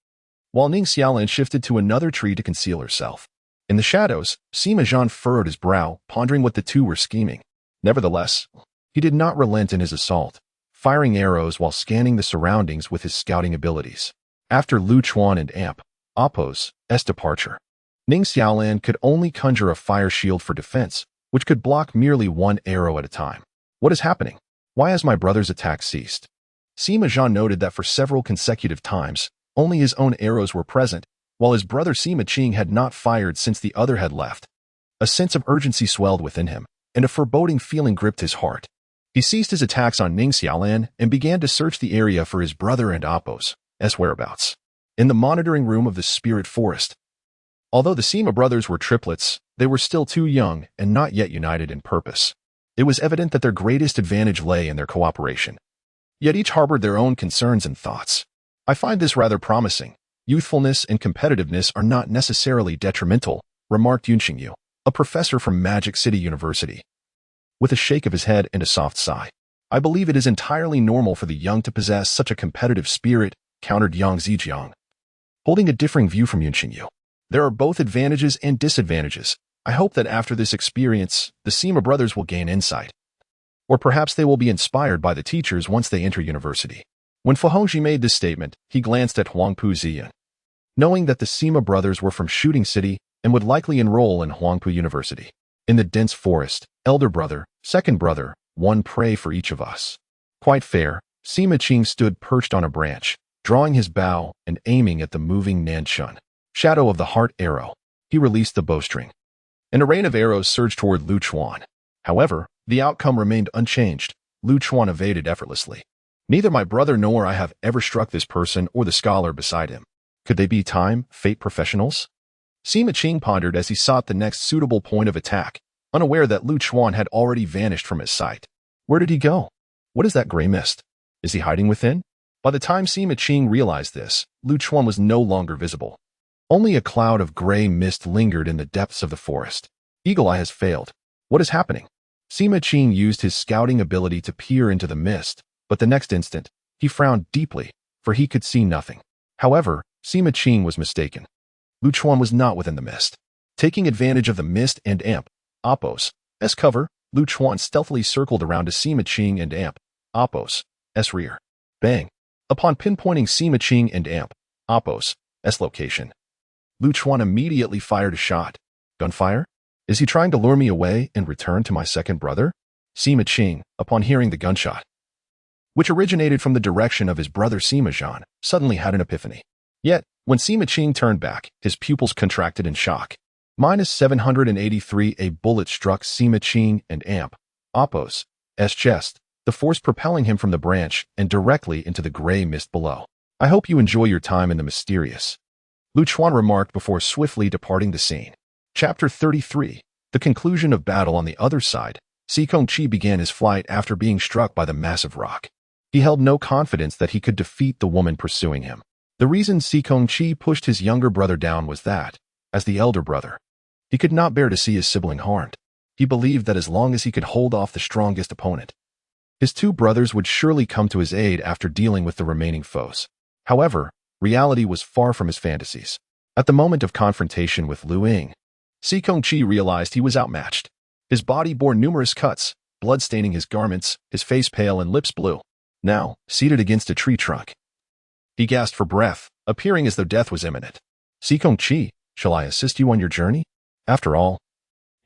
Speaker 1: while Ning Xiaolan shifted to another tree to conceal herself. In the shadows, Sima Zhan furrowed his brow, pondering what the 2 were scheming. Nevertheless, he did not relent in his assault, firing arrows while scanning the surroundings with his scouting abilities. After Lu Chuan and Amp Appo's departure, Ning Xiaolan could only conjure a fire shield for defense, which could block merely 1 arrow at a time. What is happening? Why has my brother's attack ceased? Sima Zhan noted that for several consecutive times, only his own arrows were present, while his brother Sima Qing had not fired since the other had left. A sense of urgency swelled within him, and a foreboding feeling gripped his heart. He ceased his attacks on Ning Xiaolan and began to search the area for his brother and Appo's whereabouts. In the monitoring room of the spirit forest, although the Sima brothers were triplets, they were still too young and not yet united in purpose. It was evident that their greatest advantage lay in their cooperation. Yet each harbored their own concerns and thoughts. I find this rather promising. Youthfulness and competitiveness are not necessarily detrimental, remarked Yunxingyu, a professor from Magic City University, with a shake of his head and a soft sigh. I believe it is entirely normal for the young to possess such a competitive spirit, countered Yang Zijiang, holding a differing view from Yunxingyu. There are both advantages and disadvantages. I hope that after this experience, the Sima brothers will gain insight. Or perhaps they will be inspired by the teachers once they enter university. When Fu Hongxi made this statement, he glanced at Huangpu Ziyan. Knowing that the Sima brothers were from Shooting City and would likely enroll in Huangpu University. In the dense forest, elder brother, second brother, one pray for each of us. Quite fair, Sima Qing stood perched on a branch, drawing his bow and aiming at the moving Nanchun. Shadow of the heart arrow. He released the bowstring. And a rain of arrows surged toward Lu Chuan. However, the outcome remained unchanged. Lu Chuan evaded effortlessly. Neither my brother nor I have ever struck this person or the scholar beside him. Could they be time, fate professionals? Sima Qing pondered as he sought the next suitable point of attack, unaware that Lu Chuan had already vanished from his sight. Where did he go? What is that gray mist? Is he hiding within? By the time Sima Qing realized this, Lu Chuan was no longer visible. Only a cloud of gray mist lingered in the depths of the forest. Eagle Eye has failed. What is happening? Sima Qing used his scouting ability to peer into the mist, but the next instant, he frowned deeply, for he could see nothing. However, Sima Qing was mistaken. Lu Chuan was not within the mist. Taking advantage of the mist and Amp, Appo's cover, Lu Chuan stealthily circled around to Sima Qing and Amp, Appo's rear. Bang! Upon pinpointing Sima Qing and Amp, Appo's location, Lu Chuan immediately fired a shot. Gunfire? Is he trying to lure me away and return to my second brother? Sima Qing, upon hearing the gunshot, which originated from the direction of his brother Sima Zhan, suddenly had an epiphany. Yet, when Sima Qing turned back, his pupils contracted in shock. -783 A bullet struck Sima Qing and Amp, Appo's chest, the force propelling him from the branch and directly into the gray mist below. I hope you enjoy your time in the mysterious, Lu Chuan remarked before swiftly departing the scene. Chapter 33. The conclusion of battle. On the other side, Si Kongqi began his flight after being struck by the massive rock. He held no confidence that he could defeat the woman pursuing him. The reason Si Kongqi pushed his younger brother down was that, as the elder brother, he could not bear to see his sibling harmed. He believed that as long as he could hold off the strongest opponent, his two brothers would surely come to his aid after dealing with the remaining foes. However, reality was far from his fantasies. At the moment of confrontation with Lu Ying, Si Kongqi realized he was outmatched. His body bore numerous cuts, blood staining his garments, his face pale and lips blue. Now, seated against a tree trunk, he gasped for breath, appearing as though death was imminent. Si Kongqi, shall I assist you on your journey? After all,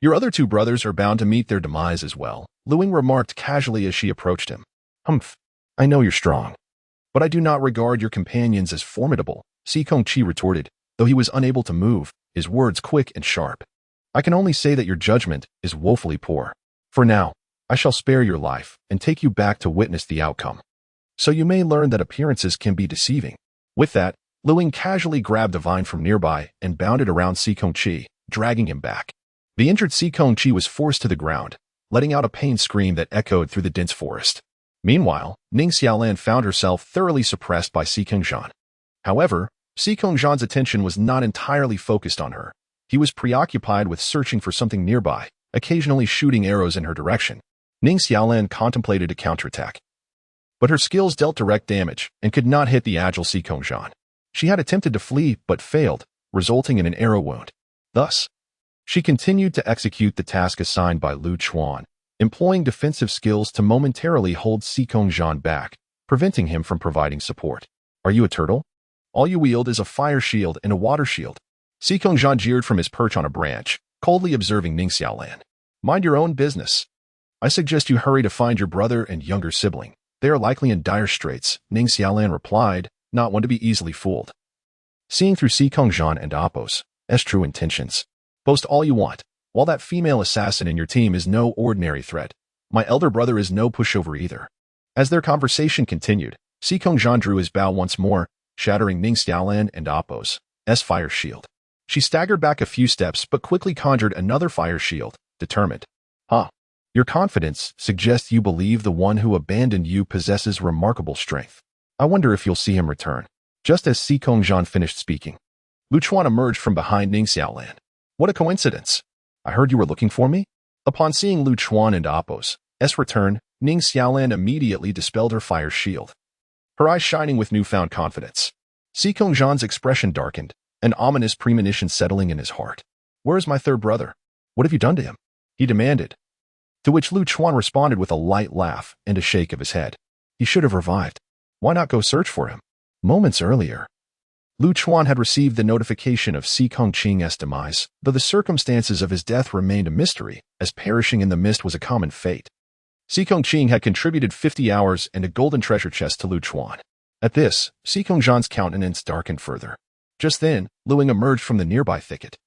Speaker 1: your other two brothers are bound to meet their demise as well, Lu Ying remarked casually as she approached him. Humph, I know you're strong, but I do not regard your companions as formidable, Si Kongqi retorted, though he was unable to move, his words quick and sharp. I can only say that your judgment is woefully poor. For now, I shall spare your life and take you back to witness the outcome, so you may learn that appearances can be deceiving. With that, Lu Ying casually grabbed a vine from nearby and bound it around Si Kongqi, dragging him back. The injured Si Kongqi was forced to the ground, letting out a pained scream that echoed through the dense forest. Meanwhile, Ning Xiaolan found herself thoroughly suppressed by Si Kongzhan. However, Si Kongzhan's attention was not entirely focused on her. He was preoccupied with searching for something nearby, occasionally shooting arrows in her direction. Ning Xiaolan contemplated a counterattack, but her skills dealt direct damage and could not hit the agile Si Kongzhan. She had attempted to flee but failed, resulting in an arrow wound. Thus, she continued to execute the task assigned by Lu Chuan, employing defensive skills to momentarily hold Si Kongzhan back, preventing him from providing support. Are you a turtle? All you wield is a fire shield and a water shield. Si Kongzhan jeered from his perch on a branch, coldly observing Ning Xiaolan. Mind your own business. I suggest you hurry to find your brother and younger sibling. They are likely in dire straits, Ning Xiaolan replied, not one to be easily fooled. Seeing through Si Kongzhan and Appo's true intentions. Boast all you want. While that female assassin in your team is no ordinary threat, my elder brother is no pushover either. As their conversation continued, Si Kongzhan drew his bow once more, shattering Ning Xiaolan and Appo's fire shield. She staggered back a few steps but quickly conjured another fire shield, determined. Your confidence suggests you believe the one who abandoned you possesses remarkable strength. I wonder if you'll see him return. Just as Si Kongzhan finished speaking, Lu Chuan emerged from behind Ning Xiaolan. What a coincidence! I heard you were looking for me? Upon seeing Lu Chuan and Appo's return, Ning Xiaolan immediately dispelled her fire shield, her eyes shining with newfound confidence. Si Kongzhan's expression darkened, an ominous premonition settling in his heart. Where is my third brother? What have you done to him? He demanded. To which Lu Chuan responded with a light laugh and a shake of his head. He should have revived. Why not go search for him? Moments earlier, Lu Chuan had received the notification of Si Kongqing's demise, though the circumstances of his death remained a mystery, as perishing in the mist was a common fate. Si Kongqing had contributed 50 hours and a golden treasure chest to Lu Chuan. At this, Si Kongzhan's countenance darkened further. Just then, Lu Ying emerged from the nearby thicket.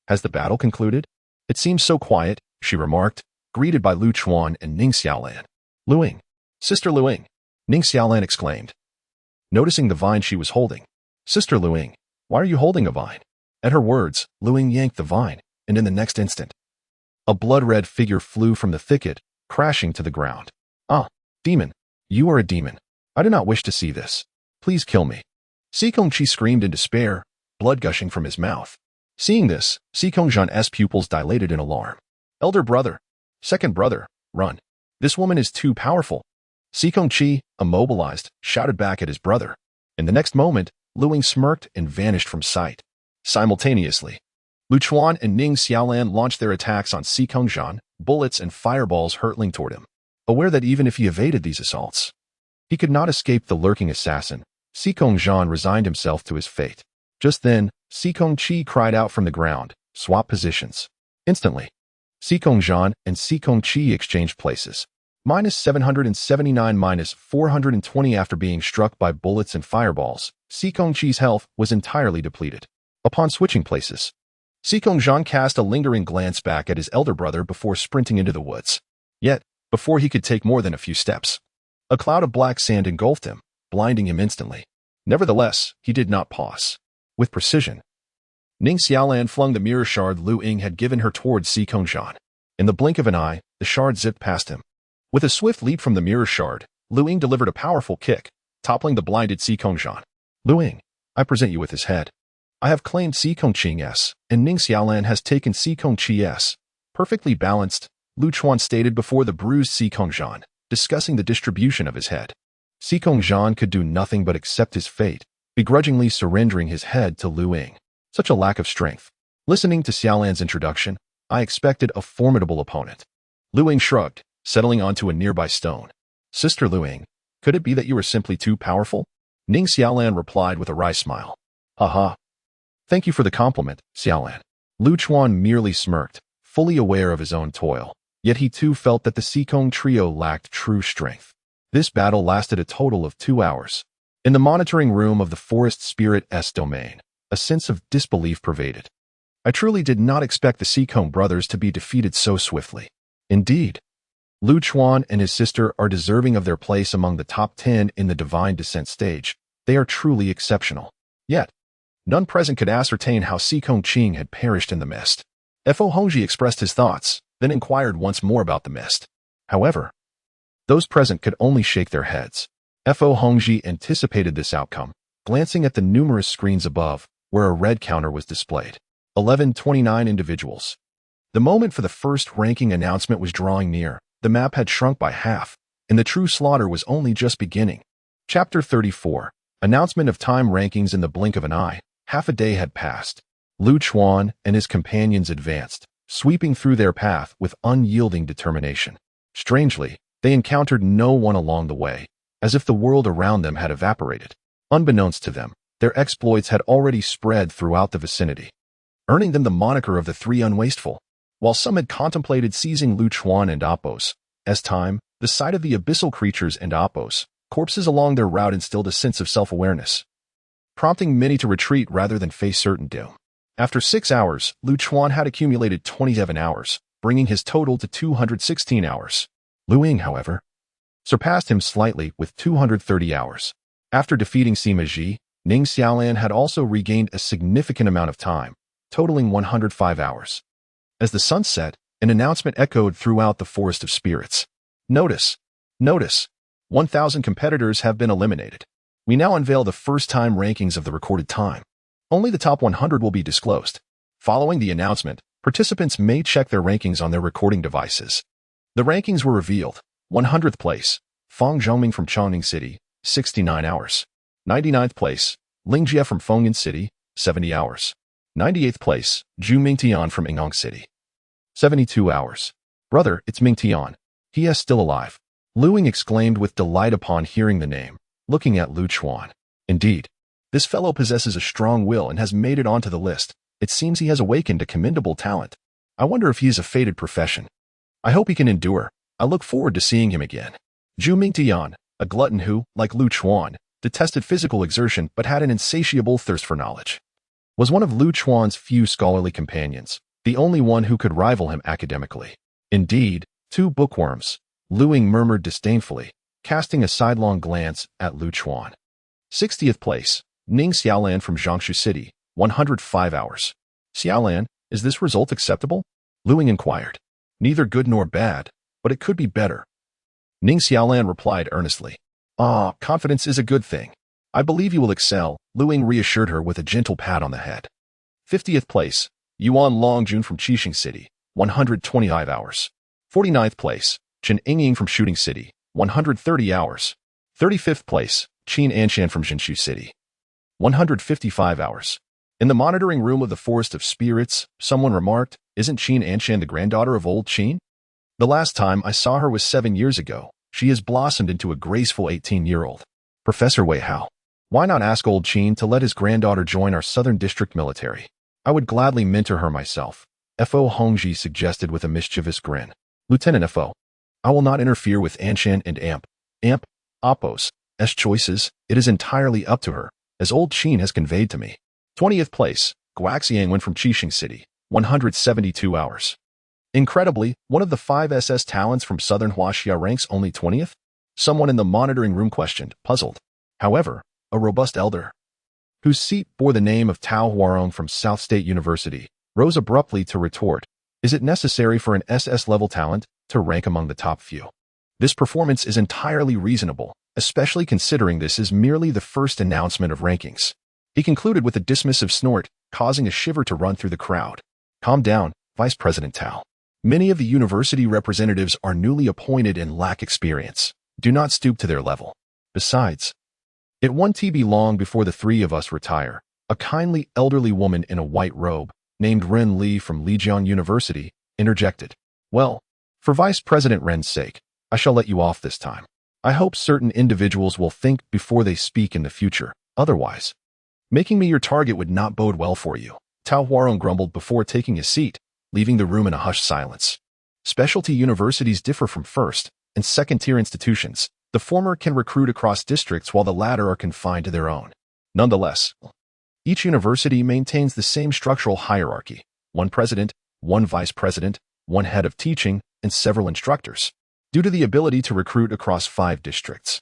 Speaker 1: Has the battle concluded? It seems so quiet, she remarked, greeted by Lu Chuan and Ning Xiaolan. Lu Ying. Sister Lu Ying, Ning Xiaolan exclaimed, noticing the vine she was holding. Sister Lu Ying, why are you holding a vine? At her words, Lu Ying yanked the vine, and in the next instant, a blood-red figure flew from the thicket, crashing to the ground. Ah, demon. You are a demon. I do not wish to see this. Please kill me. Si Kongqi screamed in despair, blood gushing from his mouth. Seeing this, Si Kongzhan's pupils dilated in alarm. Elder brother. Second brother, run. This woman is too powerful. Si Kongqi, immobilized, shouted back at his brother. In the next moment, Lu Ying smirked and vanished from sight. Simultaneously, Lu Chuan and Ning Xiaolan launched their attacks on Si Kongzhan, bullets and fireballs hurtling toward him. Aware that even if he evaded these assaults, he could not escape the lurking assassin, Si Kongzhan resigned himself to his fate. Just then, Si Kongqi cried out from the ground, swap positions. Instantly, Si Kongzhan and Si Kongqi exchanged places. -779 -420 after being struck by bullets and fireballs, Si Kongqi's health was entirely depleted. Upon switching places, Si Kongzhan cast a lingering glance back at his elder brother before sprinting into the woods. Yet, before he could take more than a few steps, a cloud of black sand engulfed him, blinding him instantly. Nevertheless, he did not pause. With precision, Ning Xiaolan flung the mirror shard Lu Ying had given her towards Si Kongzhan. In the blink of an eye, the shard zipped past him. With a swift leap from the mirror shard, Lu Ying delivered a powerful kick, toppling the blinded Si Kongzhan. Lu Ying, I present you with his head. I have claimed Si Kongqing's, and Ning Xiaolan has taken Si Kongqi's. Perfectly balanced, Lu Chuan stated before the bruised Si Kongzhan, discussing the distribution of his head. Si Kongzhan could do nothing but accept his fate, begrudgingly surrendering his head to Lu Ying. Such a lack of strength. Listening to Xiaolan's introduction, I expected a formidable opponent. Lu Ying shrugged, settling onto a nearby stone. Sister Lu Ying, could it be that you are simply too powerful? Ning Xiaolan replied with a wry smile. Haha. Thank you for the compliment, Xiaolan. Lu Chuan merely smirked, fully aware of his own toil. Yet he too felt that the Sikong trio lacked true strength. This battle lasted a total of 2 hours. In the monitoring room of the Forest Spirit's domain, a sense of disbelief pervaded. I truly did not expect the Sikong brothers to be defeated so swiftly. Indeed, Lu Chuan and his sister are deserving of their place among the top 10 in the Divine Descent stage. They are truly exceptional. Yet, none present could ascertain how Si Kongqing had perished in the mist. Fo Hongji expressed his thoughts, then inquired once more about the mist. However, those present could only shake their heads. Fo Hongji anticipated this outcome, glancing at the numerous screens above, where a red counter was displayed. 1129 individuals. The moment for the first ranking announcement was drawing near. The map had shrunk by half, and the true slaughter was only just beginning. Chapter 34. Announcement of time rankings in the blink of an eye. Half a day had passed. Lu Chuan and his companions advanced, sweeping through their path with unyielding determination. Strangely, they encountered no one along the way, as if the world around them had evaporated. Unbeknownst to them, their exploits had already spread throughout the vicinity, earning them the moniker of the Three Unwasteful. While some had contemplated seizing Lu Chuan and Appos, as time, the sight of the abyssal creatures and Appos, corpses along their route instilled a sense of self-awareness, prompting many to retreat rather than face certain doom. After 6 hours, Lu Chuan had accumulated 27 hours, bringing his total to 216 hours. Lu Ying, however, surpassed him slightly with 230 hours. After defeating Sima Ji, Ning Xiaolan had also regained a significant amount of time, totaling 105 hours. As the sun set, an announcement echoed throughout the Forest of Spirits. Notice! Notice! 1,000 competitors have been eliminated. We now unveil the first-time rankings of the recorded time. Only the top 100 will be disclosed. Following the announcement, participants may check their rankings on their recording devices. The rankings were revealed. 100th place, Fang Zhongming from Chongqing City, 69 hours. 99th place, Ling Jie from Fengyan City, 70 hours. 98th place, Zhu Mingtian from Yingyang City, 72 hours. Brother, it's Ming Tian. He is still alive. Lu Ying exclaimed with delight upon hearing the name, looking at Lu Chuan. Indeed, this fellow possesses a strong will and has made it onto the list. It seems he has awakened a commendable talent. I wonder if he is a fated profession. I hope he can endure. I look forward to seeing him again. Zhu Mingtian, a glutton who, like Lu Chuan, detested physical exertion but had an insatiable thirst for knowledge, was one of Lu Chuan's few scholarly companions, the only one who could rival him academically. Indeed, two bookworms, Lu Ying murmured disdainfully, casting a sidelong glance at Lu Chuan. 60th place, Ning Xiaolan from Jiangsu City, 105 hours. Xiaolan, is this result acceptable? Lu Ying inquired. Neither good nor bad, but it could be better. Ning Xiaolan replied earnestly. Confidence is a good thing. I believe you will excel, Lu Ying reassured her with a gentle pat on the head. 50th place, Yuan Longjun from Qixing City, 125 hours. 49th place, Chen Yingying from Shooting City, 130 hours. 35th place, Qin Anshan from Jinshu City, 155 hours. In the monitoring room of the Forest of Spirits, someone remarked, "Isn't Qin Anshan the granddaughter of old Qin? The last time I saw her was 7 years ago. She has blossomed into a graceful 18-year-old. Professor Wei Hao, why not ask old Qin to let his granddaughter join our Southern District military? I would gladly mentor her myself," Fo Hongji suggested with a mischievous grin. Lieutenant Fo, I will not interfere with Anshan and Appo's choices. It is entirely up to her, as old Qin has conveyed to me. 20th place, Guaxiang went from Qixing City, 172 hours. Incredibly, one of the 5 SS talents from Southern Huaxia ranks only 20th? Someone in the monitoring room questioned, puzzled. However, a robust elder, whose seat bore the name of Tao Huarong from South State University, rose abruptly to retort, is it necessary for an SS-level talent to rank among the top few? This performance is entirely reasonable, especially considering this is merely the first announcement of rankings. He concluded with a dismissive snort, causing a shiver to run through the crowd. Calm down, Vice President Tao. Many of the university representatives are newly appointed and lack experience. Do not stoop to their level. Besides, it won't be long before the three of us retire. A kindly elderly woman in a white robe, named Ren Li from Lijiang University, interjected. Well, for Vice President Ren's sake, I shall let you off this time. I hope certain individuals will think before they speak in the future. Otherwise, making me your target would not bode well for you. Tao Huarong grumbled before taking his seat, leaving the room in a hushed silence. Specialty universities differ from first- and second-tier institutions. The former can recruit across districts while the latter are confined to their own. Nonetheless, each university maintains the same structural hierarchy: one president, one vice president, one head of teaching, and several instructors, due to the ability to recruit across 5 districts.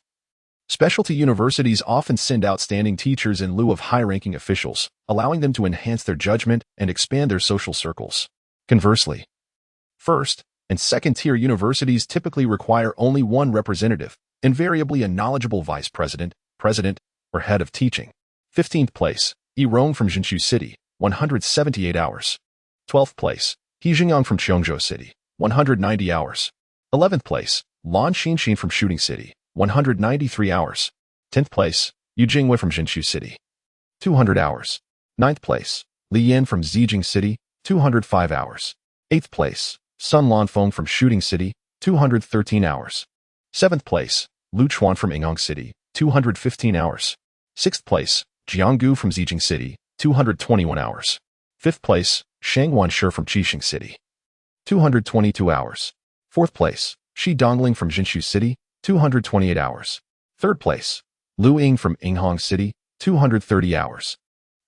Speaker 1: Specialty universities often send outstanding teachers in lieu of high-ranking officials, allowing them to enhance their judgment and expand their social circles. Conversely, first- and second-tier universities typically require only one representative, invariably a knowledgeable vice president, president, or head of teaching. 15th place, Yi Rong from Jinshu City, 178 hours. 12th place, He Jingyang from Cheongzhou City, 190 hours. 11th place, Lan Xinxin from Shooting City, 193 hours. 10th place, Yu Jingwei from Jinshu City, 200 hours. 9th place, Li Yan from Zijing City, 205 hours. 8th place, Sun Lanfeng from Shooting City, 213 hours. 7th place, Lu Chuan from Yingyang City, 215 hours. 6th place, Jianggu from Zijing City, 221 hours. 5th place, Shang Wanshi from Qixing City, 222 hours. 4th place, Shi Dongling from Jinshu City, 228 hours. 3rd place, Lu Ying from Yinghang City, 230 hours.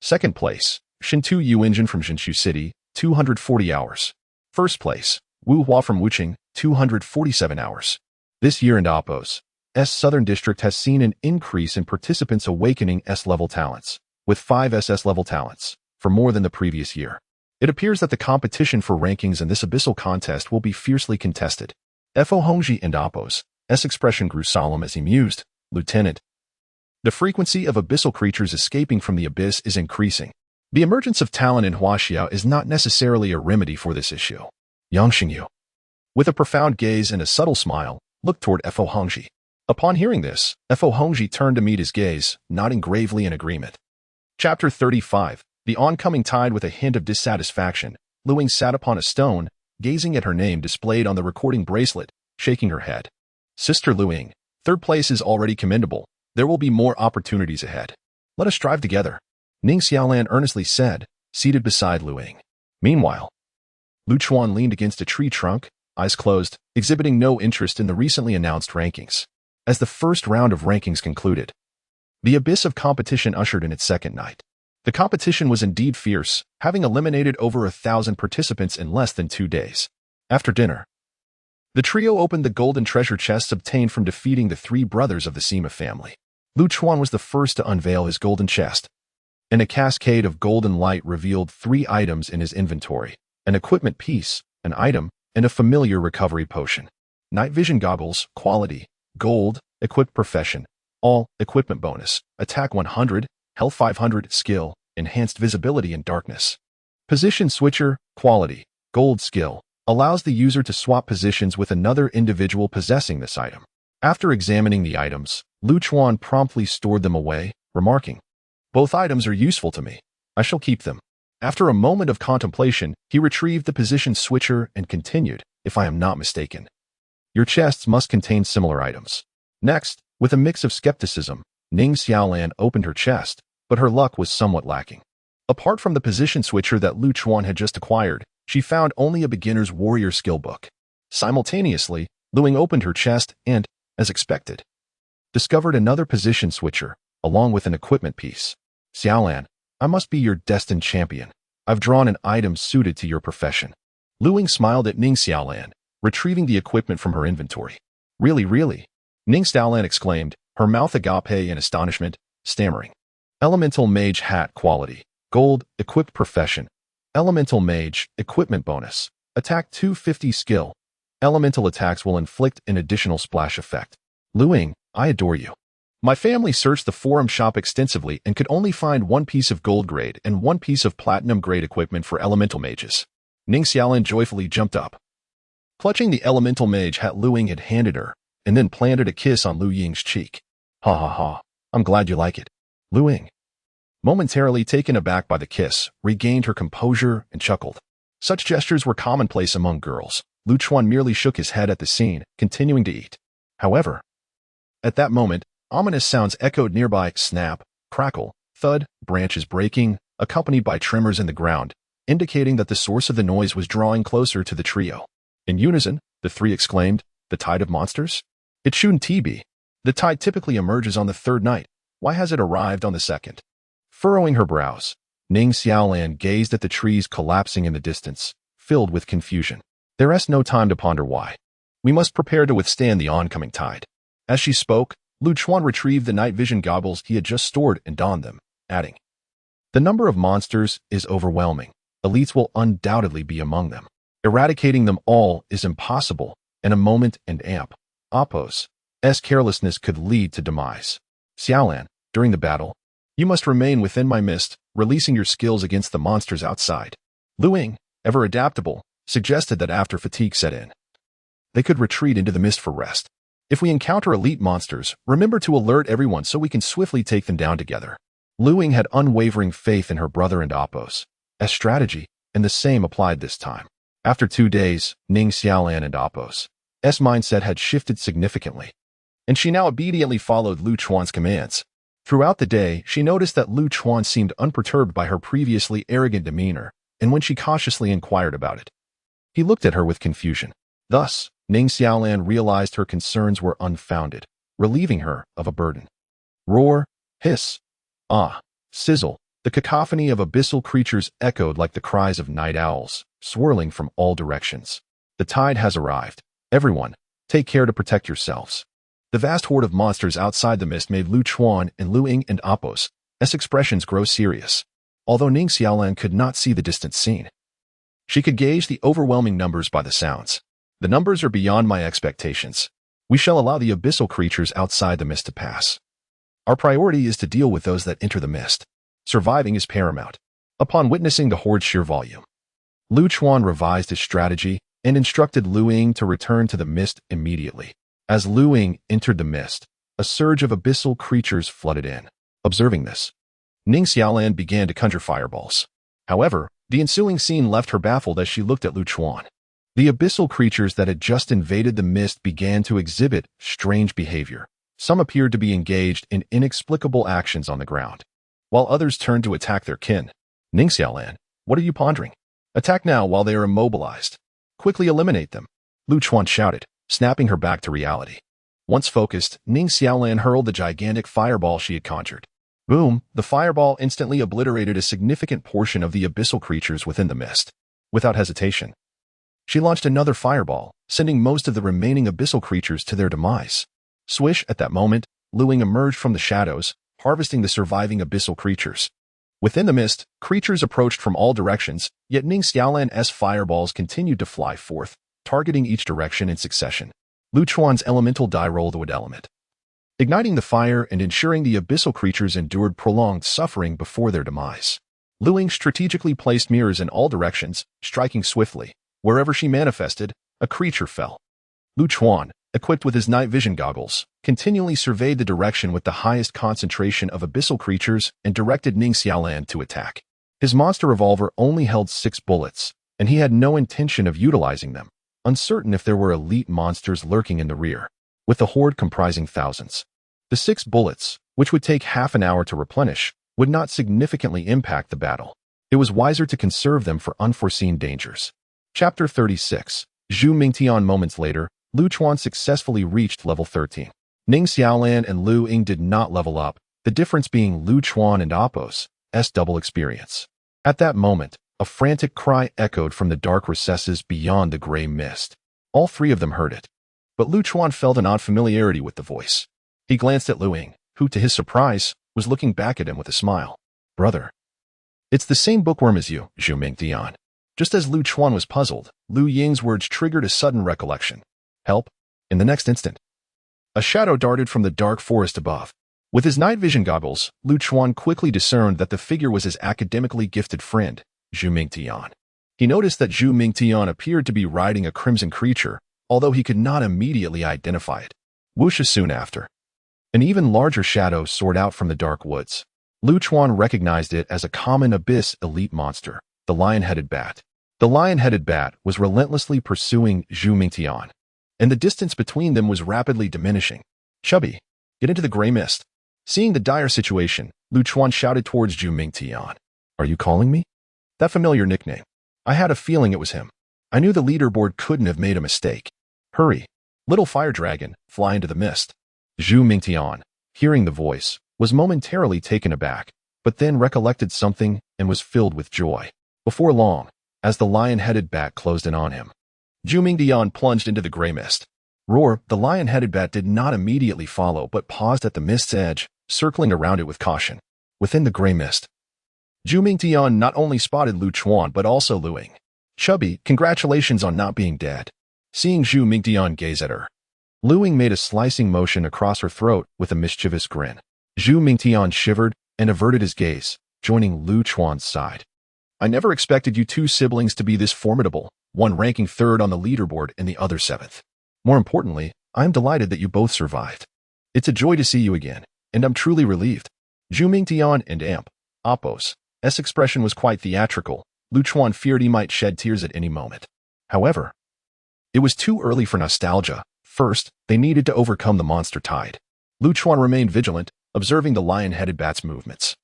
Speaker 1: 2nd place, Shintu Yuanjin from Jinshu City, 240 hours. 1st place, Wu Hua from Wuqing, 247 hours. This year in Appo's Southern District has seen an increase in participants awakening S-level talents, with 5 SS-level talents, for more than the previous year. It appears that the competition for rankings in this abyssal contest will be fiercely contested. Fo Hongji and Appo's expression grew solemn as he mused. Lieutenant, the frequency of abyssal creatures escaping from the abyss is increasing. The emergence of talent in Huaxia is not necessarily a remedy for this issue. Yang Xingyu, with a profound gaze and a subtle smile, looked toward Fo Hongji. Upon hearing this, Fo Hongji turned to meet his gaze, nodding gravely in agreement. Chapter 35. The oncoming tide. With a hint of dissatisfaction, Lu Ying sat upon a stone, gazing at her name displayed on the recording bracelet, shaking her head. Sister Lu Ying, third place is already commendable. There will be more opportunities ahead. Let us strive together, Ning Xiaolan earnestly said, seated beside Lu Ying. Meanwhile, Lu Chuan leaned against a tree trunk, eyes closed, exhibiting no interest in the recently announced rankings. As the first round of rankings concluded, the abyss of competition ushered in its second night. The competition was indeed fierce, having eliminated over 1,000 participants in less than 2 days. After dinner, the trio opened the golden treasure chests obtained from defeating the 3 brothers of the Sima family. Lu Chuan was the first to unveil his golden chest, and a cascade of golden light revealed 3 items in his inventory: an equipment piece, an item, and a familiar recovery potion. Night vision goggles, quality, gold, equipped profession, all, equipment bonus, attack 100, health 500, skill, enhanced visibility in darkness. Position switcher, quality, gold skill, allows the user to swap positions with another individual possessing this item. After examining the items, Lu Chuan promptly stored them away, remarking, "Both items are useful to me. I shall keep them." After a moment of contemplation, he retrieved the position switcher and continued, "If I am not mistaken, your chests must contain similar items." Next, with a mix of skepticism, Ning Xiaolan opened her chest, but her luck was somewhat lacking. Apart from the position switcher that Lu Chuan had just acquired, she found only a beginner's warrior skill book. Simultaneously, Lu Ying opened her chest and, as expected, discovered another position switcher, along with an equipment piece. "Xiaolan, I must be your destined champion. I've drawn an item suited to your profession." Lu Ying smiled at Ning Xiaolan, retrieving the equipment from her inventory. Really? Ning Xiaolan exclaimed, her mouth agape in astonishment, stammering. Elemental Mage Hat quality, gold, equipped profession. Elemental Mage, equipment bonus. Attack 250 skill. Elemental attacks will inflict an additional splash effect. Lu Ying, I adore you. My family searched the forum shop extensively and could only find 1 piece of gold grade and 1 piece of platinum grade equipment for elemental mages. Ning Xiaolan joyfully jumped up, clutching the elemental mage hat Lu Ying had handed her, and then planted a kiss on Lu Ying's cheek. Ha. I'm glad you like it. Lu Ying, momentarily taken aback by the kiss, regained her composure and chuckled. Such gestures were commonplace among girls. Lu Chuan merely shook his head at the scene, continuing to eat. However, at that moment, ominous sounds echoed nearby: snap, crackle, thud, branches breaking, accompanied by tremors in the ground, indicating that the source of the noise was drawing closer to the trio. In unison, the 3 exclaimed, "The tide of monsters? It shouldn't be. The tide typically emerges on the 3rd night. Why has it arrived on the 2nd? Furrowing her brows, Ning Xiaolan gazed at the trees collapsing in the distance, filled with confusion. There is no time to ponder why. We must prepare to withstand the oncoming tide. As she spoke, Lu Chuan retrieved the night vision goggles he had just stored and donned them, adding, "The number of monsters is overwhelming. Elites will undoubtedly be among them. Eradicating them all is impossible, and a moment and Apos' carelessness could lead to demise. Xiaolan, during the battle, you must remain within my mist, releasing your skills against the monsters outside." Lu Ying, ever adaptable, suggested that after fatigue set in, they could retreat into the mist for rest. "If we encounter elite monsters, remember to alert everyone so we can swiftly take them down together." Lu Ying had unwavering faith in her brother and Apos' strategy, and the same applied this time. After 2 days, Ning Xiaolan and Apos' mindset had shifted significantly, and she now obediently followed Lu Chuan's commands. Throughout the day, she noticed that Lu Chuan seemed unperturbed by her previously arrogant demeanor, and when she cautiously inquired about it, he looked at her with confusion. Thus, Ning Xiaolan realized her concerns were unfounded, relieving her of a burden. Roar, hiss, sizzle, the cacophony of abyssal creatures echoed like the cries of night owls, swirling from all directions. The tide has arrived. Everyone, take care to protect yourselves. The vast horde of monsters outside the mist made Lu Chuan and Lu Ying and Apos' expressions grow serious. Although Ning Xiaolan could not see the distant scene, she could gauge the overwhelming numbers by the sounds. The numbers are beyond my expectations. We shall allow the abyssal creatures outside the mist to pass. Our priority is to deal with those that enter the mist. Surviving is paramount. Upon witnessing the horde's sheer volume, Lu Chuan revised his strategy and instructed Lu Ying to return to the mist immediately. As Lu Ying entered the mist, a surge of abyssal creatures flooded in. Observing this, Ning Xiaolan began to conjure fireballs. However, the ensuing scene left her baffled as she looked at Lu Chuan. The abyssal creatures that had just invaded the mist began to exhibit strange behavior. Some appeared to be engaged in inexplicable actions on the ground, while others turned to attack their kin. Ning Xiaolan, what are you pondering? Attack now while they are immobilized. Quickly eliminate them, Lu Chuan shouted, snapping her back to reality. Once focused, Ning Xiaolan hurled the gigantic fireball she had conjured. Boom! The fireball instantly obliterated a significant portion of the abyssal creatures within the mist. Without hesitation, she launched another fireball, sending most of the remaining abyssal creatures to their demise. Swish! At that moment, Lu Ying emerged from the shadows, harvesting the surviving abyssal creatures. Within the mist, creatures approached from all directions, yet Ning Xiaolan's fireballs continued to fly forth, targeting each direction in succession. Lu Chuan's elemental die rolled wood element, igniting the fire and ensuring the abyssal creatures endured prolonged suffering before their demise. Lu Ying strategically placed mirrors in all directions, striking swiftly. Wherever she manifested, a creature fell. Lu Chuan, equipped with his night vision goggles, continually surveyed the direction with the highest concentration of abyssal creatures and directed Ning Xiaolan to attack. His monster revolver only held 6 bullets, and he had no intention of utilizing them, uncertain if there were elite monsters lurking in the rear. With the horde comprising thousands, the 6 bullets, which would take half an hour to replenish, would not significantly impact the battle. It was wiser to conserve them for unforeseen dangers. Chapter 36. Zhu Mingtian. Moments later, Lu Chuan successfully reached level 13. Ning Xiaolan and Lu Ying did not level up, the difference being Lu Chuan and Apos' double experience. At that moment, a frantic cry echoed from the dark recesses beyond the gray mist. All 3 of them heard it, but Lu Chuan felt an odd familiarity with the voice. He glanced at Lu Ying, who, to his surprise, was looking back at him with a smile. Brother, it's the same bookworm as you, Zhu Mingtian. Just as Lu Chuan was puzzled, Lu Ying's words triggered a sudden recollection. Help! In the next instant, a shadow darted from the dark forest above. With his night vision goggles, Lu Chuan quickly discerned that the figure was his academically gifted friend, Zhu Mingtian. He noticed that Zhu Mingtian appeared to be riding a crimson creature, although he could not immediately identify it. Whoosh! Soon after, an even larger shadow soared out from the dark woods. Lu Chuan recognized it as a common abyss elite monster, the lion-headed bat. The lion-headed bat was relentlessly pursuing Zhu Mingtian, and the distance between them was rapidly diminishing. Chubby, get into the gray mist. Seeing the dire situation, Lu Chuan shouted towards Zhu Mingtian. Are you calling me? That familiar nickname. I had a feeling it was him. I knew the leaderboard couldn't have made a mistake. Hurry, little fire dragon, fly into the mist. Zhu Mingtian, hearing the voice, was momentarily taken aback, but then recollected something and was filled with joy. Before long, as the lion-headed bat closed in on him, Zhu Mingtian plunged into the gray mist. Roar! The lion-headed bat did not immediately follow but paused at the mist's edge, circling around it with caution. Within the gray mist, Zhu Mingtian not only spotted Lu Chuan but also Lu Ying. Chubby, congratulations on not being dead. Seeing Zhu Mingtian gaze at her, Lu Ying made a slicing motion across her throat with a mischievous grin. Zhu Mingtian shivered and averted his gaze, joining Lu Chuan's side. I never expected you 2 siblings to be this formidable, one ranking 3rd on the leaderboard and the other 7th. More importantly, I am delighted that you both survived. It's a joy to see you again, and I'm truly relieved. Zhu Mingtian and Apos' expression was quite theatrical. Lu Chuan feared he might shed tears at any moment. However, it was too early for nostalgia. First, they needed to overcome the monster tide. Lu Chuan remained vigilant, observing the lion-headed bat's movements,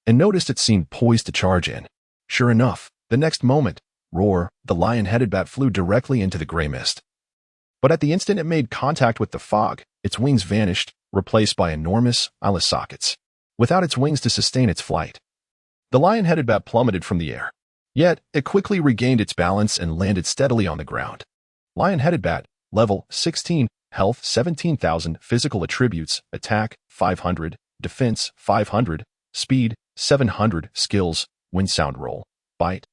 Speaker 1: and noticed it seemed poised to charge in. Sure enough, the next moment, Roar! The lion-headed bat flew directly into the gray mist. But at the instant it made contact with the fog, its wings vanished, replaced by enormous eye sockets. Without its wings to sustain its flight, the lion-headed bat plummeted from the air. Yet, it quickly regained its balance and landed steadily on the ground. Lion-headed bat, level 16, health 17,000, physical attributes, attack 500, defense 500, speed 700, skills, wind sound roll, bite.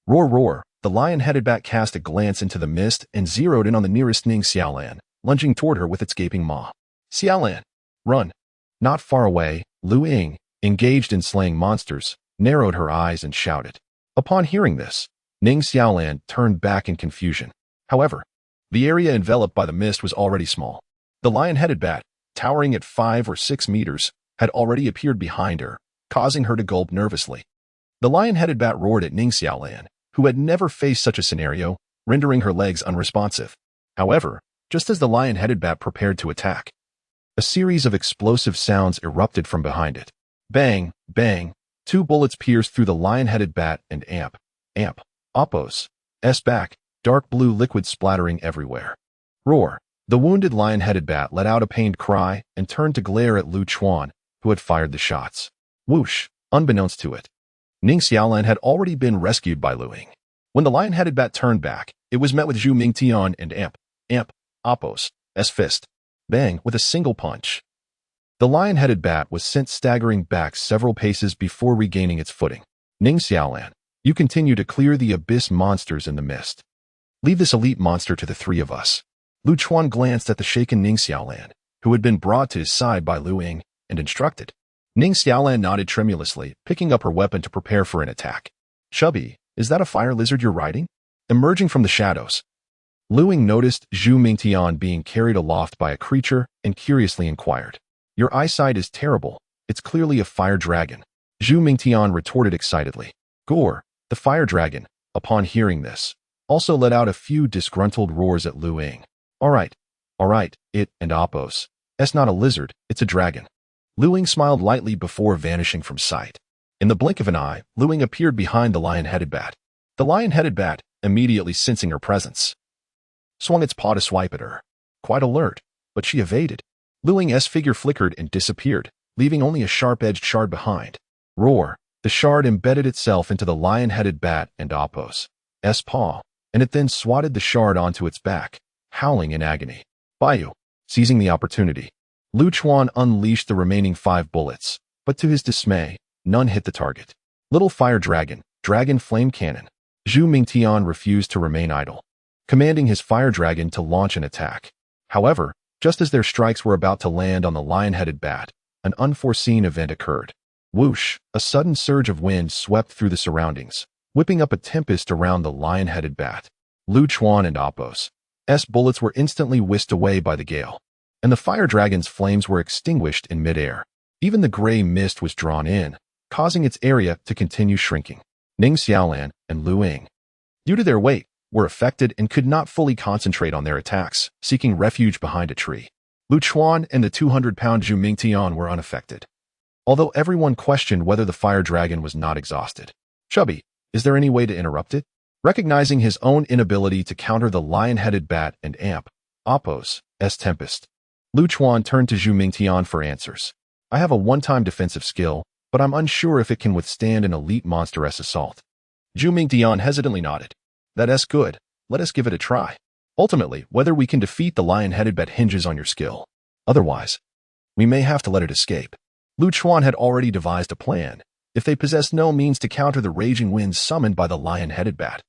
Speaker 1: Roar! Roar! The lion-headed bat cast a glance into the mist and zeroed in on the nearest Ning Xiaolan, lunging toward her with its gaping maw. Xiaolan, run! Not far away, Lu Ying, engaged in slaying monsters, narrowed her eyes and shouted. Upon hearing this, Ning Xiaolan turned back in confusion. However, the area enveloped by the mist was already small. The lion-headed bat, towering at 5 or 6 meters, had already appeared behind her, causing her to gulp nervously. The lion-headed bat roared at Ning Xiaolan, who had never faced such a scenario, rendering her legs unresponsive. However, just as the lion-headed bat prepared to attack, a series of explosive sounds erupted from behind it. Bang, bang, two bullets pierced through the lion-headed bat and Amp, Apos' back, dark blue liquid splattering everywhere. Roar. The wounded lion-headed bat let out a pained cry and turned to glare at Lu Chuan, who had fired the shots. Whoosh. Unbeknownst to it, Ning Xiaolan had already been rescued by Lu Ying. When the lion-headed bat turned back, it was met with Zhu Mingtian and Amp, Apos' fist. Bang, with a single punch. The lion-headed bat was sent staggering back several paces before regaining its footing. Ning Xiaolan, you continue to clear the abyss monsters in the mist. Leave this elite monster to the three of us. Lu Chuan glanced at the shaken Ning Xiaolan, who had been brought to his side by Lu Ying, and instructed. Ning Xiaolan nodded tremulously, picking up her weapon to prepare for an attack. Chubby, is that a fire lizard you're riding? Emerging from the shadows, Lu Ying noticed Zhu Mingtian being carried aloft by a creature and curiously inquired. Your eyesight is terrible. It's clearly a fire dragon. Zhu Mingtian retorted excitedly. Gore, the fire dragon, upon hearing this, also let out a few disgruntled roars at Lu Ying. All right, it and Apos. It's not a lizard, it's a dragon. Lu Ying smiled lightly before vanishing from sight. In the blink of an eye, Lu Ying appeared behind the lion-headed bat. The lion-headed bat, immediately sensing her presence, swung its paw to swipe at her. Quite alert, but she evaded. Lu Ying's figure flickered and disappeared, leaving only a sharp-edged shard behind. Roar. The shard embedded itself into the lion-headed bat and Apos' paw, and it then swatted the shard onto its back, howling in agony. Baiyu. Seizing the opportunity, Lu Chuan unleashed the remaining 5 bullets, but to his dismay, none hit the target. Little fire dragon, dragon flame cannon. Zhu Mingtian refused to remain idle, commanding his fire dragon to launch an attack. However, just as their strikes were about to land on the lion-headed bat, an unforeseen event occurred. Whoosh! A sudden surge of wind swept through the surroundings, whipping up a tempest around the lion-headed bat. Lu Chuan and Apos' bullets were instantly whisked away by the gale, and the fire dragon's flames were extinguished in midair. Even the gray mist was drawn in, causing its area to continue shrinking. Ning Xiaolan and Lu Ying, due to their weight, were affected and could not fully concentrate on their attacks, seeking refuge behind a tree. Lu Chuan and the 200-pound Zhu Mingtian were unaffected, although everyone questioned whether the fire dragon was not exhausted. Chubby, is there any way to interrupt it? Recognizing his own inability to counter the lion-headed bat and Apos' tempest, Lu Chuan turned to Zhu Mingtian for answers. I have a one-time defensive skill, but I'm unsure if it can withstand an elite monster-s assault. Zhu Mingtian hesitantly nodded. That's good. Let us give it a try. Ultimately, whether we can defeat the lion-headed bat hinges on your skill. Otherwise, we may have to let it escape. Lu Chuan had already devised a plan. If they possessed no means to counter the raging winds summoned by the lion-headed bat,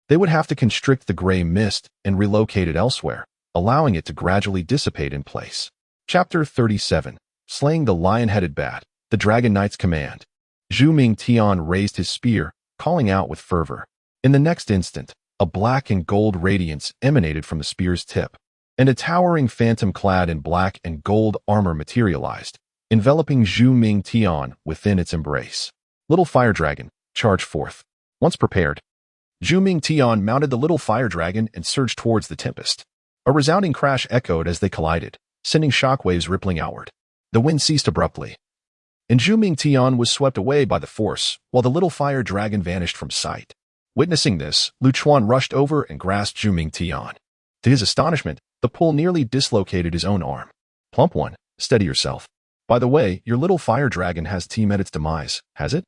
Speaker 1: they would have to constrict the gray mist and relocate it elsewhere, allowing it to gradually dissipate in place. Chapter 37. Slaying the lion-headed bat, the Dragon Knight's command. Zhu Mingtian raised his spear, calling out with fervor. In the next instant, a black and gold radiance emanated from the spear's tip, and a towering phantom clad in black and gold armor materialized, enveloping Zhu Mingtian within its embrace. Little fire dragon, charge forth. Once prepared, Zhu Mingtian mounted the little fire dragon and surged towards the tempest. A resounding crash echoed as they collided, sending shockwaves rippling outward. The wind ceased abruptly, and Zhu Mingtian was swept away by the force, while the little fire dragon vanished from sight. Witnessing this, Lu Chuan rushed over and grasped Zhu Mingtian. To his astonishment, the pull nearly dislocated his own arm. Plump one, steady yourself. By the way, your little fire dragon has met its demise, has it?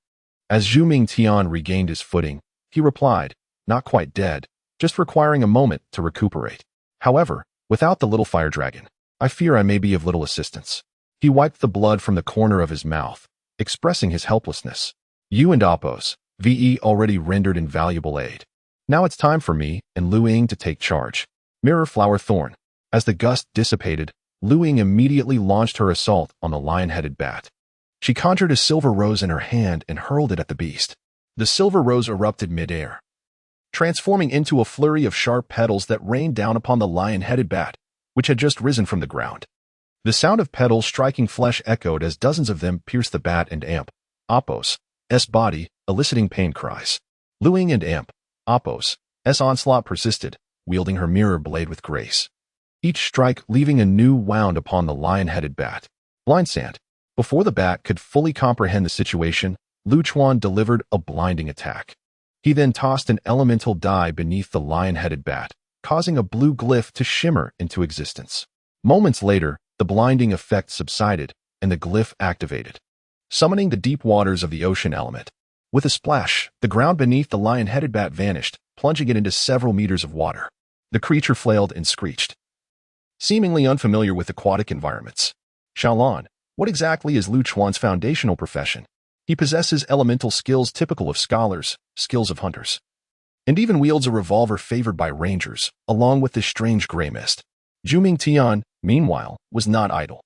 Speaker 1: As Zhu Mingtian regained his footing, he replied, not quite dead, just requiring a moment to recuperate. However, without the little fire dragon, I fear I may be of little assistance. He wiped the blood from the corner of his mouth, expressing his helplessness. You and Apos' already rendered invaluable aid. Now it's time for me and Lu Ying to take charge. Mirror Flower Thorn. As the gust dissipated, Lu Ying immediately launched her assault on the lion-headed bat. She conjured a silver rose in her hand and hurled it at the beast. The silver rose erupted midair, transforming into a flurry of sharp petals that rained down upon the lion-headed bat, which had just risen from the ground. The sound of petals striking flesh echoed as dozens of them pierced the bat and Apos' body, eliciting pain cries. Lu Ying and Apos' onslaught persisted, wielding her mirror blade with grace. Each strike leaving a new wound upon the lion-headed bat. Blind Sand. Before the bat could fully comprehend the situation, Lu Chuan delivered a blinding attack. He then tossed an elemental die beneath the lion-headed bat, causing a blue glyph to shimmer into existence. Moments later, the blinding effect subsided, and the glyph activated, summoning the deep waters of the ocean element. With a splash, the ground beneath the lion-headed bat vanished, plunging it into several meters of water. The creature flailed and screeched, seemingly unfamiliar with aquatic environments. Xiaolan, what exactly is Lu Chuan's foundational profession? He possesses elemental skills typical of scholars, skills of hunters, and even wields a revolver favored by rangers, along with this strange gray mist. Zhu Tian, meanwhile, was not idle.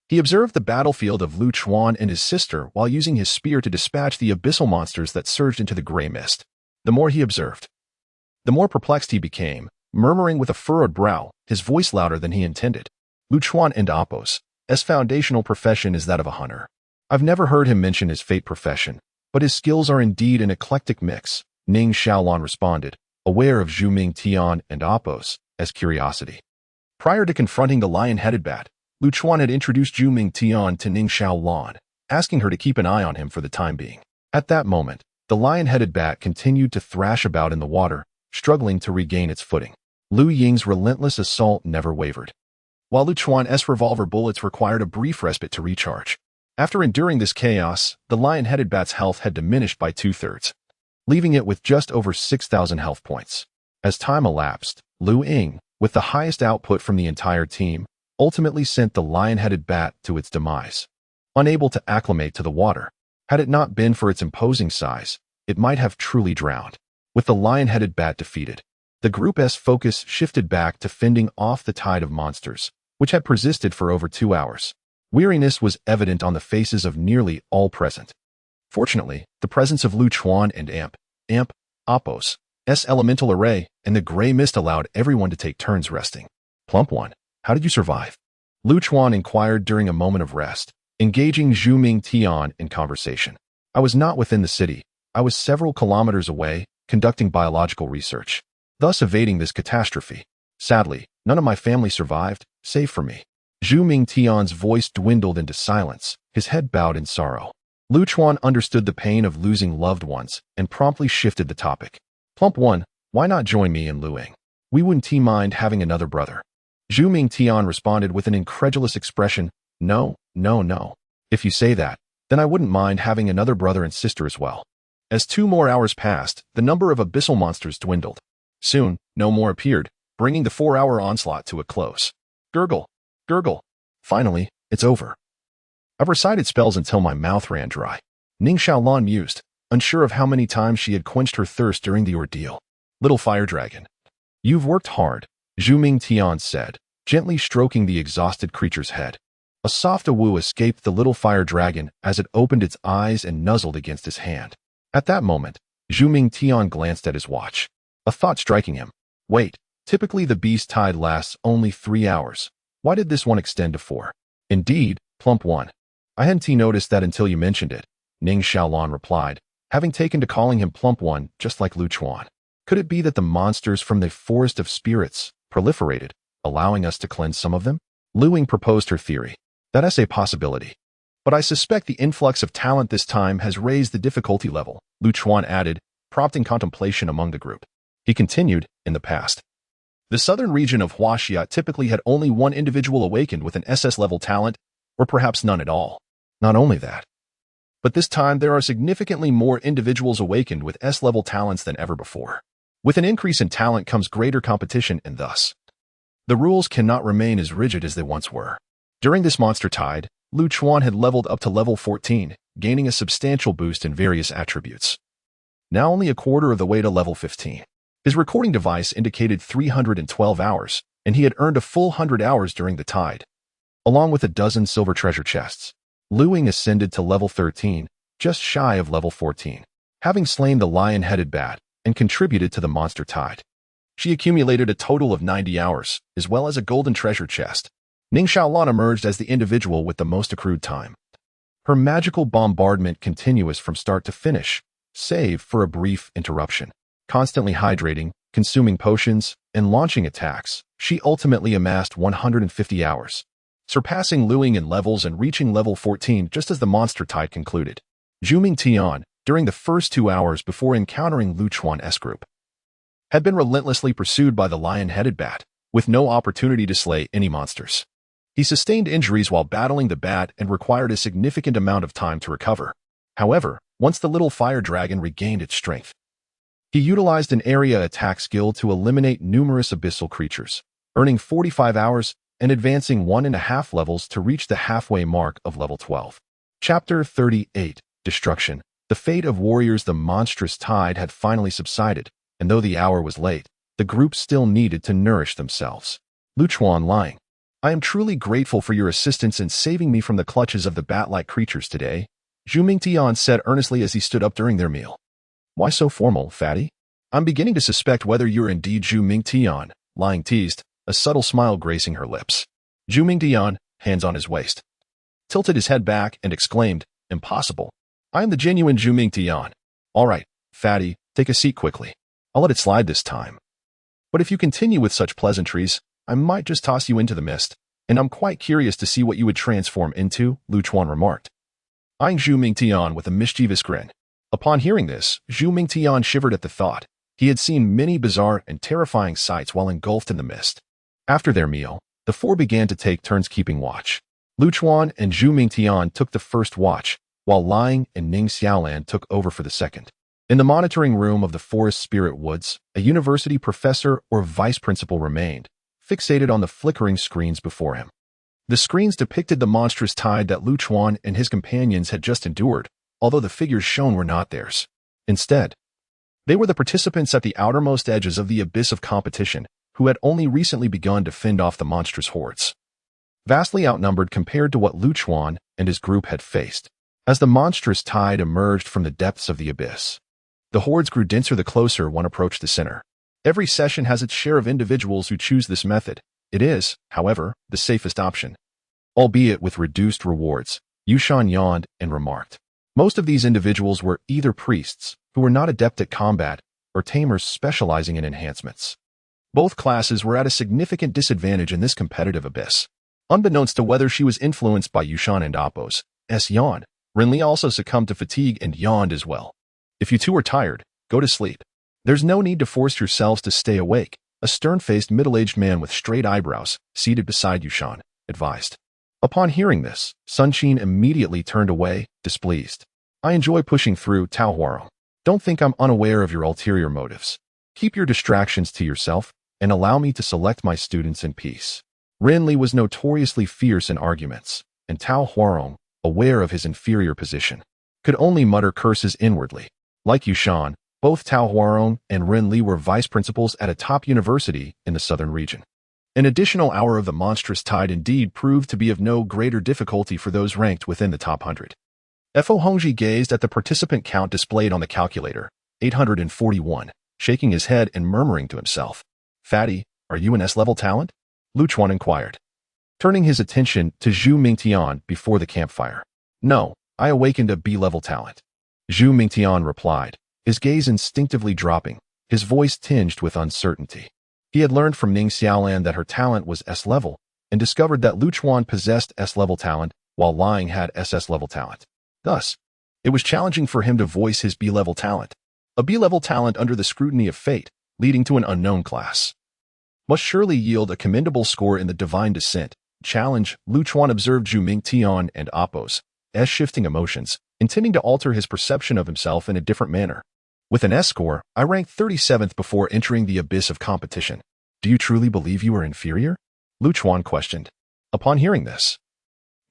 Speaker 1: He observed the battlefield of Lu Chuan and his sister while using his spear to dispatch the abyssal monsters that surged into the gray mist. The more he observed, the more perplexed he became, murmuring with a furrowed brow, his voice louder than he intended. Lu Chuan and Apos, his foundational profession is that of a hunter. I've never heard him mention his fate profession, but his skills are indeed an eclectic mix, Ning Xiaolan responded, aware of Zhu Tian and Apos as curiosity. Prior to confronting the lion-headed bat, Lu Chuan had introduced Zhu Tian to Ning Xiaolan, asking her to keep an eye on him for the time being. At that moment, the lion-headed bat continued to thrash about in the water, struggling to regain its footing. Lu Ying's relentless assault never wavered, while Lu Chuan's revolver bullets required a brief respite to recharge. After enduring this chaos, the lion-headed bat's health had diminished by 2/3, leaving it with just over 6,000 health points. As time elapsed, Lu Ying, with the highest output from the entire team, ultimately sent the lion-headed bat to its demise. Unable to acclimate to the water, had it not been for its imposing size, it might have truly drowned. With the lion-headed bat defeated, the group's focus shifted back to fending off the tide of monsters, which had persisted for over 2 hours. Weariness was evident on the faces of nearly all present. Fortunately, the presence of Lu Chuan and Apos' elemental array and the gray mist allowed everyone to take turns resting. Plump One, how did you survive? Lu Chuan inquired during a moment of rest, engaging Zhu Tian in conversation. I was not within the city. I was several kilometers away, conducting biological research, thus evading this catastrophe. Sadly, none of my family survived, save for me. Zhu Tian's voice dwindled into silence, his head bowed in sorrow. Lu Chuan understood the pain of losing loved ones and promptly shifted the topic. Plump One, why not join me in Luing? We wouldn't mind having another brother. Zhu Tian responded with an incredulous expression. No. If you say that, then I wouldn't mind having another brother and sister as well. As 2 more hours passed, the number of abyssal monsters dwindled. Soon, no more appeared, bringing the 4-hour onslaught to a close. Gurgle. Finally, it's over. I've recited spells until my mouth ran dry. Ning Xiaolan mused, unsure of how many times she had quenched her thirst during the ordeal. Little fire dragon. You've worked hard, Zhu Tian said, gently stroking the exhausted creature's head. A soft awoo escaped the little fire dragon as it opened its eyes and nuzzled against his hand. At that moment, Zhu Tian glanced at his watch, a thought striking him. Wait, typically the beast tide lasts only 3 hours. Why did this one extend to 4? Indeed, Plump One. I hadn't noticed that until you mentioned it, Ning Xiaolan replied, having taken to calling him Plump One just like Lu Chuan. Could it be that the monsters from the Forest of Spirits proliferated, allowing us to cleanse some of them? Lu Ying proposed her theory. That's a possibility. But I suspect the influx of talent this time has raised the difficulty level, Lu Chuan added, prompting contemplation among the group. He continued, in the past, the southern region of Huaxia typically had only one individual awakened with an SS-level talent, or perhaps none at all. Not only that, but this time there are significantly more individuals awakened with S-level talents than ever before. With an increase in talent comes greater competition and thus, the rules cannot remain as rigid as they once were. During this monster tide, Lu Chuan had leveled up to level 14, gaining a substantial boost in various attributes. Now only a quarter of the way to level 15. His recording device indicated 312 hours, and he had earned a full 100 hours during the tide, along with a dozen silver treasure chests. Lu Ying ascended to level 13, just shy of level 14, having slain the lion-headed bat and contributed to the monster tide. She accumulated a total of 90 hours, as well as a golden treasure chest. Ning Xiaolan emerged as the individual with the most accrued time. Her magical bombardment continuous from start to finish, save for a brief interruption. Constantly hydrating, consuming potions, and launching attacks, she ultimately amassed 150 hours, surpassing Luing in levels and reaching level 14 just as the monster tide concluded. Zhu Mingtian, during the first 2 hours before encountering Lu Chuan's group, had been relentlessly pursued by the lion-headed bat, with no opportunity to slay any monsters. He sustained injuries while battling the bat and required a significant amount of time to recover. However, once the little fire dragon regained its strength, he utilized an area attack skill to eliminate numerous abyssal creatures, earning 45 hours and advancing 1.5 levels to reach the halfway mark of level 12. Chapter 38, Destruction. The fate of warriors. The monstrous tide had finally subsided, and though the hour was late, the group still needed to nourish themselves. Lu Chuan lying. I am truly grateful for your assistance in saving me from the clutches of the bat-like creatures today, Zhu Mingtian said earnestly as he stood up during their meal. Why so formal, fatty? I'm beginning to suspect whether you're indeed Zhu Mingtian, lying teased, a subtle smile gracing her lips. Zhu Mingtian, hands on his waist, tilted his head back and exclaimed, Impossible. I am the genuine Zhu Mingtian. All right, fatty, take a seat quickly. I'll let it slide this time. But if you continue with such pleasantries, I might just toss you into the mist, and I'm quite curious to see what you would transform into, Lu Chuan remarked, eyeing Zhu Mingtian with a mischievous grin. Upon hearing this, Zhu Mingtian shivered at the thought. He had seen many bizarre and terrifying sights while engulfed in the mist. After their meal, the four began to take turns keeping watch. Lu Chuan and Zhu Mingtian took the first watch, while Lying and Ning Xiaolan took over for the second. In the monitoring room of the Forest Spirit Woods, a university professor or vice principal remained, fixated on the flickering screens before him. The screens depicted the monstrous tide that Lu Chuan and his companions had just endured, although the figures shown were not theirs. Instead, they were the participants at the outermost edges of the abyss of competition, who had only recently begun to fend off the monstrous hordes, vastly outnumbered compared to what Lu Chuan and his group had faced. As the monstrous tide emerged from the depths of the abyss, the hordes grew denser the closer one approached the center. Every session has its share of individuals who choose this method. It is, however, the safest option, albeit with reduced rewards, Yushan yawned and remarked. Most of these individuals were either priests, who were not adept at combat, or tamers specializing in enhancements. Both classes were at a significant disadvantage in this competitive abyss. Unbeknownst to whether she was influenced by Yushan and Appo's yawn, Renli also succumbed to fatigue and yawned as well. If you two are tired, go to sleep. There's no need to force yourselves to stay awake, a stern-faced middle-aged man with straight eyebrows, seated beside Yushan, advised. Upon hearing this, Sun Qin immediately turned away, displeased. I enjoy pushing through, Tao Huarong. Don't think I'm unaware of your ulterior motives. Keep your distractions to yourself, and allow me to select my students in peace. Renli was notoriously fierce in arguments, and Tao Huarong, aware of his inferior position, could only mutter curses inwardly. Like Yushan, both Tao Huarong and Renli were vice principals at a top university in the southern region. An additional hour of the monstrous tide indeed proved to be of no greater difficulty for those ranked within the top 100. Fo Hongji gazed at the participant count displayed on the calculator, 841, shaking his head and murmuring to himself. Fatty, are you an S-level talent? Lu Chuan inquired, turning his attention to Zhu Mingtian before the campfire. No, I awakened a B-level talent. Zhu Mingtian replied, his gaze instinctively dropping, his voice tinged with uncertainty. He had learned from Ning Xiaolan that her talent was S-level, and discovered that Lu Chuan possessed S-level talent, while Lying had SS-level talent. Thus, it was challenging for him to voice his B-level talent. A B-level talent under the scrutiny of fate, leading to an unknown class, must surely yield a commendable score in the divine descent. Challenge, Lu Chuan observed Zhu Mingtian and Appo's shifting emotions, intending to alter his perception of himself in a different manner. With an S score, I ranked 37th before entering the abyss of competition. Do you truly believe you are inferior? Lu Chuan questioned. Upon hearing this,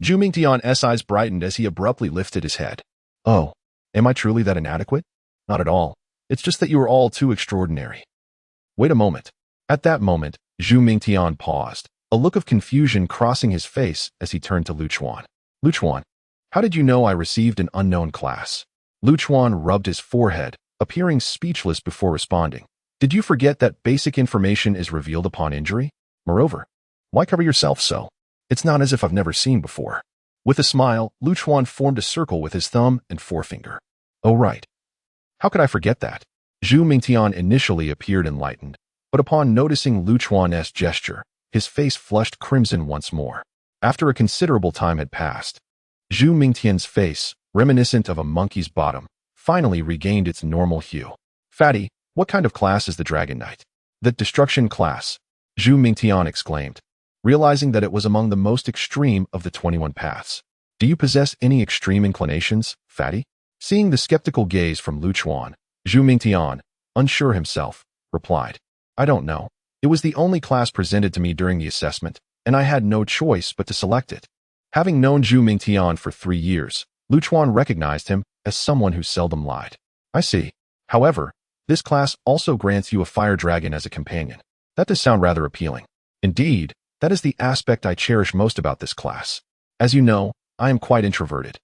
Speaker 1: Zhu Mingtian's eyes brightened as he abruptly lifted his head. Oh, am I truly that inadequate? Not at all. It's just that you are all too extraordinary. Wait a moment. At that moment, Zhu Mingtian paused, a look of confusion crossing his face as he turned to Lu Chuan. Lu Chuan, how did you know I received an unknown class? Lu Chuan rubbed his forehead, appearing speechless before responding. Did you forget that basic information is revealed upon injury? Moreover, why cover yourself so? It's not as if I've never seen before. With a smile, Lu Chuan formed a circle with his thumb and forefinger. Oh right. How could I forget that? Zhu Mingtian initially appeared enlightened, but upon noticing Lu Chuan's gesture, his face flushed crimson once more. After a considerable time had passed, Zhu Mingtian's face, reminiscent of a monkey's bottom, finally regained its normal hue. Fatty, what kind of class is the Dragon Knight? The Destruction class, Zhu Mingtian exclaimed, realizing that it was among the most extreme of the 21 paths. Do you possess any extreme inclinations, Fatty? Seeing the skeptical gaze from Lu Chuan, Zhu Mingtian, unsure himself, replied, I don't know. It was the only class presented to me during the assessment, and I had no choice but to select it. Having known Zhu Mingtian for 3 years, Lu Chuan recognized him as someone who seldom lied. I see. However, this class also grants you a fire dragon as a companion. That does sound rather appealing. Indeed, that is the aspect I cherish most about this class. As you know, I am quite introverted.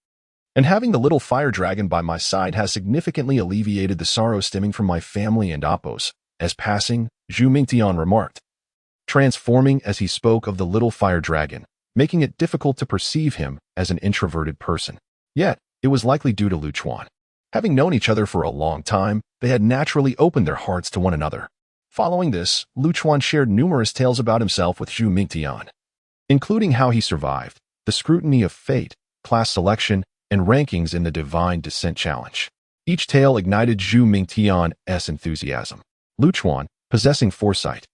Speaker 1: And having the little fire dragon by my side has significantly alleviated the sorrow stemming from my family and Appos, as passing, Zhu Mingtian remarked, transforming as he spoke of the little fire dragon, making it difficult to perceive him as an introverted person. Yet, it was likely due to Lu Chuan. Having known each other for a long time, they had naturally opened their hearts to one another. Following this, Lu Chuan shared numerous tales about himself with Zhu Mingtian, including how he survived the scrutiny of fate, class selection, and rankings in the Divine Descent Challenge. Each tale ignited Zhu Mingtian's enthusiasm. Lu Chuan, possessing foresight,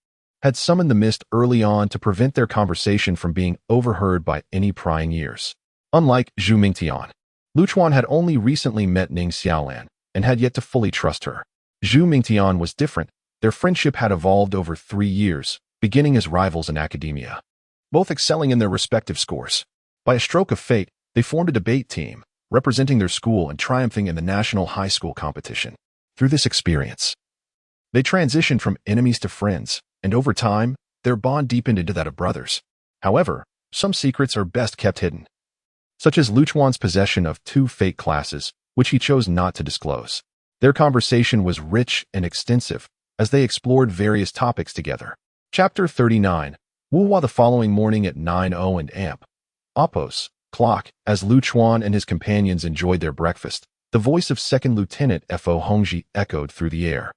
Speaker 1: had summoned the mist early on to prevent their conversation from being overheard by any prying ears. Unlike Zhu Mingtian, Lu Chuan had only recently met Ning Xiaolan and had yet to fully trust her. Zhu Mingtian was different. Their friendship had evolved over 3 years, beginning as rivals in academia, both excelling in their respective scores. By a stroke of fate, they formed a debate team, representing their school and triumphing in the national high school competition. Through this experience, they transitioned from enemies to friends, and over time, their bond deepened into that of brothers. However, some secrets are best kept hidden, such as Lu Chuan's possession of 2 fate classes, which he chose not to disclose. Their conversation was rich and extensive, as they explored various topics together. Chapter 39. Wuhua. The following morning at 9:00 and amp. Appos, clock, as Lu Chuan and his companions enjoyed their breakfast, the voice of Second Lieutenant Fo Hongji echoed through the air.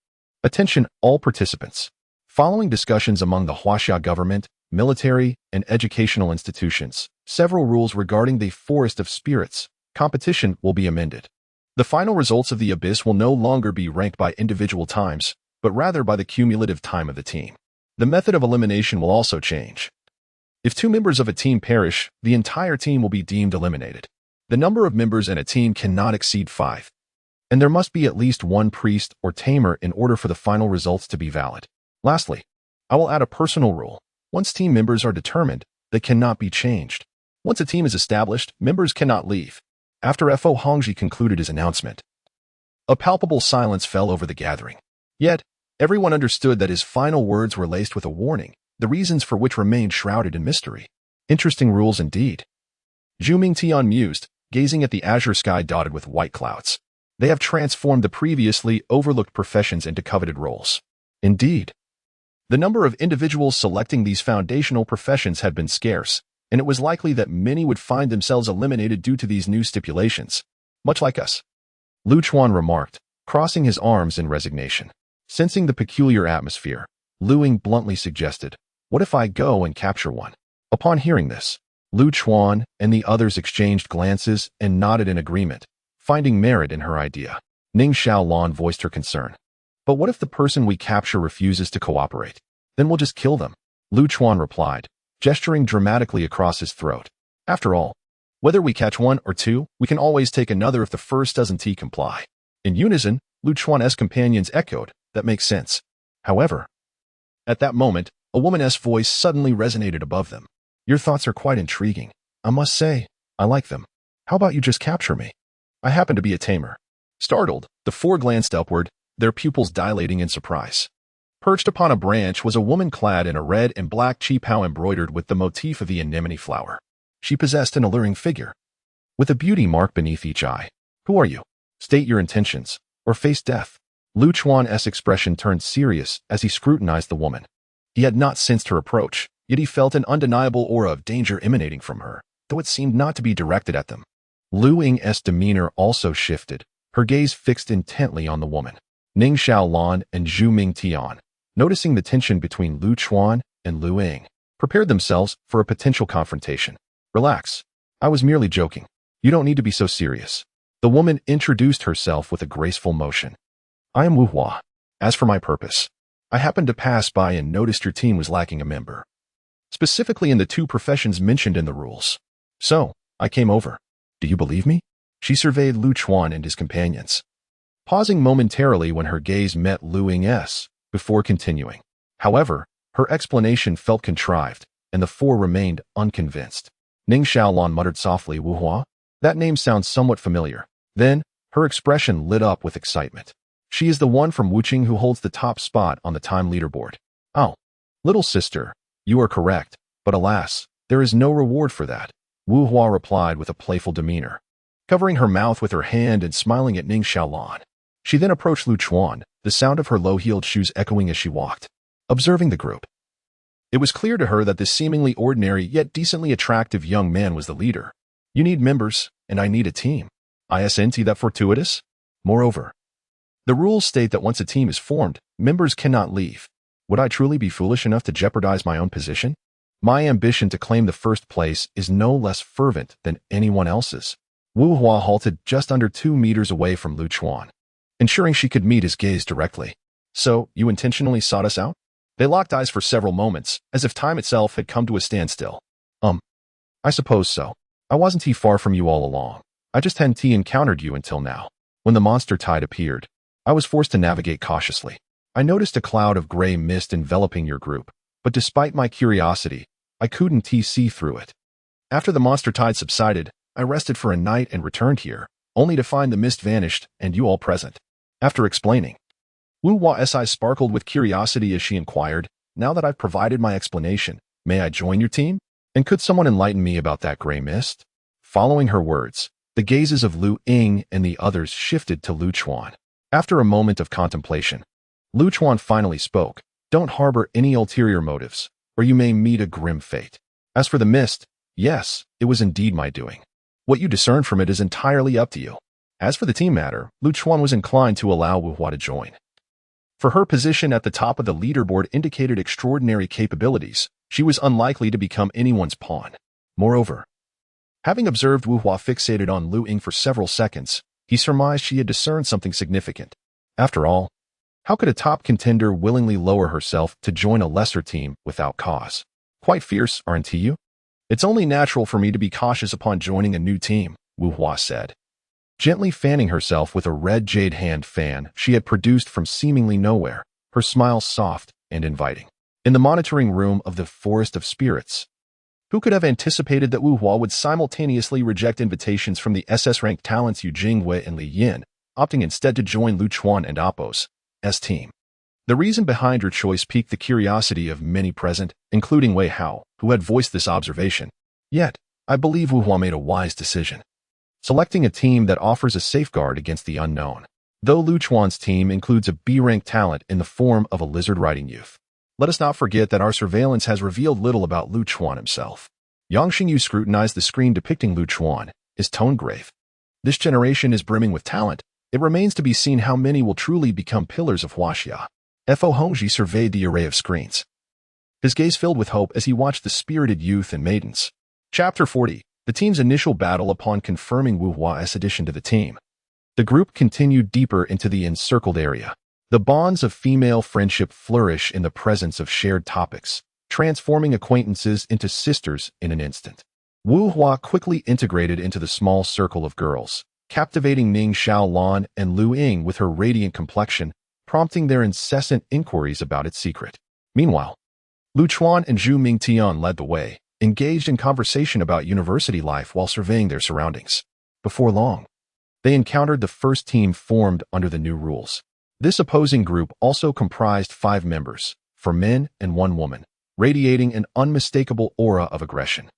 Speaker 1: Attention, all participants. Following discussions among the Huaxia government, military, and educational institutions, several rules regarding the Forest of Spirits competition will be amended. The final results of the Abyss will no longer be ranked by individual times, but rather by the cumulative time of the team. The method of elimination will also change. If 2 members of a team perish, the entire team will be deemed eliminated. The number of members in a team cannot exceed 5, and there must be at least 1 priest or tamer in order for the final results to be valid. Lastly, I will add a personal rule. Once team members are determined, they cannot be changed. Once a team is established, members cannot leave. After Fo Hongji concluded his announcement, a palpable silence fell over the gathering. Yet, everyone understood that his final words were laced with a warning, the reasons for which remained shrouded in mystery. Interesting rules indeed. Zhu Mingtian mused, gazing at the azure sky dotted with white clouds. They have transformed the previously overlooked professions into coveted roles. Indeed, the number of individuals selecting these foundational professions had been scarce, and it was likely that many would find themselves eliminated due to these new stipulations, much like us. Lu Chuan remarked, crossing his arms in resignation. Sensing the peculiar atmosphere, Lu Ying bluntly suggested, what if I go and capture one? Upon hearing this, Lu Chuan and the others exchanged glances and nodded in agreement, finding merit in her idea. Ning Xiaolan voiced her concern. But what if the person we capture refuses to cooperate? Then we'll just kill them. Lu Chuan replied, gesturing dramatically across his throat. After all, whether we catch 1 or 2, we can always take another if the first doesn't comply. In unison, Lu Chuan's companions echoed, that makes sense. However, at that moment, a woman's voice suddenly resonated above them. Your thoughts are quite intriguing. I must say, I like them. How about you just capture me? I happen to be a tamer. Startled, the 4 glanced upward, their pupils dilating in surprise. Perched upon a branch was a woman clad in a red and black qipao embroidered with the motif of the anemone flower. She possessed an alluring figure, with a beauty mark beneath each eye. Who are you? State your intentions, or face death. Lu Chuan's expression turned serious as he scrutinized the woman. He had not sensed her approach, yet he felt an undeniable aura of danger emanating from her, though it seemed not to be directed at them. Lu Ying's demeanor also shifted, her gaze fixed intently on the woman. Ning Xiaolan and Zhu Mingtian, noticing the tension between Lu Chuan and Lu Ying, prepared themselves for a potential confrontation. Relax. I was merely joking. You don't need to be so serious. The woman introduced herself with a graceful motion. I am Wu Hua. As for my purpose, I happened to pass by and noticed your team was lacking a member, specifically in the two professions mentioned in the rules. So, I came over. Do you believe me? She surveyed Lu Chuan and his companions, pausing momentarily when her gaze met Lu Ying's, before continuing. However, her explanation felt contrived, and the four remained unconvinced. Ning Xiaolan muttered softly, Wu Hua? That name sounds somewhat familiar. Then, her expression lit up with excitement. She is the one from Wuqing who holds the top spot on the time leaderboard. Oh, little sister, you are correct, but alas, there is no reward for that, Wu Hua replied with a playful demeanor, covering her mouth with her hand and smiling at Ning Xiaolan. She then approached Lu Chuan, the sound of her low-heeled shoes echoing as she walked, observing the group. It was clear to her that this seemingly ordinary yet decently attractive young man was the leader. You need members, and I need a team. Isn't that fortuitous? Moreover, the rules state that once a team is formed, members cannot leave. Would I truly be foolish enough to jeopardize my own position? My ambition to claim the first place is no less fervent than anyone else's. Wu Hua halted just under 2 meters away from Lu Chuan, ensuring she could meet his gaze directly. So, you intentionally sought us out? They locked eyes for several moments, as if time itself had come to a standstill. I suppose so. I wasn't far from you all along. I just hadn't encountered you until now. When the monster tide appeared, I was forced to navigate cautiously. I noticed a cloud of gray mist enveloping your group, but despite my curiosity, I couldn't see through it. After the monster tide subsided, I rested for a night and returned here, only to find the mist vanished and you all present. After explaining, Wu Hua's eyes sparkled with curiosity as she inquired, now that I've provided my explanation, may I join your team? And could someone enlighten me about that gray mist? Following her words, the gazes of Lu Ying and the others shifted to Lu Chuan. After a moment of contemplation, Lu Chuan finally spoke. Don't harbor any ulterior motives, or you may meet a grim fate. As for the mist, yes, it was indeed my doing. What you discern from it is entirely up to you. As for the team matter, Lu Chuan was inclined to allow Wu Hua to join. For her position at the top of the leaderboard indicated extraordinary capabilities, she was unlikely to become anyone's pawn. Moreover, having observed Wu Hua fixated on Lu Ying for several seconds, he surmised she had discerned something significant. After all, how could a top contender willingly lower herself to join a lesser team without cause? Quite fierce, aren't you? It's only natural for me to be cautious upon joining a new team, Wu Hua said, gently fanning herself with a red jade hand fan she had produced from seemingly nowhere, her smile soft and inviting. In the monitoring room of the Forest of Spirits, who could have anticipated that Wu Hua would simultaneously reject invitations from the SS-ranked talents Yu Jingwei and Li Yin, opting instead to join Lu Chuan and Appo's team? The reason behind her choice piqued the curiosity of many present, including Wei Hao, who had voiced this observation. Yet, I believe Wu Hua made a wise decision, selecting a team that offers a safeguard against the unknown. Though Lu Chuan's team includes a B-ranked talent in the form of a lizard-riding youth, let us not forget that our surveillance has revealed little about Lu Chuan himself. Yang Xingyu scrutinized the screen depicting Lu Chuan, his tone grave. This generation is brimming with talent. It remains to be seen how many will truly become pillars of Huaxia. Fo Hongji surveyed the array of screens, his gaze filled with hope as he watched the spirited youth and maidens. Chapter 40. The team's initial battle upon confirming Wu Hua's addition to the team. The group continued deeper into the encircled area. The bonds of female friendship flourish in the presence of shared topics, transforming acquaintances into sisters in an instant. Wu Hua quickly integrated into the small circle of girls, captivating Ning Xiaolan and Lu Ying with her radiant complexion, prompting their incessant inquiries about its secret. Meanwhile, Lu Chuan and Zhu Mingtian led the way, engaged in conversation about university life while surveying their surroundings. Before long, they encountered the first team formed under the new rules. This opposing group also comprised 5 members, 4 men and 1 woman, radiating an unmistakable aura of aggression.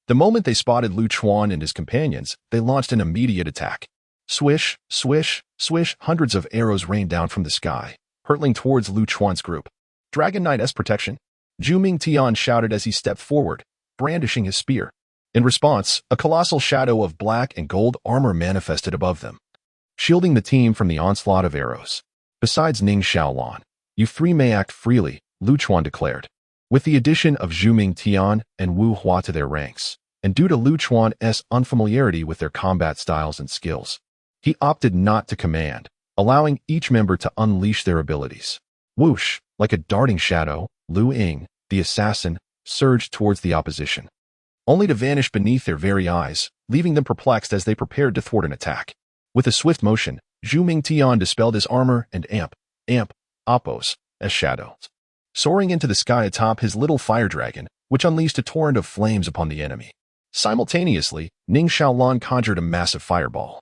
Speaker 1: The moment they spotted Lu Chuan and his companions, they launched an immediate attack. Swish, swish, swish, hundreds of arrows rained down from the sky, hurtling towards Lu Chuan's group. Dragon Knight's protection, Zhu Mingtian shouted as he stepped forward, brandishing his spear. In response, a colossal shadow of black and gold armor manifested above them, shielding the team from the onslaught of arrows. Besides Ning Xiaolan, you three may act freely, Lu Chuan declared. With the addition of Zhu Mingtian and Wu Hua to their ranks, and due to Lu Chuan's unfamiliarity with their combat styles and skills, he opted not to command, allowing each member to unleash their abilities. Whoosh, like a darting shadow, Lu Ying, the assassin, surged towards the opposition, only to vanish beneath their very eyes, leaving them perplexed as they prepared to thwart an attack. With a swift motion, Zhu Mingtian dispelled his armor and Appos, as shadows, soaring into the sky atop his little fire dragon, which unleashed a torrent of flames upon the enemy. Simultaneously, Ning Xiaolan conjured a massive fireball,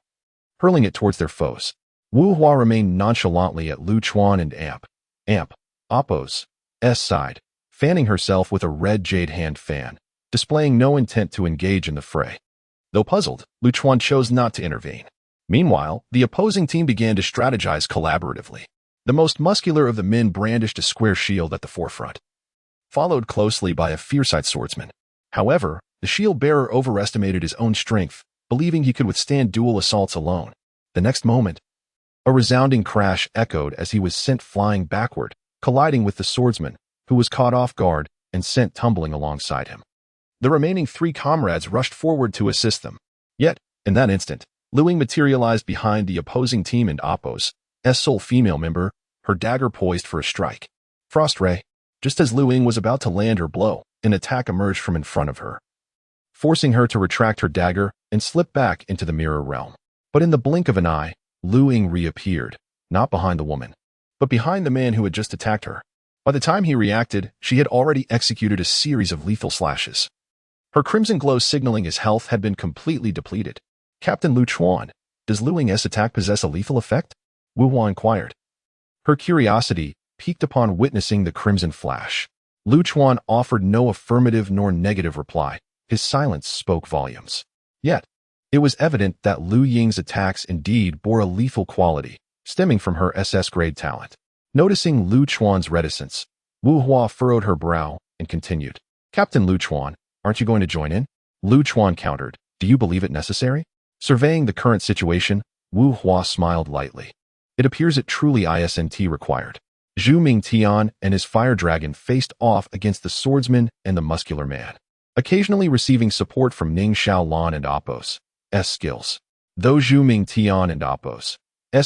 Speaker 1: hurling it towards their foes. Wu Hua remained nonchalantly at Lu Chuan and Appos' side, fanning herself with a red jade hand fan, displaying no intent to engage in the fray. Though puzzled, Lu Chuan chose not to intervene. Meanwhile, the opposing team began to strategize collaboratively. The most muscular of the men brandished a square shield at the forefront, followed closely by a fierce-eyed swordsman. However, the shield-bearer overestimated his own strength, believing he could withstand dual assaults alone. The next moment, a resounding crash echoed as he was sent flying backward, colliding with the swordsman, who was caught off guard and sent tumbling alongside him. The remaining three comrades rushed forward to assist them. Yet, in that instant, Lu Ying materialized behind the opposing team and Appos' sole female member, her dagger poised for a strike. Frost Ray. Just as Lu Ying was about to land her blow, an attack emerged from in front of her, forcing her to retract her dagger and slip back into the mirror realm. But in the blink of an eye, Lu Ying reappeared, not behind the woman, but behind the man who had just attacked her. By the time he reacted, she had already executed a series of lethal slashes. Her crimson glow signaling his health had been completely depleted. Captain Lu Chuan, does Lu Ying's attack possess a lethal effect? Wu Hua inquired. Her curiosity piqued upon witnessing the crimson flash. Lu Chuan offered no affirmative nor negative reply. His silence spoke volumes. Yet, it was evident that Lu Ying's attacks indeed bore a lethal quality, stemming from her SS-grade talent. Noticing Lu Chuan's reticence, Wu Hua furrowed her brow and continued. Captain Lu Chuan, aren't you going to join in? Lu Chuan countered. Do you believe it necessary? Surveying the current situation, Wu Hua smiled lightly. It appears it truly isn't required. Zhu Mingtian and his fire dragon faced off against the swordsman and the muscular man, occasionally receiving support from Ning Xiaolan and Appos' skills. Though Zhu Mingtian and Appos'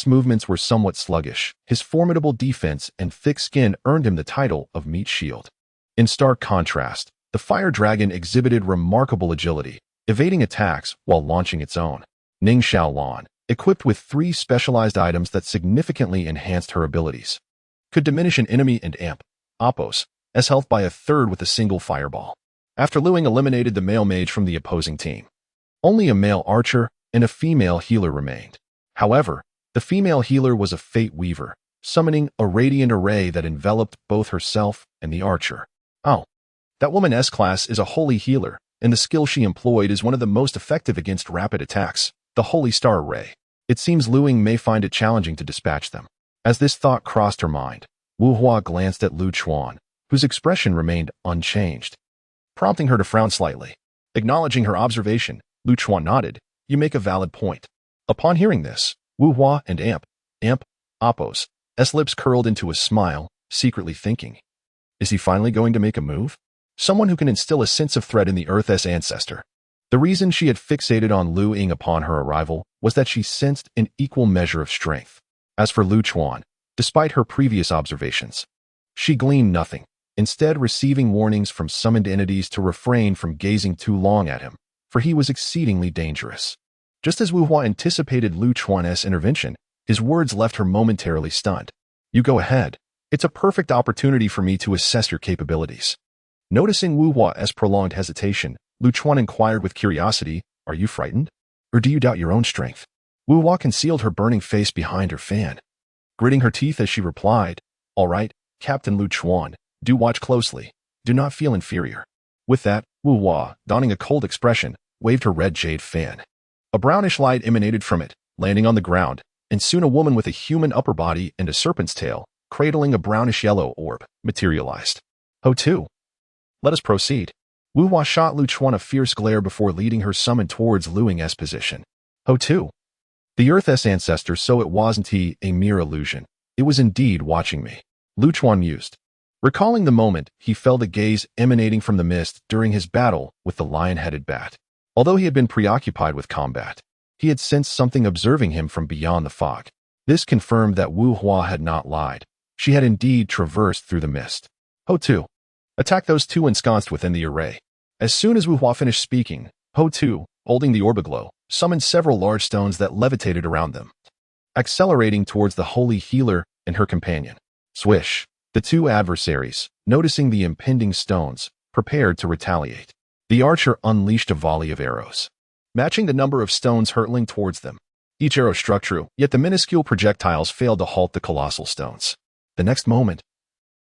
Speaker 1: movements were somewhat sluggish, his formidable defense and thick skin earned him the title of Meat Shield. In stark contrast, the fire dragon exhibited remarkable agility, evading attacks while launching its own. Ning Xiaolan, equipped with 3 specialized items that significantly enhanced her abilities, could diminish an enemy and Appos' health by a third with a single fireball. After Lu Ying eliminated the male mage from the opposing team, only a male archer and a female healer remained. However, the female healer was a fate weaver, summoning a radiant array that enveloped both herself and the archer. Oh, that woman S-class is a holy healer, and the skill she employed is one of the most effective against rapid attacks, the Holy Star Array. It seems Lu Ying may find it challenging to dispatch them. As this thought crossed her mind, Wu Hua glanced at Lu Chuan, whose expression remained unchanged, prompting her to frown slightly. Acknowledging her observation, Lu Chuan nodded. You make a valid point. Upon hearing this, Wu Hua and Appos' lips curled into a smile, secretly thinking, is he finally going to make a move? Someone who can instill a sense of threat in the Earth's ancestor. The reason she had fixated on Lu Ying upon her arrival was that she sensed an equal measure of strength. As for Lu Chuan, despite her previous observations, she gleaned nothing, instead receiving warnings from summoned entities to refrain from gazing too long at him, for he was exceedingly dangerous. Just as Wu Hua anticipated Lu Chuan's intervention, his words left her momentarily stunned. You go ahead. It's a perfect opportunity for me to assess your capabilities. Noticing Wu Hua's prolonged hesitation, Lu Chuan inquired with curiosity, are you frightened? Or do you doubt your own strength? Wu Hua concealed her burning face behind her fan, gritting her teeth as she replied, all right, Captain Lu Chuan, do watch closely. Do not feel inferior. With that, Wu Hua, donning a cold expression, waved her red jade fan. A brownish light emanated from it, landing on the ground, and soon a woman with a human upper body and a serpent's tail, cradling a brownish-yellow orb, materialized. Ho-2. Let us proceed. Wu Hua shot Lu Chuan a fierce glare before leading her summon towards Lu Ying's position. Ho-2. The Earth's ancestor, so it wasn't he a mere illusion. It was indeed watching me. Lu Chuan mused. Recalling the moment, he felt a gaze emanating from the mist during his battle with the lion-headed bat. Although he had been preoccupied with combat, he had sensed something observing him from beyond the fog. This confirmed that Wu Hua had not lied. She had indeed traversed through the mist. Ho Tu, attack those two ensconced within the array. As soon as Wu Hua finished speaking, Ho Tu, holding the Orbiglow, summoned several large stones that levitated around them, accelerating towards the holy healer and her companion. Swish! The two adversaries, noticing the impending stones, prepared to retaliate. The archer unleashed a volley of arrows, matching the number of stones hurtling towards them. Each arrow struck true, yet the minuscule projectiles failed to halt the colossal stones. The next moment,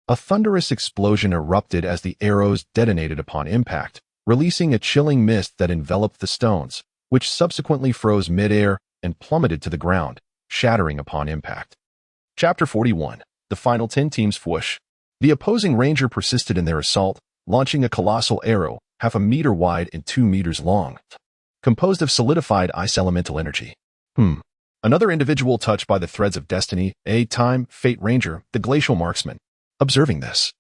Speaker 1: a thunderous explosion erupted as the arrows detonated upon impact, releasing a chilling mist that enveloped the stones, which subsequently froze mid-air and plummeted to the ground, shattering upon impact. Chapter 41. The final 10 teams whoosh. The opposing ranger persisted in their assault, launching a colossal arrow, 1/2 meter wide and 2 meters long, composed of solidified ice elemental energy. Another individual touched by the threads of destiny, a time, fate ranger, the glacial marksman. Observing this,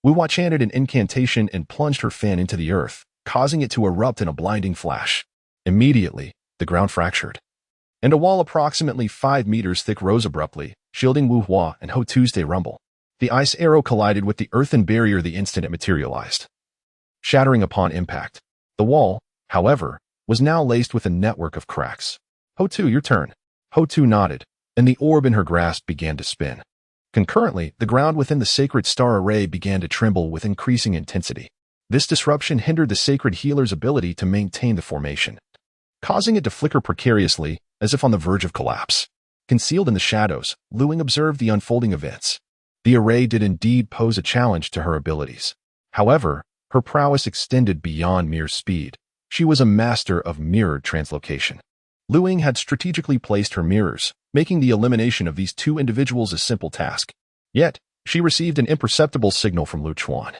Speaker 1: Wu Hua chanted an incantation and plunged her fan into the earth, causing it to erupt in a blinding flash. Immediately, the ground fractured, and a wall approximately 5 meters thick rose abruptly, shielding Wu Hua and Ho Tu's day rumble. The ice arrow collided with the earthen barrier the instant it materialized, shattering upon impact. The wall, however, was now laced with a network of cracks. Ho Tu, your turn. Ho Tu nodded, and the orb in her grasp began to spin. Concurrently, the ground within the sacred star array began to tremble with increasing intensity. This disruption hindered the sacred healer's ability to maintain the formation, causing it to flicker precariously as if on the verge of collapse. Concealed in the shadows, Lu Ying observed the unfolding events. The array did indeed pose a challenge to her abilities. However, her prowess extended beyond mere speed. She was a master of mirrored translocation. Lu Ying had strategically placed her mirrors, making the elimination of these two individuals a simple task. Yet, she received an imperceptible signal from Lu Chuan,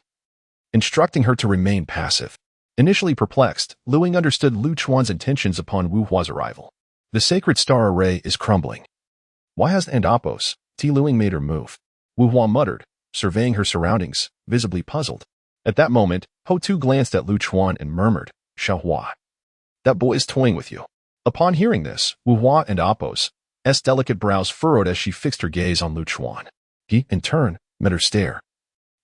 Speaker 1: instructing her to remain passive. Initially perplexed, Lu Ying understood Lu Chuan's intentions upon Wu Hua's arrival. The sacred star array is crumbling. Why has Apos? Lu Ying made her move. Wu Hua muttered, surveying her surroundings, visibly puzzled. At that moment, Ho Tu glanced at Lu Chuan and murmured, Xiao Hua, that boy is toying with you. Upon hearing this, Wu Hua and Apos' delicate brows furrowed as she fixed her gaze on Lu Chuan. He, in turn, met her stare.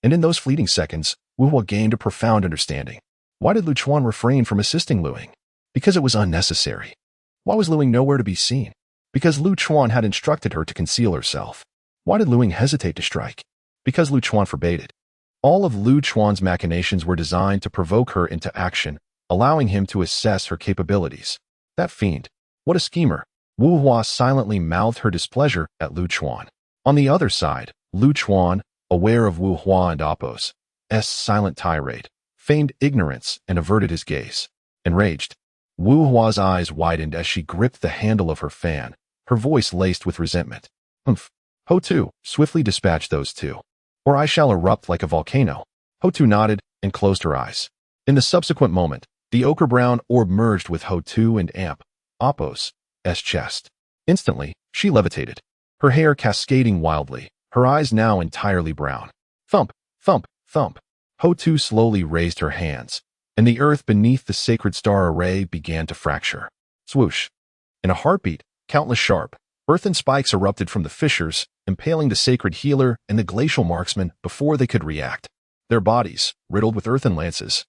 Speaker 1: And in those fleeting seconds, Wu Hua gained a profound understanding. Why did Lu Chuan refrain from assisting Lu Ying? Because it was unnecessary. Why was Lu Ying nowhere to be seen? Because Lu Chuan had instructed her to conceal herself. Why did Lu Ying hesitate to strike? Because Lu Chuan forbade it. All of Lu Chuan's machinations were designed to provoke her into action, allowing him to assess her capabilities. That fiend. What a schemer. Wu Hua silently mouthed her displeasure at Lu Chuan. On the other side, Lu Chuan, aware of Wu Hua and Apos' silent tirade, feigned ignorance and averted his gaze. Enraged, Wu Hua's eyes widened as she gripped the handle of her fan, her voice laced with resentment. Ho Tu, swiftly dispatch those two, or I shall erupt like a volcano. Ho Tu nodded and closed her eyes. In the subsequent moment, the ochre-brown orb merged with Ho Tu and Apos' chest. Instantly, she levitated, her hair cascading wildly, her eyes now entirely brown. Thump, thump, thump. Ho Tu slowly raised her hands, and the earth beneath the sacred star array began to fracture. Swoosh. In a heartbeat, countless sharp, earthen spikes erupted from the fissures, impaling the sacred healer and the glacial marksman before they could react. Their bodies, riddled with earthen lances,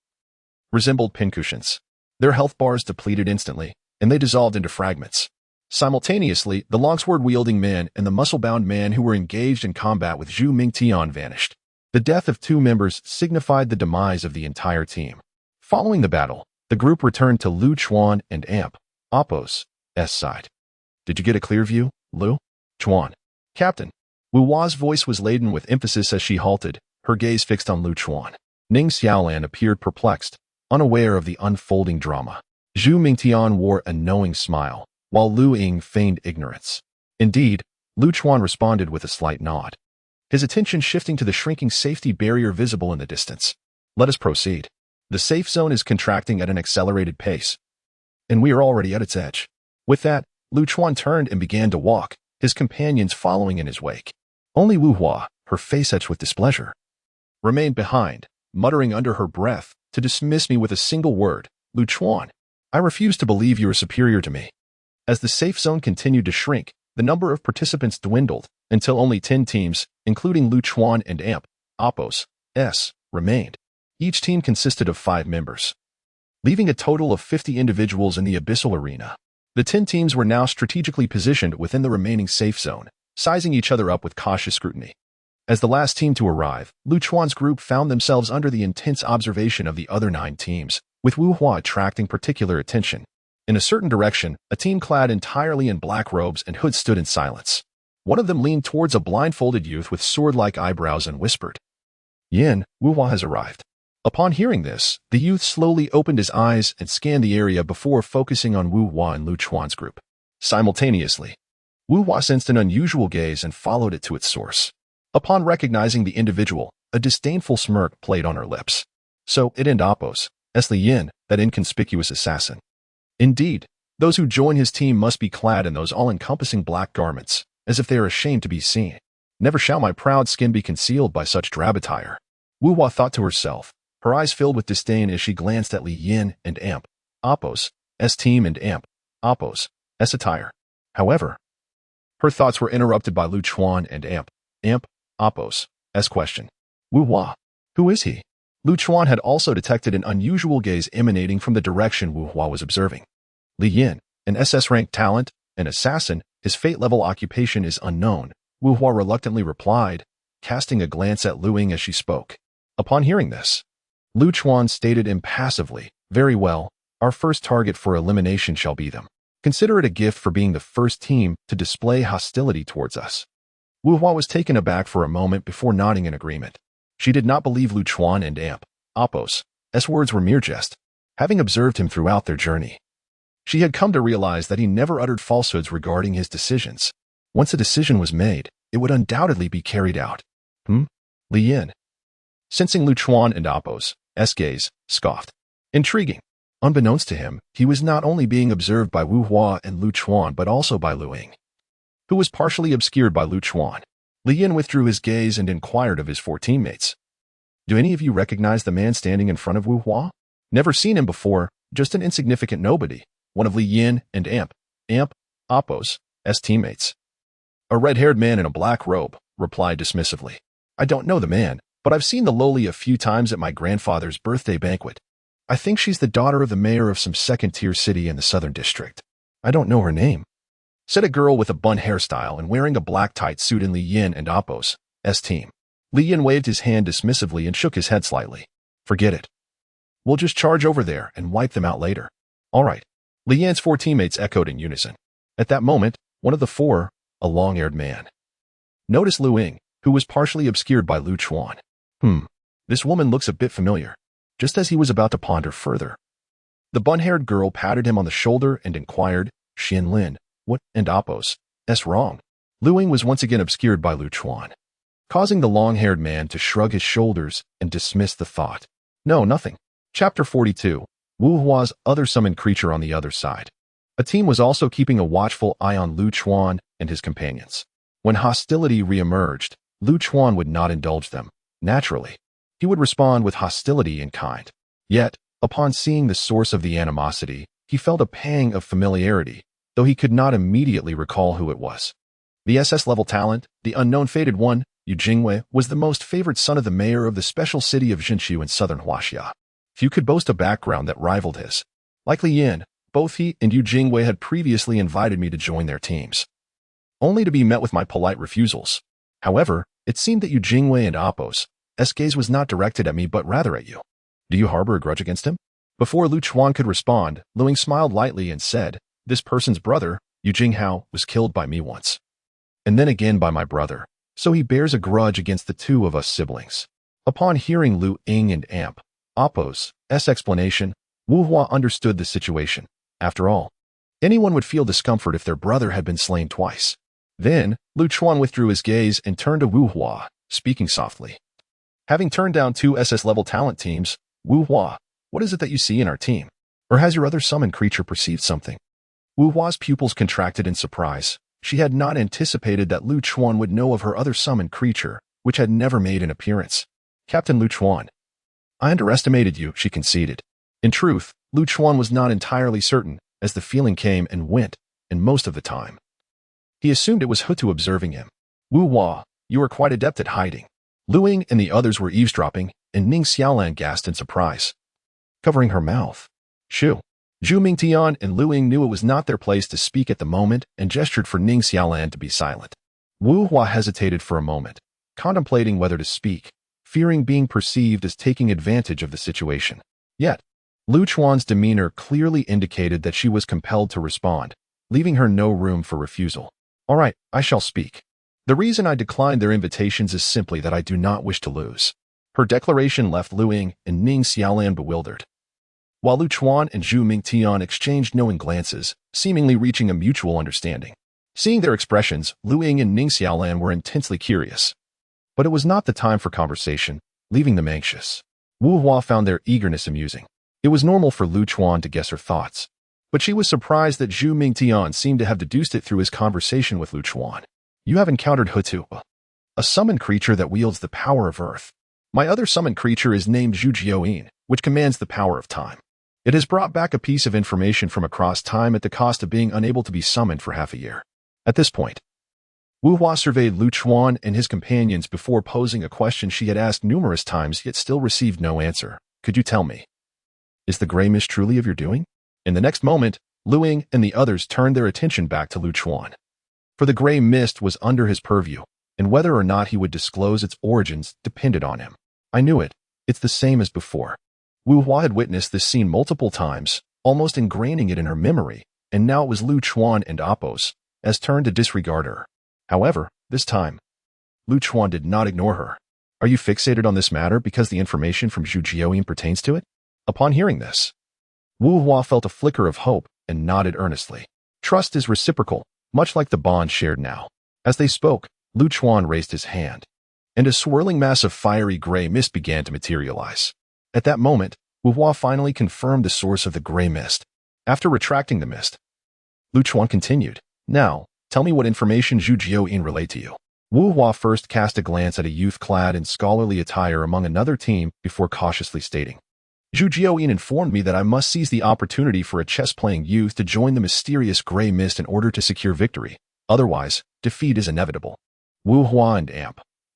Speaker 1: resembled pincushions. Their health bars depleted instantly, and they dissolved into fragments. Simultaneously, the longsword-wielding man and the muscle-bound man who were engaged in combat with Zhu Mingtian vanished. The death of two members signified the demise of the entire team. Following the battle, the group returned to Lu Chuan and Apos' side. Did you get a clear view, Lu? Chuan. Captain. Wu Hua's voice was laden with emphasis as she halted, her gaze fixed on Lu Chuan. Ning Xiaolan appeared perplexed, unaware of the unfolding drama. Zhu Mingtian wore a knowing smile, while Lu Ying feigned ignorance. Indeed, Lu Chuan responded with a slight nod, his attention shifting to the shrinking safety barrier visible in the distance. Let us proceed. The safe zone is contracting at an accelerated pace, and we are already at its edge. With that, Lu Chuan turned and began to walk, his companions following in his wake. Only Wu Hua, her face etched with displeasure, remained behind, muttering under her breath to dismiss me with a single word, Lu Chuan. I refuse to believe you are superior to me. As the safe zone continued to shrink, the number of participants dwindled until only 10 teams, including Lu Chuan and AMP, Oppos, S, remained. Each team consisted of 5 members, leaving a total of 50 individuals in the abyssal arena. The 10 teams were now strategically positioned within the remaining safe zone, sizing each other up with cautious scrutiny. As the last team to arrive, Lu Chuan's group found themselves under the intense observation of the other 9 teams, with Wu Hua attracting particular attention. In a certain direction, a team clad entirely in black robes and hoods stood in silence. One of them leaned towards a blindfolded youth with sword-like eyebrows and whispered, Yin, Wu Hua has arrived. Upon hearing this, the youth slowly opened his eyes and scanned the area before focusing on Wu Hua and Lu Chuan's group. Simultaneously, Wu Hua sensed an unusual gaze and followed it to its source. Upon recognizing the individual, a disdainful smirk played on her lips. So it and Oppos, S. Li Yin, that inconspicuous assassin. Indeed, those who join his team must be clad in those all-encompassing black garments, as if they are ashamed to be seen. Never shall my proud skin be concealed by such drab attire. Wu Hua thought to herself, her eyes filled with disdain as she glanced at Li Yin and AMP, Oppos, S team and AMP, Oppos, S attire. However, her thoughts were interrupted by Lu Chuan and AMP, Oppos, S question. Wu Hua, who is he? Lu Chuan had also detected an unusual gaze emanating from the direction Wu Hua was observing. Li Yin, an SS-ranked talent, an assassin, his fate-level occupation is unknown, Wu Hua reluctantly replied, casting a glance at Lu Ying as she spoke. Upon hearing this, Lu Chuan stated impassively, very well, our first target for elimination shall be them. Consider it a gift for being the first team to display hostility towards us. Wu Hua was taken aback for a moment before nodding in agreement. She did not believe Lu Chuan and AMP, Oppos, S words were mere jest, having observed him throughout their journey. She had come to realize that he never uttered falsehoods regarding his decisions. Once a decision was made, it would undoubtedly be carried out. Li Yin. Sensing Lu Chuan and Oppos, S gaze, scoffed. Intriguing. Unbeknownst to him, he was not only being observed by Wu Hua and Lu Chuan but also by Lu Ying, who was partially obscured by Lu Chuan. Li Yin withdrew his gaze and inquired of his 4 teammates. Do any of you recognize the man standing in front of Wu Hua? Never seen him before, just an insignificant nobody, one of Li Yin and AMP, Oppos, S teammates. A red-haired man in a black robe, replied dismissively. I don't know the man, but I've seen the lowly a few times at my grandfather's birthday banquet. I think she's the daughter of the mayor of some second-tier city in the southern district. I don't know her name, said a girl with a bun hairstyle and wearing a black tight suit in Li Yin and Oppos, S team. Li Yin waved his hand dismissively and shook his head slightly. Forget it. We'll just charge over there and wipe them out later. All right. Li Yin's 4 teammates echoed in unison. At that moment, one of the 4, a long-haired man, noticed Lu Ying, who was partially obscured by Lu Chuan. This woman looks a bit familiar. Just as he was about to ponder further, the bun-haired girl patted him on the shoulder and inquired, Xian Lin, what and Oppos, S wrong? Lu Ying was once again obscured by Lu Chuan, causing the long-haired man to shrug his shoulders and dismiss the thought. No, nothing. Chapter 42, Wu Hua's other summoned creature on the other side. A team was also keeping a watchful eye on Lu Chuan and his companions. When hostility re-emerged, Lu Chuan would not indulge them. Naturally, he would respond with hostility in kind. Yet, upon seeing the source of the animosity, he felt a pang of familiarity, though he could not immediately recall who it was. The SS-level talent, the unknown fated one, Yu Jingwei, was the most favored son of the mayor of the special city of Jinqiu in southern Huaxia. Few could boast a background that rivaled his. Like Li Yin, both he and Yu Jingwei had previously invited me to join their teams, only to be met with my polite refusals. However, it seemed that Yu Jingwei and Oppos, S gaze was not directed at me but rather at you. Do you harbor a grudge against him? Before Lu Chuan could respond, Lu Ying smiled lightly and said, this person's brother, Yu Jinghao, was killed by me once, and then again by my brother, so he bears a grudge against the 2 of us siblings. Upon hearing Lu Ying and AMP, Oppos, S explanation, Wu Hua understood the situation. After all, anyone would feel discomfort if their brother had been slain twice. Then, Lu Chuan withdrew his gaze and turned to Wu Hua, speaking softly. Having turned down 2 SS-level talent teams, Wu Hua, what is it that you see in our team? Or has your other summoned creature perceived something? Wu Hua's pupils contracted in surprise, She had not anticipated that Lu Chuan would know of her other summoned creature, which had never made an appearance. Captain Lu Chuan. I underestimated you, she conceded. In truth, Lu Chuan was not entirely certain, as the feeling came and went, and most of the time. He assumed it was Hutu observing him. Wu Hua, you are quite adept at hiding. Lu Ying and the others were eavesdropping, and Ning Xiaolan gasped in surprise. Covering her mouth. Shoo. Zhu Mingtian and Lu Ying knew it was not their place to speak at the moment and gestured for Ning Xiaolan to be silent. Wu Hua hesitated for a moment, contemplating whether to speak, fearing being perceived as taking advantage of the situation. Yet, Lu Chuan's demeanor clearly indicated that she was compelled to respond, leaving her no room for refusal. All right, I shall speak. The reason I declined their invitations is simply that I do not wish to lose. Her declaration left Lu Ying and Ning Xiaolan bewildered. While Lu Chuan and Zhu Mingtian exchanged knowing glances, seemingly reaching a mutual understanding. Seeing their expressions, Lu Ying and Ning Xiaolan were intensely curious. But it was not the time for conversation, leaving them anxious. Wu Hua found their eagerness amusing. It was normal for Lu Chuan to guess her thoughts, but she was surprised that Zhu Mingtian seemed to have deduced it through his conversation with Lu Chuan. You have encountered Hutu, a summoned creature that wields the power of earth. My other summoned creature is named Zhu Jiaoyin, which commands the power of time. It has brought back a piece of information from across time at the cost of being unable to be summoned for half a year. At this point, Wu Hua surveyed Lu Chuan and his companions before posing a question she had asked numerous times yet still received no answer. Could you tell me? Is the gray mist truly of your doing? In the next moment, Lu Ying and the others turned their attention back to Lu Chuan. For the gray mist was under his purview, and whether or not he would disclose its origins depended on him. I knew it. It's the same as before. Wu Hua had witnessed this scene multiple times, almost ingraining it in her memory, and now it was Lu Chuan and Appos, as turned to disregard her. However, this time, Lu Chuan did not ignore her. Are you fixated on this matter because the information from Zhu Jiaoyin pertains to it? Upon hearing this, Wu Hua felt a flicker of hope and nodded earnestly. Trust is reciprocal, much like the bond shared now. As they spoke, Lu Chuan raised his hand, and a swirling mass of fiery gray mist began to materialize. At that moment, Wu Hua finally confirmed the source of the gray mist. After retracting the mist, Lu Chuan continued, Now, tell me what information Zhu Jiaoyin relayed to you. Wu Hua first cast a glance at a youth clad in scholarly attire among another team before cautiously stating, Zhu Jiaoyin informed me that I must seize the opportunity for a chess-playing youth to join the mysterious gray mist in order to secure victory. Otherwise, defeat is inevitable. Wu Hua and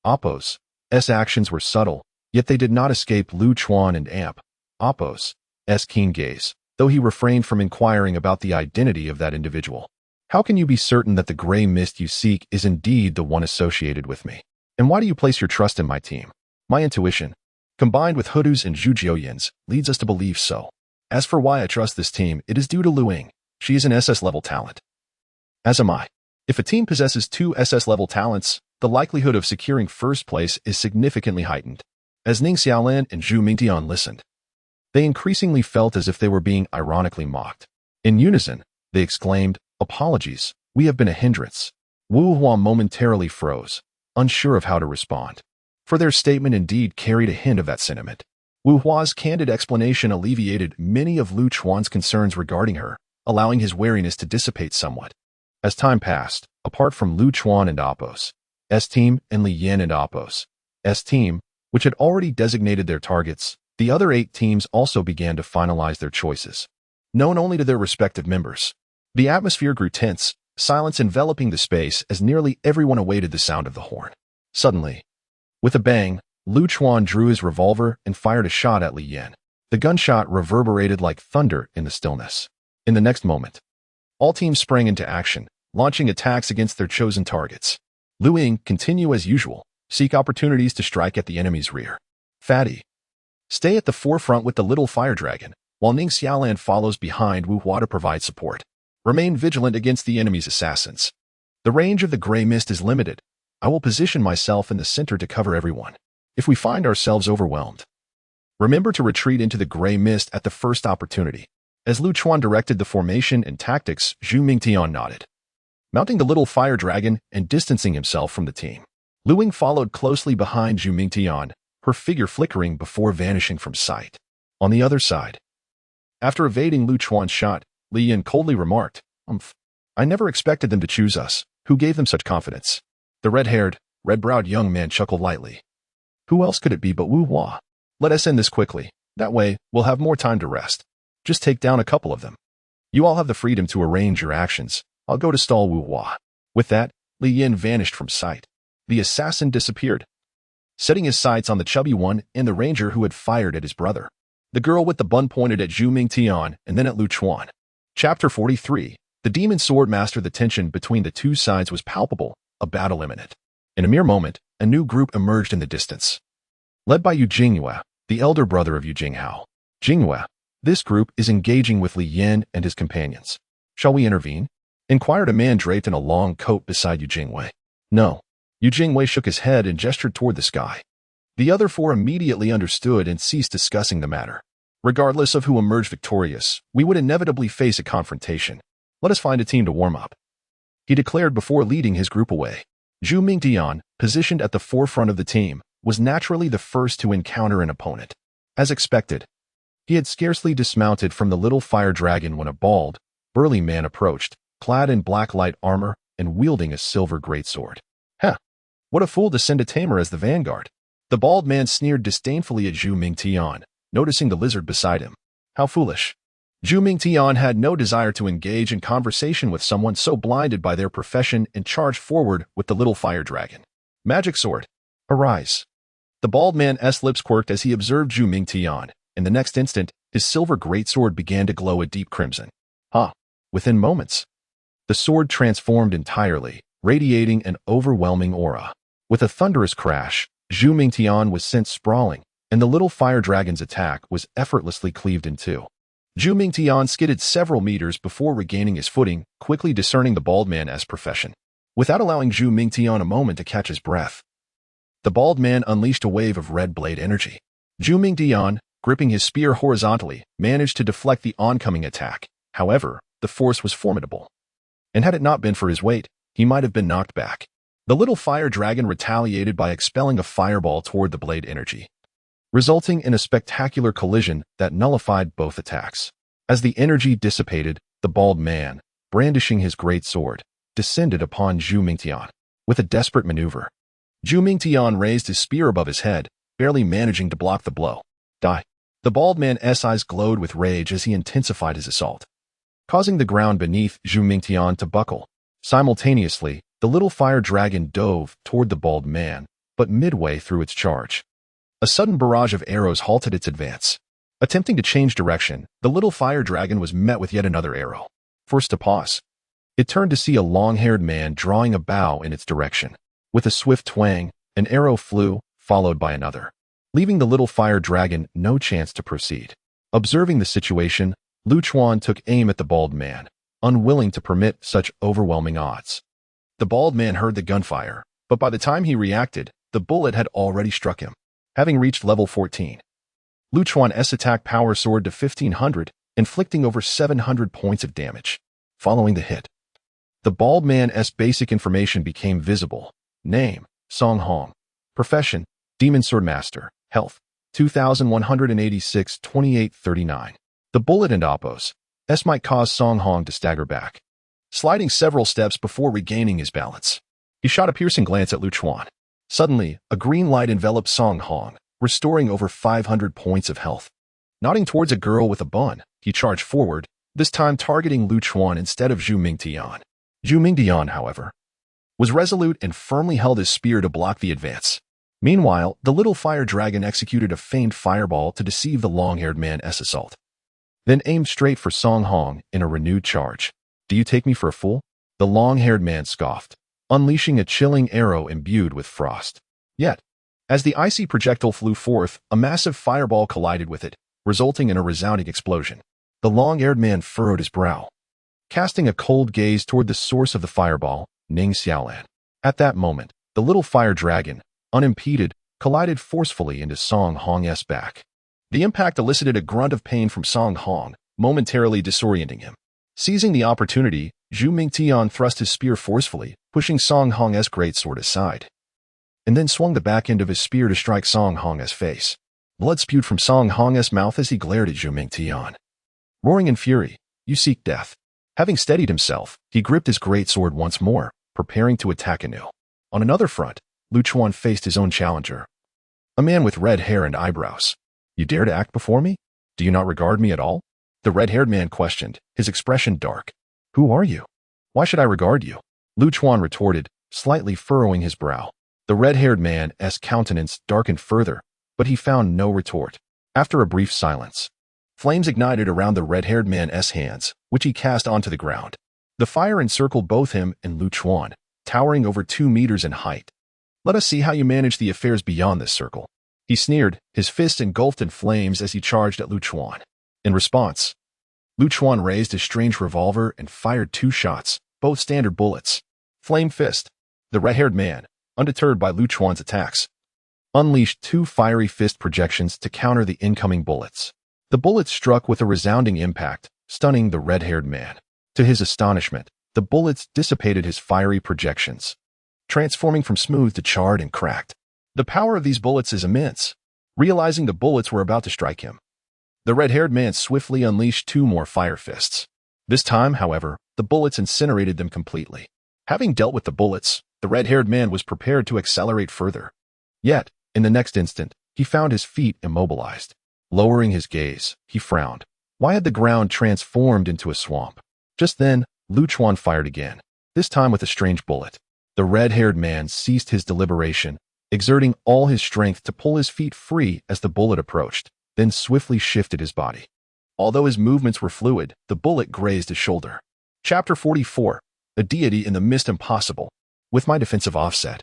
Speaker 1: Appos' actions were subtle, yet they did not escape Lu Chuan and Appos' keen gaze, though he refrained from inquiring about the identity of that individual. How can you be certain that the gray mist you seek is indeed the one associated with me? And why do you place your trust in my team? My intuition, combined with Hutu's and Zhu Jiaoyin's, leads us to believe so. As for why I trust this team, it is due to Lu Ying. She is an SS-level talent. As am I. If a team possesses 2 SS-level talents, the likelihood of securing first place is significantly heightened. As Ning Xiaolan and Zhu Mingtian listened, they increasingly felt as if they were being ironically mocked. In unison, they exclaimed, Apologies, we have been a hindrance. Wu Hua momentarily froze, unsure of how to respond. For their statement indeed carried a hint of that sentiment. Wu Hua's candid explanation alleviated many of Lu Chuan's concerns regarding her, allowing his wariness to dissipate somewhat. As time passed, apart from Lu Chuan and Appos' team and Li Yan and Appos' team, which had already designated their targets, the other 8 teams also began to finalize their choices. Known only to their respective members, the atmosphere grew tense, silence enveloping the space as nearly everyone awaited the sound of the horn. Suddenly, with a bang, Lu Chuan drew his revolver and fired a shot at Li Yan. The gunshot reverberated like thunder in the stillness. In the next moment, all teams sprang into action, launching attacks against their chosen targets. Lu Ying, continue as usual, seek opportunities to strike at the enemy's rear. Fatty, stay at the forefront with the little fire dragon, while Ning Xiaolan follows behind Wu Hua to provide support. Remain vigilant against the enemy's assassins. The range of the gray mist is limited. I will position myself in the center to cover everyone. If we find ourselves overwhelmed, remember to retreat into the gray mist at the first opportunity. As Lu Chuan directed the formation and tactics, Zhu Mingtian nodded. Mounting the little fire dragon and distancing himself from the team, Lu Ying followed closely behind Zhu Mingtian, her figure flickering before vanishing from sight. On the other side, after evading Lu Chuan's shot, Li Yan coldly remarked, I never expected them to choose us. Who gave them such confidence? The red-haired, red-browed young man chuckled lightly. Who else could it be but Wu Hua? Let us end this quickly. That way, we'll have more time to rest. Just take down a couple of them. You all have the freedom to arrange your actions. I'll go to stall Wu Hua. With that, Li Yin vanished from sight. The assassin disappeared, setting his sights on the chubby one and the ranger who had fired at his brother. The girl with the bun pointed at Zhu Mingtian and then at Lu Chuan. Chapter 43. The demon sword master. The tension between the two sides was palpable, a battle imminent. In a mere moment, a new group emerged in the distance. Led by Yu Jingyue, the elder brother of Yu Jinghao. Jingyue, this group is engaging with Li Yin and his companions. Shall we intervene? Inquired a man draped in a long coat beside Yu Jingyue. No. Yu Jingyue shook his head and gestured toward the sky. The other four immediately understood and ceased discussing the matter. Regardless of who emerged victorious, we would inevitably face a confrontation. Let us find a team to warm up, he declared before leading his group away. Zhu Mingtian, positioned at the forefront of the team, was naturally the first to encounter an opponent. As expected, he had scarcely dismounted from the little fire dragon when a bald, burly man approached, clad in black light armor and wielding a silver greatsword. What a fool to send a tamer as the vanguard. The bald man sneered disdainfully at Zhu Mingtian, noticing the lizard beside him. How foolish. Zhu Mingtian had no desire to engage in conversation with someone so blinded by their profession and charged forward with the little fire dragon. Magic sword. Arise. The bald man's lips quirked as he observed Zhu Mingtian. In the next instant, his silver greatsword began to glow a deep crimson. Within moments, the sword transformed entirely, radiating an overwhelming aura. With a thunderous crash, Zhu Mingtian was sent sprawling, and the little fire dragon's attack was effortlessly cleaved in two. Zhu Mingtian skidded several meters before regaining his footing, quickly discerning the bald man's profession. Without allowing Zhu Mingtian a moment to catch his breath, the bald man unleashed a wave of red blade energy. Zhu Mingtian, gripping his spear horizontally, managed to deflect the oncoming attack. However, the force was formidable, and had it not been for his weight, he might have been knocked back. The little fire dragon retaliated by expelling a fireball toward the blade energy, resulting in a spectacular collision that nullified both attacks. As the energy dissipated, the bald man, brandishing his great sword, descended upon Zhu Mingtian. With a desperate maneuver, Zhu Mingtian raised his spear above his head, barely managing to block the blow. Die. The bald man's eyes glowed with rage as he intensified his assault, causing the ground beneath Zhu Mingtian to buckle. Simultaneously, the little fire dragon dove toward the bald man, but midway through its charge, a sudden barrage of arrows halted its advance. Attempting to change direction, the little fire dragon was met with yet another arrow. Forced to pause, it turned to see a long-haired man drawing a bow in its direction. With a swift twang, an arrow flew, followed by another, leaving the little fire dragon no chance to proceed. Observing the situation, Lu Chuan took aim at the bald man, unwilling to permit such overwhelming odds. The bald man heard the gunfire, but by the time he reacted, the bullet had already struck him. Having reached level 14, Lu Chuan's attack power soared to 1500, inflicting over 700 points of damage. Following the hit, the bald man's basic information became visible. Name, Song Hong. Profession, Demon Sword Master. Health, 2186, 2839. The bullet and oppos might cause Song Hong to stagger back, sliding several steps before regaining his balance. He shot a piercing glance at Lu Chuan. Suddenly, a green light enveloped Song Hong, restoring over 500 points of health. Nodding towards a girl with a bun, he charged forward, this time targeting Lu Chuan instead of Zhu Mingtian. Zhu Mingtian, however, was resolute and firmly held his spear to block the advance. Meanwhile, the little fire dragon executed a feigned fireball to deceive the long-haired man's assault, then aimed straight for Song Hong in a renewed charge. Do you take me for a fool? The long-haired man scoffed, unleashing a chilling arrow imbued with frost. Yet, as the icy projectile flew forth, a massive fireball collided with it, resulting in a resounding explosion. The long-haired man furrowed his brow, casting a cold gaze toward the source of the fireball, Ning Xiaolan. At that moment, the little fire dragon, unimpeded, collided forcefully into Song Hong's back. The impact elicited a grunt of pain from Song Hong, momentarily disorienting him. Seizing the opportunity, Zhu Mingtian thrust his spear forcefully, pushing Song Hong's greatsword aside, and then swung the back end of his spear to strike Song Hong's face. Blood spewed from Song Hong's mouth as he glared at Zhu Mingtian. Roaring in fury, you seek death. Having steadied himself, he gripped his greatsword once more, preparing to attack anew. On another front, Lu Chuan faced his own challenger, a man with red hair and eyebrows. You dare to act before me? Do you not regard me at all? The red-haired man questioned, his expression dark. Who are you? Why should I regard you? Lu Chuan retorted, slightly furrowing his brow. The red-haired man's countenance darkened further, but he found no retort. After a brief silence, flames ignited around the red-haired man's hands, which he cast onto the ground. The fire encircled both him and Lu Chuan, towering over 2 meters in height. Let us see how you manage the affairs beyond this circle. He sneered, his fists engulfed in flames as he charged at Lu Chuan. In response, Lu Chuan raised his strange revolver and fired 2 shots, both standard bullets. Flame Fist. The red-haired man, undeterred by Lu Chuan's attacks, unleashed 2 fiery fist projections to counter the incoming bullets. The bullets struck with a resounding impact, stunning the red-haired man. To his astonishment, the bullets dissipated his fiery projections, transforming from smooth to charred and cracked. The power of these bullets is immense. Realizing the bullets were about to strike him, the red-haired man swiftly unleashed 2 more fire fists. This time, however, the bullets incinerated them completely. Having dealt with the bullets, the red-haired man was prepared to accelerate further. Yet, in the next instant, he found his feet immobilized. Lowering his gaze, he frowned. Why had the ground transformed into a swamp? Just then, Lu Chuan fired again, this time with a strange bullet. The red-haired man ceased his deliberation, exerting all his strength to pull his feet free as the bullet approached, then swiftly shifted his body. Although his movements were fluid, the bullet grazed his shoulder. Chapter 44. A deity in the mist impossible. With my defensive offset,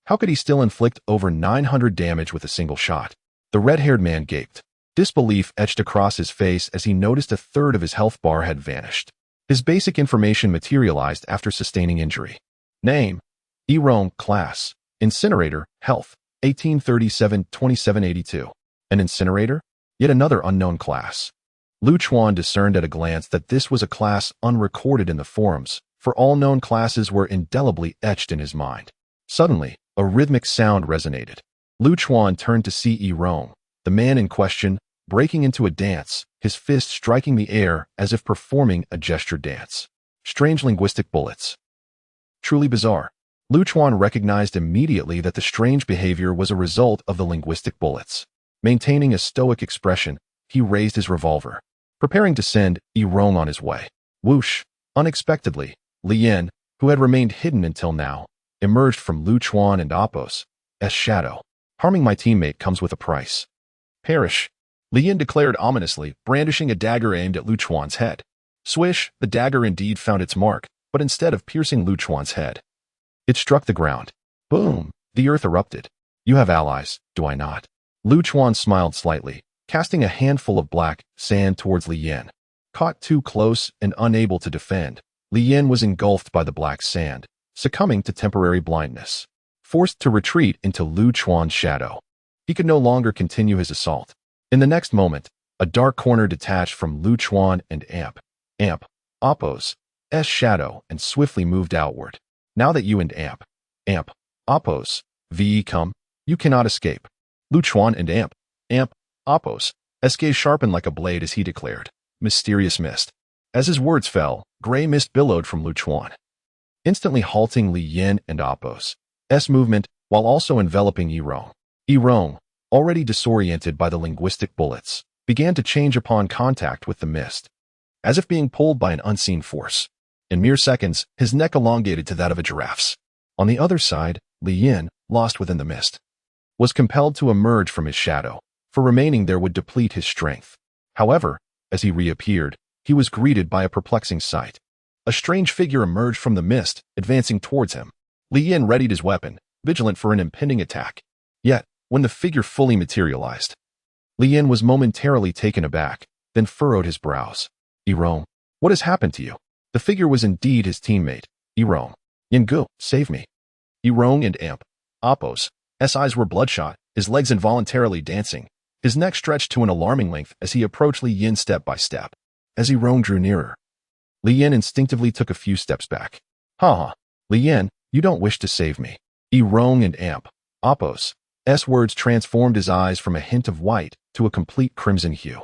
Speaker 1: how could he still inflict over 900 damage with a single shot? The red-haired man gaped. Disbelief etched across his face as he noticed a third of his health bar had vanished. His basic information materialized after sustaining injury. Name: Erong, class, Incinerator, health, 1837-2782. An incinerator? Yet another unknown class. Lu Chuan discerned at a glance that this was a class unrecorded in the forums, for all known classes were indelibly etched in his mind. Suddenly, a rhythmic sound resonated. Lu Chuan turned to see Erong, the man in question, breaking into a dance, his fist striking the air as if performing a gesture dance. Strange linguistic bullets. Truly bizarre. Lu Chuan recognized immediately that the strange behavior was a result of the linguistic bullets. Maintaining a stoic expression, he raised his revolver, preparing to send Erong on his way. Whoosh! Unexpectedly, Li Yin, who had remained hidden until now, emerged from Lu Chuan and Apos' shadow. Harming my teammate comes with a price. Perish! Li Yin declared ominously, brandishing a dagger aimed at Lu Chuan's head. Swish! The dagger indeed found its mark, but instead of piercing Lu Chuan's head, it struck the ground. Boom! The earth erupted. You have allies, do I not? Lu Chuan smiled slightly, casting a handful of black sand towards Li Yin. Caught too close and unable to defend, Li Yin was engulfed by the black sand, succumbing to temporary blindness. Forced to retreat into Lu Chuan's shadow, he could no longer continue his assault. In the next moment, a dark corner detached from Lu Chuan and Apos' shadow and swiftly moved outward. Now that you and Apos' come, you cannot escape. Lu Chuan and Apos' gaze sharpened like a blade as he declared, mysterious mist. As his words fell, gray mist billowed from Lu Chuan, instantly halting Li Yin and Apos' movement while also enveloping Erong. Erong, already disoriented by the linguistic bullets, began to change upon contact with the mist, as if being pulled by an unseen force. In mere seconds, his neck elongated to that of a giraffe's. On the other side, Li Yin, lost within the mist, was compelled to emerge from his shadow, for remaining there would deplete his strength. However, as he reappeared, he was greeted by a perplexing sight. A strange figure emerged from the mist, advancing towards him. Li Yin readied his weapon, vigilant for an impending attack. Yet, when the figure fully materialized, Li Yin was momentarily taken aback, then furrowed his brows. Erong, what has happened to you? The figure was indeed his teammate, Erong. Yingu, save me. Erong and Apos' eyes were bloodshot, his legs involuntarily dancing, his neck stretched to an alarming length as he approached Li Yin step by step. As Erong drew nearer, Li Yin instinctively took a few steps back. Ha! Li Yin, you don't wish to save me. Erong and Apos' words transformed his eyes from a hint of white to a complete crimson hue.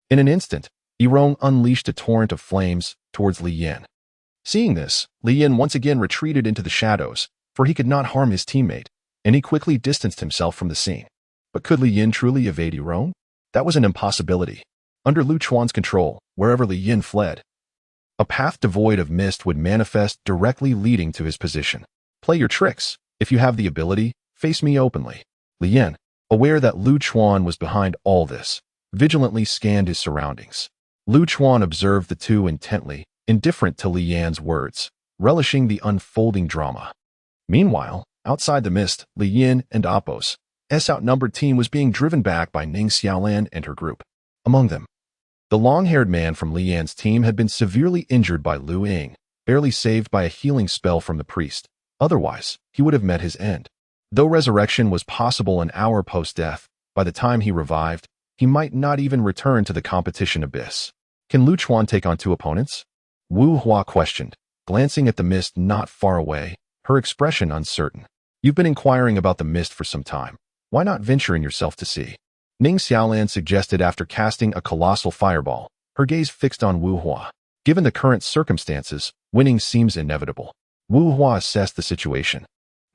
Speaker 1: In an instant, Erong unleashed a torrent of flames towards Li Yin. Seeing this, Li Yin once again retreated into the shadows, for he could not harm his teammate, and he quickly distanced himself from the scene. But could Li Yin truly evade Yirong? That was an impossibility. Under Lu Chuan's control, wherever Li Yin fled, a path devoid of mist would manifest, directly leading to his position. Play your tricks. If you have the ability, face me openly. Li Yin, aware that Lu Chuan was behind all this, vigilantly scanned his surroundings. Lu Chuan observed the two intently, indifferent to Li Yan's words, relishing the unfolding drama. Meanwhile, outside the mist, Li Yin and Apos' outnumbered team was being driven back by Ning Xiaolan and her group. Among them, the long-haired man from Li Yan's team had been severely injured by Lu Ying, barely saved by a healing spell from the priest. Otherwise, he would have met his end. Though resurrection was possible an hour post-death, by the time he revived, he might not even return to the competition abyss. Can Lu Chuan take on two opponents? Wu Hua questioned, glancing at the mist not far away, her expression uncertain. You've been inquiring about the mist for some time. Why not venture in yourself to see? Ning Xiaolan suggested after casting a colossal fireball, her gaze fixed on Wu Hua. Given the current circumstances, winning seems inevitable. Wu Hua assessed the situation,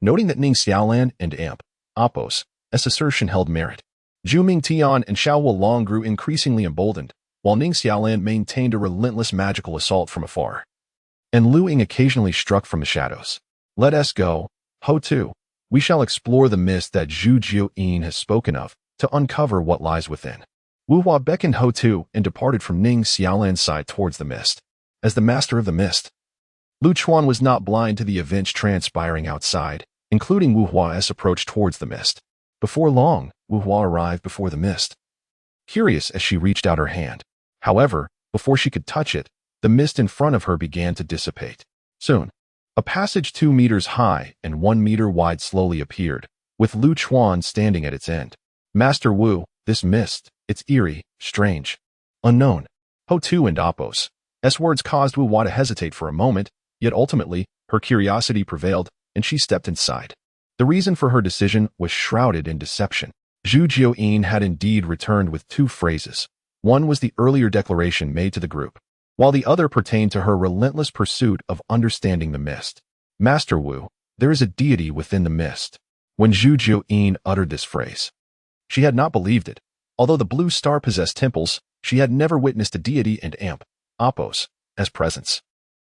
Speaker 1: noting that Ning Xiaolan and Apos' assertion held merit. Zhu Mingtian and Xiao Wolong grew increasingly emboldened, while Ning Xiaolan maintained a relentless magical assault from afar. And Lu Ying occasionally struck from the shadows. Let us go, Ho Tu. We shall explore the mist that Zhu Jiuyin has spoken of, to uncover what lies within. Wu Hua beckoned Ho Tu and departed from Ning Xiaolan's side towards the mist. As the master of the mist, Lu Chuan was not blind to the events transpiring outside, including Wu Hua's approach towards the mist. Before long, Wu Hua arrived before the mist, curious as she reached out her hand. However, before she could touch it, the mist in front of her began to dissipate. Soon, a passage 2 meters high and 1 meter wide slowly appeared, with Lu Chuan standing at its end. Master Wu, this mist, it's eerie, strange, unknown. Ho Tu and Apos' words caused Wu Hua to hesitate for a moment, yet ultimately, her curiosity prevailed, and she stepped inside. The reason for her decision was shrouded in deception. Zhu Jiuyin had indeed returned with 2 phrases. One was the earlier declaration made to the group, while the other pertained to her relentless pursuit of understanding the mist. Master Wu, there is a deity within the mist. When Zhu Jiuyin uttered this phrase, she had not believed it. Although the blue star possessed temples, she had never witnessed a deity and Apos' presence.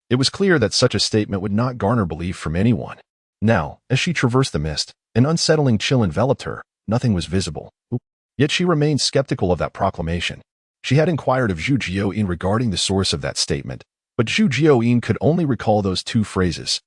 Speaker 1: It was clear that such a statement would not garner belief from anyone. Now, as she traversed the mist, an unsettling chill enveloped her. Nothing was visible. Yet she remained skeptical of that proclamation. She had inquired of Zhu Jiuyin regarding the source of that statement, but Zhu Jiuyin could only recall those 2 phrases.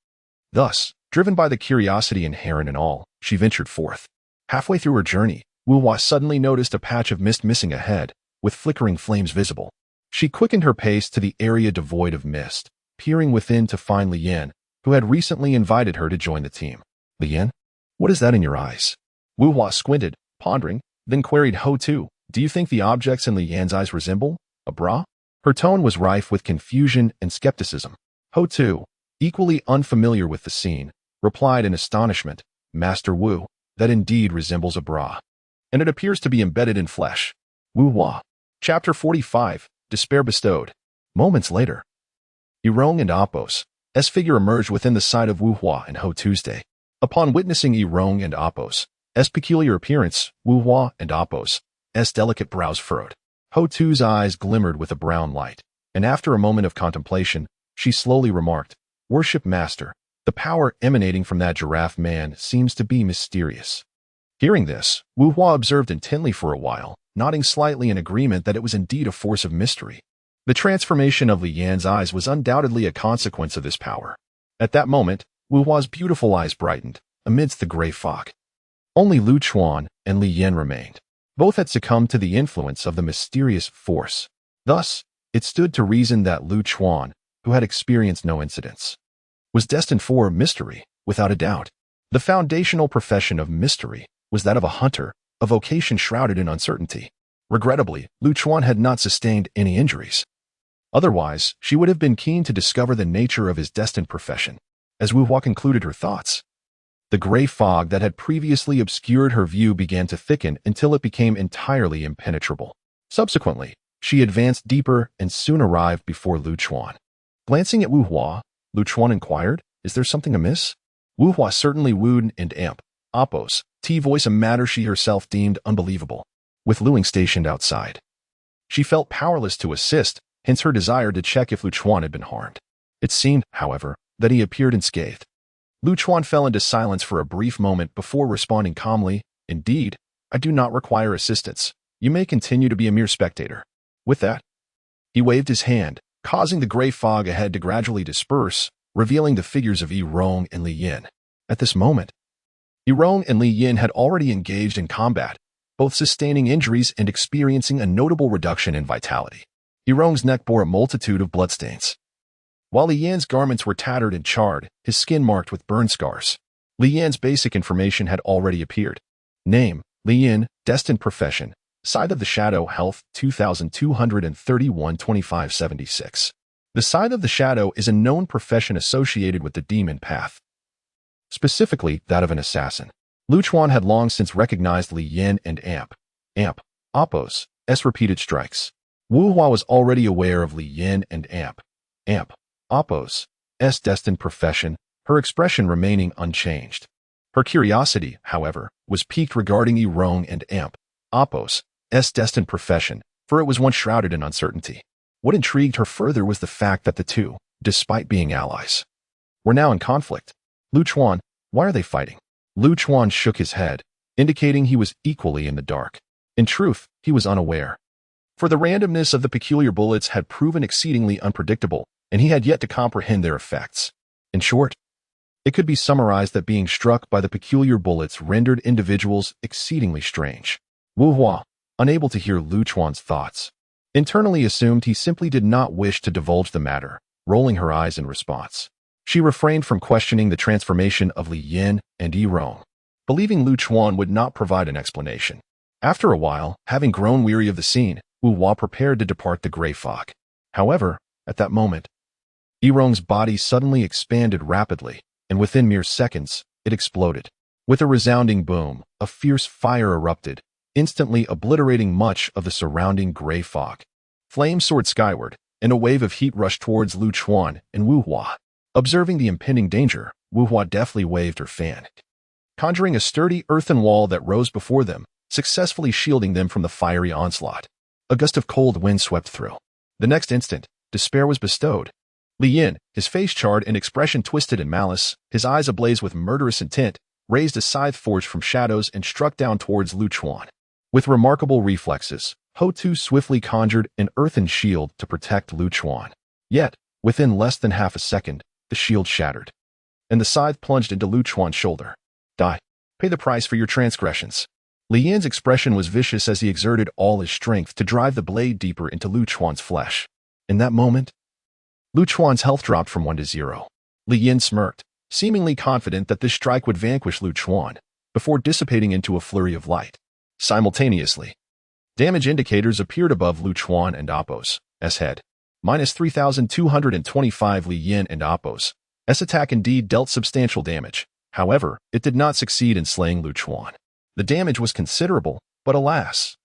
Speaker 1: Thus, driven by the curiosity inherent in all, she ventured forth. Halfway through her journey, Wu Hua suddenly noticed a patch of mist missing ahead, with flickering flames visible. She quickened her pace to the area devoid of mist, peering within to find Li Yan, who had recently invited her to join the team. Li Yan? What is that in your eyes? Wu Hua squinted, pondering, then queried Ho Tu, do you think the objects in Li Yan's eyes resemble a bra? Her tone was rife with confusion and skepticism. Ho Tu, equally unfamiliar with the scene, replied in astonishment, Master Wu, that indeed resembles a bra. And it appears to be embedded in flesh. Wu Hua. Chapter 45, Despair Bestowed. Moments later, Yirong and Apos' figure emerged within the sight of Wu Hua and Ho Tuesday. Upon witnessing Yirong and Apos' peculiar appearance, Wu Hua and Apos' delicate brows furrowed. Ho Tu's eyes glimmered with a brown light, and after a moment of contemplation, she slowly remarked, Worship Master, the power emanating from that giraffe man seems to be mysterious. Hearing this, Wu Hua observed intently for a while, nodding slightly in agreement that it was indeed a force of mystery. The transformation of Li Yan's eyes was undoubtedly a consequence of this power. At that moment, Wu Hua's beautiful eyes brightened, amidst the gray fog. Only Lu Chuan and Li Yan remained. Both had succumbed to the influence of the mysterious force. Thus, it stood to reason that Lu Chuan, who had experienced no incidents, was destined for mystery, without a doubt. The foundational profession of mystery was that of a hunter, a vocation shrouded in uncertainty. Regrettably, Lu Chuan had not sustained any injuries. Otherwise, she would have been keen to discover the nature of his destined profession. As Wu Hua concluded her thoughts, the gray fog that had previously obscured her view began to thicken until it became entirely impenetrable. Subsequently, she advanced deeper and soon arrived before Lu Chuan. Glancing at Wu Hua, Lu Chuan inquired. Is there something amiss? Wu Hua certainly wooed and amp. Apos, T-voice a matter she herself deemed unbelievable, with Luing stationed outside. She felt powerless to assist, hence her desire to check if Lu Chuan had been harmed. It seemed, however, that he appeared unscathed. Lu Chuan fell into silence for a brief moment before responding calmly, Indeed, I do not require assistance. You may continue to be a mere spectator. With that, he waved his hand, causing the gray fog ahead to gradually disperse, revealing the figures of Yi Rong and Li Yin. At this moment, Yi Rong and Li Yin had already engaged in combat, both sustaining injuries and experiencing a notable reduction in vitality. Yi Rong's neck bore a multitude of bloodstains, while Li Yin's garments were tattered and charred, his skin marked with burn scars. Li Yin's basic information had already appeared. Name, Li Yin, destined profession, Scythe of the Shadow, health, 2231 2576. The Scythe of the Shadow is a known profession associated with the demon path, specifically that of an assassin. Lu Chuan had long since recognized Li Yin and Apos, repeated strikes. Wu Hua was already aware of Li Yin and Apos' destined profession, her expression remaining unchanged. Her curiosity, however, was piqued regarding Yi Rong and Apos' destined profession, for it was once shrouded in uncertainty. What intrigued her further was the fact that the two, despite being allies, were now in conflict. Lu Chuan, why are they fighting? Lu Chuan shook his head, indicating he was equally in the dark. In truth, he was unaware, for the randomness of the peculiar bullets had proven exceedingly unpredictable, and he had yet to comprehend their effects. In short, it could be summarized that being struck by the peculiar bullets rendered individuals exceedingly strange. Wu Hua, unable to hear Lu Chuan's thoughts, internally assumed he simply did not wish to divulge the matter, rolling her eyes in response. She refrained from questioning the transformation of Li Yin and Yi Rong, believing Lu Chuan would not provide an explanation. After a while, having grown weary of the scene, Wu Hua prepared to depart the gray fog. However, at that moment, Yi Rong's body suddenly expanded rapidly, and within mere seconds, it exploded. With a resounding boom, a fierce fire erupted, instantly obliterating much of the surrounding gray fog. Flames soared skyward, and a wave of heat rushed towards Lu Chuan and Wu Hua. Observing the impending danger, Wu Hua deftly waved her fan, conjuring a sturdy earthen wall that rose before them, successfully shielding them from the fiery onslaught. A gust of cold wind swept through. The next instant, despair was bestowed. Li Yin, his face charred and expression twisted in malice, his eyes ablaze with murderous intent, raised a scythe forged from shadows and struck down towards Lu Chuan. With remarkable reflexes, Ho Tu swiftly conjured an earthen shield to protect Lu Chuan. Yet, within less than half a second, the shield shattered, and the scythe plunged into Lu Chuan's shoulder. Die. Pay the price for your transgressions. Li Yin's expression was vicious as he exerted all his strength to drive the blade deeper into Lu Chuan's flesh. In that moment, Lu Chuan's health dropped from 1 to 0. Li Yin smirked, seemingly confident that this strike would vanquish Lu Chuan, before dissipating into a flurry of light. Simultaneously, damage indicators appeared above Lu Chuan and Apos' head. Minus 3,225 Li Yin and Apos' attack indeed dealt substantial damage. However, it did not succeed in slaying Lu Chuan. The damage was considerable, but alas,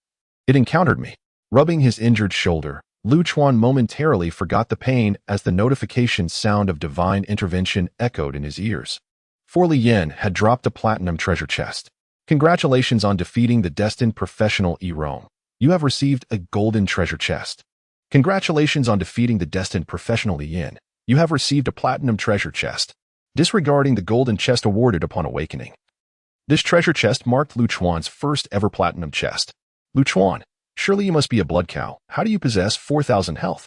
Speaker 1: it encountered me. Rubbing his injured shoulder, Lu Chuan momentarily forgot the pain as the notification sound of divine intervention echoed in his ears. For Li Yin had dropped a platinum treasure chest. Congratulations on defeating the destined professional Yi Rong. You have received a golden treasure chest. Congratulations on defeating the destined professional Li Yin. You have received a platinum treasure chest. Disregarding the golden chest awarded upon awakening. This treasure chest marked Lu Chuan's first ever platinum chest. Lu Chuan, surely you must be a blood cow. How do you possess 4,000 health?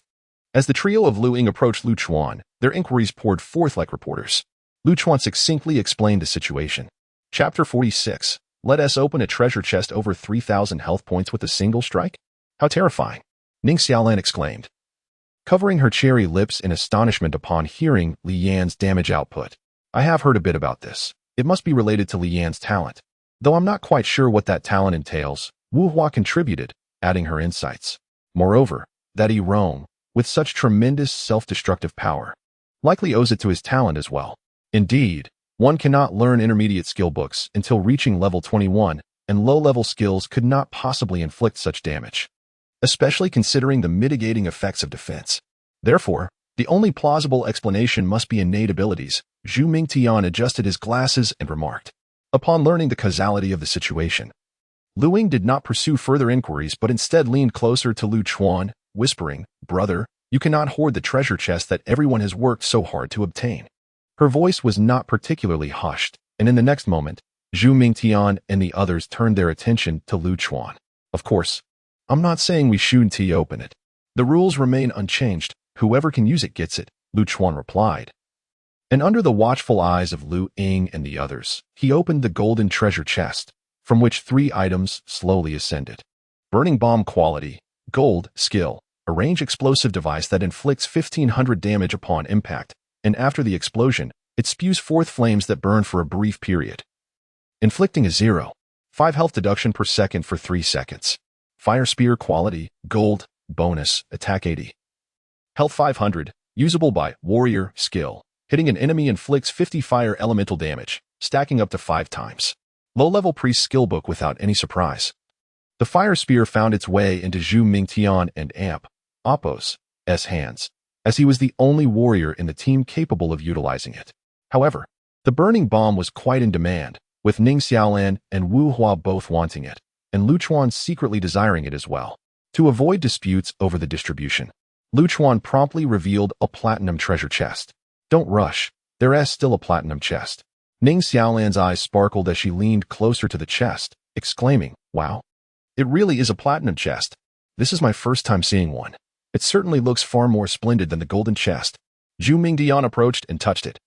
Speaker 1: As the trio of Lu Ying approached Lu Chuan, their inquiries poured forth like reporters. Lu Chuan succinctly explained the situation. Chapter 46. Let us open a treasure chest over 3,000 health points with a single strike? How terrifying! Ning Xiaolan exclaimed, covering her cherry lips in astonishment upon hearing Li Yan's damage output. I have heard a bit about this. It must be related to Li Yan's talent. Though I'm not quite sure what that talent entails, Wu Hua contributed, adding her insights. Moreover, that Yi Rong, with such tremendous self-destructive power, likely owes it to his talent as well. Indeed, one cannot learn intermediate skill books until reaching level 21, and low-level skills could not possibly inflict such damage, especially considering the mitigating effects of defense. Therefore, The only plausible explanation must be innate abilities. Zhu Mingtian adjusted his glasses and remarked. Upon learning the causality of the situation, Lu Ying did not pursue further inquiries but instead leaned closer to Lu Chuan, whispering, "Brother, you cannot hoard the treasure chest that everyone has worked so hard to obtain." Her voice was not particularly hushed, and in the next moment, Zhu Mingtian and the others turned their attention to Lu Chuan. "Of course, I'm not saying we shouldn't open it. The rules remain unchanged. Whoever can use it gets it," Lu Chuan replied. And under the watchful eyes of Lu Ying and the others, he opened the golden treasure chest, from which 3 items slowly ascended. Burning bomb quality, gold, skill, a range explosive device that inflicts 1500 damage upon impact, and after the explosion, it spews forth flames that burn for a brief period. Inflicting a 0.5 health deduction per second for 3 seconds. Fire spear quality, gold, bonus, attack 80. Health 500, usable by warrior, skill. Hitting an enemy inflicts 50 fire elemental damage, stacking up to 5 times. Low-level priest skill book without any surprise. The fire spear found its way into Zhu Mingtian and Amp, Appo's hands, as he was the only warrior in the team capable of utilizing it. However, the burning bomb was quite in demand, with Ning Xiaolan and Wu Hua both wanting it, and Lu Chuan secretly desiring it as well. To avoid disputes over the distribution, Lu Chuan promptly revealed a platinum treasure chest. "Don't rush, there's still a platinum chest." Ning Xiaolan's eyes sparkled as she leaned closer to the chest, exclaiming, "Wow, it really is a platinum chest. This is my first time seeing one. It certainly looks far more splendid than the golden chest." Zhu Mingtian approached and touched it,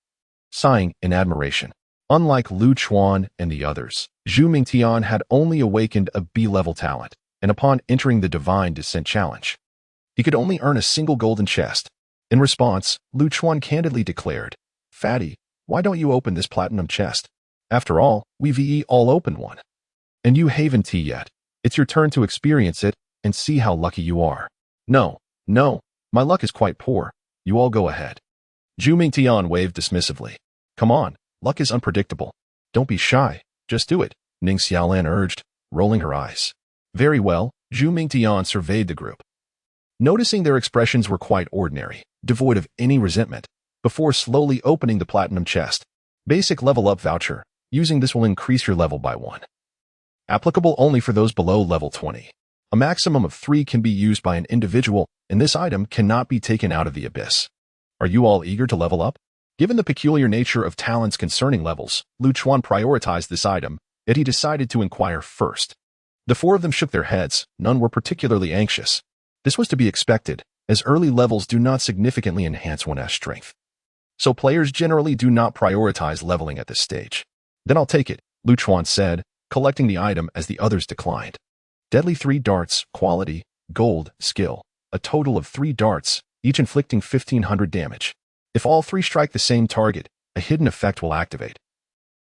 Speaker 1: sighing in admiration. Unlike Lu Chuan and the others, Zhu Mingtian had only awakened a B-level talent, and upon entering the Divine Descent Challenge, he could only earn a single golden chest. In response, Lu Chuan candidly declared, "Fatty, why don't you open this platinum chest? After all, we've all opened one. And you haven't yet. It's your turn to experience it and see how lucky you are." No, my luck is quite poor. You all go ahead." Zhu Mingtian waved dismissively. "Come on, luck is unpredictable. Don't be shy, just do it," Ning Xiaolan urged, rolling her eyes. "Very well," Zhu Mingtian surveyed the group, noticing their expressions were quite ordinary, devoid of any resentment, before slowly opening the platinum chest. "Basic level up voucher. Using this will increase your level by 1. Applicable only for those below level 20. A maximum of 3 can be used by an individual, and this item cannot be taken out of the abyss. Are you all eager to level up?" Given the peculiar nature of talents concerning levels, Lu Chuan prioritized this item, yet he decided to inquire first. The 4 of them shook their heads. None were particularly anxious. This was to be expected, as early levels do not significantly enhance one's strength. So players generally do not prioritize leveling at this stage. "Then I'll take it," Lu Chuan said, collecting the item as the others declined. Deadly 3 darts, quality, gold, skill. A total of 3 darts, each inflicting 1500 damage. If all 3 strike the same target, a hidden effect will activate,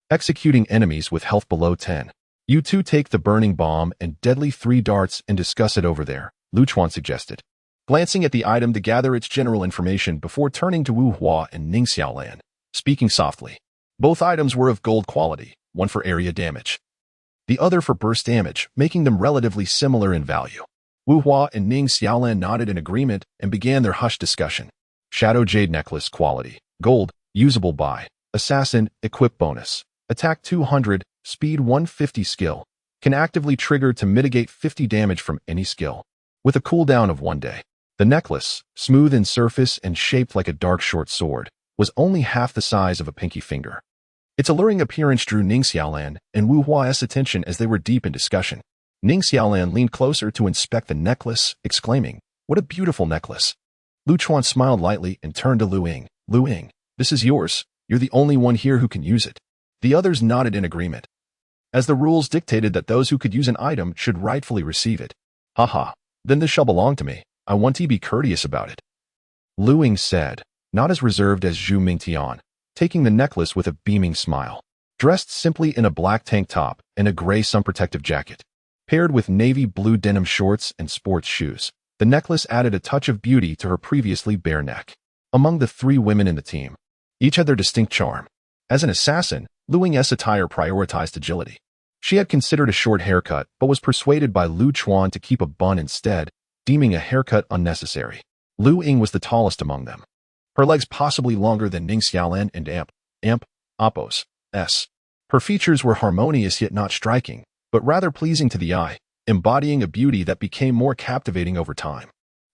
Speaker 1: executing enemies with health below 10. "You two take the burning bomb and deadly 3 darts and discuss it over there," Lu Chuan suggested, glancing at the item to gather its general information before turning to Wu Hua and Ning Xiaolan, speaking softly. Both items were of gold quality, one for area damage, the other for burst damage, making them relatively similar in value. Wu Hua and Ning Xiaolan nodded in agreement and began their hushed discussion. Shadow Jade Necklace quality, gold, usable by assassin, equip bonus, attack 200, speed 150 skill, can actively trigger to mitigate 50 damage from any skill, with a cooldown of 1 day. The necklace, smooth in surface and shaped like a dark short sword, was only half the size of a pinky finger. Its alluring appearance drew Ning Xiaolan and Wu Hua's attention as they were deep in discussion. Ning Xiaolan leaned closer to inspect the necklace, exclaiming, "What a beautiful necklace." Lu Chuan smiled lightly and turned to Lu Ying. "Lu Ying, this is yours. You're the only one here who can use it." The others nodded in agreement, as the rules dictated that those who could use an item should rightfully receive it. "Haha, then this shall belong to me. I want to be courteous about it," Lu Ying said, not as reserved as Zhu Mingtian, taking the necklace with a beaming smile. Dressed simply in a black tank top and a gray sun-protective jacket, paired with navy blue denim shorts and sports shoes, the necklace added a touch of beauty to her previously bare neck. Among the 3 women in the team, each had their distinct charm. As an assassin, Lu Ying's attire prioritized agility. She had considered a short haircut, but was persuaded by Lu Chuan to keep a bun instead, deeming a haircut unnecessary. Lu Ying was the tallest among them, her legs possibly longer than Ning Xiaolan and Amp, Apos, S. Her features were harmonious yet not striking, but rather pleasing to the eye, embodying a beauty that became more captivating over time.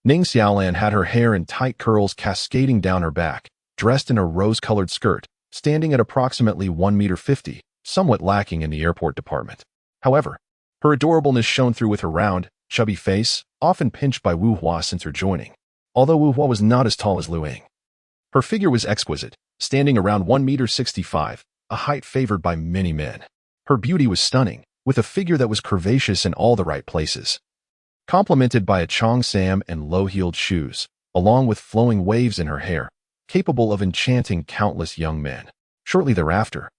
Speaker 1: Ning Xiaolan had her hair in tight curls cascading down her back, dressed in a rose-colored skirt, standing at approximately 1.50 meters, somewhat lacking in the airport department. However, her adorableness shone through with her round, chubby face, often pinched by Wu Hua since her joining, although Wu Hua was not as tall as Lu Ying. Her figure was exquisite, standing around 1.65 meters, a height favored by many men. Her beauty was stunning, with a figure that was curvaceous in all the right places. Complemented by a cheongsam and low-heeled shoes, along with flowing waves in her hair, capable of enchanting countless young men. Shortly thereafter,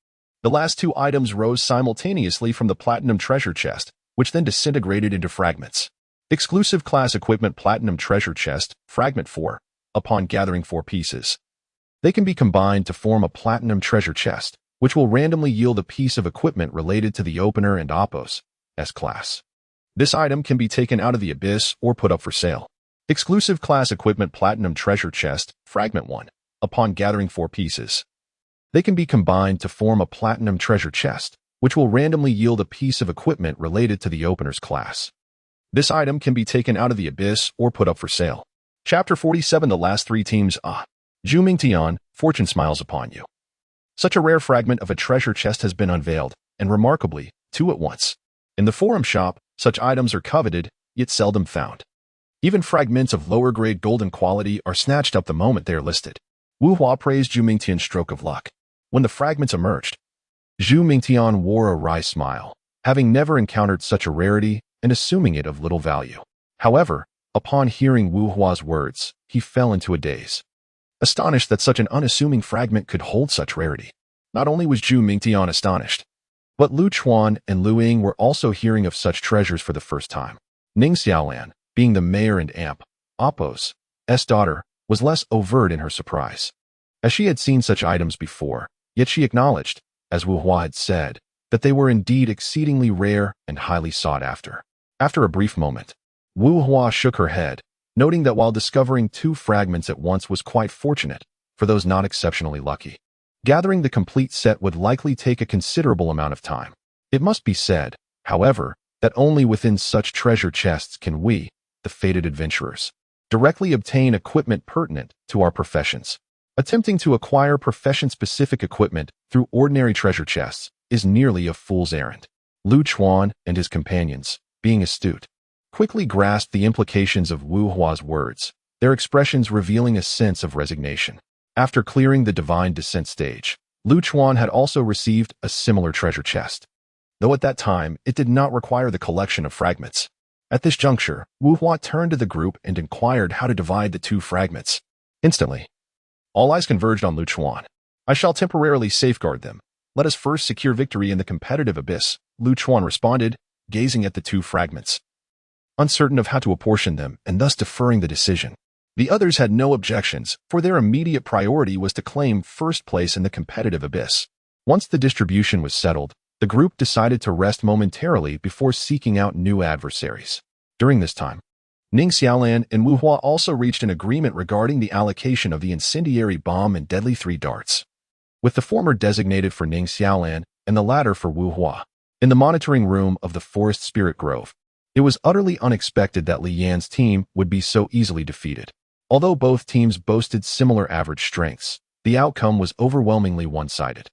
Speaker 1: the last two items rose simultaneously from the Platinum Treasure Chest, which then disintegrated into fragments. Exclusive Class Equipment Platinum Treasure Chest, Fragment 4, upon gathering 4 pieces. They can be combined to form a Platinum Treasure Chest, which will randomly yield a piece of equipment related to the Opener and Apos, S-Class. This item can be taken out of the abyss or put up for sale. Exclusive Class Equipment Platinum Treasure Chest, Fragment 1, upon gathering 4 pieces. They can be combined to form a Platinum Treasure Chest, which will randomly yield a piece of equipment related to the Opener's class. This item can be taken out of the abyss or put up for sale. Chapter 47. The last 3 teams. Zhu Mingtian, fortune smiles upon you. Such a rare fragment of a treasure chest has been unveiled, and remarkably, 2 at once. In the forum shop, such items are coveted, yet seldom found. Even fragments of lower-grade golden quality are snatched up the moment they are listed. Wu Hua praised Zhu Mingtian's stroke of luck. When the fragments emerged, Zhu Mingtian wore a wry smile, having never encountered such a rarity and assuming it of little value. However, upon hearing Wu Hua's words, he fell into a daze. Astonished that such an unassuming fragment could hold such rarity. Not only was Zhu Mingtian astonished, but Lu Chuan and Lu Ying were also hearing of such treasures for the first time. Ning Xiaolan, being the mayor and Apos' daughter, was less overt in her surprise, as she had seen such items before, yet she acknowledged, as Wu Hua had said, that they were indeed exceedingly rare and highly sought after. After a brief moment, Wu Hua shook her head, noting that while discovering 2 fragments at once was quite fortunate for those not exceptionally lucky, gathering the complete set would likely take a considerable amount of time. It must be said, however, that only within such treasure chests can we, the fated adventurers, directly obtain equipment pertinent to our professions. Attempting to acquire profession-specific equipment through ordinary treasure chests is nearly a fool's errand. Lu Chuan and his companions, being astute, quickly grasped the implications of Wu Hua's words, their expressions revealing a sense of resignation. After clearing the divine descent stage, Lu Chuan had also received a similar treasure chest, though at that time it did not require the collection of fragments. At this juncture, Wu Hua turned to the group and inquired how to divide the 2 fragments. Instantly, all eyes converged on Lu Chuan. I shall temporarily safeguard them. Let us first secure victory in the competitive abyss, Lu Chuan responded, gazing at the 2 fragments, uncertain of how to apportion them and thus deferring the decision. The others had no objections, for their immediate priority was to claim first place in the competitive abyss. Once the distribution was settled, the group decided to rest momentarily before seeking out new adversaries. During this time, Ning Xiaolan and Wu Hua also reached an agreement regarding the allocation of the incendiary bomb and deadly 3 darts, with the former designated for Ning Xiaolan and the latter for Wu Hua. In the monitoring room of the Forest Spirit Grove, it was utterly unexpected that Li Yan's team would be so easily defeated. Although both teams boasted similar average strengths, the outcome was overwhelmingly one-sided.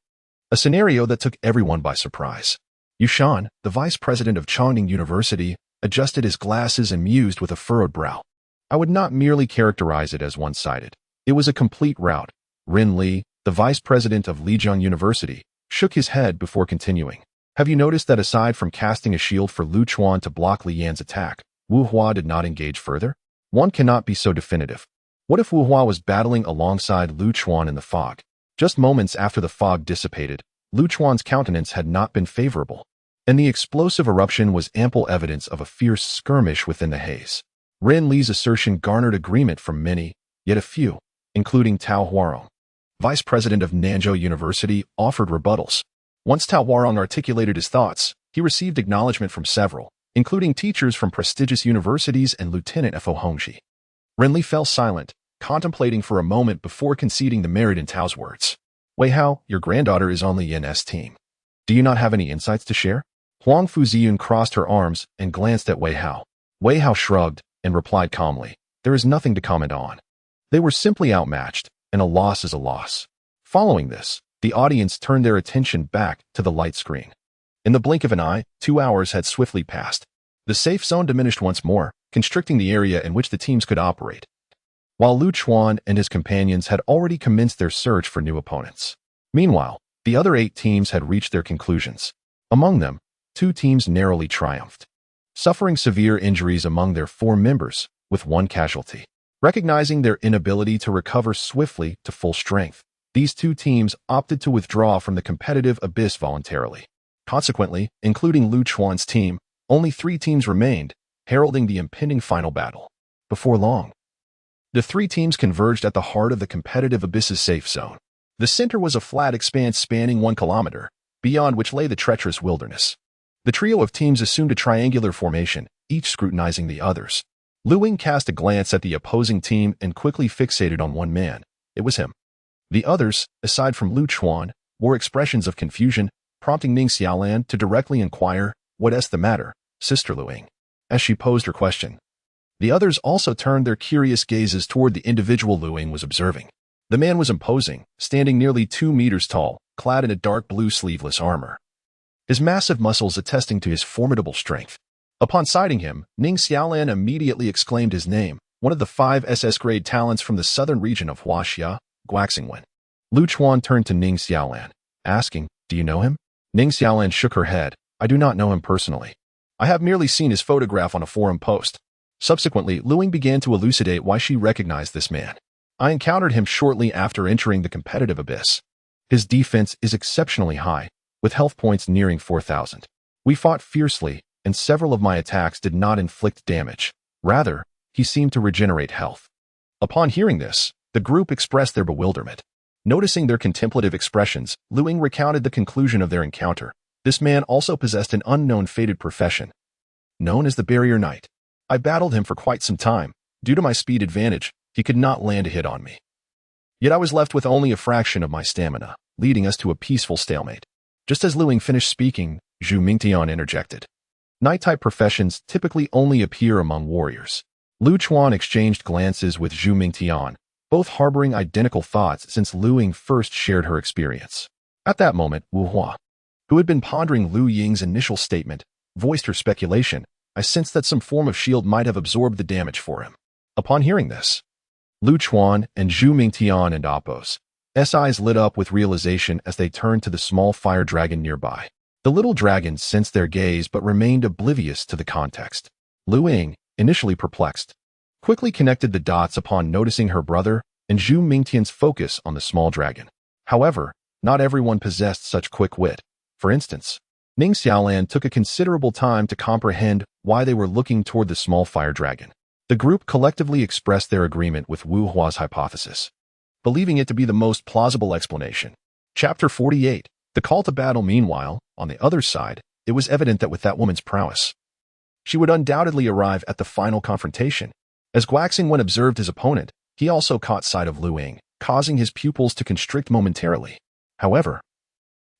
Speaker 1: A scenario that took everyone by surprise. Yushan, the vice president of Chongqing University, adjusted his glasses and mused with a furrowed brow. I would not merely characterize it as one-sided. It was a complete rout. Rin Li, the vice president of Lijiang University, shook his head before continuing. Have you noticed that aside from casting a shield for Lu Chuan to block Li Yan's attack, Wu Hua did not engage further? One cannot be so definitive. What if Wu Hua was battling alongside Lu Chuan in the fog? Just moments after the fog dissipated, Lu Chuan's countenance had not been favorable, and the explosive eruption was ample evidence of a fierce skirmish within the haze. Rin Li's assertion garnered agreement from many, yet a few, including Tao Huarong, vice president of Nanzhou University, offered rebuttals. Once Tao Huarong articulated his thoughts, he received acknowledgement from several, including teachers from prestigious universities and Lieutenant Fo Hongxi. Rin Li fell silent, contemplating for a moment before conceding the merit in Tao's words. Wei Hao, your granddaughter is on the Yin-S team. Do you not have any insights to share? Huang Fuziyun crossed her arms and glanced at Wei Hao. Wei Hao shrugged and replied calmly, there is nothing to comment on. They were simply outmatched, and a loss is a loss. Following this, the audience turned their attention back to the light screen. In the blink of an eye, 2 hours had swiftly passed. The safe zone diminished once more, constricting the area in which the teams could operate, while Lu Chuan and his companions had already commenced their search for new opponents. Meanwhile, the other 8 teams had reached their conclusions. Among them, 2 teams narrowly triumphed, suffering severe injuries among their 4 members, with 1 casualty. Recognizing their inability to recover swiftly to full strength, these 2 teams opted to withdraw from the competitive abyss voluntarily. Consequently, including Lu Chuan's team, only 3 teams remained, heralding the impending final battle. Before long, the 3 teams converged at the heart of the competitive abyss's safe zone. The center was a flat expanse spanning 1 kilometer, beyond which lay the treacherous wilderness. The trio of teams assumed a triangular formation, each scrutinizing the others. Lu Ying cast a glance at the opposing team and quickly fixated on one man. It was him. The others, aside from Lu Chuan, wore expressions of confusion, prompting Ning Xiaolan to directly inquire, "What's the matter, Sister Lu Ying?" as she posed her question. The others also turned their curious gazes toward the individual Lu Ying was observing. The man was imposing, standing nearly 2 meters tall, clad in a dark blue sleeveless armor, his massive muscles attesting to his formidable strength. Upon sighting him, Ning Xiaolan immediately exclaimed his name, one of the 5 SS-grade talents from the southern region of Huaxia, Guaxingwen. Lu Chuan turned to Ning Xiaolan, asking, "Do you know him?" Ning Xiaolan shook her head. "I do not know him personally. I have merely seen his photograph on a forum post." Subsequently, Lu Ying began to elucidate why she recognized this man. "I encountered him shortly after entering the competitive abyss. His defense is exceptionally high, with health points nearing 4,000. We fought fiercely, and several of my attacks did not inflict damage. Rather, he seemed to regenerate health." Upon hearing this, the group expressed their bewilderment. Noticing their contemplative expressions, Lu Ying recounted the conclusion of their encounter. This man also possessed an unknown fated profession, known as the Barrier Knight. I battled him for quite some time. Due to my speed advantage, he could not land a hit on me. Yet I was left with only a fraction of my stamina, leading us to a peaceful stalemate. Just as Lu Ying finished speaking, Zhu Mingtian interjected. Knight-type professions typically only appear among warriors. Lu Chuan exchanged glances with Zhu Mingtian, both harboring identical thoughts since Lu Ying first shared her experience. At that moment, Wu Hua, who had been pondering Lu Ying's initial statement, voiced her speculation. I sensed that some form of shield might have absorbed the damage for him. Upon hearing this, Lu Chuan and Zhu Mingtian and Appo's eyes lit up with realization as they turned to the small fire dragon nearby. The little dragon sensed their gaze but remained oblivious to the context. Lu Ying, initially perplexed, quickly connected the dots upon noticing her brother and Zhu Mingtian's focus on the small dragon. However, not everyone possessed such quick wit. For instance, Ning Xiaolan took a considerable time to comprehend why they were looking toward the small fire dragon. The group collectively expressed their agreement with Wu Hua's hypothesis, believing it to be the most plausible explanation. Chapter 48. The call to battle. Meanwhile, on the other side, it was evident that with that woman's prowess, she would undoubtedly arrive at the final confrontation. As Guaxingwen observed his opponent, he also caught sight of Lu Ying, causing his pupils to constrict momentarily. However,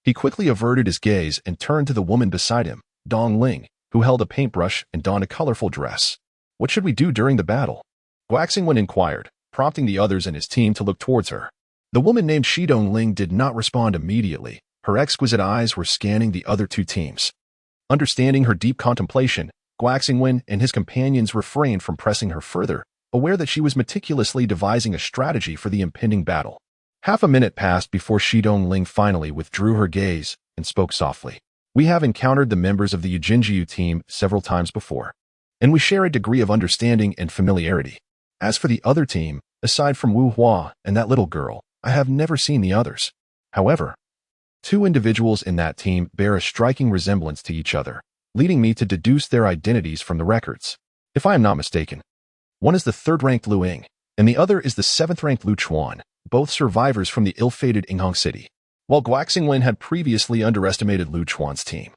Speaker 1: he quickly averted his gaze and turned to the woman beside him, Dong Ling, who held a paintbrush and donned a colorful dress. "What should we do during the battle?" Guaxingwen inquired, prompting the others in his team to look towards her. The woman named Shidong Ling did not respond immediately. Her exquisite eyes were scanning the other 2 teams. Understanding her deep contemplation, Guaxingwen and his companions refrained from pressing her further, aware that she was meticulously devising a strategy for the impending battle. Half a minute passed before Shidong Ling finally withdrew her gaze and spoke softly. "We have encountered the members of the Yujinjiu team several times before, and we share a degree of understanding and familiarity. As for the other team, aside from Wu Hua and that little girl, I have never seen the others. However, 2 individuals in that team bear a striking resemblance to each other, leading me to deduce their identities from the records. If I am not mistaken, one is the 3rd-ranked Lu Ying, and the other is the 7th-ranked Lu Chuan, both survivors from the ill-fated Yinghong City." While Guaxingwen had previously underestimated Lu Chuan's team,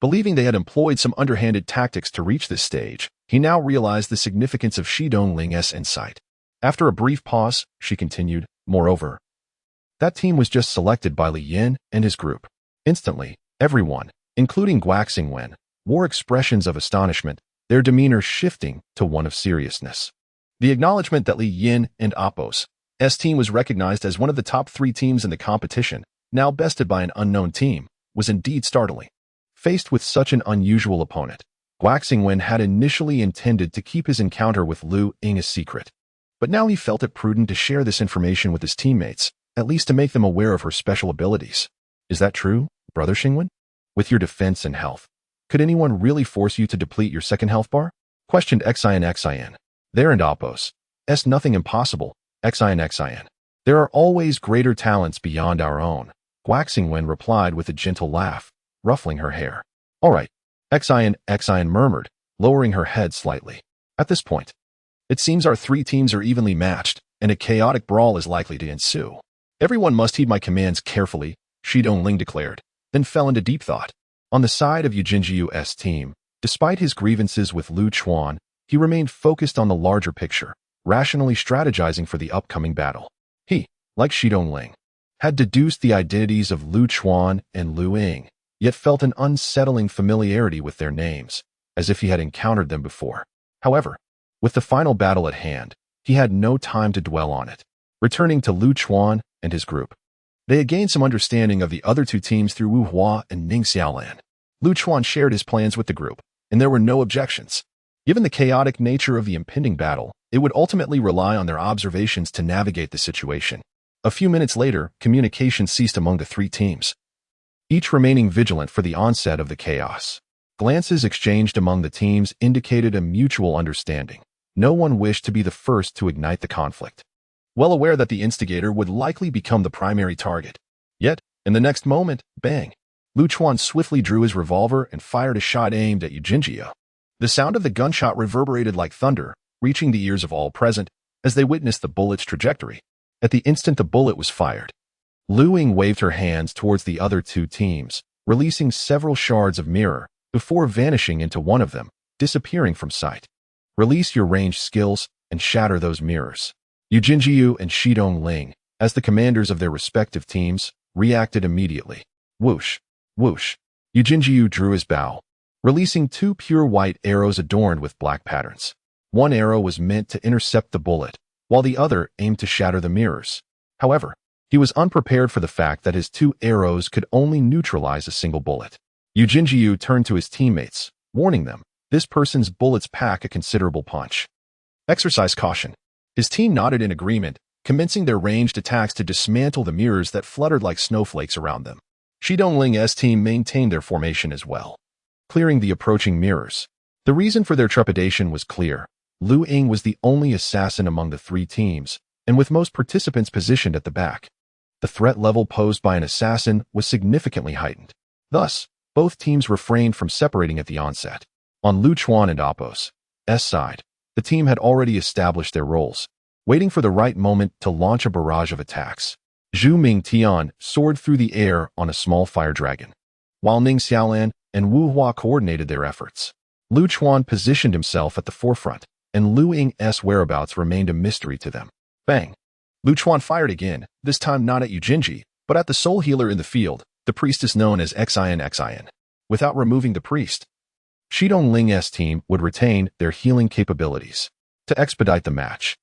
Speaker 1: believing they had employed some underhanded tactics to reach this stage, he now realized the significance of Shidong Ling's insight. After a brief pause, she continued, moreover, that team was just selected by Li Yin and his group. Instantly, everyone, including Guak Xingwen, wore expressions of astonishment, their demeanor shifting to one of seriousness. The acknowledgement that Li Yin and Apos' team was recognized as one of the top 3 teams in the competition, now bested by an unknown team, was indeed startling. Faced with such an unusual opponent, Guak Xingwen had initially intended to keep his encounter with Lu Ying a secret. But now he felt it prudent to share this information with his teammates, at least to make them aware of her special abilities. Is that true, Brother Xingwen? With your defense and health, could anyone really force you to deplete your second health bar? Questioned Xin. There and Apos. Nothing impossible, Xin. There are always greater talents beyond our own. Guak Xingwen replied with a gentle laugh, ruffling her hair. All right, Xin murmured, lowering her head slightly. At this point, it seems our 3 teams are evenly matched, and a chaotic brawl is likely to ensue. Everyone must heed my commands carefully, Shi Dongling declared, then fell into deep thought. On the side of Yu Jinjiu's team, despite his grievances with Lu Chuan, he remained focused on the larger picture, rationally strategizing for the upcoming battle. He, like Shi Dongling, had deduced the identities of Lu Chuan and Lu Ying, yet felt an unsettling familiarity with their names, as if he had encountered them before. However, with the final battle at hand, he had no time to dwell on it. Returning to Lu Chuan and his group, they had gained some understanding of the other 2 teams through Wu Hua and Ning Xiaolan. Lu Chuan shared his plans with the group, and there were no objections. Given the chaotic nature of the impending battle, it would ultimately rely on their observations to navigate the situation. A few minutes later, communication ceased among the 3 teams, each remaining vigilant for the onset of the chaos. Glances exchanged among the teams indicated a mutual understanding. No one wished to be the first to ignite the conflict, well aware that the instigator would likely become the primary target. Yet, in the next moment, bang! Lu Chuan swiftly drew his revolver and fired a shot aimed at Yu Jinjiu. The sound of the gunshot reverberated like thunder, reaching the ears of all present as they witnessed the bullet's trajectory. At the instant the bullet was fired, Lu Ying waved her hands towards the other 2 teams, releasing several shards of mirror before vanishing into one of them, disappearing from sight. Release your ranged skills and shatter those mirrors. Yu Jinjiu and Shi Dongling, as the commanders of their respective teams, reacted immediately. Whoosh, whoosh. Yu Jinjiu drew his bow, releasing 2 pure white arrows adorned with black patterns. One arrow was meant to intercept the bullet, while the other aimed to shatter the mirrors. However, he was unprepared for the fact that his 2 arrows could only neutralize a single bullet. Yu Jinjiu turned to his teammates, warning them, this person's bullets pack a considerable punch. Exercise caution. His team nodded in agreement, commencing their ranged attacks to dismantle the mirrors that fluttered like snowflakes around them. Shi Dongling's team maintained their formation as well, clearing the approaching mirrors. The reason for their trepidation was clear. Lu Ying was the only assassin among the 3 teams, and with most participants positioned at the back, the threat level posed by an assassin was significantly heightened. Thus, both teams refrained from separating at the onset. On Lu Chuan and Apos' side, the team had already established their roles, waiting for the right moment to launch a barrage of attacks. Zhu Mingtian soared through the air on a small fire dragon, while Ning Xiaolan and Wu Hua coordinated their efforts. Lu Chuan positioned himself at the forefront, and Lu Ying's whereabouts remained a mystery to them. Bang! Lu Chuan fired again, this time not at Yu Jinji, but at the soul healer in the field, the priestess known as Xin. Without removing the priest, Shi Dongling's team would retain their healing capabilities. To expedite the match,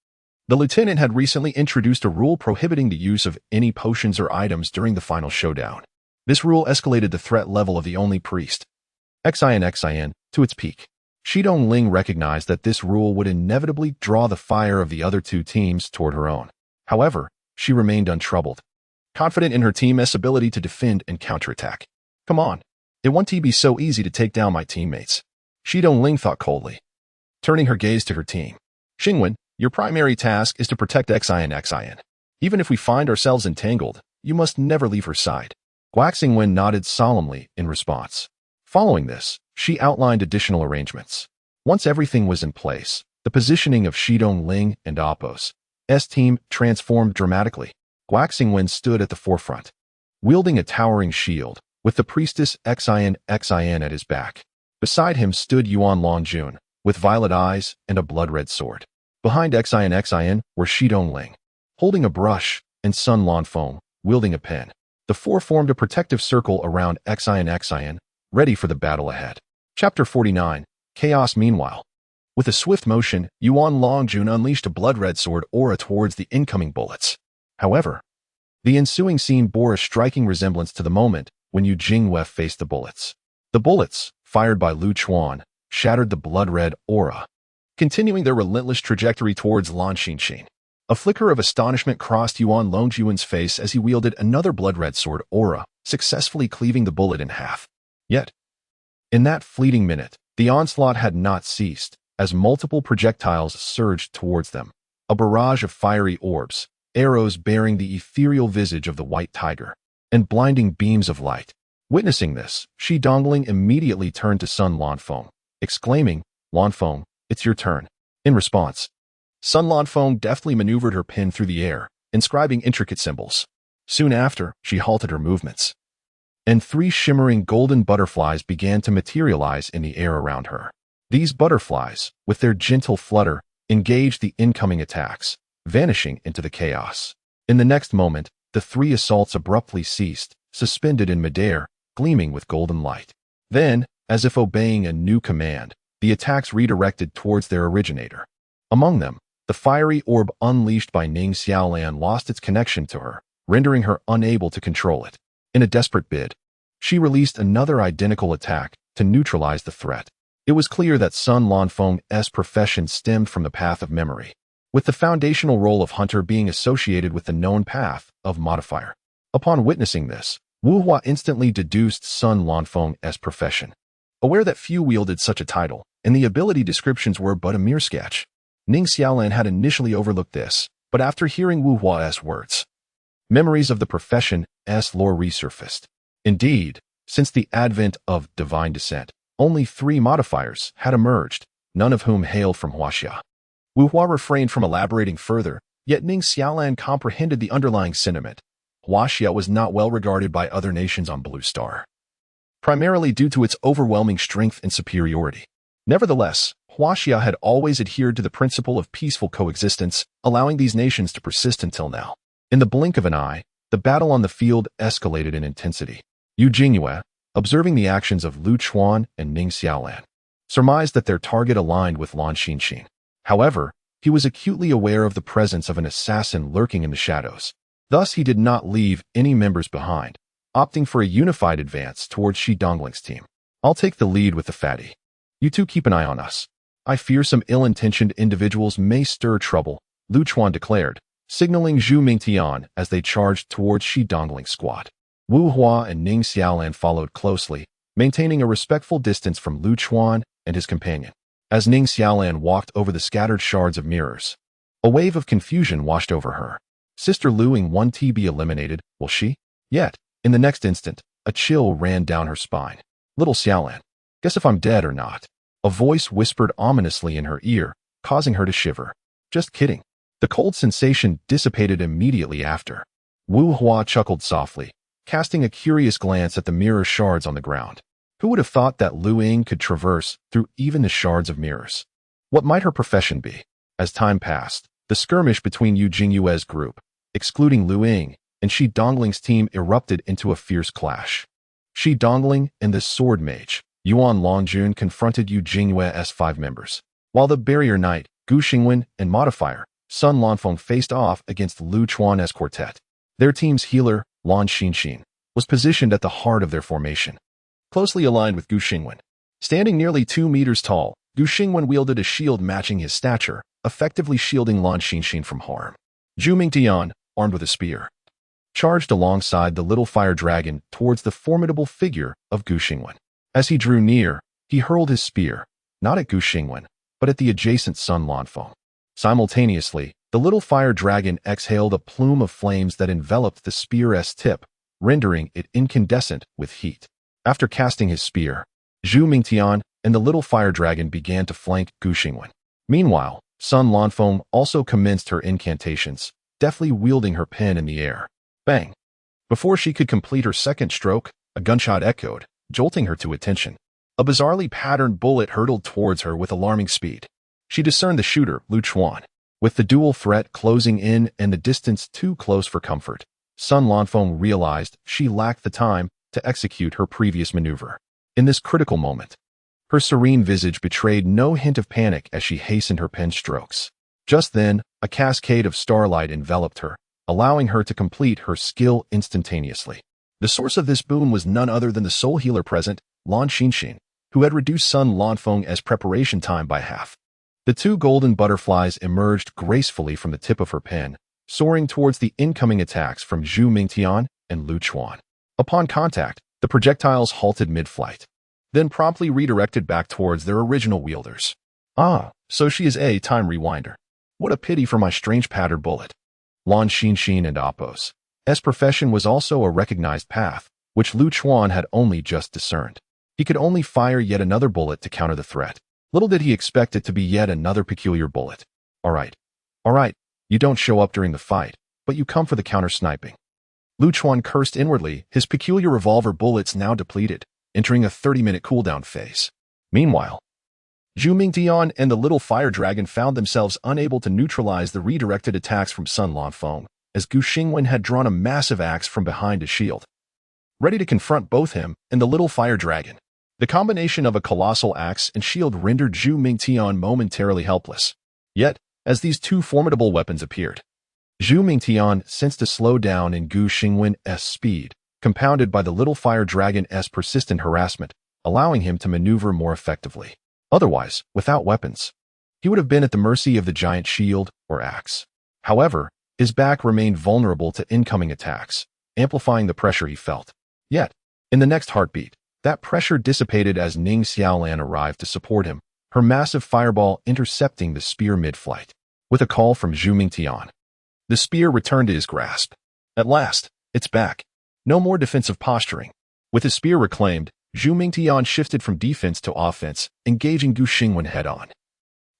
Speaker 1: the lieutenant had recently introduced a rule prohibiting the use of any potions or items during the final showdown. This rule escalated the threat level of the only priest, Xin, to its peak. Shi Dongling recognized that this rule would inevitably draw the fire of the other 2 teams toward her own. However, she remained untroubled, confident in her team's ability to defend and counterattack. Come on. It won't be so easy to take down my teammates, Shi Dongling thought coldly, turning her gaze to her team. Xingwen, your primary task is to protect Xin. Even if we find ourselves entangled, you must never leave her side. Guak Xingwen nodded solemnly in response. Following this, she outlined additional arrangements. Once everything was in place, the positioning of Shi Dongling and Apos' team transformed dramatically. Guak Xingwen stood at the forefront, wielding a towering shield, with the priestess Xin at his back. Beside him stood Yuan Longjun, with violet eyes and a blood-red sword. Behind Xin were Shi Dongling, holding a brush, and Sun Lanfeng, wielding a pen. The four formed a protective circle around Xin, ready for the battle ahead. Chapter 49, Chaos. Meanwhile, with a swift motion, Yuan Longjun unleashed a blood-red sword aura towards the incoming bullets. However, the ensuing scene bore a striking resemblance to the moment when Yu Jingyue faced the bullets. The bullets, fired by Lu Chuan, shattered the blood-red aura, continuing their relentless trajectory towards Lan Xinxin. A flicker of astonishment crossed Yuan Longjun's face as he wielded another blood-red sword aura, successfully cleaving the bullet in half. Yet, in that fleeting minute, the onslaught had not ceased, as multiple projectiles surged towards them. A barrage of fiery orbs, arrows bearing the ethereal visage of the white tiger, and blinding beams of light. Witnessing this, Shi Dongling immediately turned to Sun Lanfeng, exclaiming, "Lanfeng, it's your turn." In response, Sun Lanfeng deftly maneuvered her pin through the air, inscribing intricate symbols. Soon after, she halted her movements, and three shimmering golden butterflies began to materialize in the air around her. These butterflies, with their gentle flutter, engaged the incoming attacks, vanishing into the chaos. In the next moment, the three assaults abruptly ceased, suspended in midair, gleaming with golden light. Then, as if obeying a new command, the attacks redirected towards their originator. Among them, the fiery orb unleashed by Ning Xiaolan lost its connection to her, rendering her unable to control it. In a desperate bid, she released another identical attack to neutralize the threat. It was clear that Sun Lanfeng's profession stemmed from the path of memory, with the foundational role of hunter being associated with the known path of modifier. Upon witnessing this, Wu Hua instantly deduced Sun Lanfeng's profession. Aware that few wielded such a title, and the ability descriptions were but a mere sketch, Ning Xiaolan had initially overlooked this, but after hearing Wu Hua's words, memories of the profession's lore resurfaced. Indeed, since the advent of divine descent, only 3 modifiers had emerged, none of whom hailed from Huaxia. Wu Hua refrained from elaborating further, yet Ning Xiaolan comprehended the underlying sentiment. Huaxia was not well regarded by other nations on Blue Star, primarily due to its overwhelming strength and superiority. Nevertheless, Huaxia had always adhered to the principle of peaceful coexistence, allowing these nations to persist until now. In the blink of an eye, the battle on the field escalated in intensity. Yu Jingyue, observing the actions of Lu Chuan and Ning Xiaolan, surmised that their target aligned with Lan Xinxin. However, he was acutely aware of the presence of an assassin lurking in the shadows. Thus, he did not leave any members behind, opting for a unified advance towards Shi Dongling's team. "I'll take the lead with the fatty. You two keep an eye on us. I fear some ill-intentioned individuals may stir trouble," Lu Chuan declared, signaling Zhu Mingtian as they charged towards Shi Dongling's squad. Wu Hua and Ning Xiaolan followed closely, maintaining a respectful distance from Lu Chuan and his companion. As Ning Xiaolan walked over the scattered shards of mirrors, a wave of confusion washed over her. Sister Luing 1T be eliminated, will she? Yet, in the next instant, a chill ran down her spine. "Little Xiaolan, guess if I'm dead or not." A voice whispered ominously in her ear, causing her to shiver. "Just kidding." The cold sensation dissipated immediately after. Wu Hua chuckled softly, casting a curious glance at the mirror shards on the ground. Who would have thought that Lu Ying could traverse through even the shards of mirrors? What might her profession be? As time passed, the skirmish between Yu Jingyue's group, excluding Lu Ying, and Shi Dongling's team erupted into a fierce clash. Shi Dongling and the sword mage, Yuan Longjun, confronted Yu Jingyue's 5 members, while the barrier knight, Gu Xingwen, and modifier, Sun Lanfeng faced off against Lu Chuan's quartet. Their team's healer, Lan Xinxin, was positioned at the heart of their formation, closely aligned with Gu Xingwen. Standing nearly 2 meters tall, Gu Xingwen wielded a shield matching his stature, effectively shielding Lan Xinxin from harm. Zhu Mingtian, armed with a spear, charged alongside the little fire dragon towards the formidable figure of Gu Xingwen. As he drew near, he hurled his spear, not at Gu Xingwen, but at the adjacent Sun Lanfeng. Simultaneously, the little fire dragon exhaled a plume of flames that enveloped the spear's tip, rendering it incandescent with heat. After casting his spear, Zhu Mingtian and the little fire dragon began to flank Gu Xingwen. Meanwhile, Sun Lanfeng also commenced her incantations, deftly wielding her pen in the air. Bang! Before she could complete her second stroke, a gunshot echoed, jolting her to attention. A bizarrely patterned bullet hurtled towards her with alarming speed. She discerned the shooter, Lu Chuan, With the dual threat closing in and the distance too close for comfort, Sun Lanfeng realized she lacked the time to execute her previous maneuver. In this critical moment, her serene visage betrayed no hint of panic as she hastened her pen strokes. Just then, a cascade of starlight enveloped her, allowing her to complete her skill instantaneously. The source of this boon was none other than the soul healer present, Lan Xinxin, who had reduced Sun Lanfeng as preparation time by half. The two golden butterflies emerged gracefully from the tip of her pen, soaring towards the incoming attacks from Zhu Mingtian and Lu Chuan. Upon contact, the projectiles halted mid-flight, then promptly redirected back towards their original wielders. Ah, so she is a time rewinder. What a pity for my strange patterned bullet. Lan Xinxin and Apos. S profession was also a recognized path, which Lu Chuan had only just discerned. He could only fire yet another bullet to counter the threat. Little did he expect it to be yet another peculiar bullet. All right, you don't show up during the fight, but you come for the counter-sniping. Lu Chuan cursed inwardly, his peculiar revolver bullets now depleted, entering a 30-minute cooldown phase. Meanwhile, Zhu Mingtian and the little fire dragon found themselves unable to neutralize the redirected attacks from Sun Lanfeng, as Gu Xingwen had drawn a massive axe from behind his shield, ready to confront both him and the little fire dragon. The combination of a colossal axe and shield rendered Zhu Mingtian momentarily helpless. Yet, as these two formidable weapons appeared, Zhu Mingtian sensed a slowdown in Gu Xingwen's speed, compounded by the little fire dragon's persistent harassment, allowing him to maneuver more effectively. Otherwise, without weapons, he would have been at the mercy of the giant shield or axe. However, his back remained vulnerable to incoming attacks, amplifying the pressure he felt. Yet, in the next heartbeat, that pressure dissipated as Ning Xiaolan arrived to support him, her massive fireball intercepting the spear mid-flight. With a call from Zhu Mingtian, the spear returned to his grasp. At last, it's back. No more defensive posturing. With his spear reclaimed, Zhu Mingtian shifted from defense to offense, engaging Gu Xingwen head-on.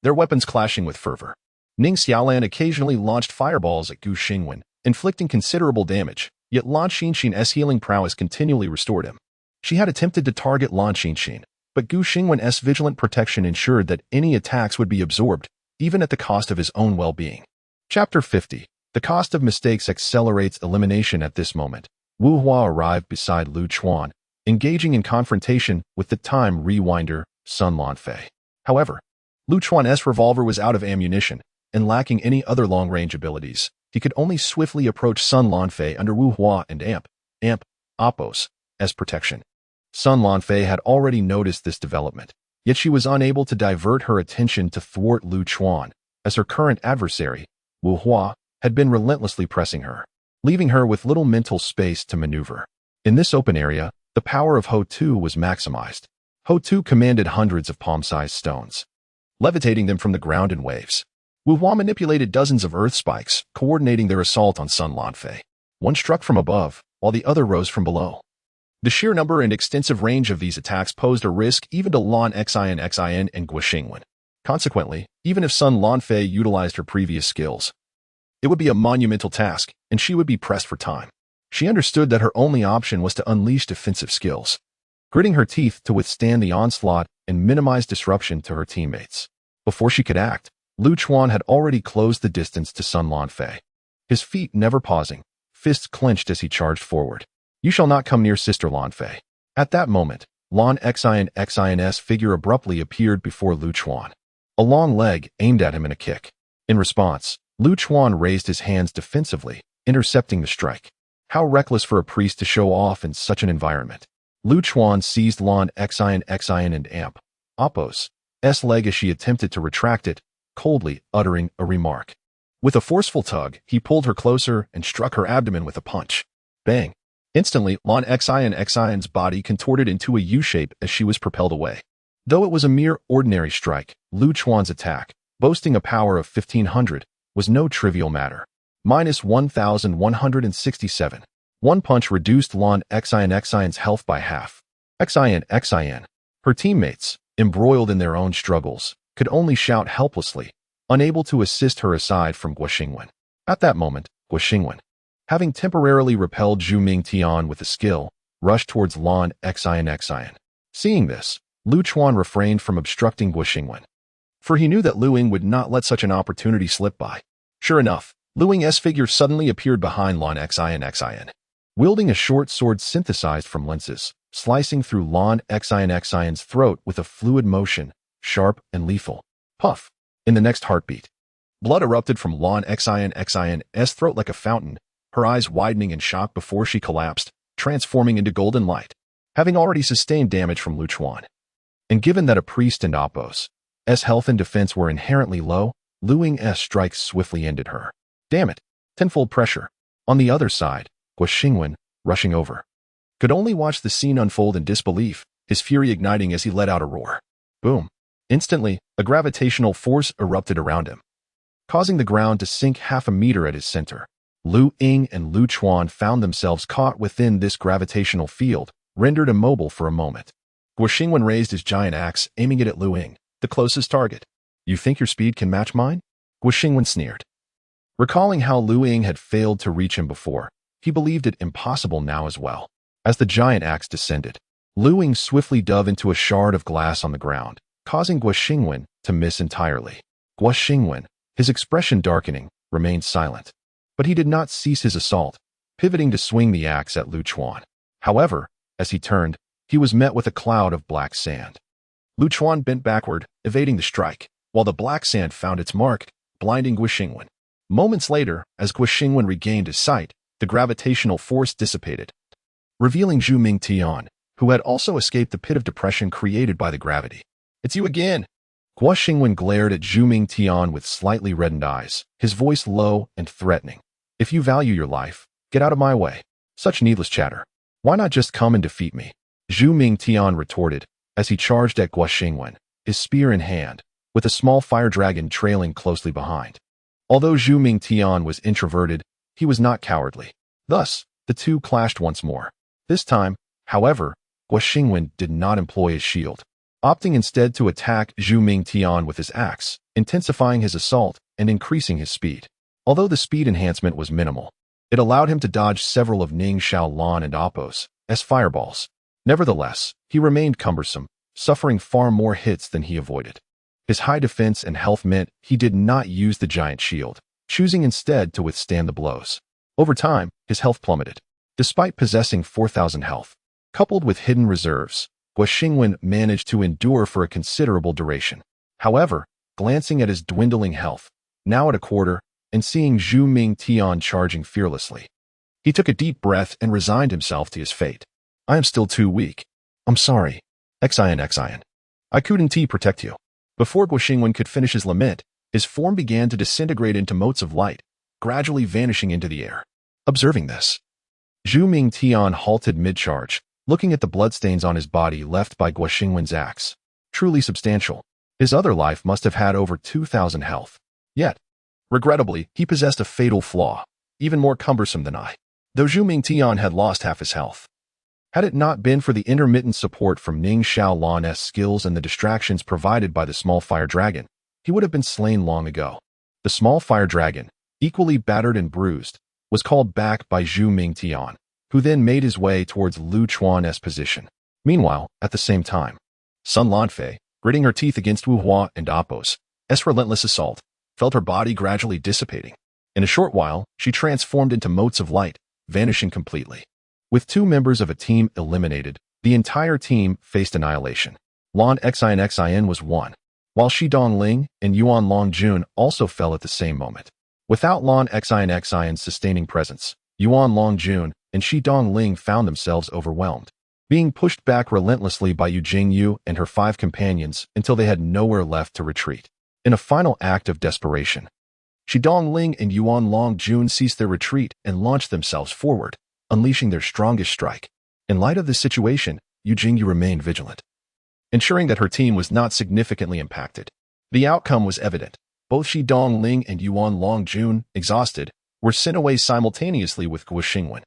Speaker 1: Their weapons clashing with fervor. Ning Xiaolan occasionally launched fireballs at Gu Xingwen, inflicting considerable damage, yet Lan Xinxin's healing prowess continually restored him. She had attempted to target Lan Xinxin, but Gu Xingwen's vigilant protection ensured that any attacks would be absorbed, even at the cost of his own well-being. Chapter 50. The cost of mistakes accelerates elimination. At this moment, Wu Hua arrived beside Lu Chuan, engaging in confrontation with the time rewinder, Sun Lanfei. However, Lu Chuan's revolver was out of ammunition, and lacking any other long-range abilities, he could only swiftly approach Sun Lanfei under Wu Hua and Apos as protection. Sun Lanfei had already noticed this development, yet she was unable to divert her attention to thwart Lu Chuan, as her current adversary, Wu Hua, had been relentlessly pressing her, leaving her with little mental space to maneuver. In this open area, the power of Ho Tu was maximized. Ho Tu commanded hundreds of palm-sized stones, levitating them from the ground in waves. Wu Hua manipulated dozens of earth spikes, coordinating their assault on Sun Lanfei. One struck from above, while the other rose from below. The sheer number and extensive range of these attacks posed a risk even to Lan Xin and Gu Xingwen. Consequently, even if Sun Lanfei utilized her previous skills, it would be a monumental task, and she would be pressed for time. She understood that her only option was to unleash defensive skills, gritting her teeth to withstand the onslaught and minimize disruption to her teammates. Before she could act, Lu Chuan had already closed the distance to Sun Lanfei, his feet never pausing, fists clenched as he charged forward. You shall not come near Sister Lanfei. At that moment, Lan Xin's figure abruptly appeared before Lu Chuan. A long leg aimed at him in a kick. In response, Lu Chuan raised his hands defensively, intercepting the strike. How reckless for a priest to show off in such an environment. Lu Chuan seized Lan Xin and Apos' leg as she attempted to retract it, coldly uttering a remark. With a forceful tug, he pulled her closer and struck her abdomen with a punch. Bang! Instantly, Lan Xin's body contorted into a U-shape as she was propelled away. Though it was a mere ordinary strike, Lu Chuan's attack, boasting a power of 1500, was no trivial matter. Minus 1167. One punch reduced Lan Xin's health by half. Xin. Her teammates, embroiled in their own struggles, could only shout helplessly, unable to assist her aside from Gu Xingwen. At that moment, Gu Xingwen, having temporarily repelled Zhu Mingtian with a skill, rushed towards Lan Xin. Seeing this, Lu Chuan refrained from obstructing Gu Xingwen. for he knew that Lu Ying would not let such an opportunity slip by. Sure enough, Lu Ying's figure suddenly appeared behind Lan Xin, wielding a short sword synthesized from lenses, slicing through Lan Xin's throat with a fluid motion, sharp and lethal. Puff! In the next heartbeat, blood erupted from Lan Xin's throat like a fountain, her eyes widening in shock before she collapsed, transforming into golden light, having already sustained damage from Lu Chuan. And given that a priest and Apos' health and defense were inherently low, Lu Ying's strikes swiftly ended her. Damn it! Tenfold pressure. On the other side, Guo Xingwen, rushing over, could only watch the scene unfold in disbelief, his fury igniting as he let out a roar. Boom! Instantly, a gravitational force erupted around him, causing the ground to sink half a meter at his center. Lu Ying and Lu Chuan found themselves caught within this gravitational field, rendered immobile for a moment. Guo Xingwen raised his giant axe, aiming it at Lu Ying, the closest target. You think your speed can match mine? Guo Xingwen sneered. Recalling how Lu Ying had failed to reach him before, he believed it impossible now as well. As the giant axe descended, Lu Ying swiftly dove into a shard of glass on the ground, causing Guo Xingwen to miss entirely. Guo Xingwen, his expression darkening, remained silent. But he did not cease his assault, pivoting to swing the axe at Lu Chuan. However, as he turned, he was met with a cloud of black sand. Lu Chuan bent backward, evading the strike, while the black sand found its mark, blinding Guo Xingwen. Moments later, as Guo Xingwen regained his sight, the gravitational force dissipated, revealing Zhu Mingtian, who had also escaped the pit of depression created by the gravity. It's you again! Guo Xingwen glared at Zhu Mingtian with slightly reddened eyes, his voice low and threatening. If you value your life, get out of my way. Such needless chatter. Why not just come and defeat me? Zhu Mingtian retorted, as he charged at Guo Xingwen, his spear in hand, with a small fire dragon trailing closely behind. Although Zhu Mingtian was introverted, he was not cowardly. Thus, the two clashed once more. This time, however, Guo Xingwen did not employ his shield, opting instead to attack Zhu Mingtian with his axe, intensifying his assault and increasing his speed. Although the speed enhancement was minimal, it allowed him to dodge several of Ning Xiaolan and Apos' fireballs. Nevertheless, he remained cumbersome, suffering far more hits than he avoided. His high defense and health meant he did not use the giant shield, choosing instead to withstand the blows. Over time, his health plummeted. Despite possessing 4,000 health, coupled with hidden reserves, Guo Xingwen managed to endure for a considerable duration. However, glancing at his dwindling health, now at a quarter, and seeing Zhu Mingtian charging fearlessly, he took a deep breath and resigned himself to his fate. I am still too weak. I'm sorry. Xian. I couldn't protect you. Before Guo Xingwen could finish his lament, his form began to disintegrate into motes of light, gradually vanishing into the air. Observing this, Zhu Mingtian halted mid-charge, looking at the bloodstains on his body left by Guo Xingwen's axe. Truly substantial. His other life must have had over 2,000 health. Yet, regrettably, he possessed a fatal flaw, even more cumbersome than I. Though Zhu Mingtian had lost half his health, had it not been for the intermittent support from Ning Xiaolan's skills and the distractions provided by the small fire dragon, he would have been slain long ago. The small fire dragon, equally battered and bruised, was called back by Zhu Mingtian, who then made his way towards Lu Chuan's position. Meanwhile, at the same time, Sun Lanfei, gritting her teeth against Wu Hua and Apos' relentless assault, felt her body gradually dissipating. In a short while, she transformed into motes of light, vanishing completely. With two members of a team eliminated, the entire team faced annihilation. Lan Xin was one, while Shi Dongling and Yuan Longjun also fell at the same moment. Without Lan Xin's sustaining presence, Yuan Longjun and Shi Dongling found themselves overwhelmed, being pushed back relentlessly by Yu Jingyu and her 5 companions until they had nowhere left to retreat. In a final act of desperation, Shi Dongling and Yuan Longjun ceased their retreat and launched themselves forward, unleashing their strongest strike. In light of this situation, Yu Jingyu remained vigilant, ensuring that her team was not significantly impacted. The outcome was evident. Both Shi Dongling and Yuan Longjun, exhausted, were sent away simultaneously with Guo Xingwen.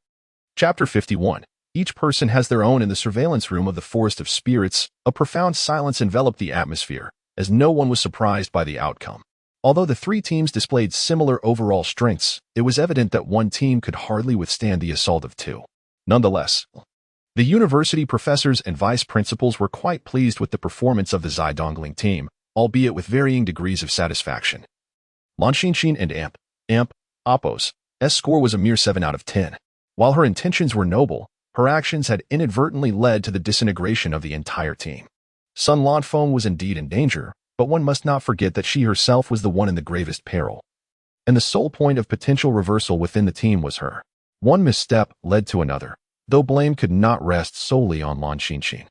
Speaker 1: Chapter 51. Each person has their own in the surveillance room of the Forest of Spirits. A profound silence enveloped the atmosphere, as no one was surprised by the outcome. Although the 3 teams displayed similar overall strengths, it was evident that one team could hardly withstand the assault of 2. Nonetheless, the university professors and vice principals were quite pleased with the performance of the Zidongling team, albeit with varying degrees of satisfaction. Lan Xinxin and Amp, Apos, S score was a mere 7 out of 10. While her intentions were noble, her actions had inadvertently led to the disintegration of the entire team. Sun Lanfeng was indeed in danger, but one must not forget that she herself was the one in the gravest peril. And the sole point of potential reversal within the team was her. One misstep led to another, though blame could not rest solely on Lan Xinxin.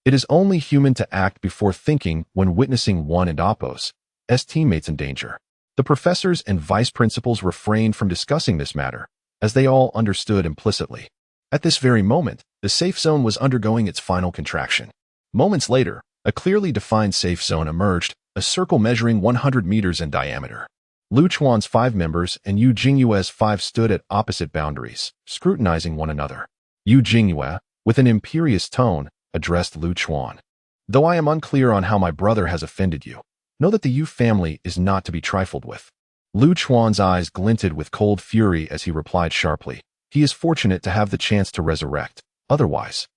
Speaker 1: It is only human to act before thinking when witnessing one and Apos, S teammates in danger. The professors and vice principals refrained from discussing this matter, as they all understood implicitly. At this very moment, the safe zone was undergoing its final contraction. Moments later, a clearly defined safe zone emerged, a circle measuring 100 meters in diameter. Lu Chuan's 5 members and Yu Jingyue's 5 stood at opposite boundaries, scrutinizing one another. Yu Jingyue, with an imperious tone, addressed Lu Chuan. Though I am unclear on how my brother has offended you, know that the Yu family is not to be trifled with. Lu Chuan's eyes glinted with cold fury as he replied sharply. He is fortunate to have the chance to resurrect. Otherwise,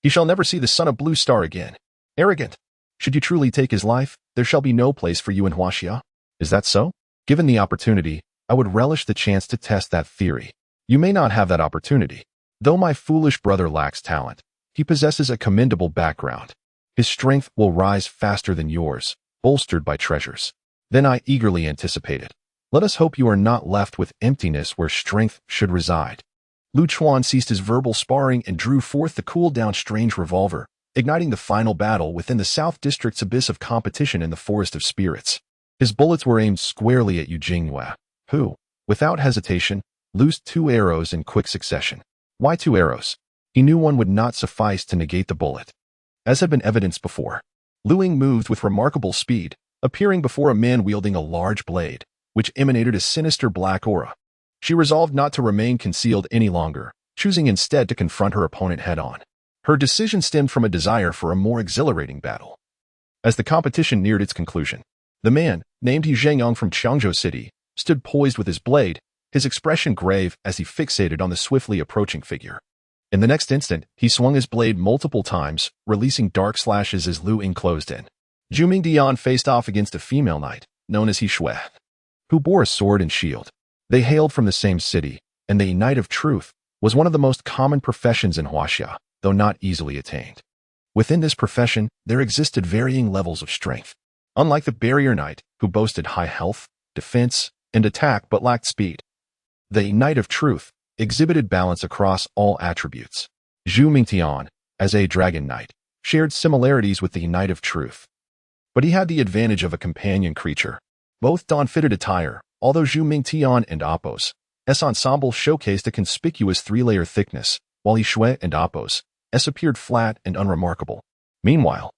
Speaker 1: he shall never see the sun of Blue Star again. Arrogant! Should you truly take his life, there shall be no place for you in Huaxia. Is that so? Given the opportunity, I would relish the chance to test that theory. You may not have that opportunity. Though my foolish brother lacks talent, he possesses a commendable background. His strength will rise faster than yours, bolstered by treasures. Then I eagerly anticipated. Let us hope you are not left with emptiness where strength should reside. Lu Chuan ceased his verbal sparring and drew forth the cooled-down strange revolver, igniting the final battle within the South District's abyss of competition in the Forest of Spirits. His bullets were aimed squarely at Yu Jingyue, who, without hesitation, loosed 2 arrows in quick succession. Why 2 arrows? He knew one would not suffice to negate the bullet. As had been evidenced before, Lu Ying moved with remarkable speed, appearing before a man wielding a large blade, which emanated a sinister black aura. She resolved not to remain concealed any longer, choosing instead to confront her opponent head-on. Her decision stemmed from a desire for a more exhilarating battle. As the competition neared its conclusion, the man, named Yu Zhengyang from Changzhou City, stood poised with his blade, his expression grave as he fixated on the swiftly approaching figure. In the next instant, he swung his blade multiple times, releasing dark slashes as Lu Ying closed in. Zhu Mingdian faced off against a female knight, known as He Shui, who bore a sword and shield. They hailed from the same city, and the Knight of Truth was one of the most common professions in Huaxia, though not easily attained. Within this profession, there existed varying levels of strength. Unlike the Barrier Knight, who boasted high health, defense, and attack but lacked speed, the Knight of Truth exhibited balance across all attributes. Zhu Mingtian, as a Dragon Knight, shared similarities with the Knight of Truth. But he had the advantage of a companion creature. Both donned fitted attire, although Zhu Mingtian and Apos' ensemble showcased a conspicuous 3-layer thickness, while He Shui and Apos' appeared flat and unremarkable. Meanwhile,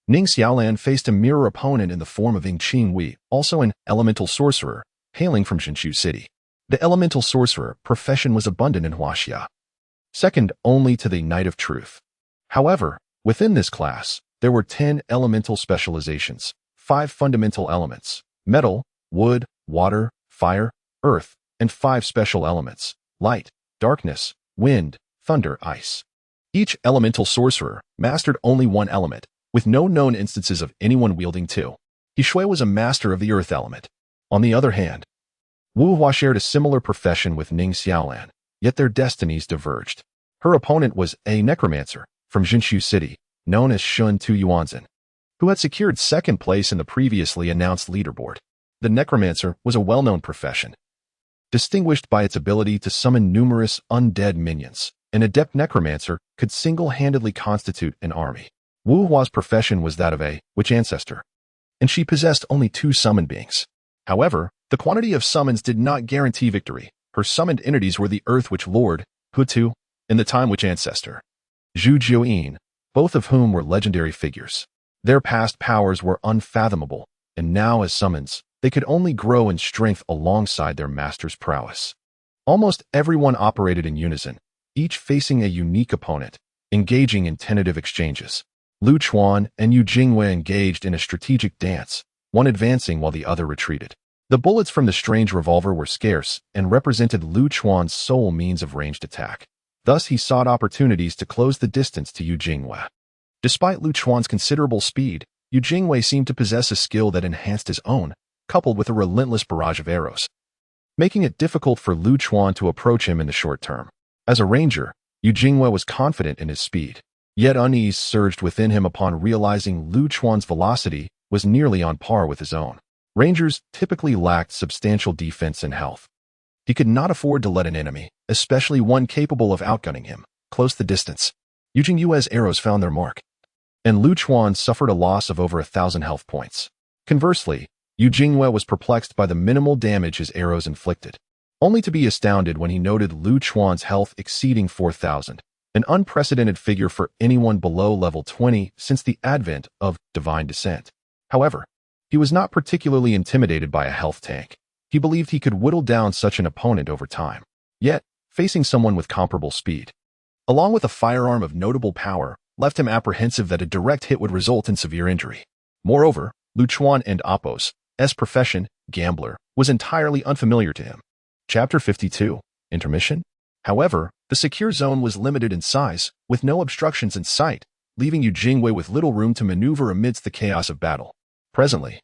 Speaker 1: Ning Xiaolan faced a mirror opponent in the form of Ying Qingwei, also an elemental sorcerer, hailing from Zhenshu City. The elemental sorcerer profession was abundant in Huaxia, second only to the Knight of Truth. However, within this class, there were 10 elemental specializations, 5 fundamental elements: metal, wood, water, fire, earth, and 5 special elements: light, darkness, wind, thunder, ice. Each elemental sorcerer mastered only one element, with no known instances of anyone wielding 2. He Shui was a master of the earth element. On the other hand, Wu Hua shared a similar profession with Ning Xiaolan, yet their destinies diverged. Her opponent was a necromancer from Zhenshu City, known as Shun Tu Yuanzhen, who had secured 2nd place in the previously announced leaderboard. The necromancer was a well-known profession, distinguished by its ability to summon numerous undead minions. An adept necromancer could single-handedly constitute an army. Wu Hua's profession was that of a witch ancestor, and she possessed only 2 summoned beings. However, the quantity of summons did not guarantee victory. Her summoned entities were the Earth Witch Lord, Hutu, and the Time Witch Ancestor, Zhu Jiuyin, both of whom were legendary figures. Their past powers were unfathomable, and now as summons, they could only grow in strength alongside their master's prowess. Almost everyone operated in unison, each facing a unique opponent, engaging in tentative exchanges. Lu Chuan and Yu Jingyue engaged in a strategic dance, one advancing while the other retreated. The bullets from the strange revolver were scarce and represented Lu Chuan's sole means of ranged attack. Thus he sought opportunities to close the distance to Yu Jingyue. Despite Lu Chuan's considerable speed, Yu Jingwei seemed to possess a skill that enhanced his own, coupled with a relentless barrage of arrows, making it difficult for Lu Chuan to approach him in the short term. As a ranger, Yu Jingwei was confident in his speed, yet unease surged within him upon realizing Lu Chuan's velocity was nearly on par with his own. Rangers typically lacked substantial defense and health. He could not afford to let an enemy, especially one capable of outgunning him, close the distance. Yu Jingwei's arrows found their mark, and Lu Chuan suffered a loss of over 1,000 health points. Conversely, Yu Jingwei was perplexed by the minimal damage his arrows inflicted, only to be astounded when he noted Lu Chuan's health exceeding 4,000, an unprecedented figure for anyone below level 20 since the advent of Divine Descent. However, he was not particularly intimidated by a health tank. He believed he could whittle down such an opponent over time. Yet, facing someone with comparable speed, along with a firearm of notable power, left him apprehensive that a direct hit would result in severe injury. Moreover, Lu Chuan and Appo's profession, gambler, was entirely unfamiliar to him. Chapter 52. Intermission? However, the secure zone was limited in size, with no obstructions in sight, leaving Yu Jingwei with little room to maneuver amidst the chaos of battle. Presently,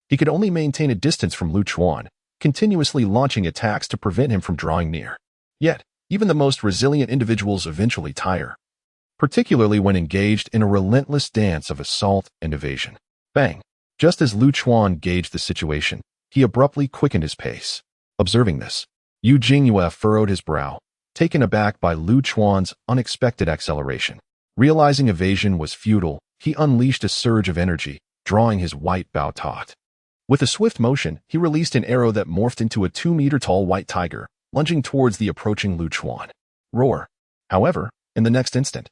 Speaker 1: he could only maintain a distance from Lu Chuan, continuously launching attacks to prevent him from drawing near. Yet, even the most resilient individuals eventually tire, particularly when engaged in a relentless dance of assault and evasion. Bang! Just as Lu Chuan gauged the situation, he abruptly quickened his pace. Observing this, Yu Jingwei furrowed his brow, taken aback by Lu Chuan's unexpected acceleration. Realizing evasion was futile, he unleashed a surge of energy, drawing his white bow taut. With a swift motion, he released an arrow that morphed into a 2-meter-tall white tiger, lunging towards the approaching Lu Chuan. Roar! However, in the next instant,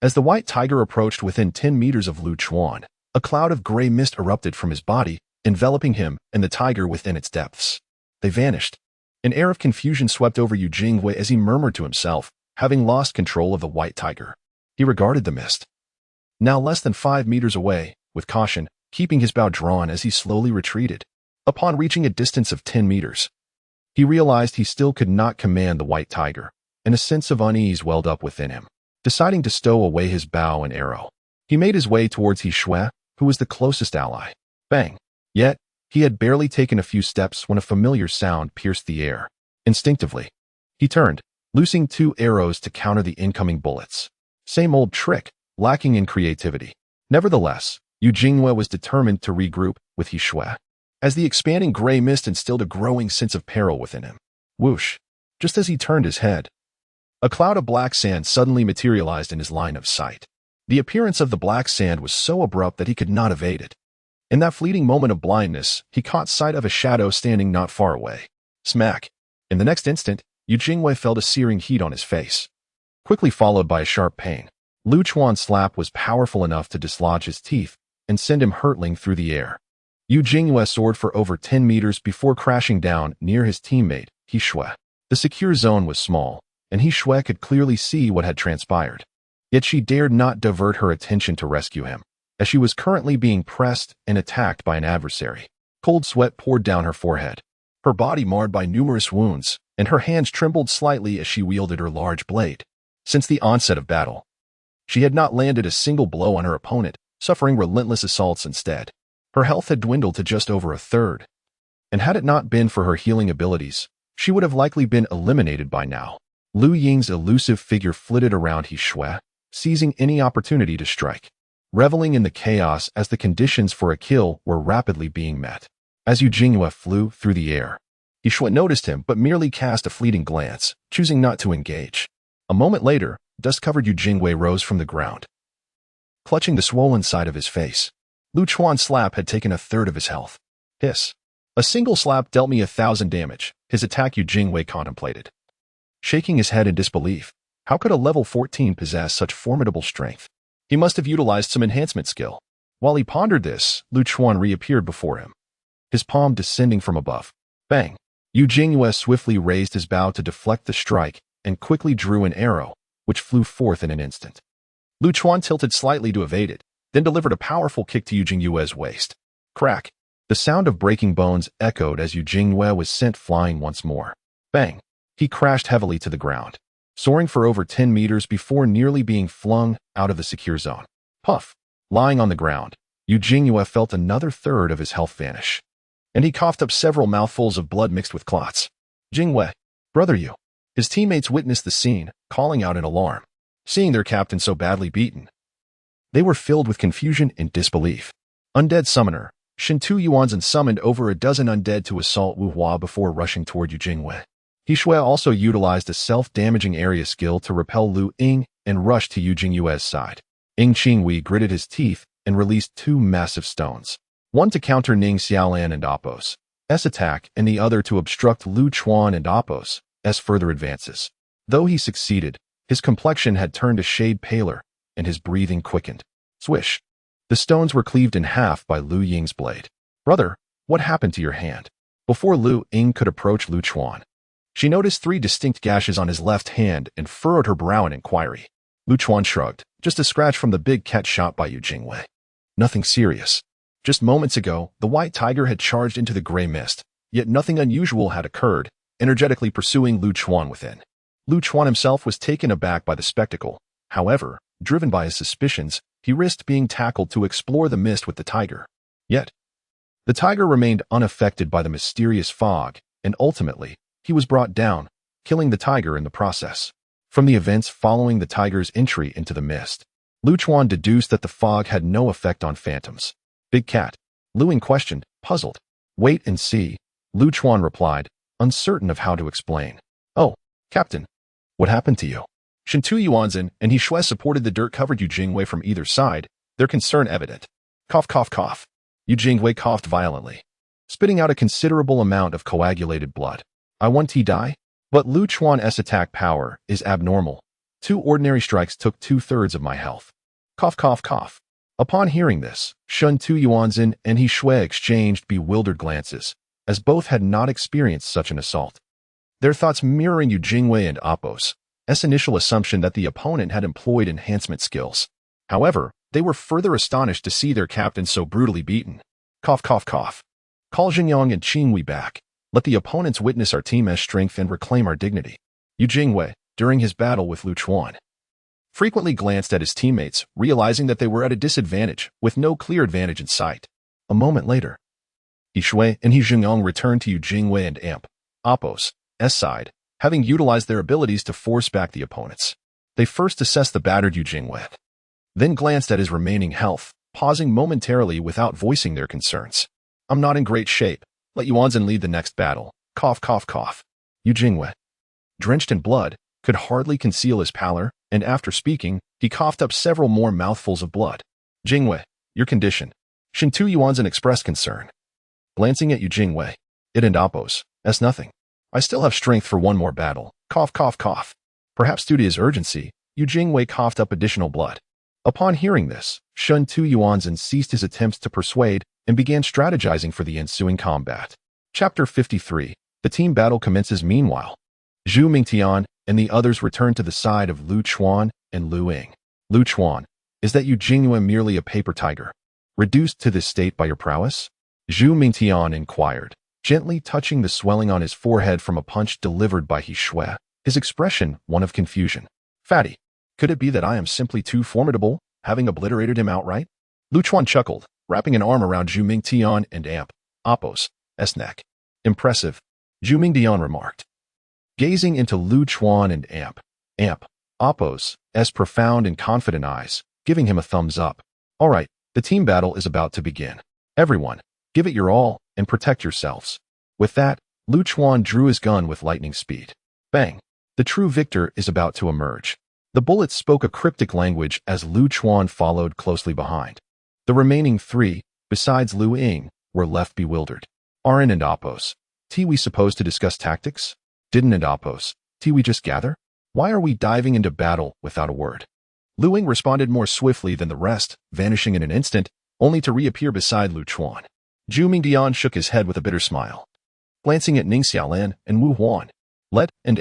Speaker 1: as the white tiger approached within 10 meters of Lu Chuan, a cloud of gray mist erupted from his body, enveloping him and the tiger within its depths. They vanished. An air of confusion swept over Yu Jingwei as he murmured to himself, having lost control of the white tiger. He regarded the mist, now less than 5 meters away, with caution, keeping his bow drawn as he slowly retreated. Upon reaching a distance of 10 meters, he realized he still could not command the white tiger, and a sense of unease welled up within him. Deciding to stow away his bow and arrow, he made his way towards He Shui, who was the closest ally. Bang! Yet, he had barely taken a few steps when a familiar sound pierced the air. Instinctively, he turned, loosing 2 arrows to counter the incoming bullets. Same old trick, lacking in creativity. Nevertheless, Yu Jingwei was determined to regroup with He Shui, as the expanding gray mist instilled a growing sense of peril within him. Whoosh! Just as he turned his head, a cloud of black sand suddenly materialized in his line of sight. The appearance of the black sand was so abrupt that he could not evade it. In that fleeting moment of blindness, he caught sight of a shadow standing not far away. Smack! In the next instant, Yu Jingwei felt a searing heat on his face, quickly followed by a sharp pain. Lu Chuan's slap was powerful enough to dislodge his teeth and send him hurtling through the air. Yu Jingwei soared for over 10 meters before crashing down near his teammate, He Shui. The secure zone was small, and He Shui could clearly see what had transpired. Yet she dared not divert her attention to rescue him, as she was currently being pressed and attacked by an adversary. Cold sweat poured down her forehead, her body marred by numerous wounds, and her hands trembled slightly as she wielded her large blade. Since the onset of battle, she had not landed a single blow on her opponent, suffering relentless assaults instead. Her health had dwindled to just over a third, and had it not been for her healing abilities, she would have likely been eliminated by now. Lu Ying's elusive figure flitted around He Shui, seizing any opportunity to strike, reveling in the chaos as the conditions for a kill were rapidly being met. As Yu Jingwei flew through the air, He Shui noticed him but merely cast a fleeting glance, choosing not to engage. A moment later, dust-covered Yu Jingwei rose from the ground, clutching the swollen side of his face. Lu Chuan's slap had taken a third of his health. Hiss. A single slap dealt me 1,000 damage, his attack Yu Jingwei contemplated, shaking his head in disbelief. How could a level 14 possess such formidable strength? He must have utilized some enhancement skill. While he pondered this, Lu Chuan reappeared before him, his palm descending from above. Bang! Yu Jingwei swiftly raised his bow to deflect the strike and quickly drew an arrow, which flew forth in an instant. Lu Chuan tilted slightly to evade it, then delivered a powerful kick to Yu Jingwei's waist. Crack! The sound of breaking bones echoed as Yu Jingwei was sent flying once more. Bang! He crashed heavily to the ground, soaring for over 10 meters before nearly being flung out of the secure zone. Puff! Lying on the ground, Yu Jingyue felt another third of his health vanish, and he coughed up several mouthfuls of blood mixed with clots. Jingwei, brother Yu. His teammates witnessed the scene, calling out in alarm. Seeing their captain so badly beaten, they were filled with confusion and disbelief. Undead Summoner, Shintu Yuanzhen summoned over a dozen undead to assault Wu Hua before rushing toward Yu Jingyue. He Shui also utilized a self-damaging area skill to repel Lu Ying and rushed to Yu Jingyue's side. Ying Qingwei gritted his teeth and released two massive stones, one to counter Ning Xiaolan and Appo's attack and the other to obstruct Lu Chuan and Appo's further advances. Though he succeeded, his complexion had turned a shade paler and his breathing quickened. Swish! The stones were cleaved in half by Lu Ying's blade. Brother, what happened to your hand? Before Lu Ying could approach Lu Chuan, she noticed 3 distinct gashes on his left hand and furrowed her brow in inquiry. Lu Chuan shrugged. Just a scratch from the big cat shot by Yu Jingyue. Nothing serious. Just moments ago, the white tiger had charged into the gray mist, yet nothing unusual had occurred, energetically pursuing Lu Chuan within. Lu Chuan himself was taken aback by the spectacle. However, driven by his suspicions, he risked being tackled to explore the mist with the tiger. Yet, the tiger remained unaffected by the mysterious fog, and ultimately, he was brought down, killing the tiger in the process. From the events following the tiger's entry into the mist, Lu Chuan deduced that the fog had no effect on phantoms. Big cat, Lu Ying questioned, puzzled. Wait and see, Lu Chuan replied, uncertain of how to explain. Oh, Captain, what happened to you? Shintu Yuanzhen and He Shui supported the dirt-covered Yu Jingyue from either side, their concern evident. Cough, cough, cough. Yu Jingyue coughed violently, spitting out a considerable amount of coagulated blood. I want to die? But Lu Chuan's attack power is abnormal. 2 ordinary strikes took 2/3 of my health. Cough, cough, cough. Upon hearing this, Shintu Yuanzhen and He Shui exchanged bewildered glances, as both had not experienced such an assault. Their thoughts mirroring Yu Jingyue and Appo's initial assumption that the opponent had employed enhancement skills. However, they were further astonished to see their captain so brutally beaten. Cough, cough, cough. Call Xingyang and Qingwei back. Let the opponents witness our team's strength and reclaim our dignity. Yu Jingyue, during his battle with Lu Chuan, frequently glanced at his teammates, realizing that they were at a disadvantage, with no clear advantage in sight. A moment later, He Shui and He Xingyang returned to Yu Jingyue and Appo's side, having utilized their abilities to force back the opponents. They first assessed the battered Yu Jingyue, then glanced at his remaining health, pausing momentarily without voicing their concerns. I'm not in great shape. Let Yuanzhen lead the next battle. Cough, cough, cough. Yu Jingyue, drenched in blood, could hardly conceal his pallor, and after speaking, he coughed up several more mouthfuls of blood. Jingyue, your condition. Shintu Yuanzhen expressed concern. Glancing at Yu Jingyue, it and Appo's, nothing. I still have strength for one more battle. Cough, cough, cough. Perhaps due to his urgency, Yu Jingyue coughed up additional blood. Upon hearing this, Shintu Yuanzhen ceased his attempts to persuade and began strategizing for the ensuing combat. Chapter 53. The team battle commences meanwhile. Zhu Mingtian and the others return to the side of Lu Chuan and Lu Ying. Lu Chuan, is that Yu Jingyue merely a paper tiger, reduced to this state by your prowess? Zhu Mingtian inquired, gently touching the swelling on his forehead from a punch delivered by He Shui, his expression one of confusion. Fatty, could it be that I am simply too formidable, having obliterated him outright? Lu Chuan chuckled, wrapping an arm around Zhu Mingtian and Appo's neck. Impressive, Zhu Mingtian remarked, gazing into Lu Chuan and Appo's profound and confident eyes, giving him a thumbs up. All right, the team battle is about to begin. Everyone, give it your all and protect yourselves. With that, Lu Chuan drew his gun with lightning speed. Bang! The true victor is about to emerge. The bullets spoke a cryptic language as Lu Chuan followed closely behind. The remaining 3, besides Lu Ying, were left bewildered. Aren't and Appo's we supposed to discuss tactics? Didn't and Appo's we just gather? Why are we diving into battle without a word? Lu Ying responded more swiftly than the rest, vanishing in an instant, only to reappear beside Lu Chuan. Zhu Mingtian shook his head with a bitter smile, glancing at Ning Xiaolan and Wu Huan. Let and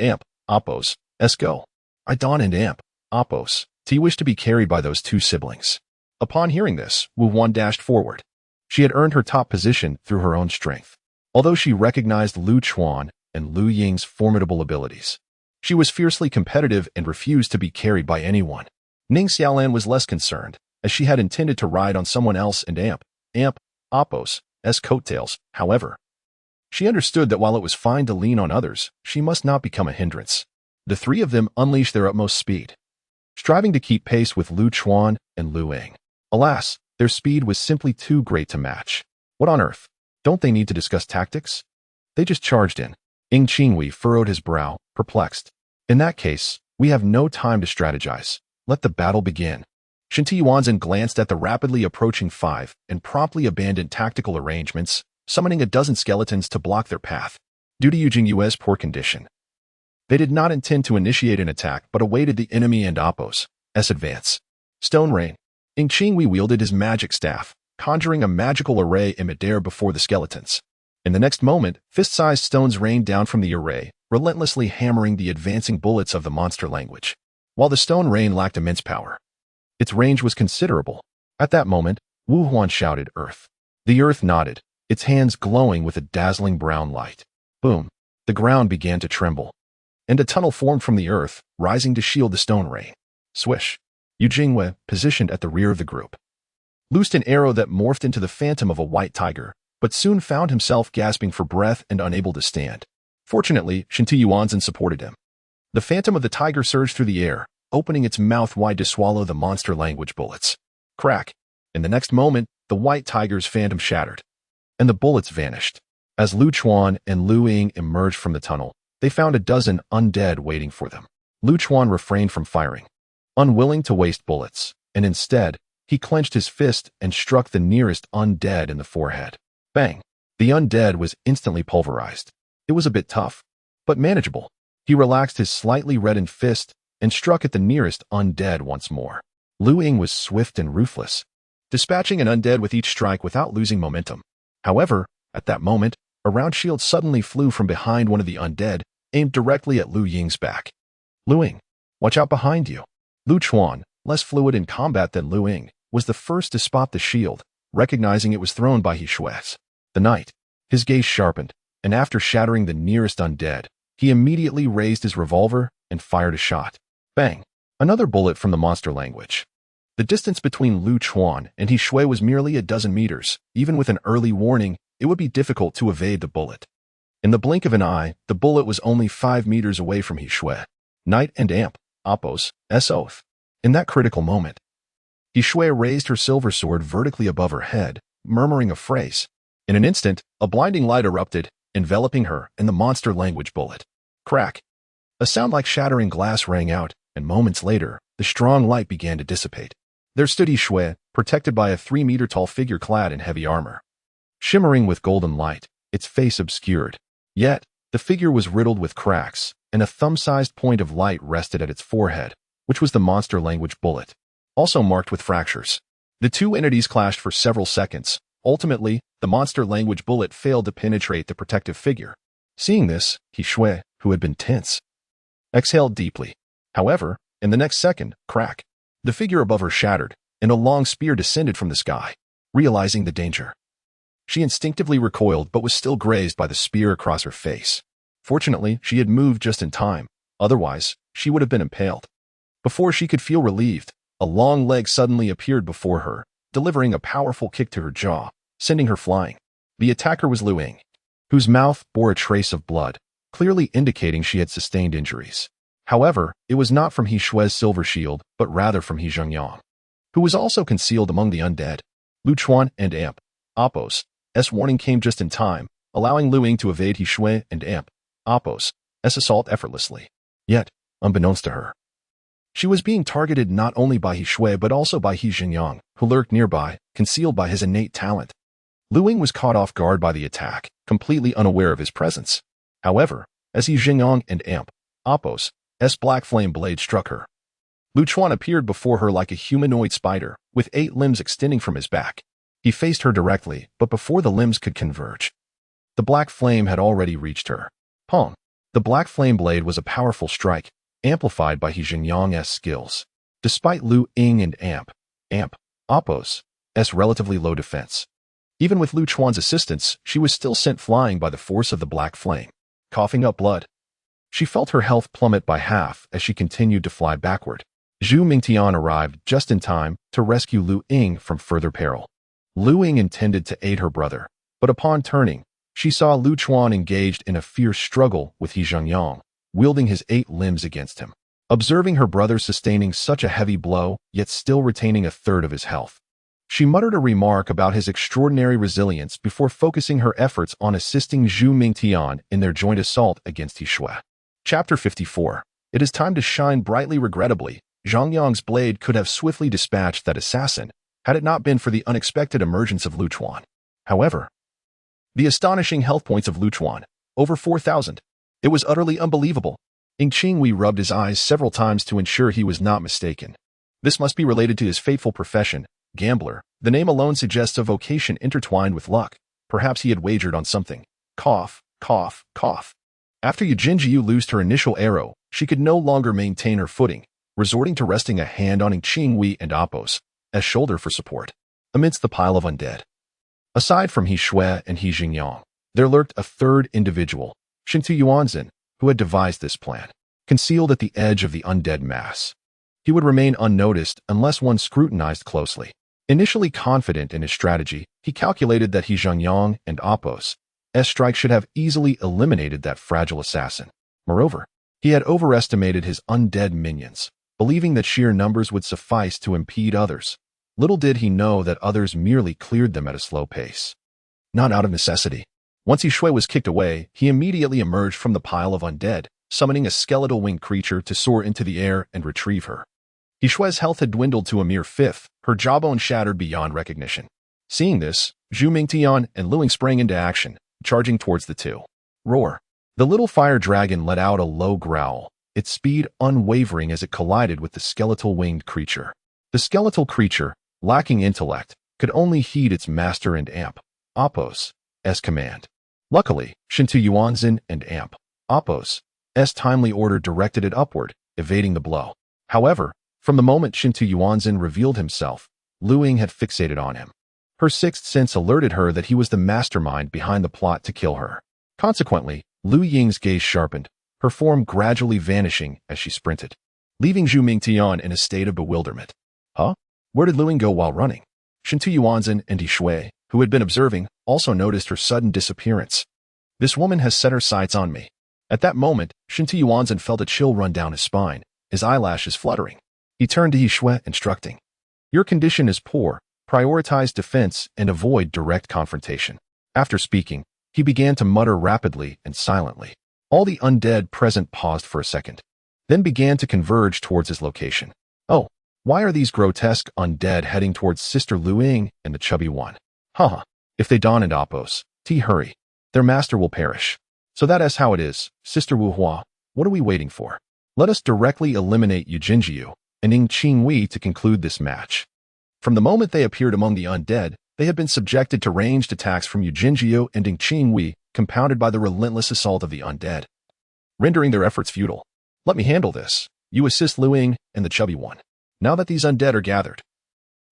Speaker 1: Appo's go. I Don and Appo's wish to be carried by those 2 siblings. Upon hearing this, Wu Huan dashed forward. She had earned her top position through her own strength. Although she recognized Lu Chuan and Lu Ying's formidable abilities, she was fiercely competitive and refused to be carried by anyone. Ning Xiaolan was less concerned, as she had intended to ride on someone else and Amp, Appos' coattails. However, she understood that while it was fine to lean on others, she must not become a hindrance. The three of them unleashed their utmost speed, striving to keep pace with Lu Chuan and Lu Ying. Alas, their speed was simply too great to match. What on earth? Don't they need to discuss tactics? They just charged in. Ying Qingwei furrowed his brow, perplexed. In that case, we have no time to strategize. Let the battle begin. Shen Tiyuanzhen glanced at the rapidly approaching five and promptly abandoned tactical arrangements, summoning a dozen skeletons to block their path. Due to Yu Jingyue's poor condition, they did not intend to initiate an attack but awaited the enemy and Appos' advance. Stone Rain. Ying Qingwei wielded his magic staff, conjuring a magical array in midair before the skeletons. In the next moment, fist-sized stones rained down from the array, relentlessly hammering the advancing bullets of the monster language. While the stone rain lacked immense power, its range was considerable. At that moment, Wu Huan shouted, "Earth." The earth nodded, its hands glowing with a dazzling brown light. Boom! The ground began to tremble, and a tunnel formed from the earth, rising to shield the stone rain. Swish! Yu Jingwei, positioned at the rear of the group, loosed an arrow that morphed into the phantom of a white tiger, but soon found himself gasping for breath and unable to stand. Fortunately, Shen Tiyuanzhen supported him. The phantom of the tiger surged through the air, opening its mouth wide to swallow the monster language bullets. Crack! In the next moment, the white tiger's phantom shattered, and the bullets vanished. As Lu Chuan and Lu Ying emerged from the tunnel, they found a dozen undead waiting for them. Lu Chuan refrained from firing, unwilling to waste bullets, and instead, he clenched his fist and struck the nearest undead in the forehead. Bang! The undead was instantly pulverized. It was a bit tough, but manageable. He relaxed his slightly reddened fist and struck at the nearest undead once more. Lu Ying was swift and ruthless, dispatching an undead with each strike without losing momentum. However, at that moment, a round shield suddenly flew from behind one of the undead, aimed directly at Lu Ying's back. Lu Ying, watch out behind you. Lu Chuan, less fluid in combat than Lu Ying, was the first to spot the shield, recognizing it was thrown by He Shui's. The knight. His gaze sharpened, and after shattering the nearest undead, he immediately raised his revolver and fired a shot. Bang! Another bullet from the monster language. The distance between Lu Chuan and He Shui was merely a dozen meters. Even with an early warning, it would be difficult to evade the bullet. In the blink of an eye, the bullet was only 5 meters away from He Shui. Knight and Amp, Appos' oath. In that critical moment, He Shui raised her silver sword vertically above her head, murmuring a phrase. In an instant, a blinding light erupted, enveloping her and the monster language bullet. Crack! A sound like shattering glass rang out, and moments later, the strong light began to dissipate. There stood He Shui, protected by a 3-meter-tall figure clad in heavy armor, shimmering with golden light, its face obscured. Yet, the figure was riddled with cracks, and a thumb-sized point of light rested at its forehead, which was the monster language bullet, also marked with fractures. The two entities clashed for several seconds. Ultimately, the monster language bullet failed to penetrate the protective figure. Seeing this, He Shui, who had been tense, exhaled deeply. However, in the next second, crack! The figure above her shattered, and a long spear descended from the sky. Realizing the danger, she instinctively recoiled but was still grazed by the spear across her face. Fortunately, she had moved just in time. Otherwise, she would have been impaled. Before she could feel relieved, a long leg suddenly appeared before her, delivering a powerful kick to her jaw, sending her flying. The attacker was Lu Ying, whose mouth bore a trace of blood, clearly indicating she had sustained injuries. However, it was not from He Shui's silver shield, but rather from He Zhengyang, who was also concealed among the undead. Lu Chuan and Amp, Appos' warning came just in time, allowing Lu Ying to evade He Shui and Amp, Appos' assault effortlessly. Yet, unbeknownst to her, she was being targeted not only by He Shui but also by He Zhengyang, who lurked nearby, concealed by his innate talent. Lu Ying was caught off guard by the attack, completely unaware of his presence. However, as He Zhengyang and Amp, Appos' black flame blade struck her, Lu Chuan appeared before her like a humanoid spider, with 8 limbs extending from his back. He faced her directly, but before the limbs could converge, the black flame had already reached her. Pong! The black flame blade was a powerful strike, amplified by He Zhengyang's skills. Despite Lu Ying and Amp, Appos' relatively low defense, even with Lu Chuan's assistance, she was still sent flying by the force of the black flame. Coughing up blood, she felt her health plummet by half as she continued to fly backward. Zhu Mingtian arrived just in time to rescue Lu Ying from further peril. Lu Ying intended to aid her brother, but upon turning, she saw Lu Chuan engaged in a fierce struggle with He Zhengyang, wielding his 8 limbs against him. Observing her brother sustaining such a heavy blow, yet still retaining a third of his health, she muttered a remark about his extraordinary resilience before focusing her efforts on assisting Zhu Mingtian in their joint assault against He Shui. Chapter 54. It is time to shine brightly. Regrettably, Zhang Yang's blade could have swiftly dispatched that assassin, had it not been for the unexpected emergence of Lu Chuan. However, the astonishing health points of Lu Chuan, over 4,000. It was utterly unbelievable. Ying Qingwei rubbed his eyes several times to ensure he was not mistaken. This must be related to his fateful profession, gambler. The name alone suggests a vocation intertwined with luck. Perhaps he had wagered on something. Cough, cough, cough. After Yu Jinjiu loosed her initial arrow, she could no longer maintain her footing, resorting to resting a hand on Ying Qingwei and Appos as shoulder for support. Amidst the pile of undead, aside from He Shui and He Zhengyang, there lurked a third individual, Xintu Yuanzhen, who had devised this plan. Concealed at the edge of the undead mass, he would remain unnoticed unless one scrutinized closely. Initially confident in his strategy, he calculated that He Zhengyang and Appos' strike should have easily eliminated that fragile assassin. Moreover, he had overestimated his undead minions, believing that sheer numbers would suffice to impede others. Little did he know that others merely cleared them at a slow pace. Not out of necessity. Once He Shui was kicked away, he immediately emerged from the pile of undead, summoning a skeletal winged creature to soar into the air and retrieve her. He Shui's health had dwindled to a mere fifth, her jawbone shattered beyond recognition. Seeing this, Zhu Mingtian and Lu Ying sprang into action, charging towards the two. Roar. The little fire dragon let out a low growl, its speed unwavering as it collided with the skeletal winged creature. The skeletal creature, lacking intellect, could only heed its master and Appos' command. Luckily, Xintu Yuanzhen and Appos' timely order directed it upward, evading the blow. However, from the moment Xintu Yuanzhen revealed himself, Lu Ying had fixated on him. Her sixth sense alerted her that he was the mastermind behind the plot to kill her. Consequently, Lu Ying's gaze sharpened, her form gradually vanishing as she sprinted, leaving Zhu Mingtian in a state of bewilderment. Huh? Where did Lu Ying go while running? Xintu Yuanzhen and He Shui, who had been observing, also noticed her sudden disappearance. This woman has set her sights on me. At that moment, Xintu Yuanzhen felt a chill run down his spine, his eyelashes fluttering. He turned to He Shui, instructing, "Your condition is poor. Prioritize defense and avoid direct confrontation." After speaking, he began to mutter rapidly and silently. All the undead present paused for a second, then began to converge towards his location. Oh, why are these grotesque undead heading towards Sister Lu Ying and the chubby one? Haha, if they dawn and Appos, hurry. Their master will perish. So that is how it is, Sister Wu Hua. What are we waiting for? Let us directly eliminate Yu Jinjiu and Ying Qingwei to conclude this match. From the moment they appeared among the undead, they had been subjected to ranged attacks from Yu Jinjiu and Ying Qingwei, compounded by the relentless assault of the undead, rendering their efforts futile. Let me handle this. You assist Lu Ying and the chubby one. Now that these undead are gathered,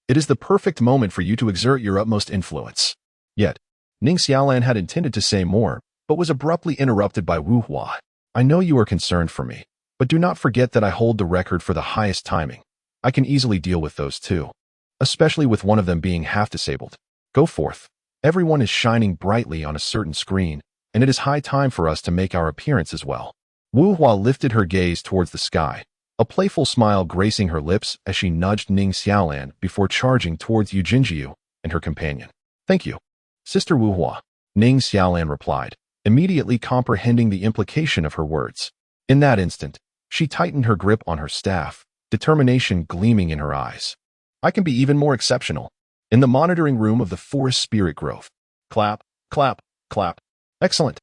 Speaker 1: it is the perfect moment for you to exert your utmost influence. Yet, Ning Xiaolan had intended to say more, but was abruptly interrupted by Wu Hua. I know you are concerned for me, but do not forget that I hold the record for the highest timing. I can easily deal with those two, especially with one of them being half disabled. Go forth. Everyone is shining brightly on a certain screen, and it is high time for us to make our appearance as well. Wu Hua lifted her gaze towards the sky, a playful smile gracing her lips as she nudged Ning Xiaolan before charging towards Yu Jinjiu and her companion. Thank you, Sister Wu Hua, Ning Xiaolan replied, immediately comprehending the implication of her words. In that instant, she tightened her grip on her staff, determination gleaming in her eyes. I can be even more exceptional. In the monitoring room of the Forest Spirit Grove. Clap, clap, clap. Excellent.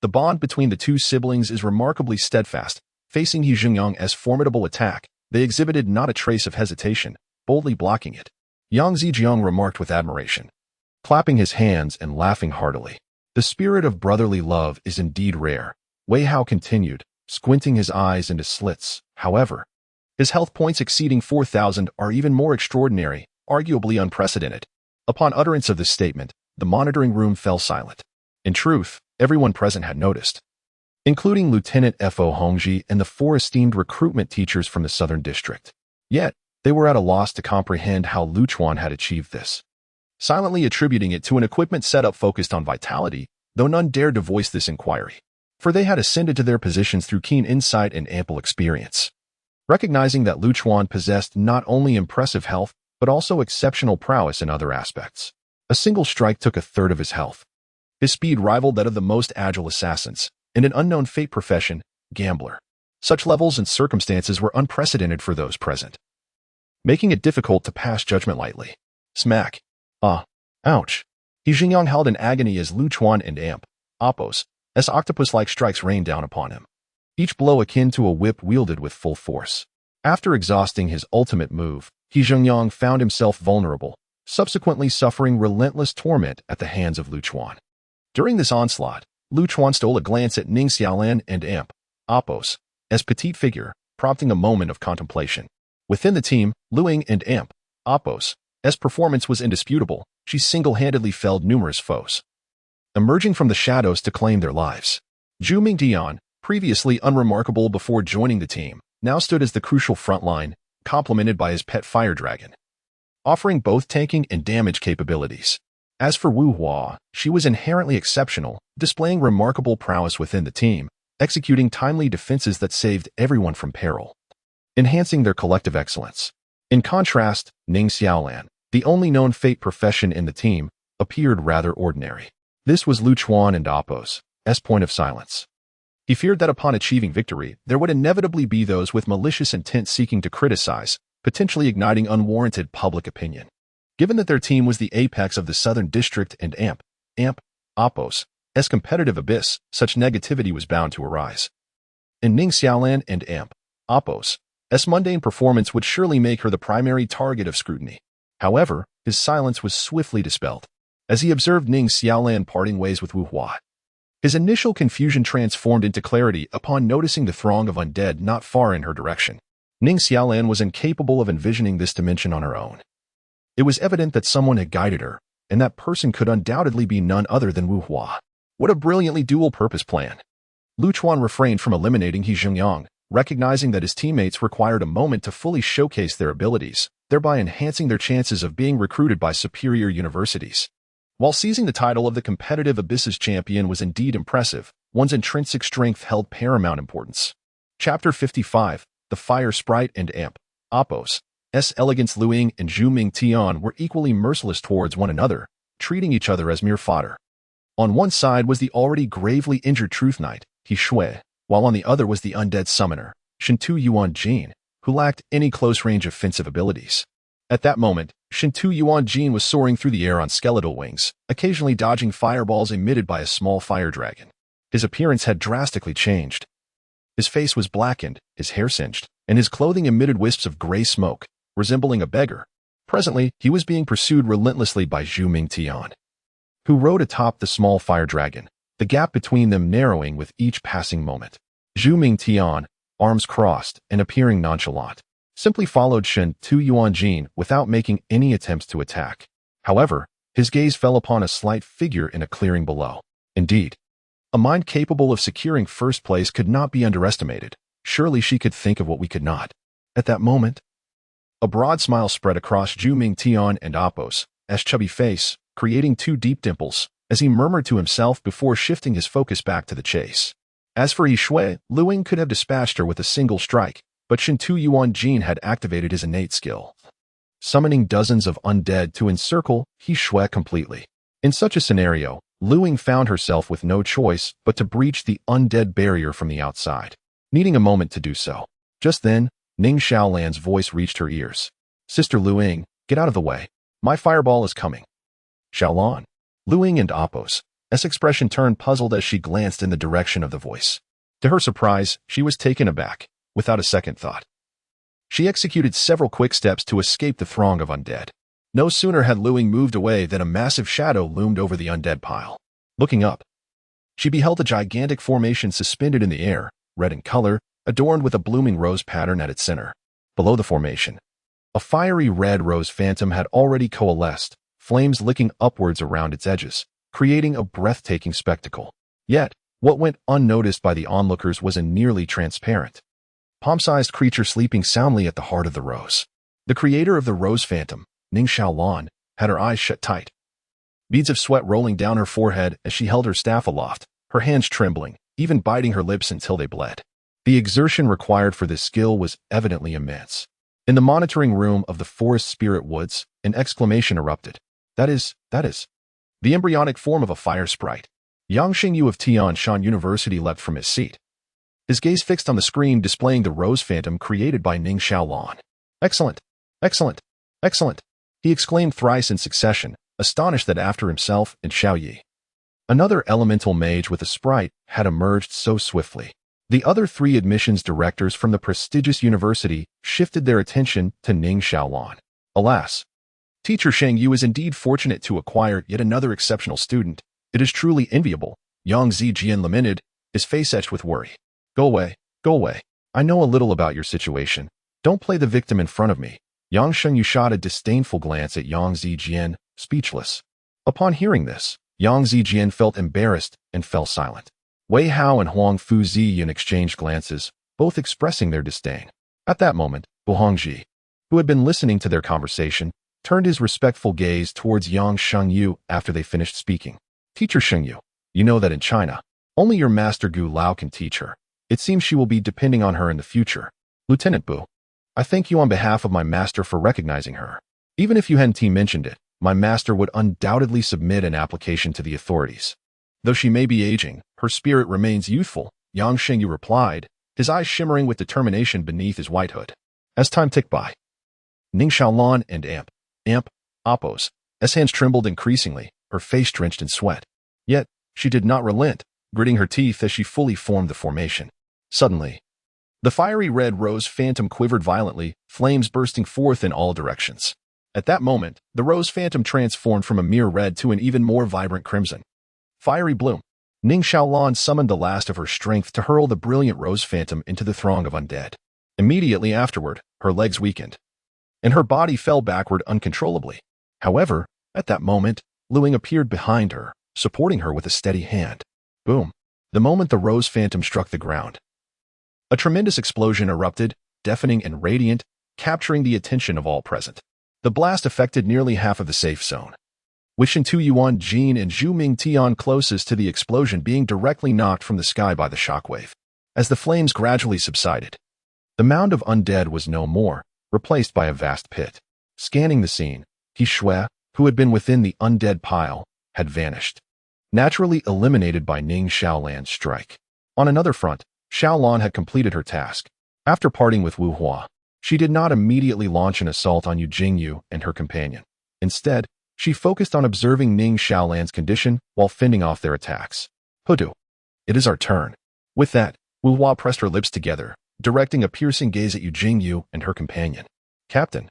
Speaker 1: The bond between the two siblings is remarkably steadfast. Facing He Zhengyang's formidable attack, they exhibited not a trace of hesitation, boldly blocking it. Yang Zijiang remarked with admiration, clapping his hands and laughing heartily. The spirit of brotherly love is indeed rare. Wei Hao continued, squinting his eyes into slits. However, his health points exceeding 4,000 are even more extraordinary, arguably unprecedented. Upon utterance of this statement, the monitoring room fell silent. In truth, everyone present had noticed, including Lieutenant Fo Hongji and the four esteemed recruitment teachers from the Southern District. Yet, they were at a loss to comprehend how Luchuan had achieved this, silently attributing it to an equipment setup focused on vitality, though none dared to voice this inquiry, for they had ascended to their positions through keen insight and ample experience. Recognizing that Luchuan possessed not only impressive health, but also exceptional prowess in other aspects. A single strike took a third of his health. His speed rivaled that of the most agile assassins, and an unknown fate profession, gambler. Such levels and circumstances were unprecedented for those present, making it difficult to pass judgment lightly. Smack. Ouch. He Xingyang held in agony as Luchuan and Amp, Oppos, as octopus-like strikes rained down upon him, each blow akin to a whip wielded with full force. After exhausting his ultimate move, He Xingyang found himself vulnerable, subsequently suffering relentless torment at the hands of Luchuan. During this onslaught, Luchuan stole a glance at Ning Xiaolan and Amp, Oppos, as petite figure, prompting a moment of contemplation. Within the team, Luing and Amp, Oppos, as performance was indisputable, she single-handedly felled numerous foes, emerging from the shadows to claim their lives. Zhu Mingtian, previously unremarkable before joining the team, now stood as the crucial front line, complemented by his pet fire dragon, offering both tanking and damage capabilities. As for Wu Hua, she was inherently exceptional, displaying remarkable prowess within the team, executing timely defenses that saved everyone from peril, enhancing their collective excellence. In contrast, Ning Xiaolan, the only known fate profession in the team, appeared rather ordinary. This was Luchuan and Oppos' point of silence. He feared that upon achieving victory, there would inevitably be those with malicious intent seeking to criticize, potentially igniting unwarranted public opinion. Given that their team was the apex of the Southern District and Amp, Oppos' competitive abyss, such negativity was bound to arise. And Ning Xiaolan and Amp, Oppos' mundane performance would surely make her the primary target of scrutiny. However, his silence was swiftly dispelled, as he observed Ning Xiaolan parting ways with Wu Hua. His initial confusion transformed into clarity upon noticing the throng of undead not far in her direction. Ning Xiaolan was incapable of envisioning this dimension on her own. It was evident that someone had guided her, and that person could undoubtedly be none other than Wu Hua. What a brilliantly dual-purpose plan. Luchuan refrained from eliminating He Xingyang, recognizing that his teammates required a moment to fully showcase their abilities, thereby enhancing their chances of being recruited by superior universities. While seizing the title of the competitive Abysses champion was indeed impressive, one's intrinsic strength held paramount importance. Chapter 55, The Fire Sprite and Amp, Oppos' elegance. Luing and Zhu Mingtian were equally merciless towards one another, treating each other as mere fodder. On one side was the already gravely injured Truth Knight, He Shui, while on the other was the undead summoner, Shintu Yuan Jin, who lacked any close-range offensive abilities. At that moment, Shintu Yuan Jin was soaring through the air on skeletal wings, occasionally dodging fireballs emitted by a small fire dragon. His appearance had drastically changed. His face was blackened, his hair singed, and his clothing emitted wisps of gray smoke, resembling a beggar. Presently, he was being pursued relentlessly by Zhu Mingtian, who rode atop the small fire dragon, the gap between them narrowing with each passing moment. Zhu Mingtian, arms crossed and appearing nonchalant, simply followed Shintu Yuan Jin without making any attempts to attack. However, his gaze fell upon a slight figure in a clearing below. Indeed, a mind capable of securing first place could not be underestimated. Surely she could think of what we could not. At that moment, a broad smile spread across Zhu Mingtian and Oppos' chubby face, creating two deep dimples, as he murmured to himself before shifting his focus back to the chase. As for He Shui, Luing could have dispatched her with a single strike, but Shintu Yuan Jin had activated his innate skill, summoning dozens of undead to encircle He Shui completely. In such a scenario, Luing found herself with no choice but to breach the undead barrier from the outside, needing a moment to do so. Just then, Ning Xiaolan's voice reached her ears. "Sister Luing, get out of the way. My fireball is coming." Xiaolan. Luing and Oppos' expression turned puzzled as she glanced in the direction of the voice. To her surprise, she was taken aback, without a second thought. She executed several quick steps to escape the throng of undead. No sooner had Luing moved away than a massive shadow loomed over the undead pile. Looking up, she beheld a gigantic formation suspended in the air, red in color, adorned with a blooming rose pattern at its center. Below the formation, a fiery red rose phantom had already coalesced, flames licking upwards around its edges, creating a breathtaking spectacle. Yet, what went unnoticed by the onlookers was a nearly transparent, palm-sized creature sleeping soundly at the heart of the rose. The creator of the Rose Phantom, Ning Xiaolan, had her eyes shut tight. Beads of sweat rolling down her forehead as she held her staff aloft, her hands trembling, even biting her lips until they bled. The exertion required for this skill was evidently immense. In the monitoring room of the Forest Spirit Woods, an exclamation erupted. That is the embryonic form of a fire sprite. Yang Xingyu of Tian Shan University leapt from his seat. His gaze fixed on the screen displaying the Rose Phantom created by Ning Xiaolan. Excellent! Excellent! Excellent! He exclaimed thrice in succession, astonished that after himself and Xiaoyi, another elemental mage with a sprite had emerged so swiftly. The other three admissions directors from the prestigious university shifted their attention to Ning Xiaolan. Alas, Teacher Shang Yu is indeed fortunate to acquire yet another exceptional student. It is truly enviable. Yang Zijian lamented, his face etched with worry. Go away, go away. I know a little about your situation. Don't play the victim in front of me. Yang Shengyu shot a disdainful glance at Yang Zijian, speechless. Upon hearing this, Yang Zijian felt embarrassed and fell silent. Wei Hao and Huang Fuziyan exchanged glances, both expressing their disdain. At that moment, Bu Hongji, who had been listening to their conversation, turned his respectful gaze towards Yang Shengyu after they finished speaking. Teacher Shengyu, you know that in China, only your master Gu Lao can teach her. It seems she will be depending on her in the future. Lieutenant Bu, I thank you on behalf of my master for recognizing her. Even if you hadn't mentioned it, my master would undoubtedly submit an application to the authorities. Though she may be aging, her spirit remains youthful, Yang Shengyu replied, his eyes shimmering with determination beneath his white hood. As time ticked by, Ning Xiaolan and Amp, Oppos, S hands trembled increasingly, her face drenched in sweat. Yet, she did not relent, gritting her teeth as she fully formed the formation. Suddenly, the fiery red Rose Phantom quivered violently, flames bursting forth in all directions. At that moment, the Rose Phantom transformed from a mere red to an even more vibrant crimson. Fiery bloom. Ning Xiaolan summoned the last of her strength to hurl the brilliant Rose Phantom into the throng of undead. Immediately afterward, her legs weakened, and her body fell backward uncontrollably. However, at that moment, Luing appeared behind her, supporting her with a steady hand. Boom. The moment the Rose Phantom struck the ground, a tremendous explosion erupted, deafening and radiant, capturing the attention of all present. The blast affected nearly half of the safe zone, with Shintu Yuan Jin and Zhu Ming Tian closest to the explosion being directly knocked from the sky by the shockwave. As the flames gradually subsided, the mound of undead was no more, replaced by a vast pit. Scanning the scene, He Shui, who had been within the undead pile, had vanished, naturally eliminated by Ning Xiaolan's strike. On another front, Xiaolan had completed her task. After parting with Wu Hua, she did not immediately launch an assault on Yu Jingyu and her companion. Instead, she focused on observing Ning Xiaolan's condition while fending off their attacks. Hudu, it is our turn. With that, Wu Hua pressed her lips together, directing a piercing gaze at Yu Jingyu and her companion. Captain,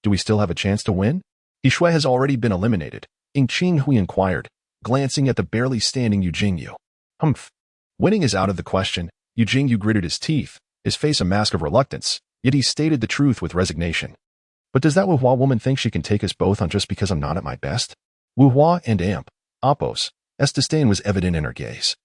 Speaker 1: do we still have a chance to win? He Shui has already been eliminated, Ying Qinghui inquired, glancing at the barely standing Yu Jingyu. Humph. Winning is out of the question. Yu Jingyu gritted his teeth, his face a mask of reluctance, yet he stated the truth with resignation. But does that Wu Hua woman think she can take us both on just because I'm not at my best? Wu Hua and Amp, Oppos, disdain was evident in her gaze.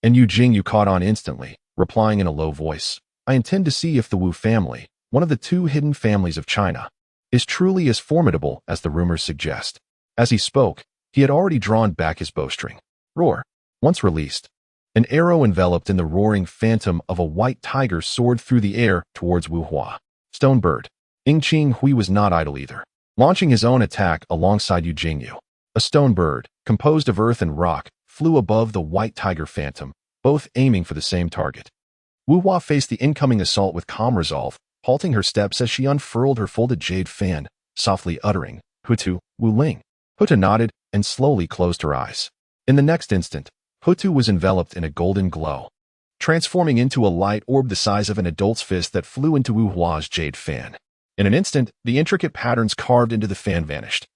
Speaker 1: And Yu Jingyu caught on instantly, replying in a low voice, I intend to see if the Wu family, one of the two hidden families of China, is truly as formidable as the rumors suggest. As he spoke, he had already drawn back his bowstring. Roar. Once released, an arrow enveloped in the roaring phantom of a white tiger soared through the air towards Wu Hua. Stone Bird. Ying Qinghui was not idle either, launching his own attack alongside Yu Jingyu. A stone bird, composed of earth and rock, flew above the white tiger phantom, both aiming for the same target. Wu Hua faced the incoming assault with calm resolve, halting her steps as she unfurled her folded jade fan, softly uttering, Hutu, Wu Ling. Hutu nodded and slowly closed her eyes. In the next instant, Hutu was enveloped in a golden glow, transforming into a light orb the size of an adult's fist that flew into Wu Hua's jade fan. In an instant, the intricate patterns carved into the fan vanished,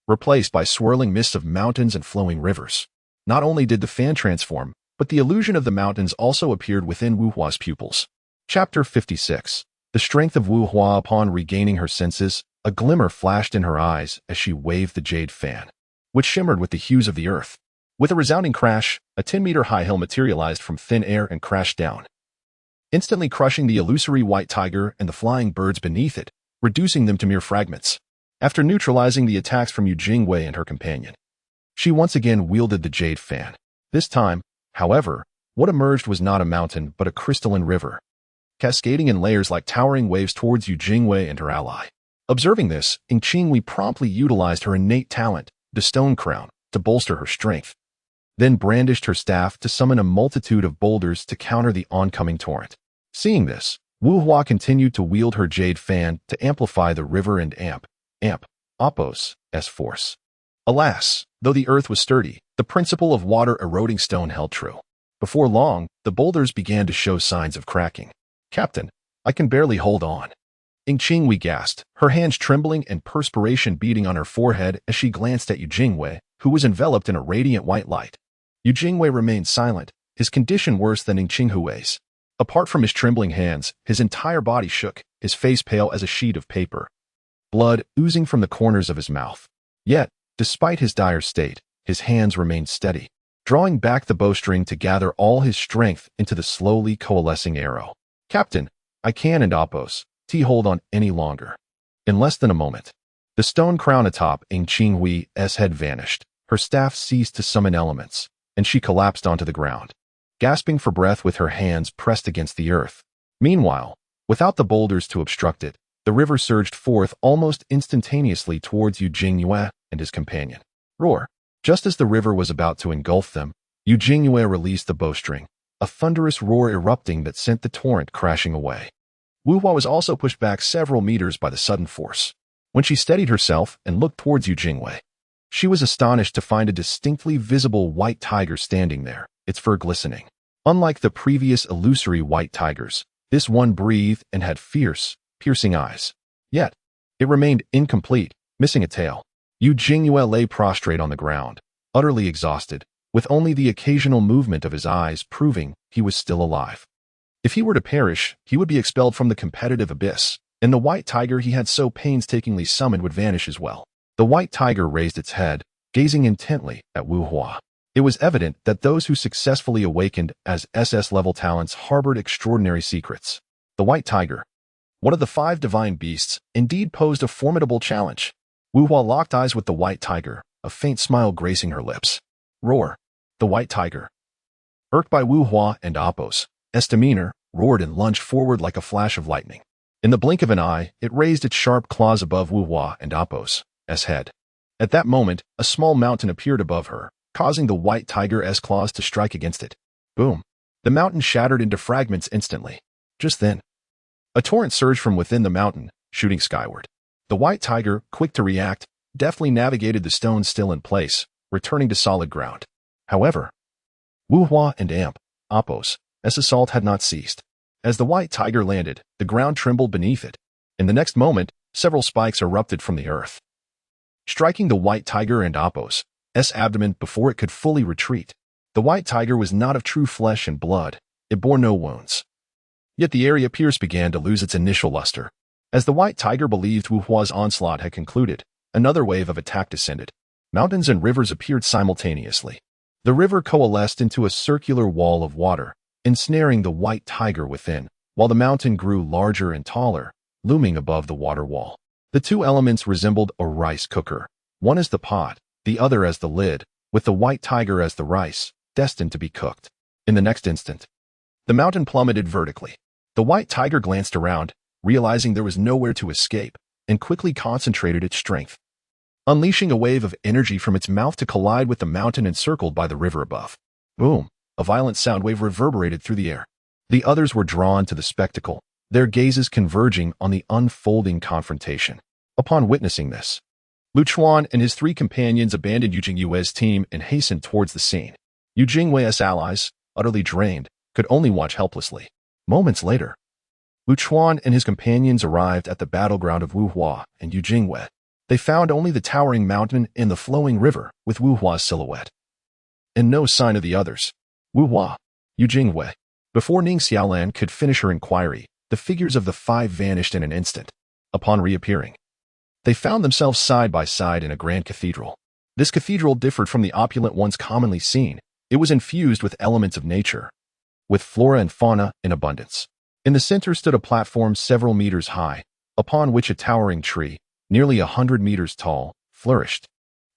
Speaker 1: replaced by swirling mists of mountains and flowing rivers. Not only did the fan transform, but the illusion of the mountains also appeared within Wu Hua's pupils. Chapter 56. The strength of Wu Hua. Upon regaining her senses, a glimmer flashed in her eyes as she waved the jade fan, which shimmered with the hues of the earth. With a resounding crash, a 10-meter high hill materialized from thin air and crashed down, instantly crushing the illusory white tiger and the flying birds beneath it, reducing them to mere fragments. After neutralizing the attacks from Yu Jingwei and her companion, she once again wielded the jade fan. This time, however, what emerged was not a mountain but a crystalline river, cascading in layers like towering waves towards Yu Jingwei and her ally. Observing this, Ying Qingwei promptly utilized her innate talent, the stone crown, to bolster her strength, then brandished her staff to summon a multitude of boulders to counter the oncoming torrent. Seeing this, Wu Hua continued to wield her jade fan to amplify the river and amp Apos' force. Alas, though the earth was sturdy, the principle of water eroding stone held true. Before long, the boulders began to show signs of cracking. "Captain, I can barely hold on." Ying Qingwei gasped, her hands trembling and perspiration beading on her forehead as she glanced at Yu Jingwei, who was enveloped in a radiant white light. Yu Jingwei remained silent, his condition worse than Ying Qingwei's. Apart from his trembling hands, his entire body shook, his face pale as a sheet of paper, blood oozing from the corners of his mouth. Yet, despite his dire state, his hands remained steady, drawing back the bowstring to gather all his strength into the slowly coalescing arrow. "Captain, I can't Apos' hold on any longer." In less than a moment, the stone crown atop Ying Qingwei's head vanished, her staff ceased to summon elements, and she collapsed onto the ground, gasping for breath with her hands pressed against the earth. Meanwhile, without the boulders to obstruct it, the river surged forth almost instantaneously towards Yu Jingwei and his companion. Roar! Just as the river was about to engulf them, Yu Jingwei released the bowstring, a thunderous roar erupting that sent the torrent crashing away. Wu Hua was also pushed back several meters by the sudden force. When she steadied herself and looked towards Yu Jingwei, she was astonished to find a distinctly visible white tiger standing there, its fur glistening. Unlike the previous illusory white tigers, this one breathed and had fierce, piercing eyes. Yet, it remained incomplete, missing a tail. Yu Jingwei lay prostrate on the ground, utterly exhausted, with only the occasional movement of his eyes proving he was still alive. If he were to perish, he would be expelled from the competitive abyss, and the white tiger he had so painstakingly summoned would vanish as well. The white tiger raised its head, gazing intently at Wu Hua. It was evident that those who successfully awakened as SS-level talents harbored extraordinary secrets. The white tiger, one of the 5 divine beasts, indeed posed a formidable challenge. Wu Hua locked eyes with the white tiger, a faint smile gracing her lips. Roar! The white tiger, irked by Wu Hua and Apos' demeanor, roared and lunged forward like a flash of lightning. In the blink of an eye, it raised its sharp claws above Wu Hua and Apos' head. At that moment, a small mountain appeared above her, causing the white tiger's claws to strike against it. Boom! The mountain shattered into fragments instantly. Just then, a torrent surged from within the mountain, shooting skyward. The white tiger, quick to react, deftly navigated the stones still in place, returning to solid ground. However, Wu Hua and Apos' assault had not ceased. As the white tiger landed, the ground trembled beneath it. In the next moment, several spikes erupted from the earth, striking the white tiger and Apos' abdomen before it could fully retreat. The white tiger was not of true flesh and blood. It bore no wounds. Yet the area pierced began to lose its initial luster. As the white tiger believed Wu Hua's onslaught had concluded, another wave of attack descended. Mountains and rivers appeared simultaneously. The river coalesced into a circular wall of water, ensnaring the white tiger within, while the mountain grew larger and taller, looming above the water wall. The two elements resembled a rice cooker, one as the pot, the other as the lid, with the white tiger as the rice, destined to be cooked. In the next instant, the mountain plummeted vertically. The white tiger glanced around, realizing there was nowhere to escape, and quickly concentrated its strength, unleashing a wave of energy from its mouth to collide with the mountain encircled by the river above. Boom! A violent sound wave reverberated through the air. The others were drawn to the spectacle, their gazes converging on the unfolding confrontation. Upon witnessing this, Lu Chuan and his 3 companions abandoned Yu Jingwei's team and hastened towards the scene. Yu Jingwei's allies, utterly drained, could only watch helplessly. Moments later, Lu Chuan and his companions arrived at the battleground of Wu Hua and Yu Jingwei. They found only the towering mountain and the flowing river with Wu Hua's silhouette, and no sign of the others. Wu Hua, Yu Jingwei. Before Ning Xiaolan could finish her inquiry, the figures of the 5 vanished in an instant. Upon reappearing, they found themselves side by side in a grand cathedral. This cathedral differed from the opulent ones commonly seen. It was infused with elements of nature, with flora and fauna in abundance. In the center stood a platform several meters high, upon which a towering tree, nearly 100 meters tall, flourished,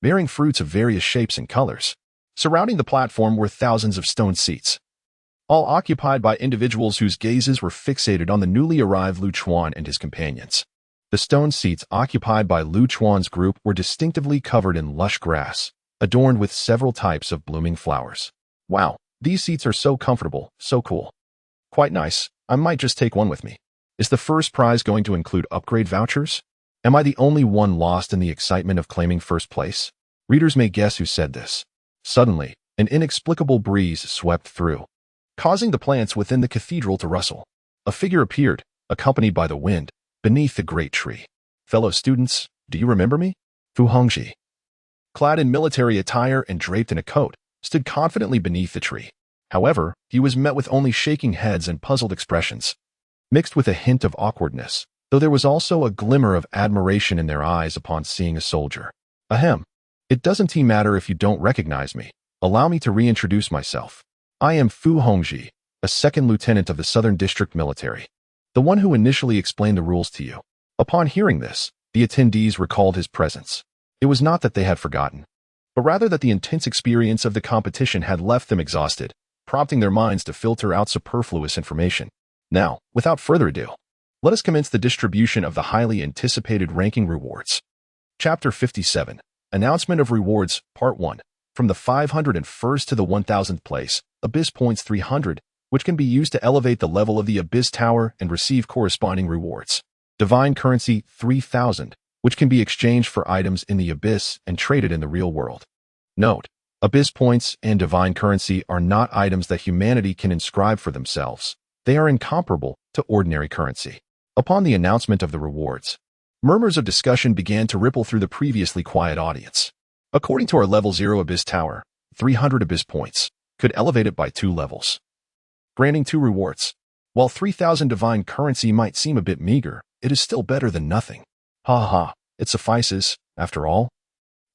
Speaker 1: bearing fruits of various shapes and colors. Surrounding the platform were thousands of stone seats, all occupied by individuals whose gazes were fixated on the newly arrived Lu Chuan and his companions. The stone seats occupied by Lu Chuan's group were distinctively covered in lush grass, adorned with several types of blooming flowers. Wow, these seats are so comfortable, so cool. Quite nice, I might just take one with me. Is the first prize going to include upgrade vouchers? Am I the only one lost in the excitement of claiming first place? Readers may guess who said this. Suddenly, an inexplicable breeze swept through, causing the plants within the cathedral to rustle. A figure appeared, accompanied by the wind, beneath the great tree. Fellow students, do you remember me? Fu Hongzhi, clad in military attire and draped in a coat, stood confidently beneath the tree. However, he was met with only shaking heads and puzzled expressions, mixed with a hint of awkwardness, though there was also a glimmer of admiration in their eyes upon seeing a soldier. Ahem. It doesn't matter if you don't recognize me. Allow me to reintroduce myself. I am Fu Hongzhi, a second lieutenant of the Southern District Military, the one who initially explained the rules to you. Upon hearing this, the attendees recalled his presence. It was not that they had forgotten, but rather that the intense experience of the competition had left them exhausted, prompting their minds to filter out superfluous information. Now, without further ado, let us commence the distribution of the highly anticipated ranking rewards. Chapter 57. Announcement of Rewards, Part 1. From the 501st to the 1000th place, Abyss Points 300, which can be used to elevate the level of the Abyss Tower and receive corresponding rewards. Divine Currency 3000, which can be exchanged for items in the Abyss and traded in the real world. Note: Abyss Points and Divine Currency are not items that humanity can inscribe for themselves. They are incomparable to ordinary currency. Upon the announcement of the rewards, murmurs of discussion began to ripple through the previously quiet audience. According to our Level 0 Abyss Tower, 300 Abyss Points could elevate it by 2 levels, granting 2 rewards. While 3,000 Divine Currency might seem a bit meager, it is still better than nothing. Ha ha, it suffices, after all.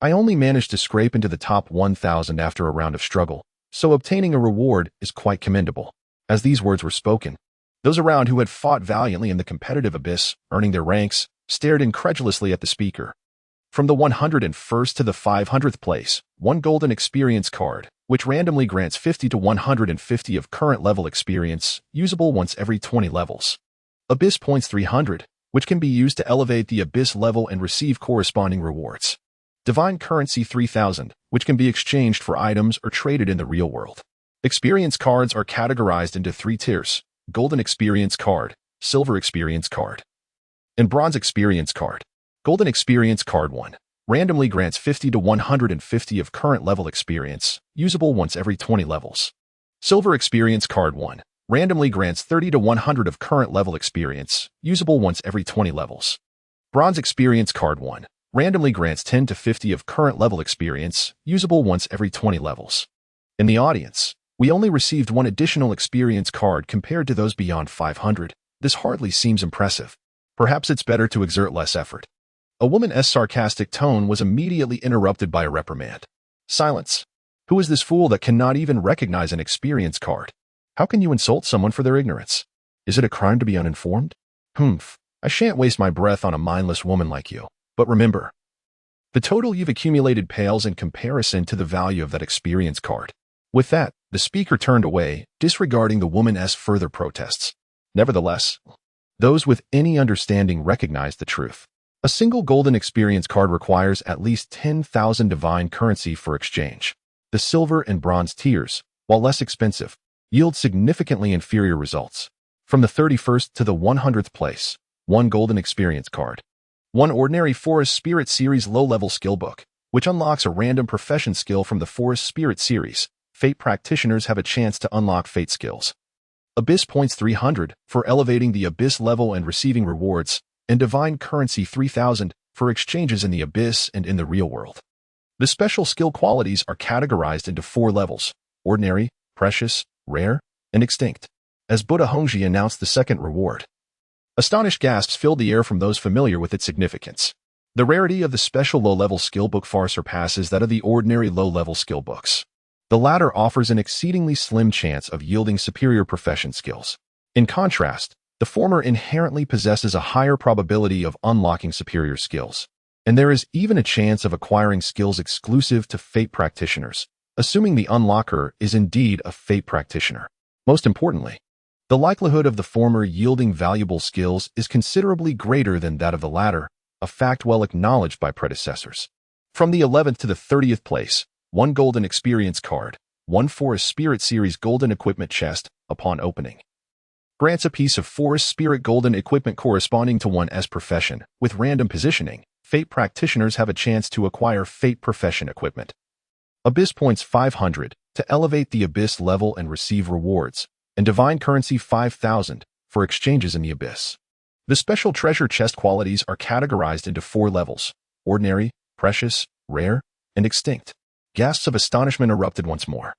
Speaker 1: I only managed to scrape into the top 1,000 after a round of struggle, so obtaining a reward is quite commendable. As these words were spoken, those around who had fought valiantly in the competitive abyss, earning their ranks, stared incredulously at the speaker. From the 101st to the 500th place, 1 golden experience card, which randomly grants 50 to 150 of current level experience, usable once every 20 levels. Abyss Points 300, which can be used to elevate the Abyss level and receive corresponding rewards. Divine Currency 3000, which can be exchanged for items or traded in the real world. Experience cards are categorized into 3 tiers: Golden Experience Card, Silver Experience Card, and Bronze Experience Card. Golden Experience Card 1 randomly grants 50 to 150 of current level experience, usable once every 20 levels. Silver Experience Card 1 randomly grants 30 to 100 of current level experience, usable once every 20 levels. Bronze Experience Card 1 randomly grants 10 to 50 of current level experience, usable once every 20 levels. In the audience, we only received 1 additional experience card compared to those beyond 500. This hardly seems impressive. Perhaps it's better to exert less effort. A woman's sarcastic tone was immediately interrupted by a reprimand. Silence. Who is this fool that cannot even recognize an experience card? How can you insult someone for their ignorance? Is it a crime to be uninformed? Humph. I shan't waste my breath on a mindless woman like you. But remember, the total you've accumulated pales in comparison to the value of that experience card. With that, the speaker turned away, disregarding the woman's further protests. Nevertheless, those with any understanding recognized the truth. A single golden experience card requires at least 10,000 divine currency for exchange. The silver and bronze tiers, while less expensive, yield significantly inferior results. From the 31st to the 100th place, 1 golden experience card. 1 ordinary Forest Spirit Series low-level skill book, which unlocks a random profession skill from the Forest Spirit Series. Fate practitioners have a chance to unlock Fate skills. Abyss Points 300 for elevating the Abyss level and receiving rewards, and Divine Currency 3000 for exchanges in the Abyss and in the real world. The special skill qualities are categorized into 4 levels: Ordinary, Precious, Rare, and Extinct. As Buddha Hongzhi announced the second reward, astonished gasps filled the air from those familiar with its significance. The rarity of the special low-level skill book far surpasses that of the ordinary low-level skill books. The latter offers an exceedingly slim chance of yielding superior profession skills. In contrast, The former inherently possesses a higher probability of unlocking superior skills, and there is even a chance of acquiring skills exclusive to Fate practitioners, assuming the unlocker is indeed a Fate practitioner. Most importantly, the likelihood of the former yielding valuable skills is considerably greater than that of the latter, a fact well acknowledged by predecessors. From the 11th to the 30th place, 1 golden experience card, 1 Forest Spirit Series golden equipment chest, upon opening, grants a piece of Forest Spirit golden equipment corresponding to 1's profession. With random positioning, Fate practitioners have a chance to acquire Fate profession equipment. Abyss points 500 to elevate the Abyss level and receive rewards, and Divine Currency 5,000 for exchanges in the Abyss. The special treasure chest qualities are categorized into 4 levels: ordinary, precious, rare, and extinct. Gasps of astonishment erupted once more,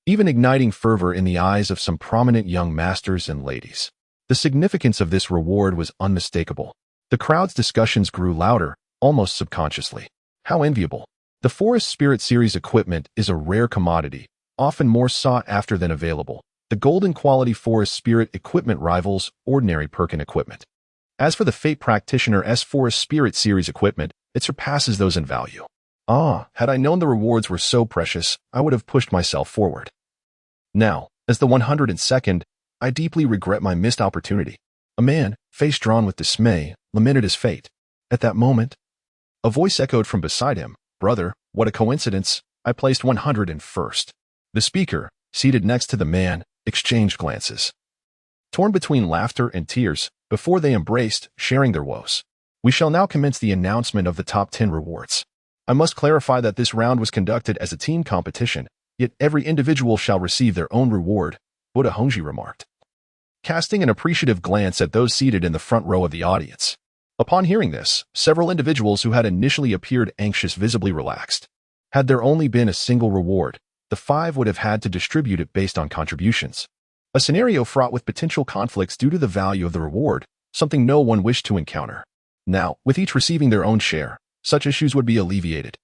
Speaker 1: even igniting fervor in the eyes of some prominent young masters and ladies. The significance of this reward was unmistakable. The crowd's discussions grew louder, almost subconsciously. How enviable! The Forest Spirit Series equipment is a rare commodity, often more sought after than available. The golden quality Forest Spirit equipment rivals ordinary Perkin equipment. As for the Fate Practitioner's Forest Spirit Series equipment, it surpasses those in value. Had I known the rewards were so precious, I would have pushed myself forward. Now, as the 102nd, I deeply regret my missed opportunity. A man, face drawn with dismay, lamented his fate. At that moment, a voice echoed from beside him, "Brother, what a coincidence, I placed 101st. The speaker, seated next to the man, exchanged glances, torn between laughter and tears, before they embraced, sharing their woes. We shall now commence the announcement of the top 10 rewards. I must clarify that this round was conducted as a team competition, yet every individual shall receive their own reward," Buddha Hongji remarked, casting an appreciative glance at those seated in the front row of the audience. Upon hearing this, several individuals who had initially appeared anxious visibly relaxed. Had there only been a single reward, the 5 would have had to distribute it based on contributions. A scenario fraught with potential conflicts due to the value of the reward, something no one wished to encounter. Now, with each receiving their own share, such issues would be alleviated.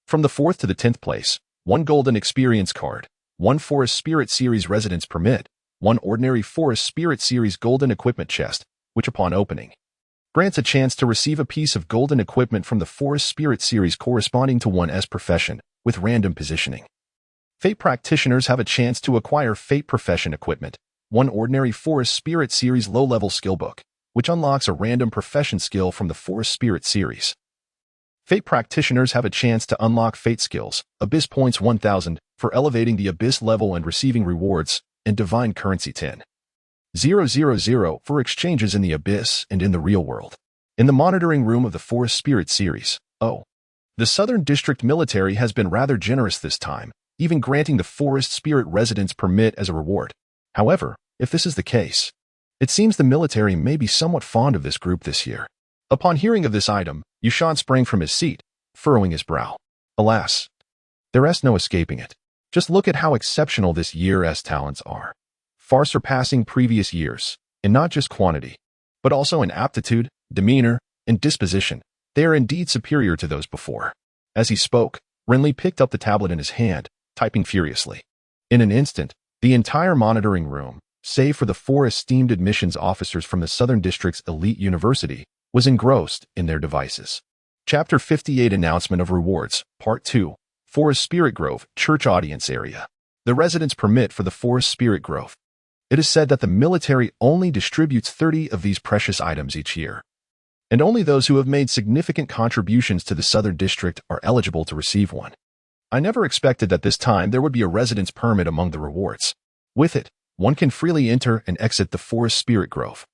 Speaker 1: From the 4th to the 10th place, 1 golden experience card, 1 Forest Spirit Series residence permit, 1 ordinary Forest Spirit Series golden equipment chest, which upon opening, grants a chance to receive a piece of golden equipment from the Forest Spirit Series corresponding to 1's profession, with random positioning. Fate practitioners have a chance to acquire Fate profession equipment, 1 ordinary Forest Spirit Series low-level skill book, which unlocks a random profession skill from the Forest Spirit Series. Fate practitioners have a chance to unlock Fate skills, Abyss points 1,000, for elevating the Abyss level and receiving rewards, and Divine Currency 10,000 for exchanges in the Abyss and in the real world. In the monitoring room of the Forest Spirit Series, the Southern District Military has been rather generous this time, even granting the Forest Spirit residence permit as a reward. However, if this is the case, it seems the military may be somewhat fond of this group this year. Upon hearing of this item, Yushan sprang from his seat, furrowing his brow. Alas, there's no escaping it. Just look at how exceptional this year's talents are, far surpassing previous years, in not just quantity, but also in aptitude, demeanor, and disposition. They are indeed superior to those before. As he spoke, Renly picked up the tablet in his hand, typing furiously. In an instant, the entire monitoring room, save for the 4 esteemed admissions officers from the Southern District's elite university, was engrossed in their devices. Chapter 58 Announcement of Rewards, Part 2, Forest Spirit Grove, Church Audience Area. The residence permit for the Forest Spirit Grove. It is said that the military only distributes 30 of these precious items each year, and only those who have made significant contributions to the Southern District are eligible to receive one. I never expected that this time there would be a residence permit among the rewards. With it, one can freely enter and exit the Forest Spirit Grove,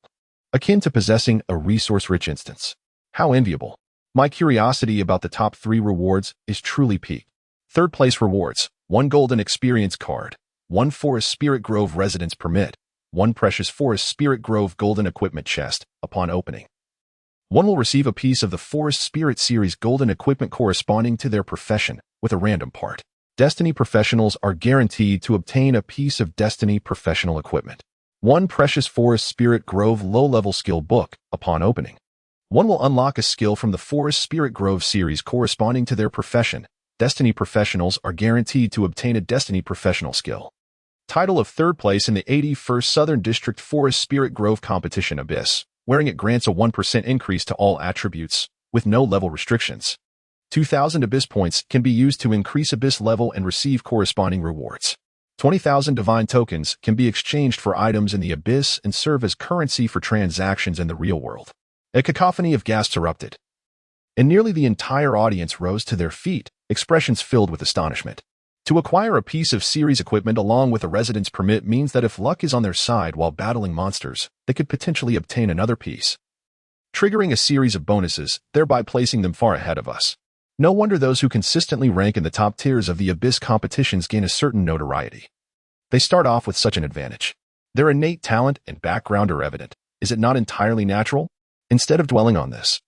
Speaker 1: akin to possessing a resource-rich instance. How enviable. My curiosity about the top 3 rewards is truly piqued. 3rd place rewards, 1 golden experience card, 1 Forest Spirit Grove residence permit, 1 precious Forest Spirit Grove golden equipment chest, upon opening. One will receive a piece of the Forest Spirit Series golden equipment corresponding to their profession, with a random part. Destiny professionals are guaranteed to obtain a piece of Destiny professional equipment. 1 precious Forest Spirit Grove low-level skill book, upon opening. One will unlock a skill from the Forest Spirit Grove series corresponding to their profession. Destiny professionals are guaranteed to obtain a Destiny professional skill. Title of third place in the 81st Southern District Forest Spirit Grove Competition Abyss, wherein it grants a 1% increase to all attributes, with no level restrictions. 2,000 Abyss points can be used to increase Abyss level and receive corresponding rewards. 20,000 Divine tokens can be exchanged for items in the Abyss and serve as currency for transactions in the real world. A cacophony of gasps erupted, and nearly the entire audience rose to their feet, expressions filled with astonishment. To acquire a piece of series equipment along with a residence permit means that if luck is on their side while battling monsters, they could potentially obtain another piece, triggering a series of bonuses, thereby placing them far ahead of us. No wonder those who consistently rank in the top tiers of the Abyss competitions gain a certain notoriety. They start off with such an advantage. Their innate talent and background are evident. Is it not entirely natural? Instead of dwelling on this,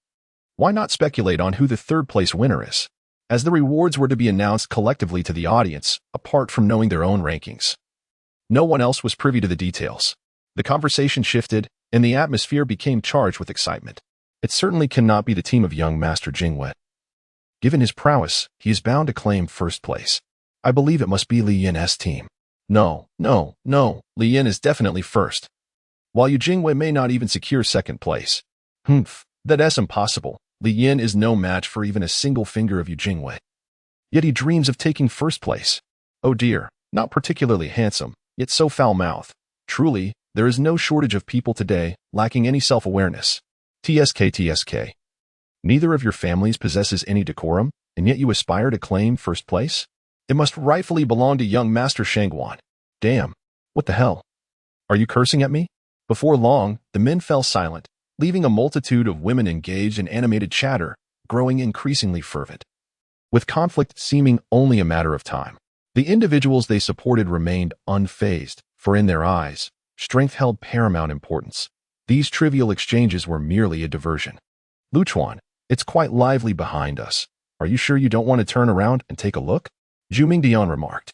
Speaker 1: why not speculate on who the third-place winner is, as the rewards were to be announced collectively to the audience, apart from knowing their own rankings. No one else was privy to the details. The conversation shifted, and the atmosphere became charged with excitement. It certainly cannot be the team of young Master Jingwei. Given his prowess, he is bound to claim first place. I believe it must be Li Yin's team. No, Li Yin is definitely first, while Yu Jingwei may not even secure second place. That's impossible. Li Yin is no match for even a single finger of Yu Jingwei. Yet he dreams of taking first place. Oh dear, not particularly handsome, yet so foul-mouthed. Truly, there is no shortage of people today lacking any self-awareness. TSK. Neither of your families possesses any decorum, and yet you aspire to claim first place? It must rightfully belong to young Master Shangguan. Damn, what the hell? Are you cursing at me? Before long, the men fell silent, leaving a multitude of women engaged in animated chatter, growing increasingly fervent. With conflict seeming only a matter of time, the individuals they supported remained unfazed, for in their eyes, strength held paramount importance. These trivial exchanges were merely a diversion. Luchuan, it's quite lively behind us. Are you sure you don't want to turn around and take a look? Zhu Mingtian remarked,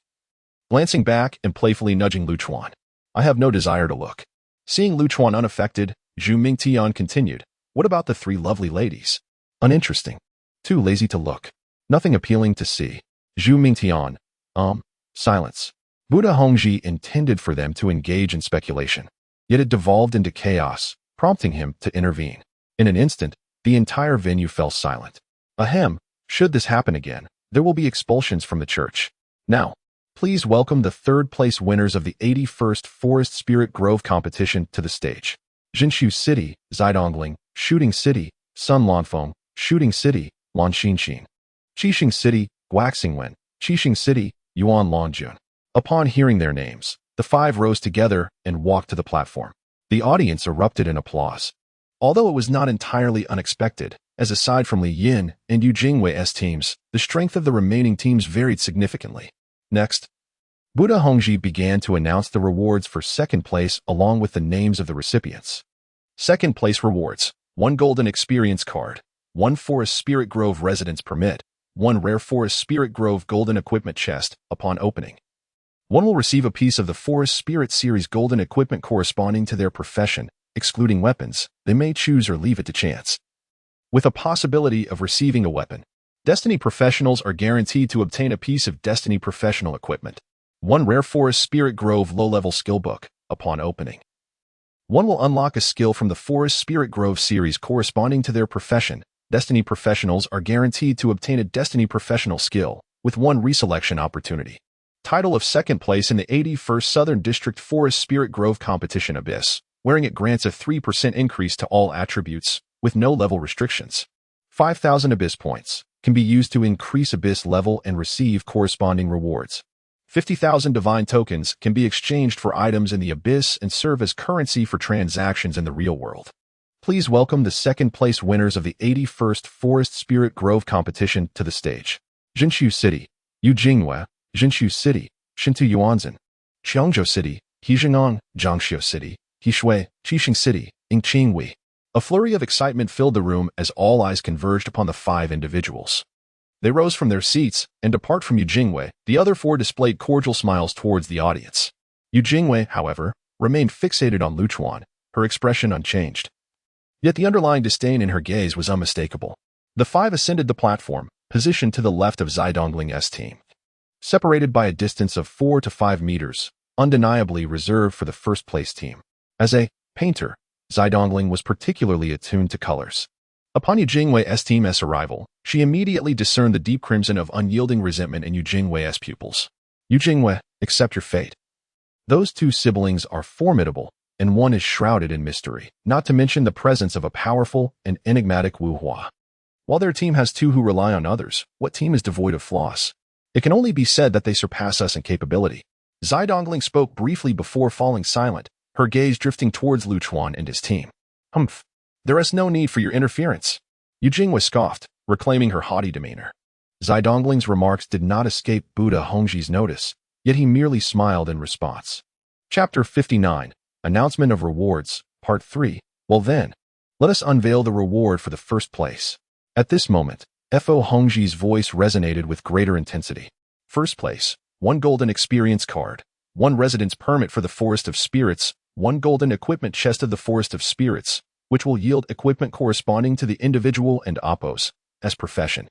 Speaker 1: glancing back and playfully nudging Luchuan. I have no desire to look. Seeing Luchuan unaffected, Zhu Mingtian continued, what about the three lovely ladies? Uninteresting. Too lazy to look. Nothing appealing to see. Zhu Mingtian. Silence. Buddha Hongji intended for them to engage in speculation, yet it devolved into chaos, prompting him to intervene. In an instant, the entire venue fell silent. Ahem, should this happen again, there will be expulsions from the church. Now, please welcome the third-place winners of the 81st Forest Spirit Grove competition to the stage. Jinshu City, Zidongling, Shooting City, Sun Lanfeng, Shooting City, Lanxinxin. Qixing City, Guaxingwen, Qixing City, Yuan Lanjun. Upon hearing their names, the five rose together and walked to the platform. The audience erupted in applause. Although it was not entirely unexpected, as aside from Li Yin and Yu Jingwei's teams, the strength of the remaining teams varied significantly. Next, Buddha Hongji began to announce the rewards for second place along with the names of the recipients. Second place rewards: 1 golden experience card, 1 Forest Spirit Grove residence permit, 1 rare Forest Spirit Grove golden equipment chest upon opening. One will receive a piece of the Forest Spirit Series golden equipment corresponding to their profession, excluding weapons. They may choose or leave it to chance, with a possibility of receiving a weapon. Destiny professionals are guaranteed to obtain a piece of Destiny professional equipment. 1 rare Forest Spirit Grove low-level skill book upon opening. One will unlock a skill from the Forest Spirit Grove series corresponding to their profession. Destiny professionals are guaranteed to obtain a Destiny professional skill, with 1 reselection opportunity. Title of second place in the 81st Southern District Forest Spirit Grove competition Abyss, wherein it grants a 3% increase to all attributes, with no level restrictions. 5,000 Abyss points can be used to increase Abyss level and receive corresponding rewards. 50,000 Divine tokens can be exchanged for items in the Abyss and serve as currency for transactions in the real world. Please welcome the second-place winners of the 81st Forest Spirit Grove competition to the stage. Jinshu City, Yu Jingwei, Jinshu City, Shintu Yuanzhen. Qiangzhou City, Hizhengong, Jiangxiu City, Hishui, Qixing City, Ingqingwei. A flurry of excitement filled the room as all eyes converged upon the 5 individuals. They rose from their seats, and apart from Yu Jingwei, the other 4 displayed cordial smiles towards the audience. Yu Jingwei, however, remained fixated on Luchuan, her expression unchanged. Yet the underlying disdain in her gaze was unmistakable. The 5 ascended the platform, positioned to the left of Zidongling's team. Separated by a distance of 4 to 5 meters, undeniably reserved for the first-place team. As a painter, Zai Dongling was particularly attuned to colors. Upon Yu Jingwei's team's arrival, she immediately discerned the deep crimson of unyielding resentment in Yu Jingwei's pupils. Yu Jingwei, accept your fate. Those two siblings are formidable, and one is shrouded in mystery, not to mention the presence of a powerful and enigmatic Wu Hua. While their team has two who rely on others, what team is devoid of flaws? It can only be said that they surpass us in capability. Zai Dongling spoke briefly before falling silent, her gaze drifting towards Lu Chuan and his team. Humph. There is no need for your interference. Yu Jingwei scoffed, reclaiming her haughty demeanor. Zai Dongling's remarks did not escape Buddha Hongji's notice, yet he merely smiled in response. Chapter 59, Announcement of Rewards, Part 3. Well then, let us unveil the reward for the first place. At this moment, Fo Hongji's voice resonated with greater intensity. First place, 1 golden experience card, 1 residence permit for the Forest of Spirits, 1 golden equipment chest of the Forest of Spirits, which will yield equipment corresponding to the individual and oppos, as profession.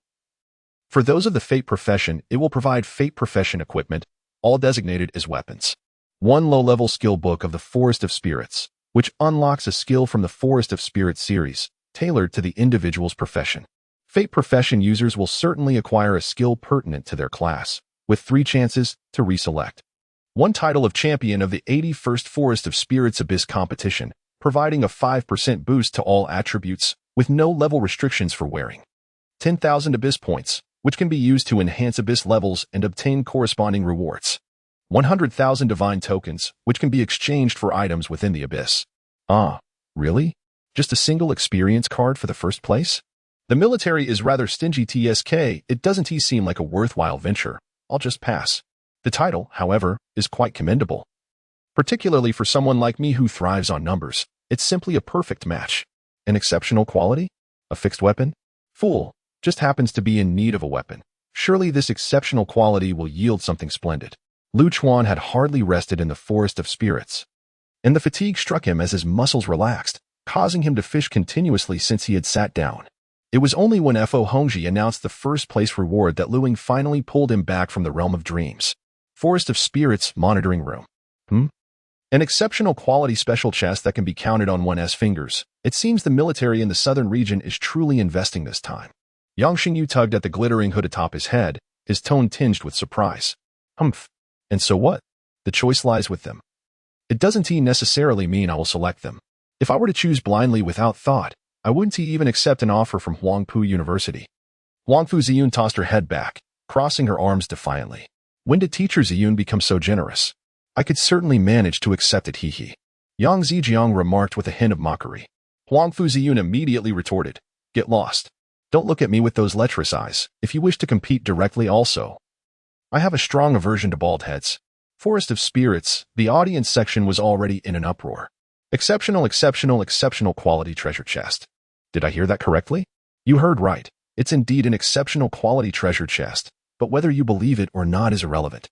Speaker 1: For those of the Fate profession, it will provide Fate profession equipment, all designated as weapons. 1 low-level skill book of the Forest of Spirits, which unlocks a skill from the Forest of Spirits series, tailored to the individual's profession. Fate profession users will certainly acquire a skill pertinent to their class, with 3 chances to reselect. 1 title of champion of the 81st Forest of Spirits Abyss competition, providing a 5% boost to all attributes, with no level restrictions for wearing. 10,000 Abyss points, which can be used to enhance Abyss levels and obtain corresponding rewards. 100,000 Divine tokens, which can be exchanged for items within the Abyss. Ah, really? Just a single experience card for the first place? The military is rather stingy TSK, it doesn't seem like a worthwhile venture. I'll just pass. The title, however, is quite commendable. Particularly for someone like me who thrives on numbers, it's simply a perfect match. An exceptional quality? A fixed weapon? Fool, just happens to be in need of a weapon. Surely this exceptional quality will yield something splendid. Lu Chuan had hardly rested in the Forest of Spirits, and the fatigue struck him as his muscles relaxed, causing him to fish continuously since he had sat down. It was only when Fo Hongji announced the first-place reward that Luing finally pulled him back from the realm of dreams. Forest of Spirits Monitoring Room. An exceptional quality special chest that can be counted on one's fingers. It seems the military in the southern region is truly investing this time. Yang Xingyu tugged at the glittering hood atop his head, his tone tinged with surprise. Humph. And so what? The choice lies with them. It doesn't necessarily mean I will select them. If I were to choose blindly without thought, I wouldn't even accept an offer from Huangpu University. Huangfu Ziyun tossed her head back, crossing her arms defiantly. When did teacher Ziyun become so generous? I could certainly manage to accept it, hee. Yang Zijiang remarked with a hint of mockery. Huangfu Ziyun immediately retorted, Get lost. Don't look at me with those lecherous eyes, if you wish to compete directly also. I have a strong aversion to bald heads. Forest of Spirits, the audience section was already in an uproar. Exceptional quality treasure chest. Did I hear that correctly? You heard right. It's indeed an exceptional quality treasure chest, but whether you believe it or not is irrelevant.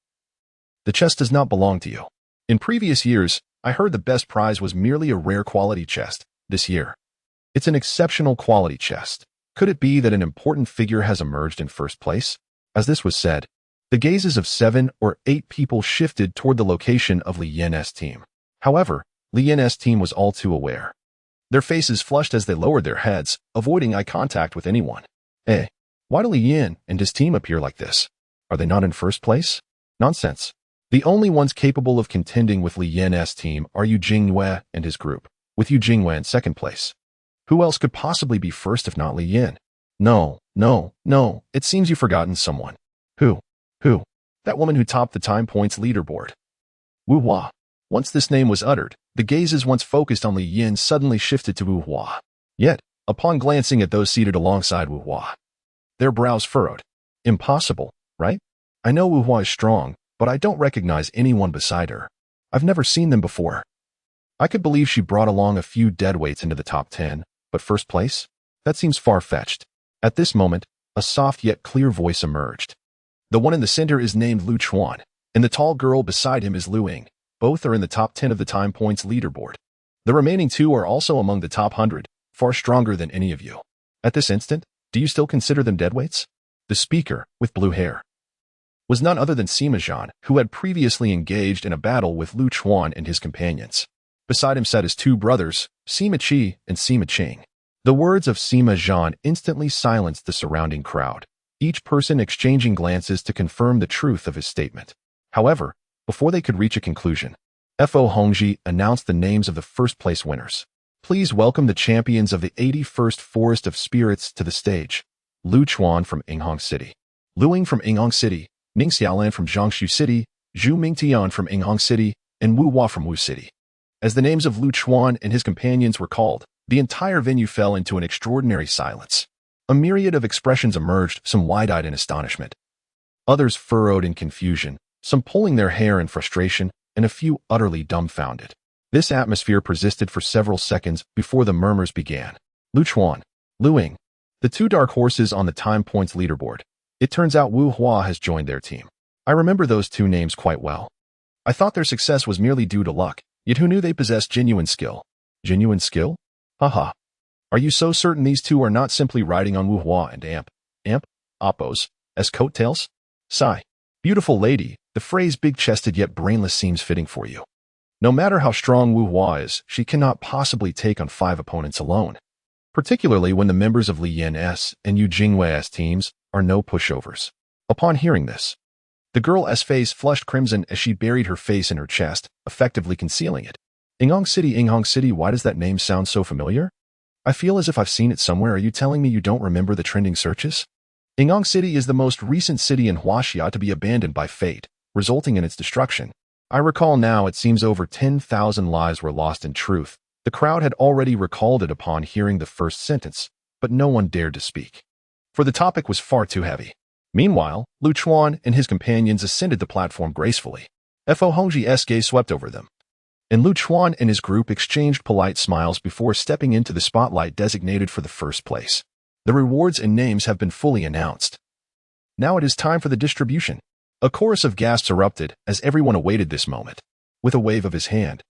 Speaker 1: The chest does not belong to you. In previous years, I heard the best prize was merely a rare quality chest. This year, it's an exceptional quality chest. Could it be that an important figure has emerged in first place? As this was said, the gazes of 7 or 8 people shifted toward the location of Li Yan's team. However, Li Yan's team was all too aware. Their faces flushed as they lowered their heads, avoiding eye contact with anyone. Why do Li Yan and his team appear like this? Are they not in first place? Nonsense. The only ones capable of contending with Li Yan's team are Yu Jingwei and his group, with Yu Jingwei in second place. Who else could possibly be first if not Li Yan? No, it seems you've forgotten someone. Who? That woman who topped the time points leaderboard. Wu Hua. Once this name was uttered, the gazes once focused on Li Yan suddenly shifted to Wu Hua. Yet, upon glancing at those seated alongside Wu Hua, their brows furrowed. Impossible, right? I know Wu Hua is strong, but I don't recognize anyone beside her. I've never seen them before. I could believe she brought along a few deadweights into the top 10, but first place? That seems far-fetched. At this moment, a soft yet clear voice emerged. The one in the center is named Lu Chuan, and the tall girl beside him is Lu Ying. Both are in the top 10 of the time points leaderboard. The remaining 2 are also among the top 100, far stronger than any of you. At this instant, do you still consider them deadweights? The speaker, with blue hair. was none other than Sima Zhan, who had previously engaged in a battle with Lu Chuan and his companions. Beside him sat his two brothers, Sima Qi and Sima Qing. The words of Sima Zhan instantly silenced the surrounding crowd, each person exchanging glances to confirm the truth of his statement. However, before they could reach a conclusion, Fo Hongji announced the names of the first-place winners. Please welcome the champions of the 81st Forest of Spirits to the stage. Lu Chuan from Yinghong City, Lu Ying from Yinghong City, Ning Xiaolan from Jiangsu City, Zhu Mingtian from Yinghong City, and Wu Hua from Wu City. As the names of Lu Chuan and his companions were called, the entire venue fell into an extraordinary silence. A myriad of expressions emerged, some wide-eyed in astonishment, others furrowed in confusion, some pulling their hair in frustration, and a few utterly dumbfounded. This atmosphere persisted for several seconds before the murmurs began. Lu Chuan, Lu Ying, the two dark horses on the time points leaderboard. It turns out Wu Hua has joined their team. I remember those two names quite well. I thought their success was merely due to luck, yet who knew they possessed genuine skill? Genuine skill? Haha. Are you so certain these two are not simply riding on Wu Hua and Appos, as coattails? Sigh. Beautiful lady, the phrase big-chested yet brainless seems fitting for you. No matter how strong Wu Hua is, she cannot possibly take on 5 opponents alone, particularly when the members of Li Yan's and Yu Jingwei's teams are no pushovers. Upon hearing this, the girl's face flushed crimson as she buried her face in her chest, effectively concealing it. Yinghong City, why does that name sound so familiar? I feel as if I've seen it somewhere. Are you telling me you don't remember the trending searches? Yinghong City is the most recent city in Huaxia to be abandoned by fate, resulting in its destruction. I recall now it seems over 10,000 lives were lost in truth. The crowd had already recalled it upon hearing the first sentence, but no one dared to speak, for the topic was far too heavy. Meanwhile, Lu Chuan and his companions ascended the platform gracefully. Fo Hongji's gaze swept over them, and Lu Chuan and his group exchanged polite smiles before stepping into the spotlight designated for the first place. The rewards and names have been fully announced. Now it is time for the distribution. A chorus of gasps erupted as everyone awaited this moment. With a wave of his hand,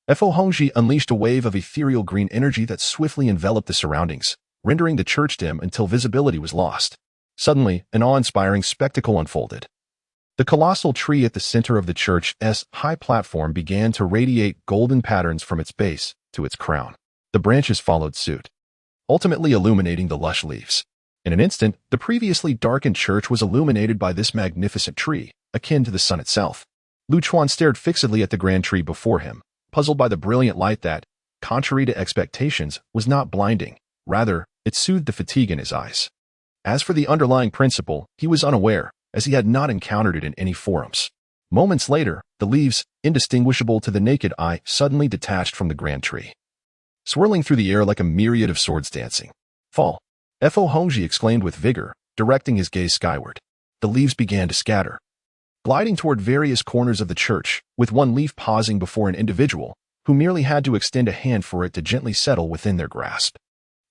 Speaker 1: Fo Hongji unleashed a wave of ethereal green energy that swiftly enveloped the surroundings, rendering the church dim until visibility was lost. Suddenly, an awe-inspiring spectacle unfolded. The colossal tree at the center of the church's high platform began to radiate golden patterns from its base to its crown. The branches followed suit, ultimately illuminating the lush leaves. In an instant, the previously darkened church was illuminated by this magnificent tree, akin to the sun itself. Lu Chuan stared fixedly at the grand tree before him, puzzled by the brilliant light that, contrary to expectations, was not blinding. Rather, it soothed the fatigue in his eyes. As for the underlying principle, he was unaware, as he had not encountered it in any forums. Moments later, the leaves, indistinguishable to the naked eye, suddenly detached from the grand tree, swirling through the air like a myriad of swords dancing. Fall. Fo Hongji exclaimed with vigor, directing his gaze skyward. The leaves began to scatter, gliding toward various corners of the church, with one leaf pausing before an individual, who merely had to extend a hand for it to gently settle within their grasp.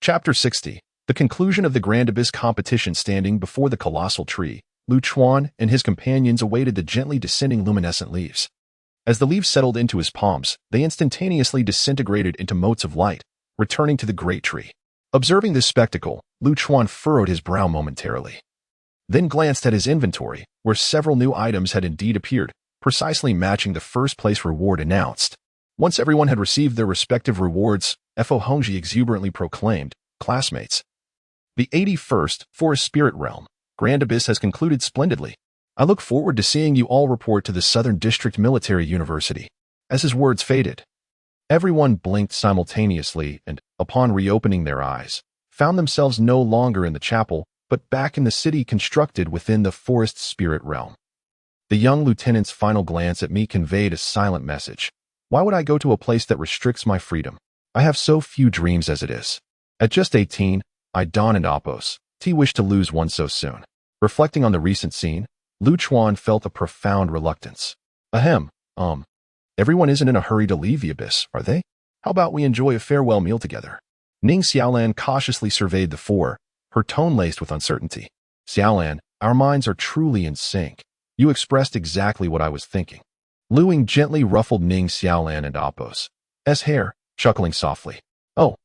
Speaker 1: Chapter 60. The conclusion of the Grand Abyss competition. Standing before the colossal tree, Lu Chuan and his companions awaited the gently descending luminescent leaves. As the leaves settled into his palms, they instantaneously disintegrated into motes of light, returning to the great tree. Observing this spectacle, Lu Chuan furrowed his brow momentarily, then glanced at his inventory, where several new items had indeed appeared, precisely matching the first-place reward announced. Once everyone had received their respective rewards, Fo Hongji exuberantly proclaimed, "Classmates, the 81st Forest Spirit Realm Grand Abyss has concluded splendidly. I look forward to seeing you all report to the Southern District Military University." As his words faded, everyone blinked simultaneously and, upon reopening their eyes, found themselves no longer in the chapel, but back in the city constructed within the Forest Spirit Realm. The young lieutenant's final glance at me conveyed a silent message. Why would I go to a place that restricts my freedom? I have so few dreams as it is. At just 18, I dawned and Appos. T wished to lose one so soon. Reflecting on the recent scene, Lu Chuan felt a profound reluctance. Everyone isn't in a hurry to leave the abyss, are they? How about we enjoy a farewell meal together? Ning Xiaolan cautiously surveyed the four, her tone laced with uncertainty. Xiaolan, our minds are truly in sync. You expressed exactly what I was thinking. Lu Ying gently ruffled Ning Xiaolan and Appos' hair, chuckling softly. Oh,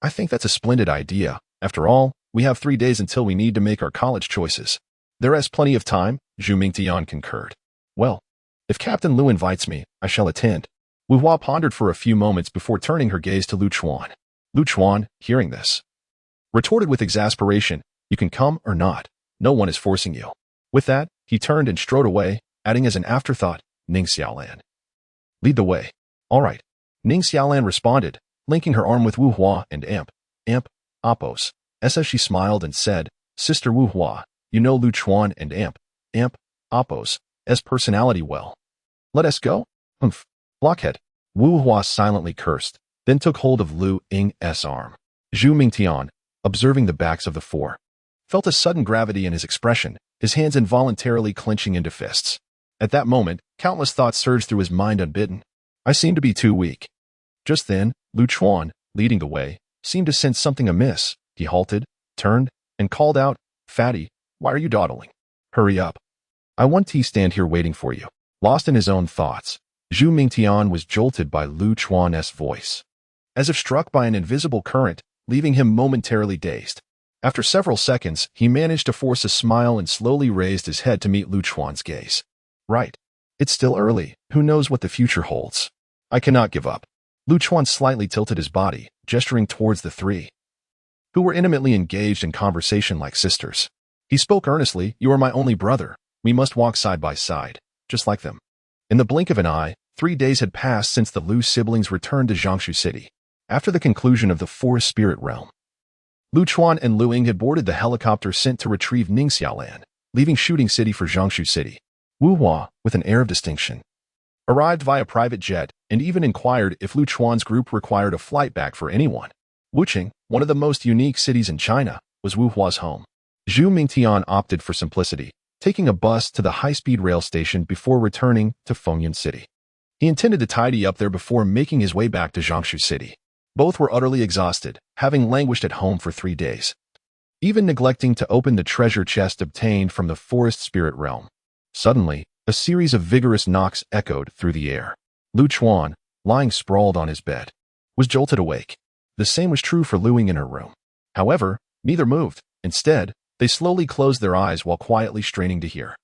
Speaker 1: I think that's a splendid idea. After all, we have 3 days until we need to make our college choices. There is plenty of time, Zhu Mingtian concurred. Well, if Captain Lu invites me, I shall attend. Wu Hua pondered for a few moments before turning her gaze to Lu Chuan. Lu Chuan, hearing this, retorted with exasperation, you can come or not. No one is forcing you. With that, he turned and strode away, adding as an afterthought, Ning Xiaolan. Lead the way. All right. Ning Xiaolan responded, linking her arm with Wu Hua and Amp, Appos. As she smiled and said, Sister Wu Hua, you know Lu Chuan and Amp, Appos, as personality well. Let us go? Humph. Blockhead. Wu Hua silently cursed, then took hold of Lu Ying's arm. Zhu Mingtian, observing the backs of the four, felt a sudden gravity in his expression, his hands involuntarily clenching into fists. At that moment, countless thoughts surged through his mind unbidden. I seem to be too weak. Just then, Lu Chuan, leading the way, seemed to sense something amiss. He halted, turned, and called out, Fatty, why are you dawdling? Hurry up. I want to stand here waiting for you. Lost in his own thoughts, Zhu Mingtian was jolted by Lu Chuan's voice, as if struck by an invisible current, leaving him momentarily dazed. After several seconds, he managed to force a smile and slowly raised his head to meet Lu Chuan's gaze. Right. It's still early. Who knows what the future holds? I cannot give up. Lu Chuan slightly tilted his body, gesturing towards the three, who were intimately engaged in conversation like sisters. He spoke earnestly, you are my only brother. We must walk side by side, just like them. In the blink of an eye, 3 days had passed since the Lu siblings returned to Jiangsu City. After the conclusion of the Forest Spirit Realm, Lu Chuan and Lu Ying had boarded the helicopter sent to retrieve Ning Xiaolan, leaving Shooting City for Jiangsu City. Wu Hua, with an air of distinction, arrived via private jet and even inquired if Lu Chuan's group required a flight back for anyone. Wuching, one of the most unique cities in China, was Wu Hua's home. Zhu Mingtian opted for simplicity, taking a bus to the high-speed rail station before returning to Fengyan City. He intended to tidy up there before making his way back to Jiangsu City. Both were utterly exhausted, having languished at home for 3 days, even neglecting to open the treasure chest obtained from the Forest Spirit Realm. Suddenly, a series of vigorous knocks echoed through the air. Lu Chuan, lying sprawled on his bed, was jolted awake. The same was true for Lu Ying in her room. However, neither moved. Instead, they slowly closed their eyes while quietly straining to hear,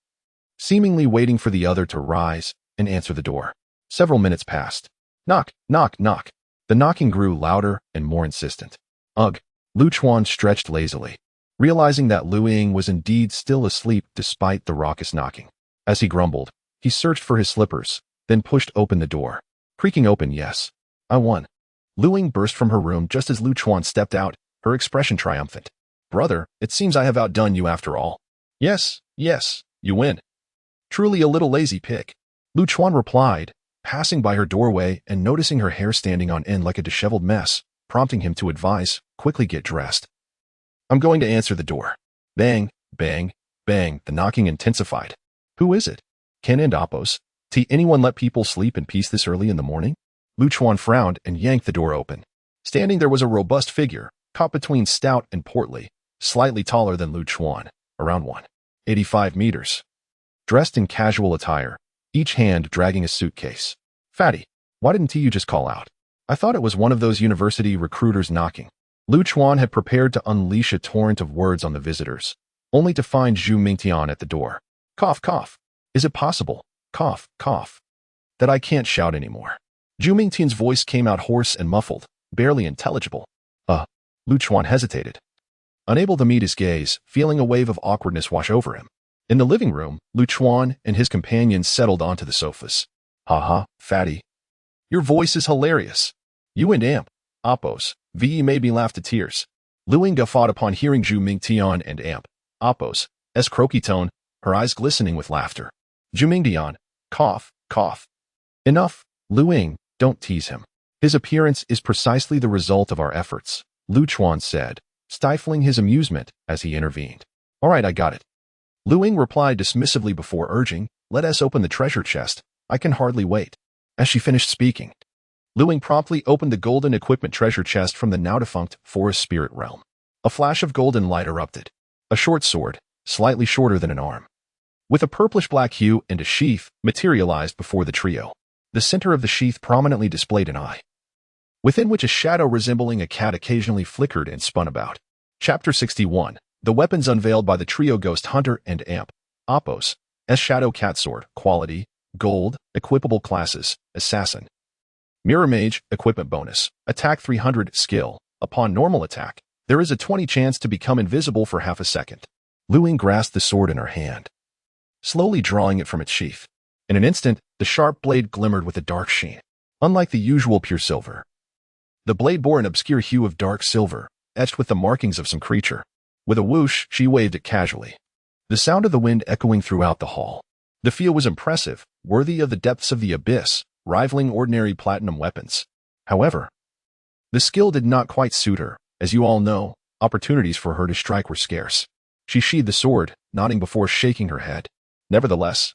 Speaker 1: seemingly waiting for the other to rise and answer the door. Several minutes passed. Knock, knock, knock. The knocking grew louder and more insistent. Ugh. Lu Chuan stretched lazily, realizing that Lu Ying was indeed still asleep despite the raucous knocking. As he grumbled, he searched for his slippers, then pushed open the door. Creaking open, yes. I won. Lu Ying burst from her room just as Lu Chuan stepped out, her expression triumphant. Brother, it seems I have outdone you after all. Yes, you win. Truly a little lazy pig. Lu Chuan replied, passing by her doorway and noticing her hair standing on end like a disheveled mess, prompting him to advise, quickly get dressed. I'm going to answer the door. Bang, bang, bang, the knocking intensified. Who is it? Ken and Appos. Anyone let people sleep in peace this early in the morning? Lu Chuan frowned and yanked the door open. Standing there was a robust figure, caught between stout and portly, slightly taller than Lu Chuan, around 185 meters. Dressed in casual attire, each hand dragging a suitcase. Fatty, why didn't you just call out? I thought it was one of those university recruiters knocking. Lu Chuan had prepared to unleash a torrent of words on the visitors, only to find Zhu Mingtian at the door. Cough, cough. Is it possible? Cough, cough. That I can't shout anymore. Zhu Mingtian's voice came out hoarse and muffled, barely intelligible. Lu Chuan hesitated, unable to meet his gaze, feeling a wave of awkwardness wash over him. In the living room, Lu Chuan and his companions settled onto the sofas. Ha, Fatty. Your voice is hilarious. You and Amp, Appos, VE made me laugh to tears. Lu Ying guffawed upon hearing Zhu Mingtian and Amp, Appos, croaky tone, her eyes glistening with laughter. Zhu Mingtian, cough, cough. Enough, Lu Ying, don't tease him. His appearance is precisely the result of our efforts, Lu Chuan said, stifling his amusement as he intervened. All right, I got it. Lu Ying replied dismissively before urging, let us open the treasure chest. I can hardly wait. As she finished speaking, Lu Ying promptly opened the golden equipment treasure chest from the now-defunct Forest Spirit Realm. A flash of golden light erupted. A short sword, slightly shorter than an arm, with a purplish-black hue and a sheath, materialized before the trio. The center of the sheath prominently displayed an eye, within which a shadow resembling a cat occasionally flickered and spun about. Chapter 61. The weapons unveiled by the trio Ghost Hunter and Amp, Appos, S Shadow Cat Sword, quality, gold, equipable classes, assassin. Mirror Mage, equipment bonus, attack 300, skill. Upon normal attack, there is a 20 chance to become invisible for half a second. Lu Ying grasped the sword in her hand, slowly drawing it from its sheath. In an instant, the sharp blade glimmered with a dark sheen. Unlike the usual pure silver, the blade bore an obscure hue of dark silver, etched with the markings of some creature. With a whoosh, she waved it casually, the sound of the wind echoing throughout the hall. The feel was impressive, worthy of the depths of the abyss, rivaling ordinary platinum weapons. However, the skill did not quite suit her. As you all know, opportunities for her to strike were scarce. She sheathed the sword, nodding before shaking her head. Nevertheless,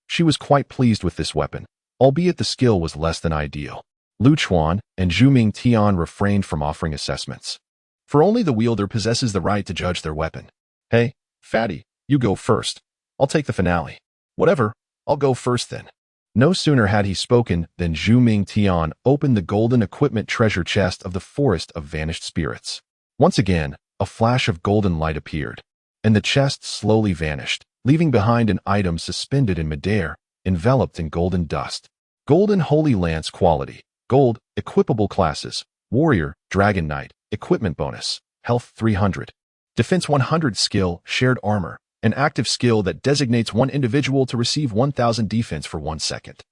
Speaker 1: she was quite pleased with this weapon, albeit the skill was less than ideal. Lu Chuan and Zhu Ming Tian refrained from offering assessments, for only the wielder possesses the right to judge their weapon. Hey, fatty, you go first. I'll take the finale. Whatever, I'll go first then. No sooner had he spoken than Zhu Ming Tian opened the golden equipment treasure chest of the Forest of Vanished Spirits. Once again, a flash of golden light appeared, and the chest slowly vanished, leaving behind an item suspended in midair, enveloped in golden dust. Golden Holy Lance quality, gold, equipable classes, warrior, dragon knight, equipment bonus, health 300, defense 100, skill, shared armor, an active skill that designates one individual to receive 1000 defense for 1 second.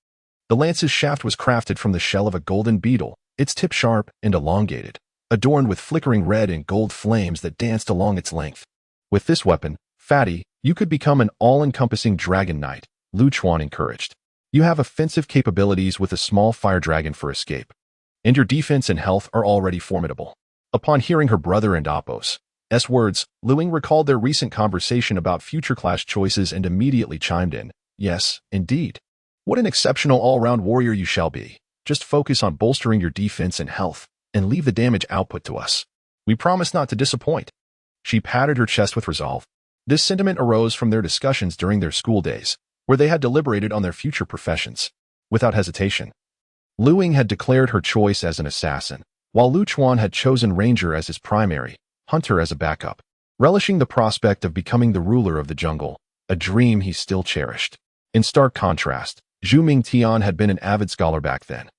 Speaker 1: The lance's shaft was crafted from the shell of a golden beetle, its tip sharp and elongated, adorned with flickering red and gold flames that danced along its length. With this weapon, fatty, you could become an all-encompassing dragon knight, Lu Chuan encouraged. You have offensive capabilities with a small fire dragon for escape, and your defense and health are already formidable. Upon hearing her brother and Apos' words, Lu Ying recalled their recent conversation about future class choices and immediately chimed in. Yes, indeed. What an exceptional all-round warrior you shall be. Just focus on bolstering your defense and health, and leave the damage output to us. We promise not to disappoint. She patted her chest with resolve. This sentiment arose from their discussions during their school days, where they had deliberated on their future professions. Without hesitation, Lu Ying had declared her choice as an assassin, while Lu Chuan had chosen ranger as his primary, hunter as a backup, relishing the prospect of becoming the ruler of the jungle, a dream he still cherished. In stark contrast, Zhu Ming Tian had been an avid scholar back then,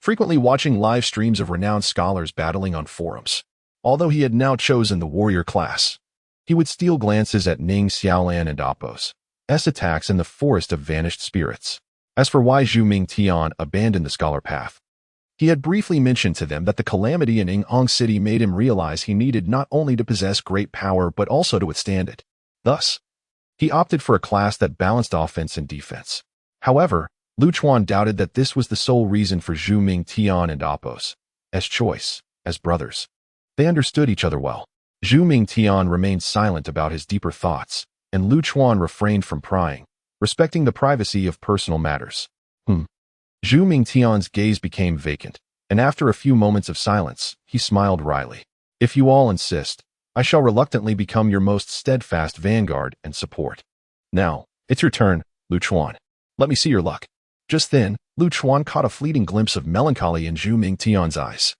Speaker 1: frequently watching live streams of renowned scholars battling on forums. Although he had now chosen the warrior class, he would steal glances at Ning Xiaolan and Apos' attacks in the Forest of Vanished Spirits. As for why Zhu Ming Tian abandoned the scholar path, he had briefly mentioned to them that the calamity in Ying'ang City made him realize he needed not only to possess great power but also to withstand it. Thus, he opted for a class that balanced offense and defense. However, Lu Chuan doubted that this was the sole reason for Zhu Ming Tian and Apos' choice. As brothers, they understood each other well. Zhu Ming Tian remained silent about his deeper thoughts, and Lu Chuan refrained from prying, respecting the privacy of personal matters. Zhu Ming Tian's gaze became vacant, and after a few moments of silence, he smiled wryly. If you all insist, I shall reluctantly become your most steadfast vanguard and support. Now, it's your turn, Lu Chuan. Let me see your luck. Just then, Lu Chuan caught a fleeting glimpse of melancholy in Zhu Ming Tian's eyes.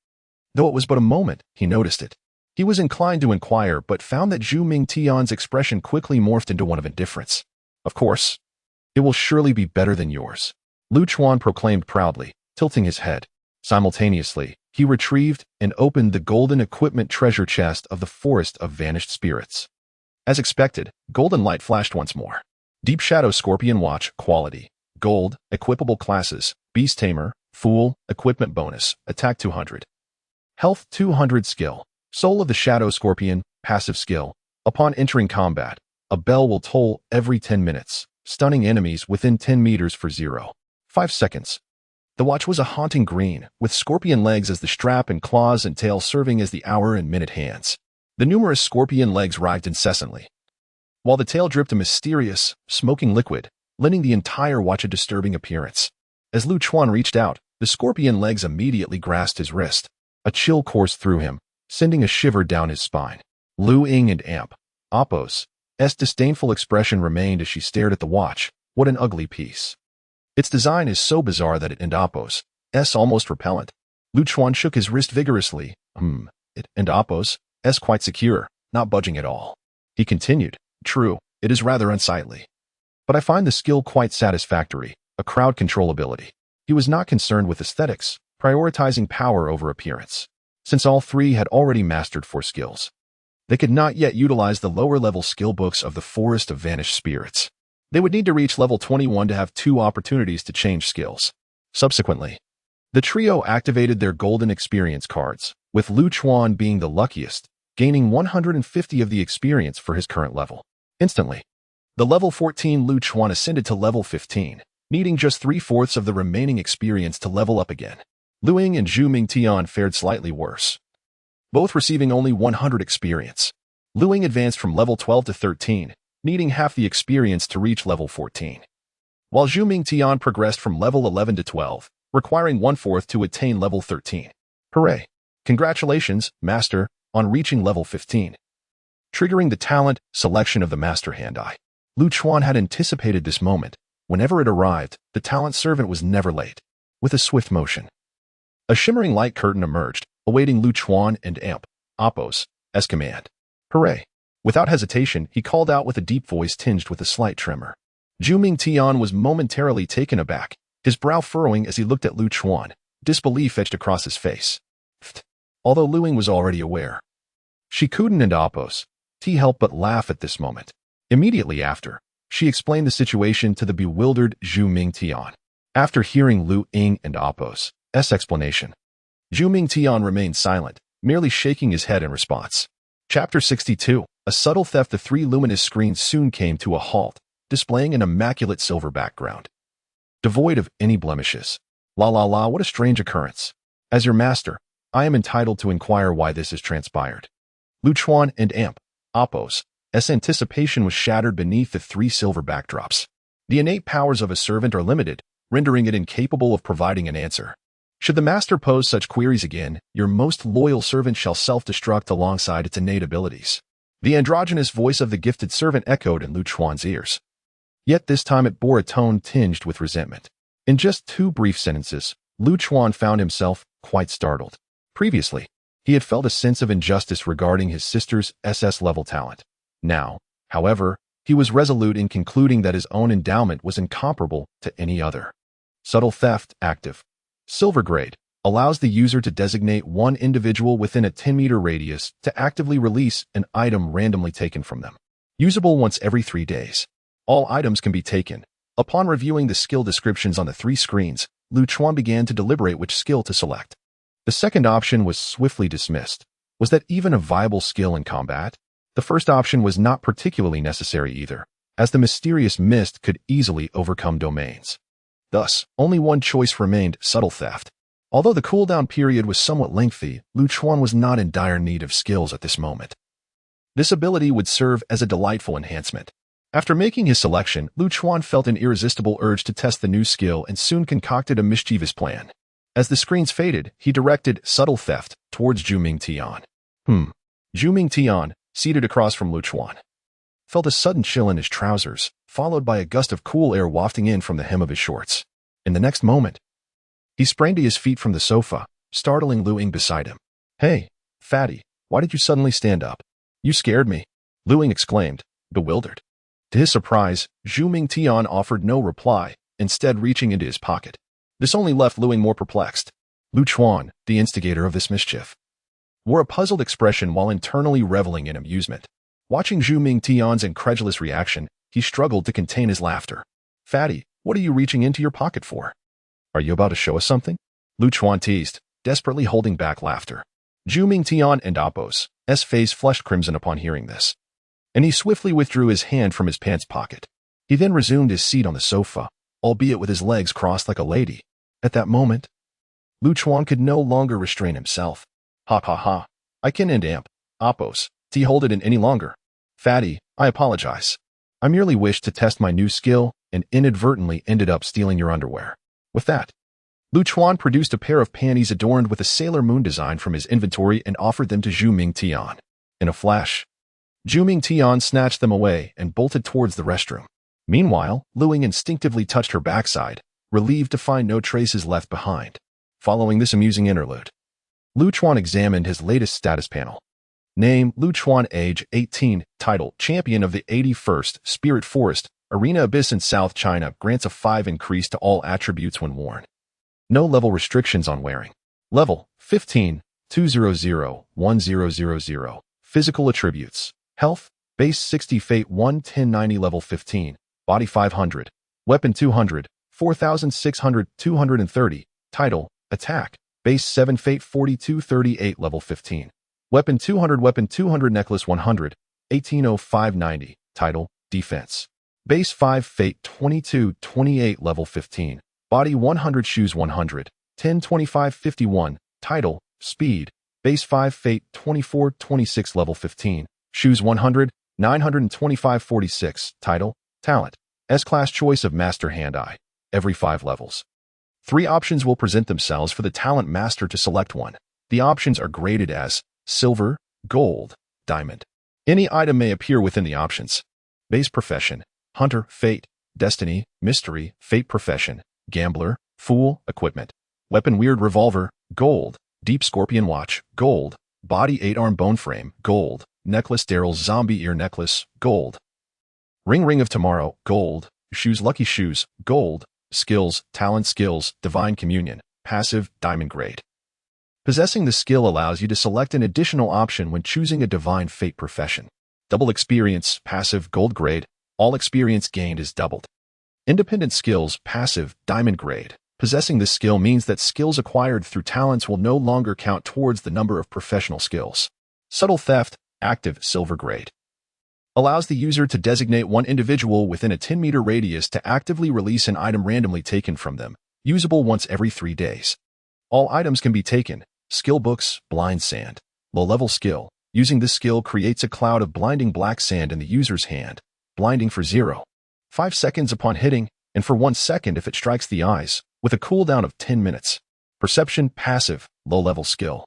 Speaker 1: Though it was but a moment, he noticed it. He was inclined to inquire, but found that Zhu Ming Tian's expression quickly morphed into one of indifference. Of course, it will surely be better than yours, Lu Chuan proclaimed proudly, tilting his head. Simultaneously, he retrieved and opened the golden equipment treasure chest of the Forest of Vanished Spirits. As expected, golden light flashed once more. Deep Shadow Scorpion Watch, quality, gold, equipable classes, Beast Tamer, Fool, equipment bonus, attack 200. Health 200, skill, Soul of the Shadow Scorpion, passive skill. Upon entering combat, a bell will toll every 10 minutes, stunning enemies within 10 meters for 0.5 seconds. The watch was a haunting green, with scorpion legs as the strap and claws and tail serving as the hour and minute hands. The numerous scorpion legs writhed incessantly, while the tail dripped a mysterious, smoking liquid, lending the entire watch a disturbing appearance. As Lu Chuan reached out, the scorpion legs immediately grasped his wrist. A chill coursed through him, sending a shiver down his spine. Lu Ying and Apos' disdainful expression remained as she stared at the watch. What an ugly piece. Its design is so bizarre that it and Apos' almost repellent. Lu Chuan shook his wrist vigorously. It and Apos' quite secure, not budging at all. He continued, true, it is rather unsightly, but I find the skill quite satisfactory, a crowd control ability. He was not concerned with aesthetics, prioritizing power over appearance. Since all three had already mastered 4 skills, they could not yet utilize the lower-level skill books of the Forest of Vanished Spirits. They would need to reach level 21 to have 2 opportunities to change skills. Subsequently, the trio activated their golden experience cards, with Lu Chuan being the luckiest, gaining 150 of the experience for his current level. Instantly, the level 14 Lu Chuan ascended to level 15, needing just 3/4 of the remaining experience to level up again. Lu Ying and Zhu Mingtian fared slightly worse, both receiving only 100 experience. Lu Ying advanced from level 12 to 13, needing half the experience to reach level 14, while Zhu Mingtian progressed from level 11 to 12, requiring 1/4 to attain level 13. Hooray! Congratulations, Master, on reaching level 15. Triggering the talent selection of the Master Hand-Eye. Lu Chuan had anticipated this moment. Whenever it arrived, the talent servant was never late. With a swift motion, a shimmering light curtain emerged, awaiting Lu Chuan and Amp, Appos, S command. Hooray! Without hesitation, he called out with a deep voice tinged with a slight tremor. Zhu Mingtian was momentarily taken aback, his brow furrowing as he looked at Lu Chuan, disbelief etched across his face. Although Lu Ying was already aware, Shikuden and Appos, T helped but laugh at this moment. Immediately after, she explained the situation to the bewildered Zhu Mingtian. After hearing Lu Ying and Appos' explanation, Zhu Mingtian remained silent, merely shaking his head in response. Chapter 62. A subtle theft. The 3 luminous screens soon came to a halt, displaying an immaculate silver background, devoid of any blemishes. La la la, what a strange occurrence. As your master, I am entitled to inquire why this has transpired. Lu Chuan and Amp, Appos' anticipation was shattered beneath the 3 silver backdrops. The innate powers of a servant are limited, rendering it incapable of providing an answer. Should the master pose such queries again, your most loyal servant shall self-destruct alongside its innate abilities. The androgynous voice of the gifted servant echoed in Lu Chuan's ears. Yet this time it bore a tone tinged with resentment. In just 2 brief sentences, Lu Chuan found himself quite startled. Previously, he had felt a sense of injustice regarding his sister's SS-level talent. Now, however, he was resolute in concluding that his own endowment was incomparable to any other. Subtle theft, active. Silver grade, allows the user to designate one individual within a 10-meter radius to actively release an item randomly taken from them. Usable once every 3 days. All items can be taken. Upon reviewing the skill descriptions on the 3 screens, Lu Chuan began to deliberate which skill to select. The second option was swiftly dismissed. Was that even a viable skill in combat? The first option was not particularly necessary either, as the mysterious mist could easily overcome domains. Thus, only one choice remained: subtle theft. Although the cooldown period was somewhat lengthy, Lu Chuan was not in dire need of skills at this moment. This ability would serve as a delightful enhancement. After making his selection, Lu Chuan felt an irresistible urge to test the new skill and soon concocted a mischievous plan. As the screens faded, he directed subtle theft towards Zhu Mingtian. Zhu Mingtian, seated across from Lu Chuan, felt a sudden chill in his trousers, followed by a gust of cool air wafting in from the hem of his shorts. In the next moment, he sprang to his feet from the sofa, startling Lu Ying beside him. "Hey, fatty, why did you suddenly stand up? You scared me," Lu Ying exclaimed, bewildered. To his surprise, Zhu Mingtian offered no reply, instead reaching into his pocket. This only left Lu Ying more perplexed. Lu Chuan, the instigator of this mischief, wore a puzzled expression while internally reveling in amusement. Watching Zhu Mingtian's incredulous reaction, he struggled to contain his laughter. "Fatty, what are you reaching into your pocket for? Are you about to show us something?" Lu Chuan teased, desperately holding back laughter. Zhu Mingtian and Appos' face flushed crimson upon hearing this, and he swiftly withdrew his hand from his pants pocket. He then resumed his seat on the sofa, albeit with his legs crossed like a lady. At that moment, Lu Chuan could no longer restrain himself. "Ha ha ha, I can't Amp, Appos, hold it in any longer. Fatty, I apologize. I merely wished to test my new skill and inadvertently ended up stealing your underwear." With that, Lu Chuan produced a pair of panties adorned with a Sailor Moon design from his inventory and offered them to Zhu Mingtian. In a flash, Zhu Mingtian snatched them away and bolted towards the restroom. Meanwhile, Lu Ying instinctively touched her backside, relieved to find no traces left behind. Following this amusing interlude, Lu Chuan examined his latest status panel. Name: Lu Chuan, age 18, title: Champion of the 81st Spirit Forest, Arena Abyss in South China grants a 5 increase to all attributes when worn. No level restrictions on wearing. Level 15, 200-1000. Physical attributes. Health, base 60, Fate 1, 1090, level 15. Body 500. Weapon 200, 4600, 230. Title, Attack, base 7, Fate 4238, level 15. Weapon 200, Necklace 100, 180590. Title, Defense. Base 5, Fate 2228, level 15. Body 100, Shoes 100, 102551. Title, Speed. Base 5, Fate 2426, level 15. Shoes 100, 92546. Title, Talent. S-Class choice of Master Hand-Eye. Every 5 levels. 3 options will present themselves for the Talent Master to select one. The options are graded as Silver, Gold, Diamond. Any item may appear within the options. Base Profession: Hunter, Fate, Destiny, Mystery, Fate Profession, Gambler, Fool, Equipment. Weapon: Weird Revolver, Gold. Deep Scorpion Watch, Gold. Body: 8-arm Bone Frame, Gold. Necklace: Daryl's Zombie Ear Necklace, Gold. Ring of Tomorrow, Gold. Shoes: Lucky Shoes, Gold. Skills: Talent Skills, Divine Communion. Passive, Diamond grade. Possessing the skill allows you to select an additional option when choosing a Divine Fate profession. Double Experience, Passive, Gold grade. All experience gained is doubled. Independent Skills, Passive, Diamond grade. Possessing this skill means that skills acquired through talents will no longer count towards the number of professional skills. Subtle Theft, Active, Silver grade. Allows the user to designate one individual within a 10-meter radius to actively release an item randomly taken from them, usable once every 3 days. All items can be taken. Skill Books, Blind Sand. Low-level skill. Using this skill creates a cloud of blinding black sand in the user's hand, blinding for 0.5 seconds upon hitting, and for 1 second if it strikes the eyes, with a cooldown of 10 minutes. Perception, Passive, low-level skill.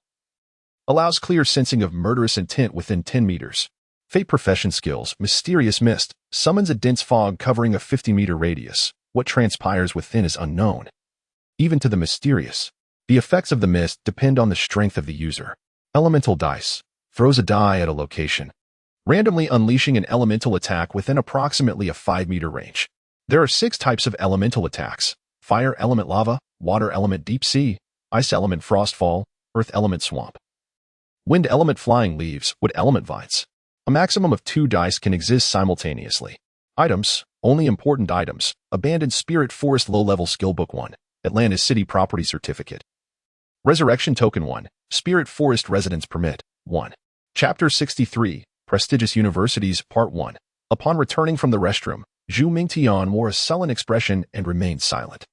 Speaker 1: Allows clear sensing of murderous intent within 10 meters. Fate Profession skills, Mysterious Mist, summons a dense fog covering a 50-meter radius. What transpires within is unknown, even to the mysterious. The effects of the mist depend on the strength of the user. Elemental Dice, throws a die at a location, randomly unleashing an elemental attack within approximately a 5-meter range. There are 6 types of elemental attacks: Fire Element Lava, Water Element Deep Sea, Ice Element Frostfall, Earth Element Swamp, Wind Element Flying Leaves, Wood Element Vines. A maximum of 2 dice can exist simultaneously. Items, only important items: Abandoned Spirit Forest Low-Level Skill Book 1, Atlantis City Property Certificate. Resurrection Token 1, Spirit Forest Residence Permit 1. Chapter 63, Prestigious Universities, Part 1. Upon returning from the restroom, Zhu Mingtian wore a sullen expression and remained silent.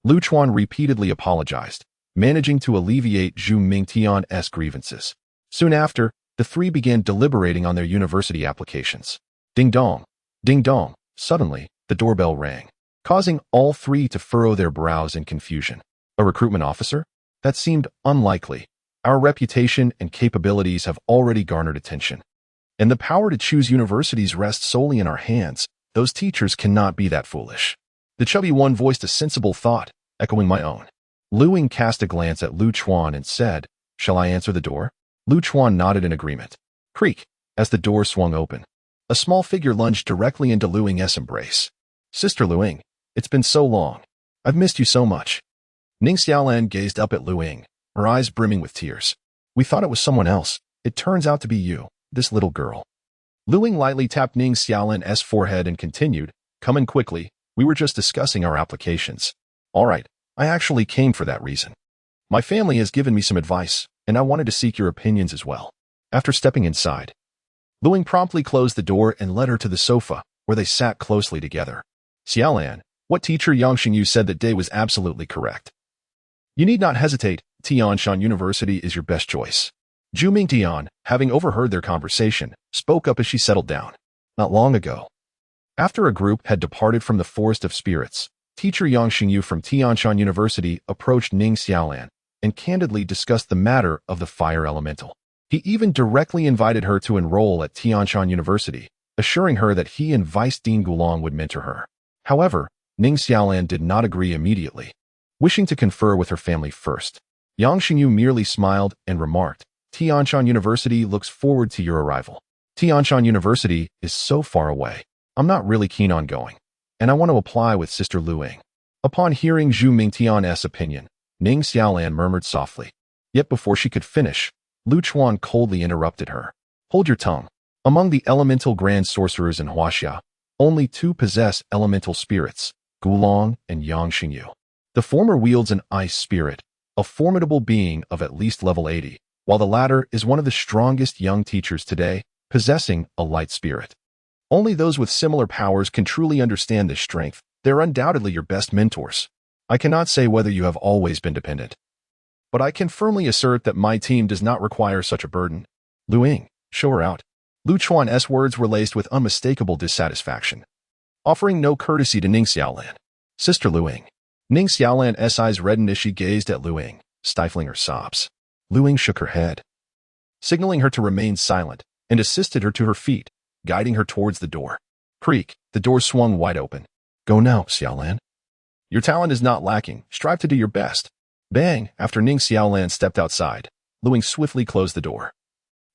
Speaker 1: Lu Chuan repeatedly apologized, managing to alleviate Zhu Mingtian's grievances. Soon after, the 3 began deliberating on their university applications. Ding dong. Ding dong. Suddenly, the doorbell rang, causing all 3 to furrow their brows in confusion. A recruitment officer? That seemed unlikely. Our reputation and capabilities have already garnered attention, and the power to choose universities rests solely in our hands. Those teachers cannot be that foolish. The chubby one voiced a sensible thought, echoing my own. Lu Ying cast a glance at Lu Chuan and said, "Shall I answer the door?" Lu Chuan nodded in agreement. Creak, as the door swung open. A small figure lunged directly into Lu Ying's embrace. "Sister Lu Ying, it's been so long. I've missed you so much." Ning Xiaolan gazed up at Lu Ying, her eyes brimming with tears. "We thought it was someone else. It turns out to be you, this little girl." Lu Ying lightly tapped Ning Xiaolan's forehead and continued, "Come in quickly. We were just discussing our applications." "All right, I actually came for that reason. My family has given me some advice, and I wanted to seek your opinions as well." After stepping inside, Lu Ying promptly closed the door and led her to the sofa, where they sat closely together. "Xiaolan, what teacher Yang Xingyu said that day was absolutely correct. You need not hesitate. Tianshan University is your best choice." Zhu Mingtian, having overheard their conversation, spoke up as she settled down. Not long ago, after a group had departed from the Forest of Spirits, teacher Yang Xingyu from Tianshan University approached Ning Xiaolan and candidly discussed the matter of the fire elemental. He even directly invited her to enroll at Tianshan University, assuring her that he and Vice Dean Gulong would mentor her. However, Ning Xiaolan did not agree immediately, wishing to confer with her family first. Yang Xingyu merely smiled and remarked, "Tianshan University looks forward to your arrival. Tianshan University is so far away. I'm not really keen on going." and I want to apply with Sister Luing." Upon hearing Zhu Mingtian's opinion, Ning Xiaolan murmured softly. Yet before she could finish, Lu Chuan coldly interrupted her. "Hold your tongue. Among the elemental grand sorcerers in Huaxia, only 2 possess elemental spirits, Gulong and Yang Xingyu. The former wields an ice spirit, a formidable being of at least level 80, while the latter is one of the strongest young teachers today, possessing a light spirit. Only those with similar powers can truly understand this strength. They're undoubtedly your best mentors. I cannot say whether you have always been dependent, but I can firmly assert that my team does not require such a burden." "Luing, show her out." Lu Chuan's words were laced with unmistakable dissatisfaction, offering no courtesy to Ning Xiaolan. "Sister Luing." Ning Xiaolan's eyes reddened as she gazed at Luing, stifling her sobs. Luing shook her head, signaling her to remain silent, and assisted her to her feet, guiding her towards the door. Creak, the door swung wide open. "Go now, Xiaolan. Your talent is not lacking. Strive to do your best." Bang! After Ning Xiaolan stepped outside, Luing swiftly closed the door,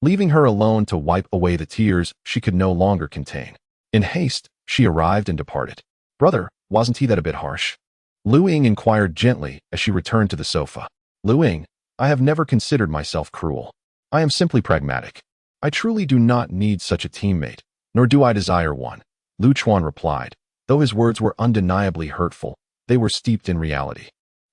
Speaker 1: leaving her alone to wipe away the tears she could no longer contain. In haste, she arrived and departed. "Brother, wasn't he that a bit harsh?" Luing inquired gently as she returned to the sofa. "Luing, I have never considered myself cruel. I am simply pragmatic. I truly do not need such a teammate, nor do I desire one," Lu Chuan replied. Though his words were undeniably hurtful, they were steeped in reality.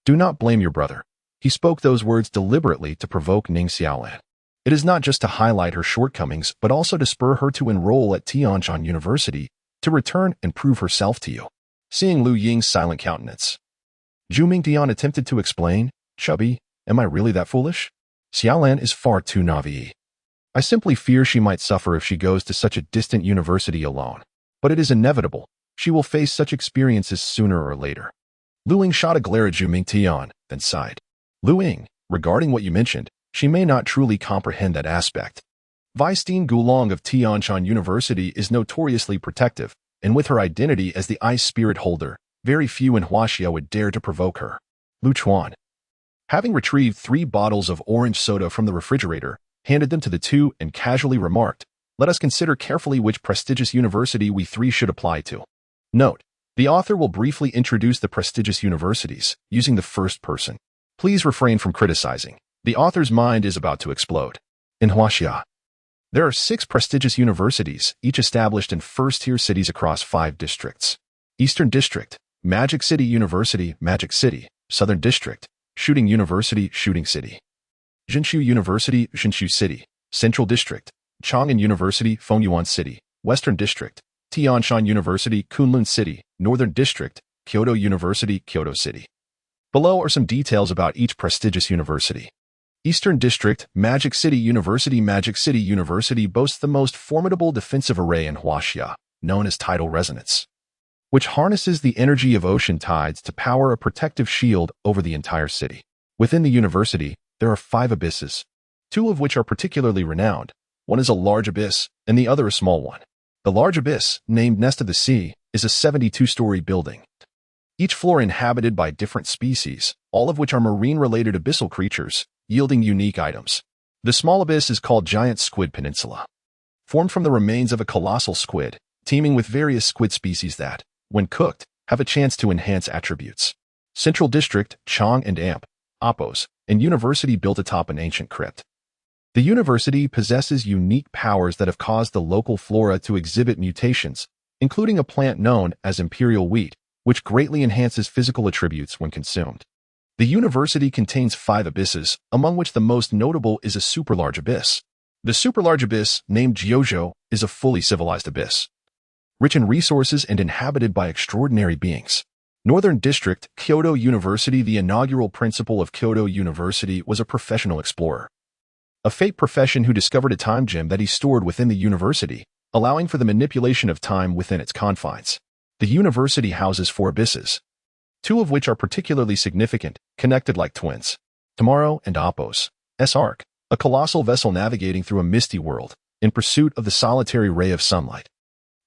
Speaker 1: "Do not blame your brother." He spoke those words deliberately to provoke Ning Xiaolan. It is not just to highlight her shortcomings, but also to spur her to enroll at Tianshan University, to return and prove herself to you. Seeing Lu Ying's silent countenance, Zhu Mingtian attempted to explain, "Chubby, am I really that foolish? Xiaolan is far too naive. I simply fear she might suffer if she goes to such a distant university alone. But it is inevitable. She will face such experiences sooner or later." Luing shot a glare at Zhu Mingtian, then sighed. "Luing, regarding what you mentioned, she may not truly comprehend that aspect. Weistine Gulong of Tianshan University is notoriously protective, and with her identity as the ice spirit holder, very few in Huaxia would dare to provoke her." Lu Chuan, having retrieved 3 bottles of orange soda from the refrigerator, handed them to the 2 and casually remarked, "Let us consider carefully which prestigious university we 3 should apply to." Note: the author will briefly introduce the prestigious universities, using the first person. Please refrain from criticizing. The author's mind is about to explode. In Huaxia, there are 6 prestigious universities, each established in first-tier cities across 5 districts. Eastern District, Magic City University, Magic City. Southern District, Shooting University, Shooting City. Jinshu University, Jinshu City. Central District, Chang'an University, Fengyuan City. Western District, Tianshan University, Kunlun City. Northern District, Kyoto University, Kyoto City. Below are some details about each prestigious university. Eastern District, Magic City University. Magic City University boasts the most formidable defensive array in Huaxia, known as Tidal Resonance, which harnesses the energy of ocean tides to power a protective shield over the entire city. Within the university, there are 5 abysses, 2 of which are particularly renowned. One is a large abyss, and the other a small one. The large abyss, named Nest of the Sea, is a 72-story building, each floor inhabited by different species, all of which are marine-related abyssal creatures, yielding unique items. The small abyss is called Giant Squid Peninsula, formed from the remains of a colossal squid, teeming with various squid species that, when cooked, have a chance to enhance attributes. Central District, Chang and Amp, Appos, and University built atop an ancient crypt. The university possesses unique powers that have caused the local flora to exhibit mutations, including a plant known as imperial wheat, which greatly enhances physical attributes when consumed. The university contains 5 abysses, among which the most notable is a super-large abyss. The super-large abyss, named Jiuzhou, is a fully civilized abyss, rich in resources and inhabited by extraordinary beings. Northern District, Kyoto University. The inaugural principal of Kyoto University was a professional explorer, a fate profession who discovered a time gem that he stored within the university, allowing for the manipulation of time within its confines. The university houses 4 abysses, 2 of which are particularly significant, connected like twins. Tomorrow and Appos, S-Ark, a colossal vessel navigating through a misty world, in pursuit of the solitary ray of sunlight.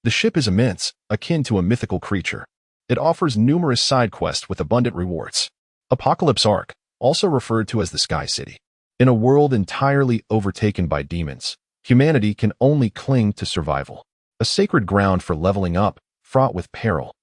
Speaker 1: The ship is immense, akin to a mythical creature. It offers numerous side quests with abundant rewards. Apocalypse Ark, also referred to as the Sky City. In a world entirely overtaken by demons, humanity can only cling to survival. A sacred ground for leveling up, fraught with peril,